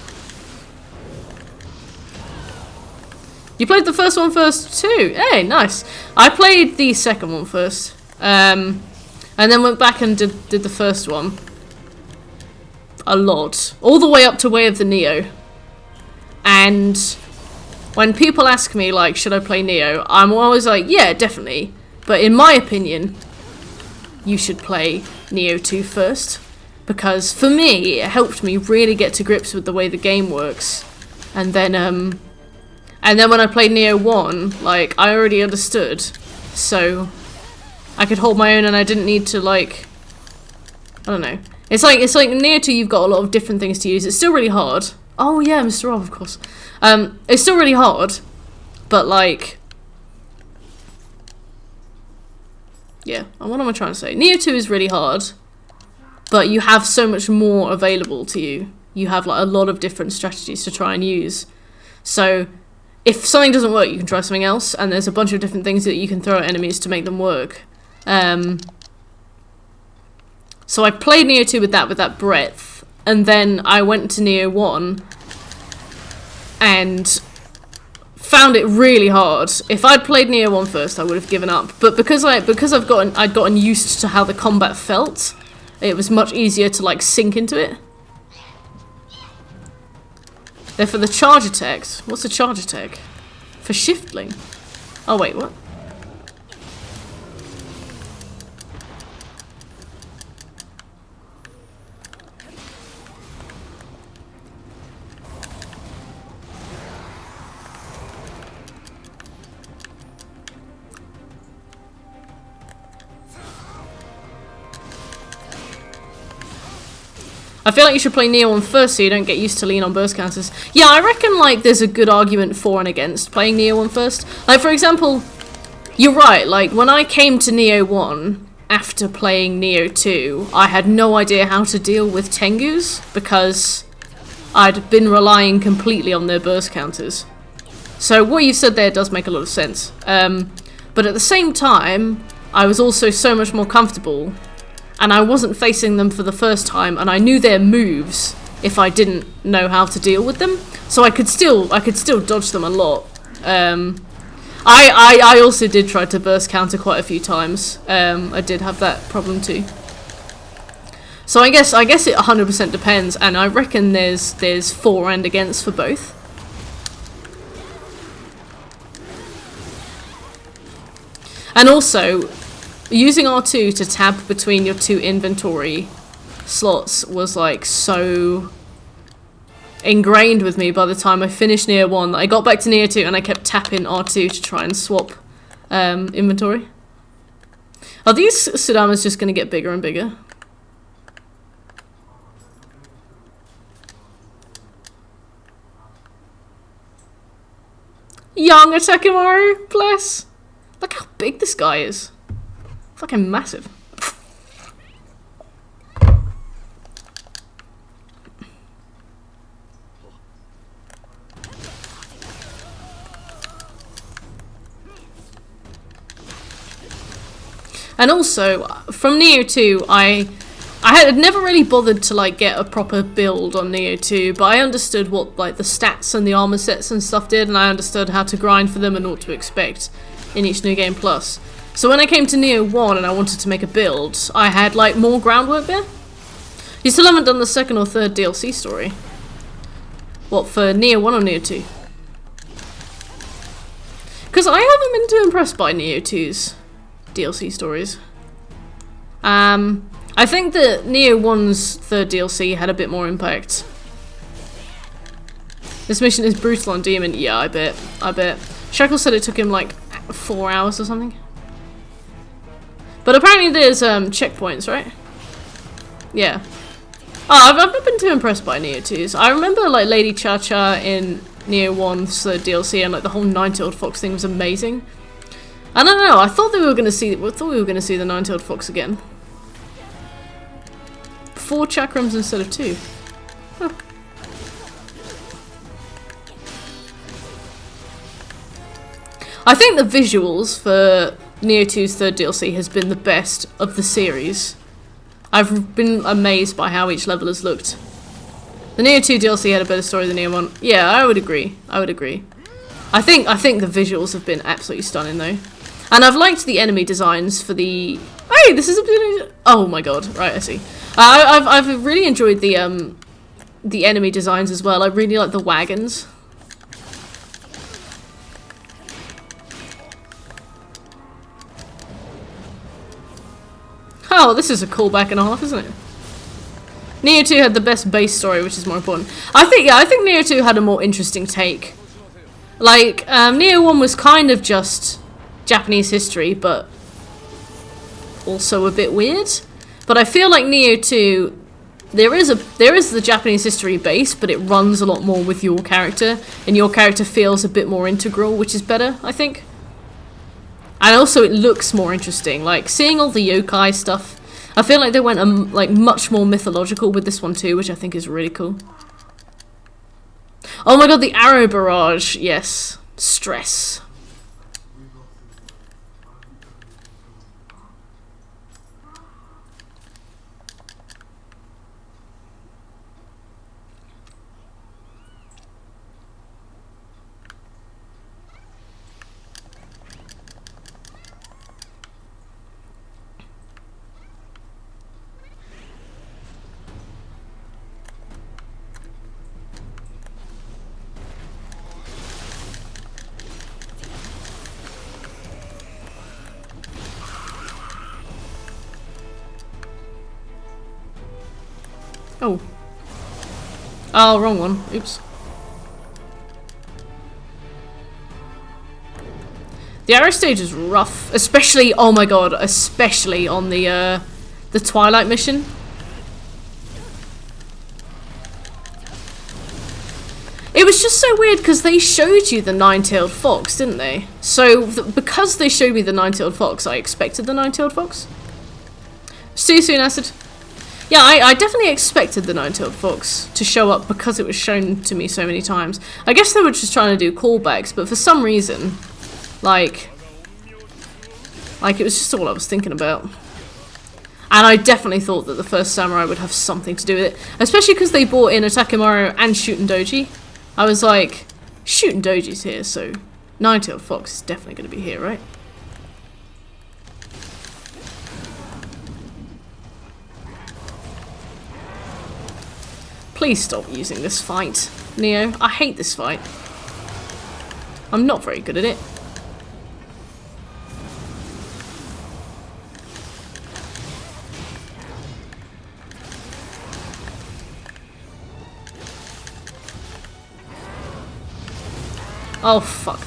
You played the first one first too? Hey, nice. I played the second one first. And then went back and did the first one. A lot. All the way up to Way of the Nioh. And when people ask me, like, should I play Nioh? I'm always like, yeah, definitely. But in my opinion, you should play Nioh 2 first. Because for me, it helped me really get to grips with the way the game works. And then when I played Nioh 1, like, I already understood. So I could hold my own and I didn't need to, like, I don't know. It's like Nioh 2, you've got a lot of different things to use. It's still really hard. Oh yeah, Mr. Rob, of course. It's still really hard, but like, yeah, what am I trying to say? Nioh 2 is really hard, but you have so much more available to you. You have like a lot of different strategies to try and use. So if something doesn't work, you can try something else, and there's a bunch of different things that you can throw at enemies to make them work. So I played Nioh 2 with that breadth, and then I went to Nioh 1 and found it really hard. If I'd played Nioh 1 first, I would have given up. But because I'd gotten used to how the combat felt, it was much easier to like sink into it. They're for the charge attacks. What's a charge attack? For shiftling. Oh wait, what? I feel like you should play Nioh 1 first so you don't get used to lean on burst counters. Yeah, I reckon like there's a good argument for and against playing Nioh 1 first. Like for example, you're right, like when I came to Nioh 1 after playing Nioh 2, I had no idea how to deal with Tengus because I'd been relying completely on their burst counters. So what you said there does make a lot of sense. But at the same time, I was also so much more comfortable, and I wasn't facing them for the first time, and I knew their moves if I didn't know how to deal with them. So I could still dodge them a lot. I also did try to burst counter quite a few times. I did have that problem too. So I guess it 100% depends, and I reckon there's for and against for both. And also, using R2 to tab between your two inventory slots was like so ingrained with me by the time I finished Nioh 1 that I got back to Nioh 2 and I kept tapping R2 to try and swap inventory. Are these Sudamas just going to get bigger and bigger? Young Atakimaru, bless! Look how big this guy is. Fucking massive. And also, from Nioh 2, I had never really bothered to like get a proper build on Nioh 2, but I understood what like the stats and the armor sets and stuff did, and I understood how to grind for them and what to expect in each New Game Plus. So when I came to Nioh 1 and I wanted to make a build, I had like more groundwork there. You still haven't done the second or third DLC story. What, for Nioh 1 or Nioh 2? Because I haven't been too impressed by Nioh 2's DLC stories. I think that Nioh 1's third DLC had a bit more impact. This mission is brutal on Demon. Yeah, I bet. Shackle said it took him like 4 hours or something. But apparently there's checkpoints, right? Yeah. Oh, I've not been too impressed by Nioh 2's. I remember like Lady Cha-Cha in Nioh 1's DLC, and like the whole nine-tailed fox thing was amazing. I don't know, I thought we were gonna see the nine-tailed fox again. 4 chakrams instead of 2. Huh. I think the visuals for Nioh 2's third DLC has been the best of the series. I've been amazed by how each level has looked. The Nioh 2 DLC had a better story than Nioh 1. Yeah, I would agree. I think the visuals have been absolutely stunning though. And I've liked the enemy designs for the... Hey, this is a... Oh my god, right, I see. I've really enjoyed the enemy designs as well. I really like the wagons. Oh, this is a callback and a half, isn't it? Nioh 2 had the best base story, which is more important. I think Nioh 2 had a more interesting take. Like, Nioh 1 was kind of just Japanese history, but also a bit weird. But I feel like Nioh 2, there is the Japanese history base, but it runs a lot more with your character, and your character feels a bit more integral, which is better, I think. And also it looks more interesting, like seeing all the yokai stuff. I feel like they went like much more mythological with this one too, which I think is really cool. Oh my god, the arrow barrage. Yes. Stress. Oh. Oh, wrong one. Oops. The arrow stage is rough, especially, oh my god, especially on the Twilight mission. It was just so weird because they showed you the nine-tailed fox, didn't they? So, because they showed me the nine-tailed fox, I expected the nine-tailed fox. See you soon, Acid. Yeah, I definitely expected the nine-tailed fox to show up because it was shown to me so many times. I guess they were just trying to do callbacks, but for some reason, like it was just all I was thinking about. And I definitely thought that the first samurai would have something to do with it, especially because they brought in Atakimaru and Shootin' Doji. I was like, Shootin' Doji's here, so nine-tailed fox is definitely going to be here, right? Please stop using this fight, Nioh. I hate this fight. I'm not very good at it. Oh, fuck.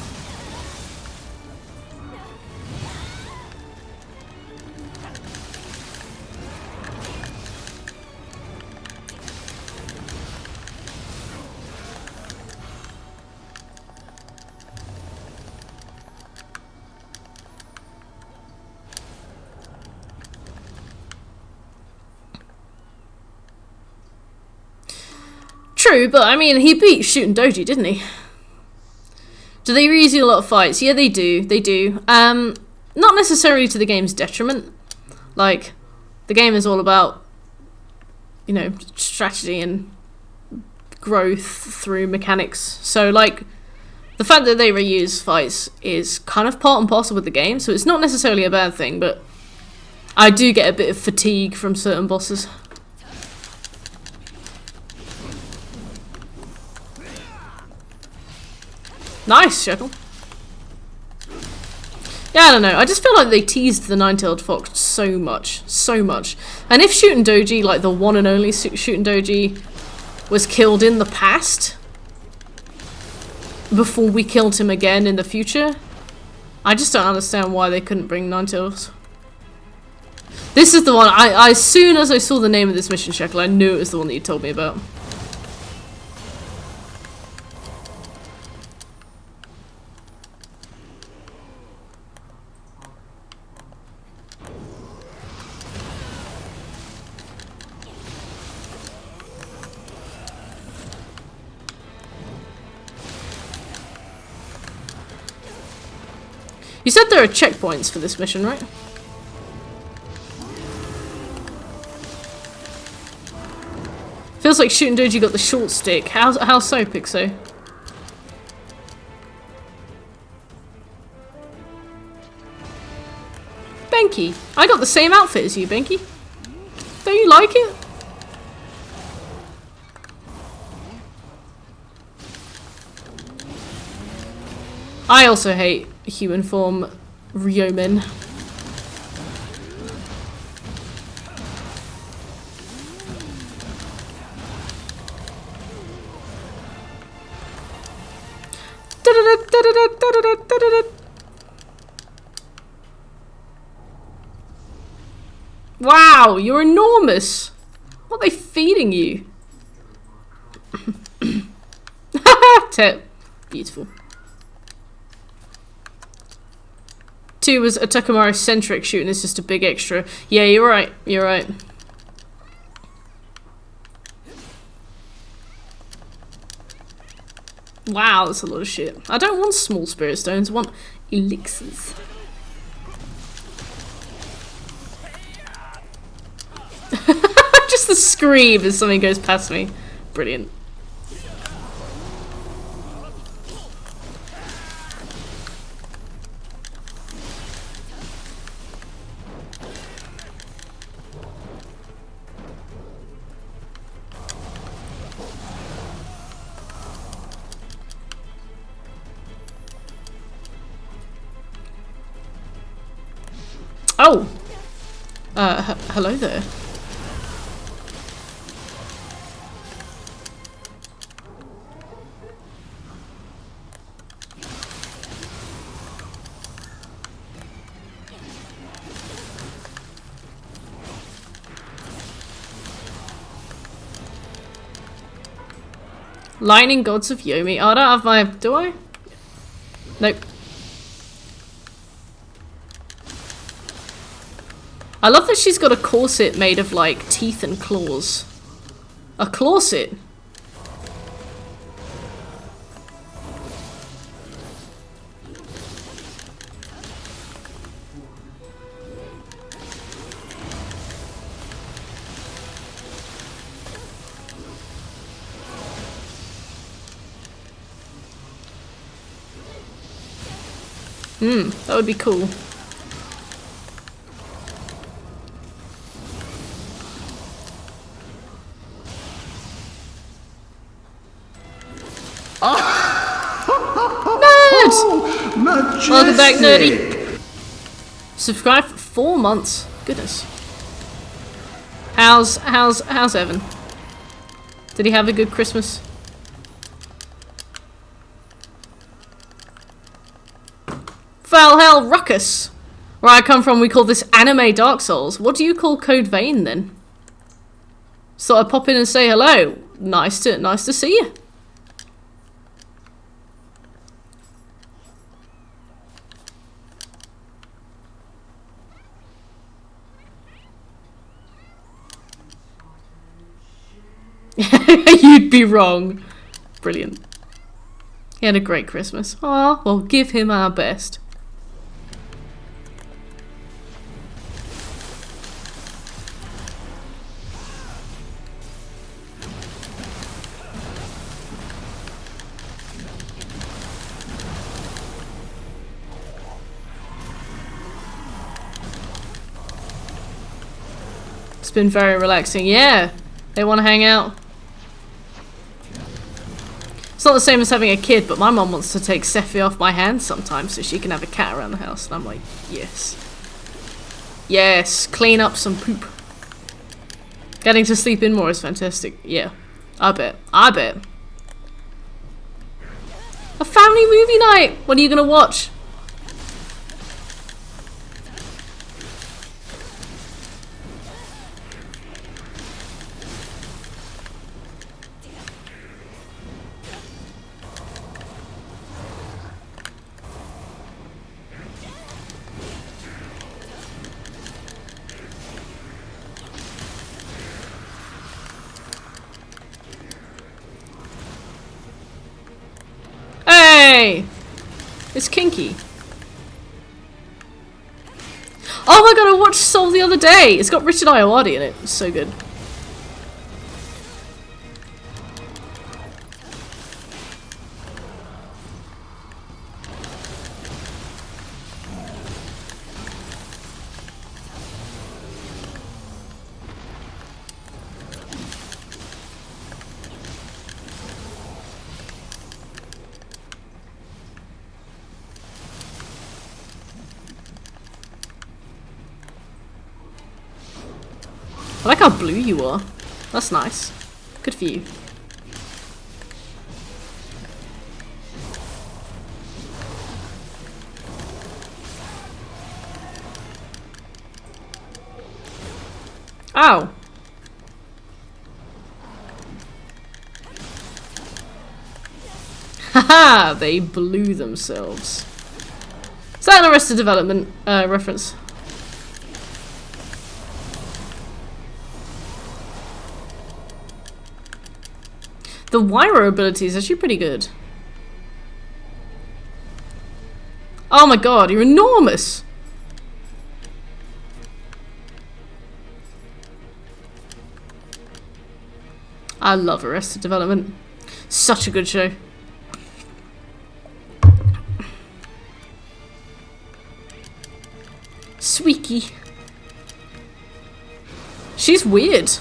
True, but I mean, he beat Shootin' Doji, didn't he? Do they reuse a lot of fights? Yeah, they do. They do. Not necessarily to the game's detriment. Like, the game is all about, you know, strategy and growth through mechanics. So, like, the fact that they reuse fights is kind of part and parcel with the game, so it's not necessarily a bad thing, but I do get a bit of fatigue from certain bosses. Nice, Shekel. Yeah, I don't know. I just feel like they teased the nine-tailed fox so much. So much. And if Shootin' Doji, like the one and only Shootin' Doji, was killed in the past, before we killed him again in the future, I just don't understand why they couldn't bring nine-tails. This is the one, as soon as I saw the name of this mission, Shekel, I knew it was the one that you told me about. You said there are checkpoints for this mission, right? Feels like Shootin' Doji got the short stick. How so, Pixo? Benki, I got the same outfit as you, Benki. Don't you like it? I also hate human form Ryomen. Wow, you're enormous. What are they feeding you? Tip. Beautiful. 2 was a Takamaro-centric shoot, and it's just a big extra. Yeah, you're right. You're right. Wow, that's a lot of shit. I don't want small spirit stones. I want elixirs. Just the scream as something goes past me. Brilliant. Oh! Hello there. Lightning Gods of Yomi. Oh, I don't have my... Do I? Nope. I love that she's got a corset made of, like, teeth and claws. A clawset? That would be cool. Majestic. Welcome back, nerdy. Subscribe for 4 months. Goodness. How's Evan? Did he have a good Christmas? Valhalla Ruckus. Where I come from, we call this anime Dark Souls. What do you call Code Vein then? So I pop in and say hello. Nice to see you. You'd be wrong. Brilliant. He had a great Christmas. Aw, well, give him our best. It's been very relaxing. Yeah, they want to hang out. It's not the same as having a kid, but my mum wants to take Sephi off my hands sometimes so she can have a cat around the house. And I'm like, yes. Yes, clean up some poop. Getting to sleep in more is fantastic. Yeah, I bet. I bet. A family movie night! What are you gonna watch? Hey! It's kinky. Oh my god, I watched Soul the other day! It's got Richard Ayoade in it. It's so good. I like how blue you are. That's nice. Good for you. Ow. Haha, they blew themselves. Is that an Arrested Development reference? The Wyro ability is actually pretty good. Oh my god, you're enormous! I love Arrested Development. Such a good show. Squeaky. She's weird.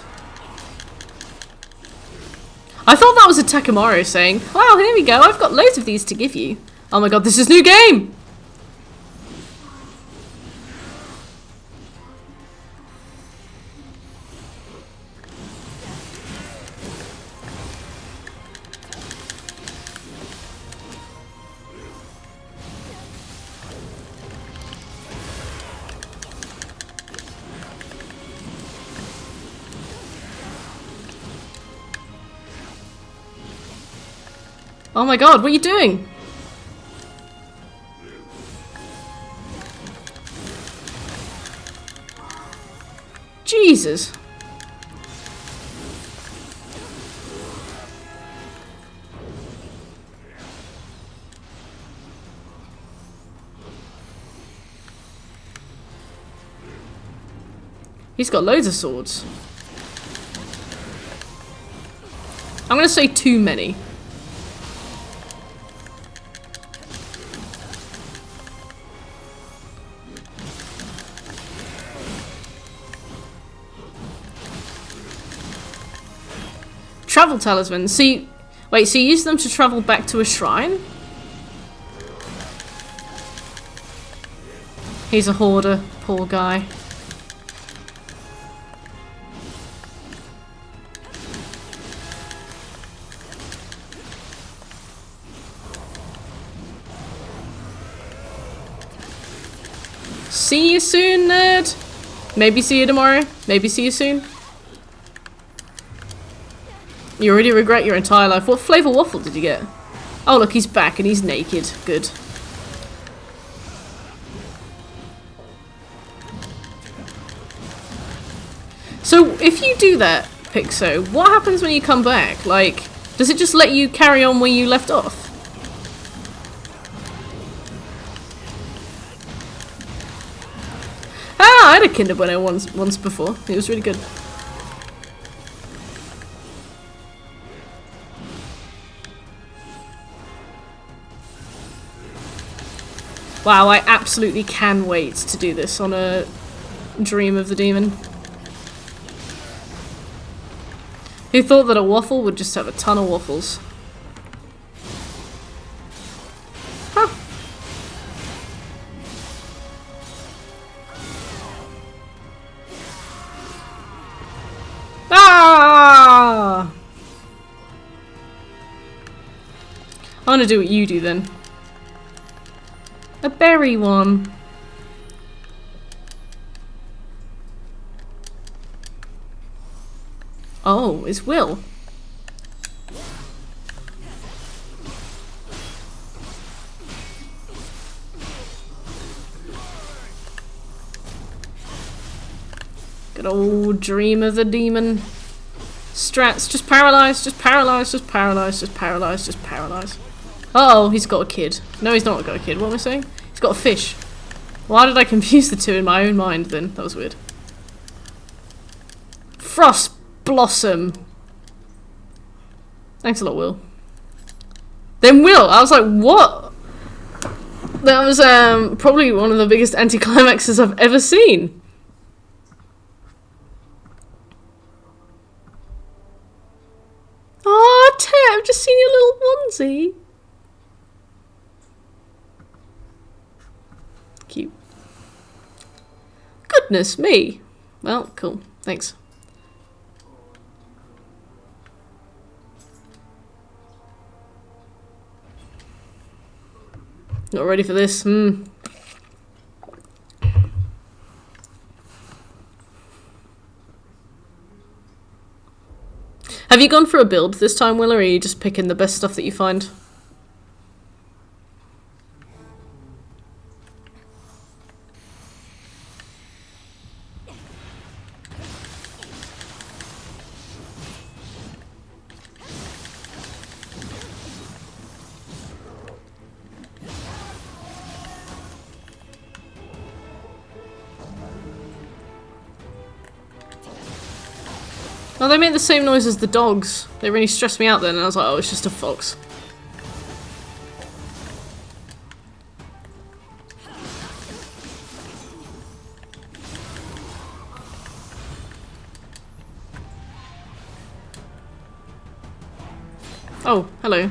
I thought that was a Takamaru saying, wow, here we go, I've got loads of these to give you. Oh my god, this is new game! Oh my god, what are you doing? Jesus. He's got loads of swords. I'm gonna say too many. Travel talisman. See, wait, so you use them to travel back to a shrine? He's a hoarder, poor guy. See you soon, nerd. Maybe see you tomorrow. Maybe see you soon. You already regret your entire life. What flavour waffle did you get? Oh look, he's back and he's naked. Good. So if you do that, Pixo, what happens when you come back? Like, does it just let you carry on where you left off? Ah, I had a Kinder Bueno once before. It was really good. Wow, I absolutely can wait to do this on a Dream of the Demon. Who thought that a waffle would just have a ton of waffles? Huh. Ah! I want to do what you do then. A berry one. Oh, it's Will. Good old Dream of the Demon. Strats, just paralyze, just paralyze, just paralyze, just paralyze, just paralyze. Uh oh, he's got a kid. No, he's not got a kid. What am I saying? He's got a fish. Why did I confuse the two in my own mind then? That was weird. Frost Blossom. Thanks a lot, Will. Then Will, I was like, what? That was probably one of the biggest anticlimaxes I've ever seen. Oh, Ted, I've just seen your little onesie. Cute. Goodness me. Well, cool. Thanks. Not ready for this. Have you gone for a build this time, Will, or are you just picking the best stuff that you find? Oh, they make the same noise as the dogs. They really stressed me out then, and I was like, oh, it's just a fox. Oh, hello.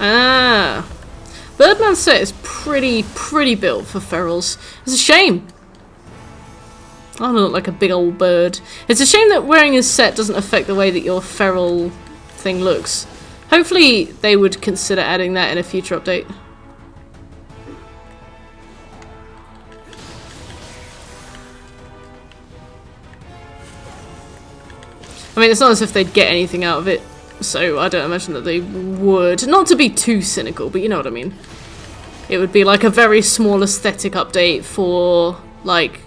Ah. Birdman's set is pretty built for ferals. It's a shame. I don't look like a big old bird. It's a shame that wearing his set doesn't affect the way that your feral thing looks. Hopefully they would consider adding that in a future update. I mean, it's not as if they'd get anything out of it, so I don't imagine that they would. Not to be too cynical, but you know what I mean. It would be like a very small aesthetic update for, like,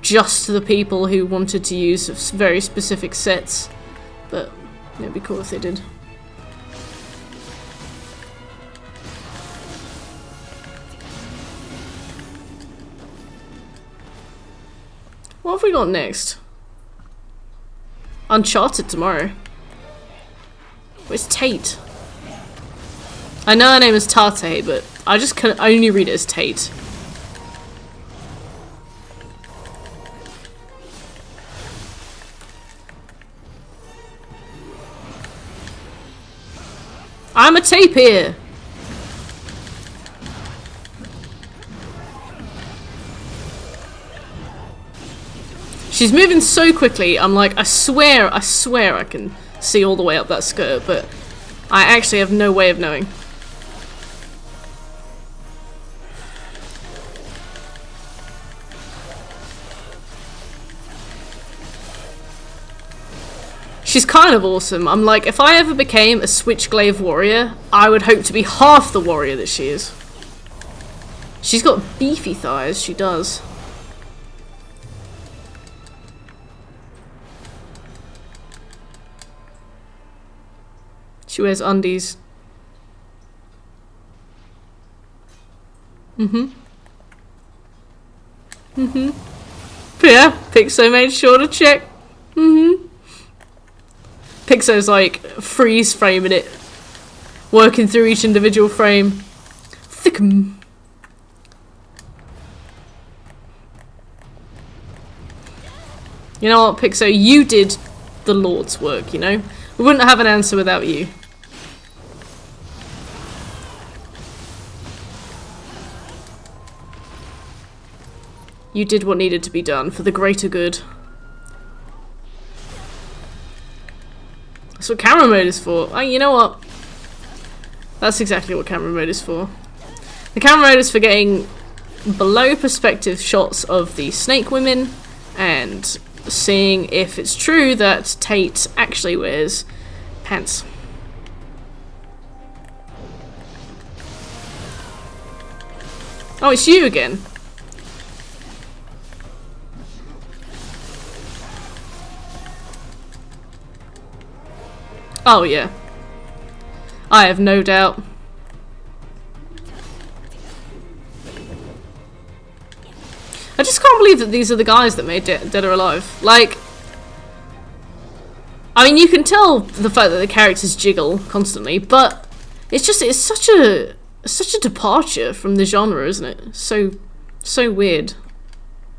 just the people who wanted to use very specific sets. But it'd be cool if they did. What have we got next? Uncharted tomorrow. Where's Tate? I know her name is Tate, but I just can only read it as Tate. I'm a tape here. She's moving so quickly, I'm like, I swear I can see all the way up that skirt, but I actually have no way of knowing. She's kind of awesome. I'm like, if I ever became a Switchglaive warrior, I would hope to be half the warrior that she is. She's got beefy thighs, she does. She wears undies. Yeah, Pixo made sure to check. Pixo's like freeze framing it, working through each individual frame. Thickum. You know what, Pixo? You did the Lord's work, you know? We wouldn't have an answer without you. You did what needed to be done for the greater good. That's what camera mode is for. Oh, you know what? That's exactly what camera mode is for. The camera mode is for getting below perspective shots of the snake women and seeing if it's true that Tate actually wears pants. Oh, it's you again. Oh yeah. I have no doubt. I just can't believe that these are the guys that made Dead or Alive. Like, I mean, you can tell the fact that the characters jiggle constantly, but it's such a departure from the genre, isn't it? So weird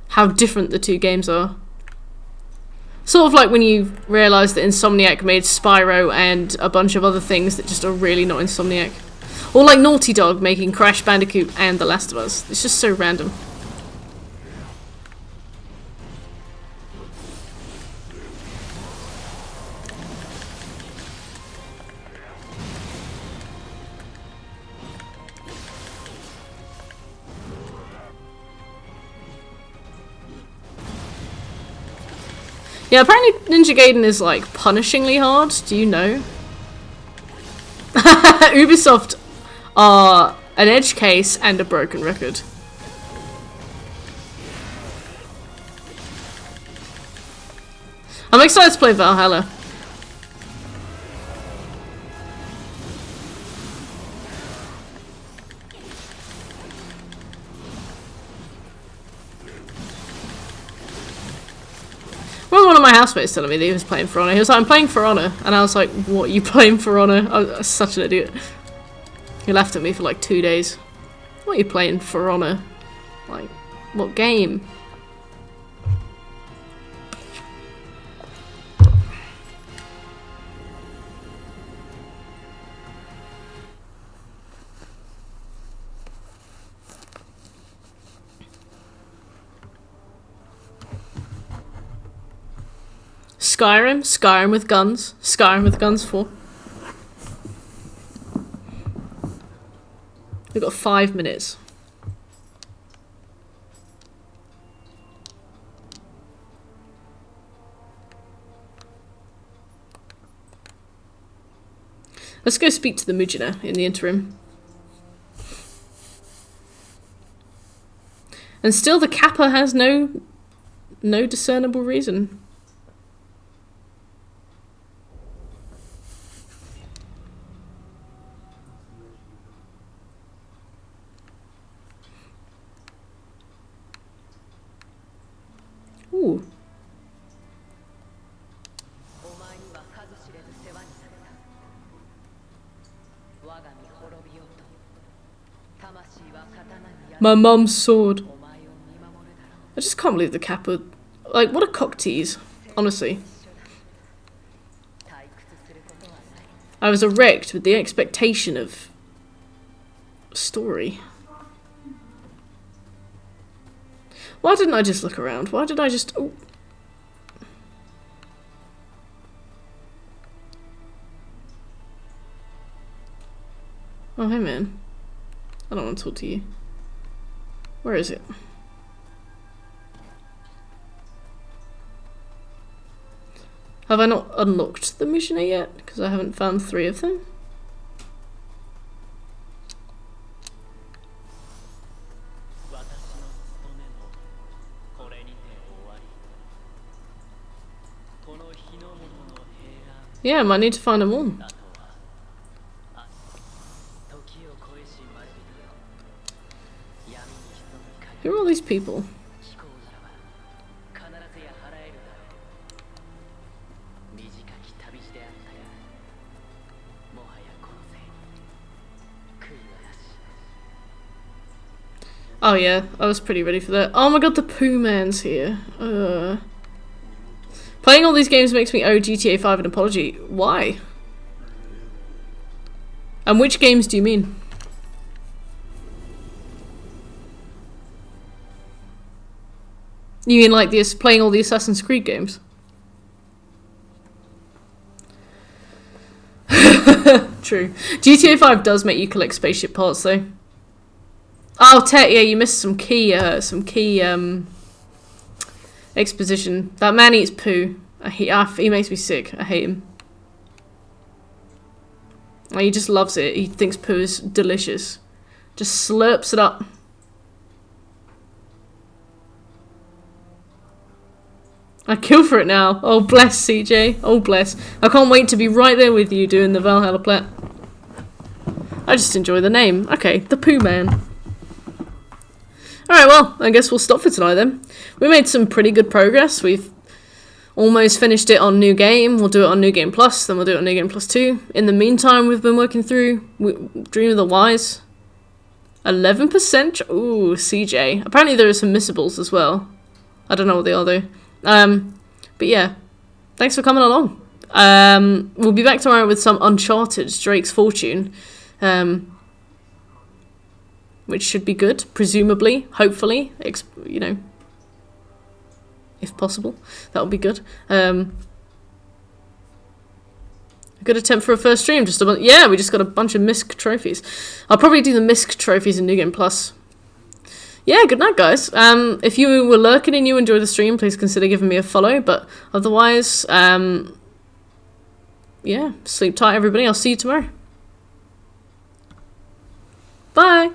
how different the two games are. Sort of like when you realise that Insomniac made Spyro and a bunch of other things that just are really not Insomniac. Or like Naughty Dog making Crash Bandicoot and The Last of Us. It's just so random. Yeah, apparently Ninja Gaiden is like punishingly hard. Do you know? Ubisoft are an edge case and a broken record. I'm excited to play Valhalla. Well, one of my housemates telling me that he was playing For Honor. He was like, I'm playing For Honor. And I was like, what, are you playing For Honor? I was such an idiot. He laughed at me for like 2 days. What are you playing For Honor? Like, what game? Skyrim? Skyrim with guns. Skyrim with guns 4. We've got 5 minutes. Let's go speak to the Mujina in the interim. And still the Kappa has no discernible reason. Ooh. My mum's sword. I just can't believe the Kappa. Like, what a cock tease. Honestly. I was erect with the expectation of story. Why didn't I just look around? Why did I just... Oh. Oh, hey man. I don't want to talk to you. Where is it? Have I not unlocked the mission yet? Because I haven't found 3 of them. Yeah, I might need to find them all. Who are all these people? Oh yeah, I was pretty ready for that. Oh my god, the Pooh Man's here. Playing all these games makes me owe GTA 5 an apology. Why? And which games do you mean? You mean like this, playing all the Assassin's Creed games? True. GTA 5 does make you collect spaceship parts though. Oh, Tet, yeah, you missed some key exposition. That man eats poo. He makes me sick. I hate him. Oh, he just loves it. He thinks poo is delicious. Just slurps it up. I kill for it now. Oh, bless, CJ. Oh, bless. I can't wait to be right there with you doing the Valhalla plat. I just enjoy the name. Okay, the Pooh Man. Alright, well, I guess we'll stop for tonight then. We made some pretty good progress. We've almost finished it on New Game. We'll do it on New Game Plus, then we'll do it on New Game Plus 2. In the meantime, we've been working through Dream of the Wise. 11%? Ooh, CJ. Apparently there are some missables as well. I don't know what they are though. But yeah, thanks for coming along. We'll be back tomorrow with some Uncharted, Drake's Fortune. Which should be good, presumably, hopefully, you know, if possible, that would be good. A good attempt for a first stream, yeah, we just got a bunch of MISC trophies. I'll probably do the MISC trophies in New Game Plus. Yeah, good night, guys. If you were lurking and you enjoyed the stream, please consider giving me a follow, but otherwise, yeah, sleep tight, everybody. I'll see you tomorrow. Bye!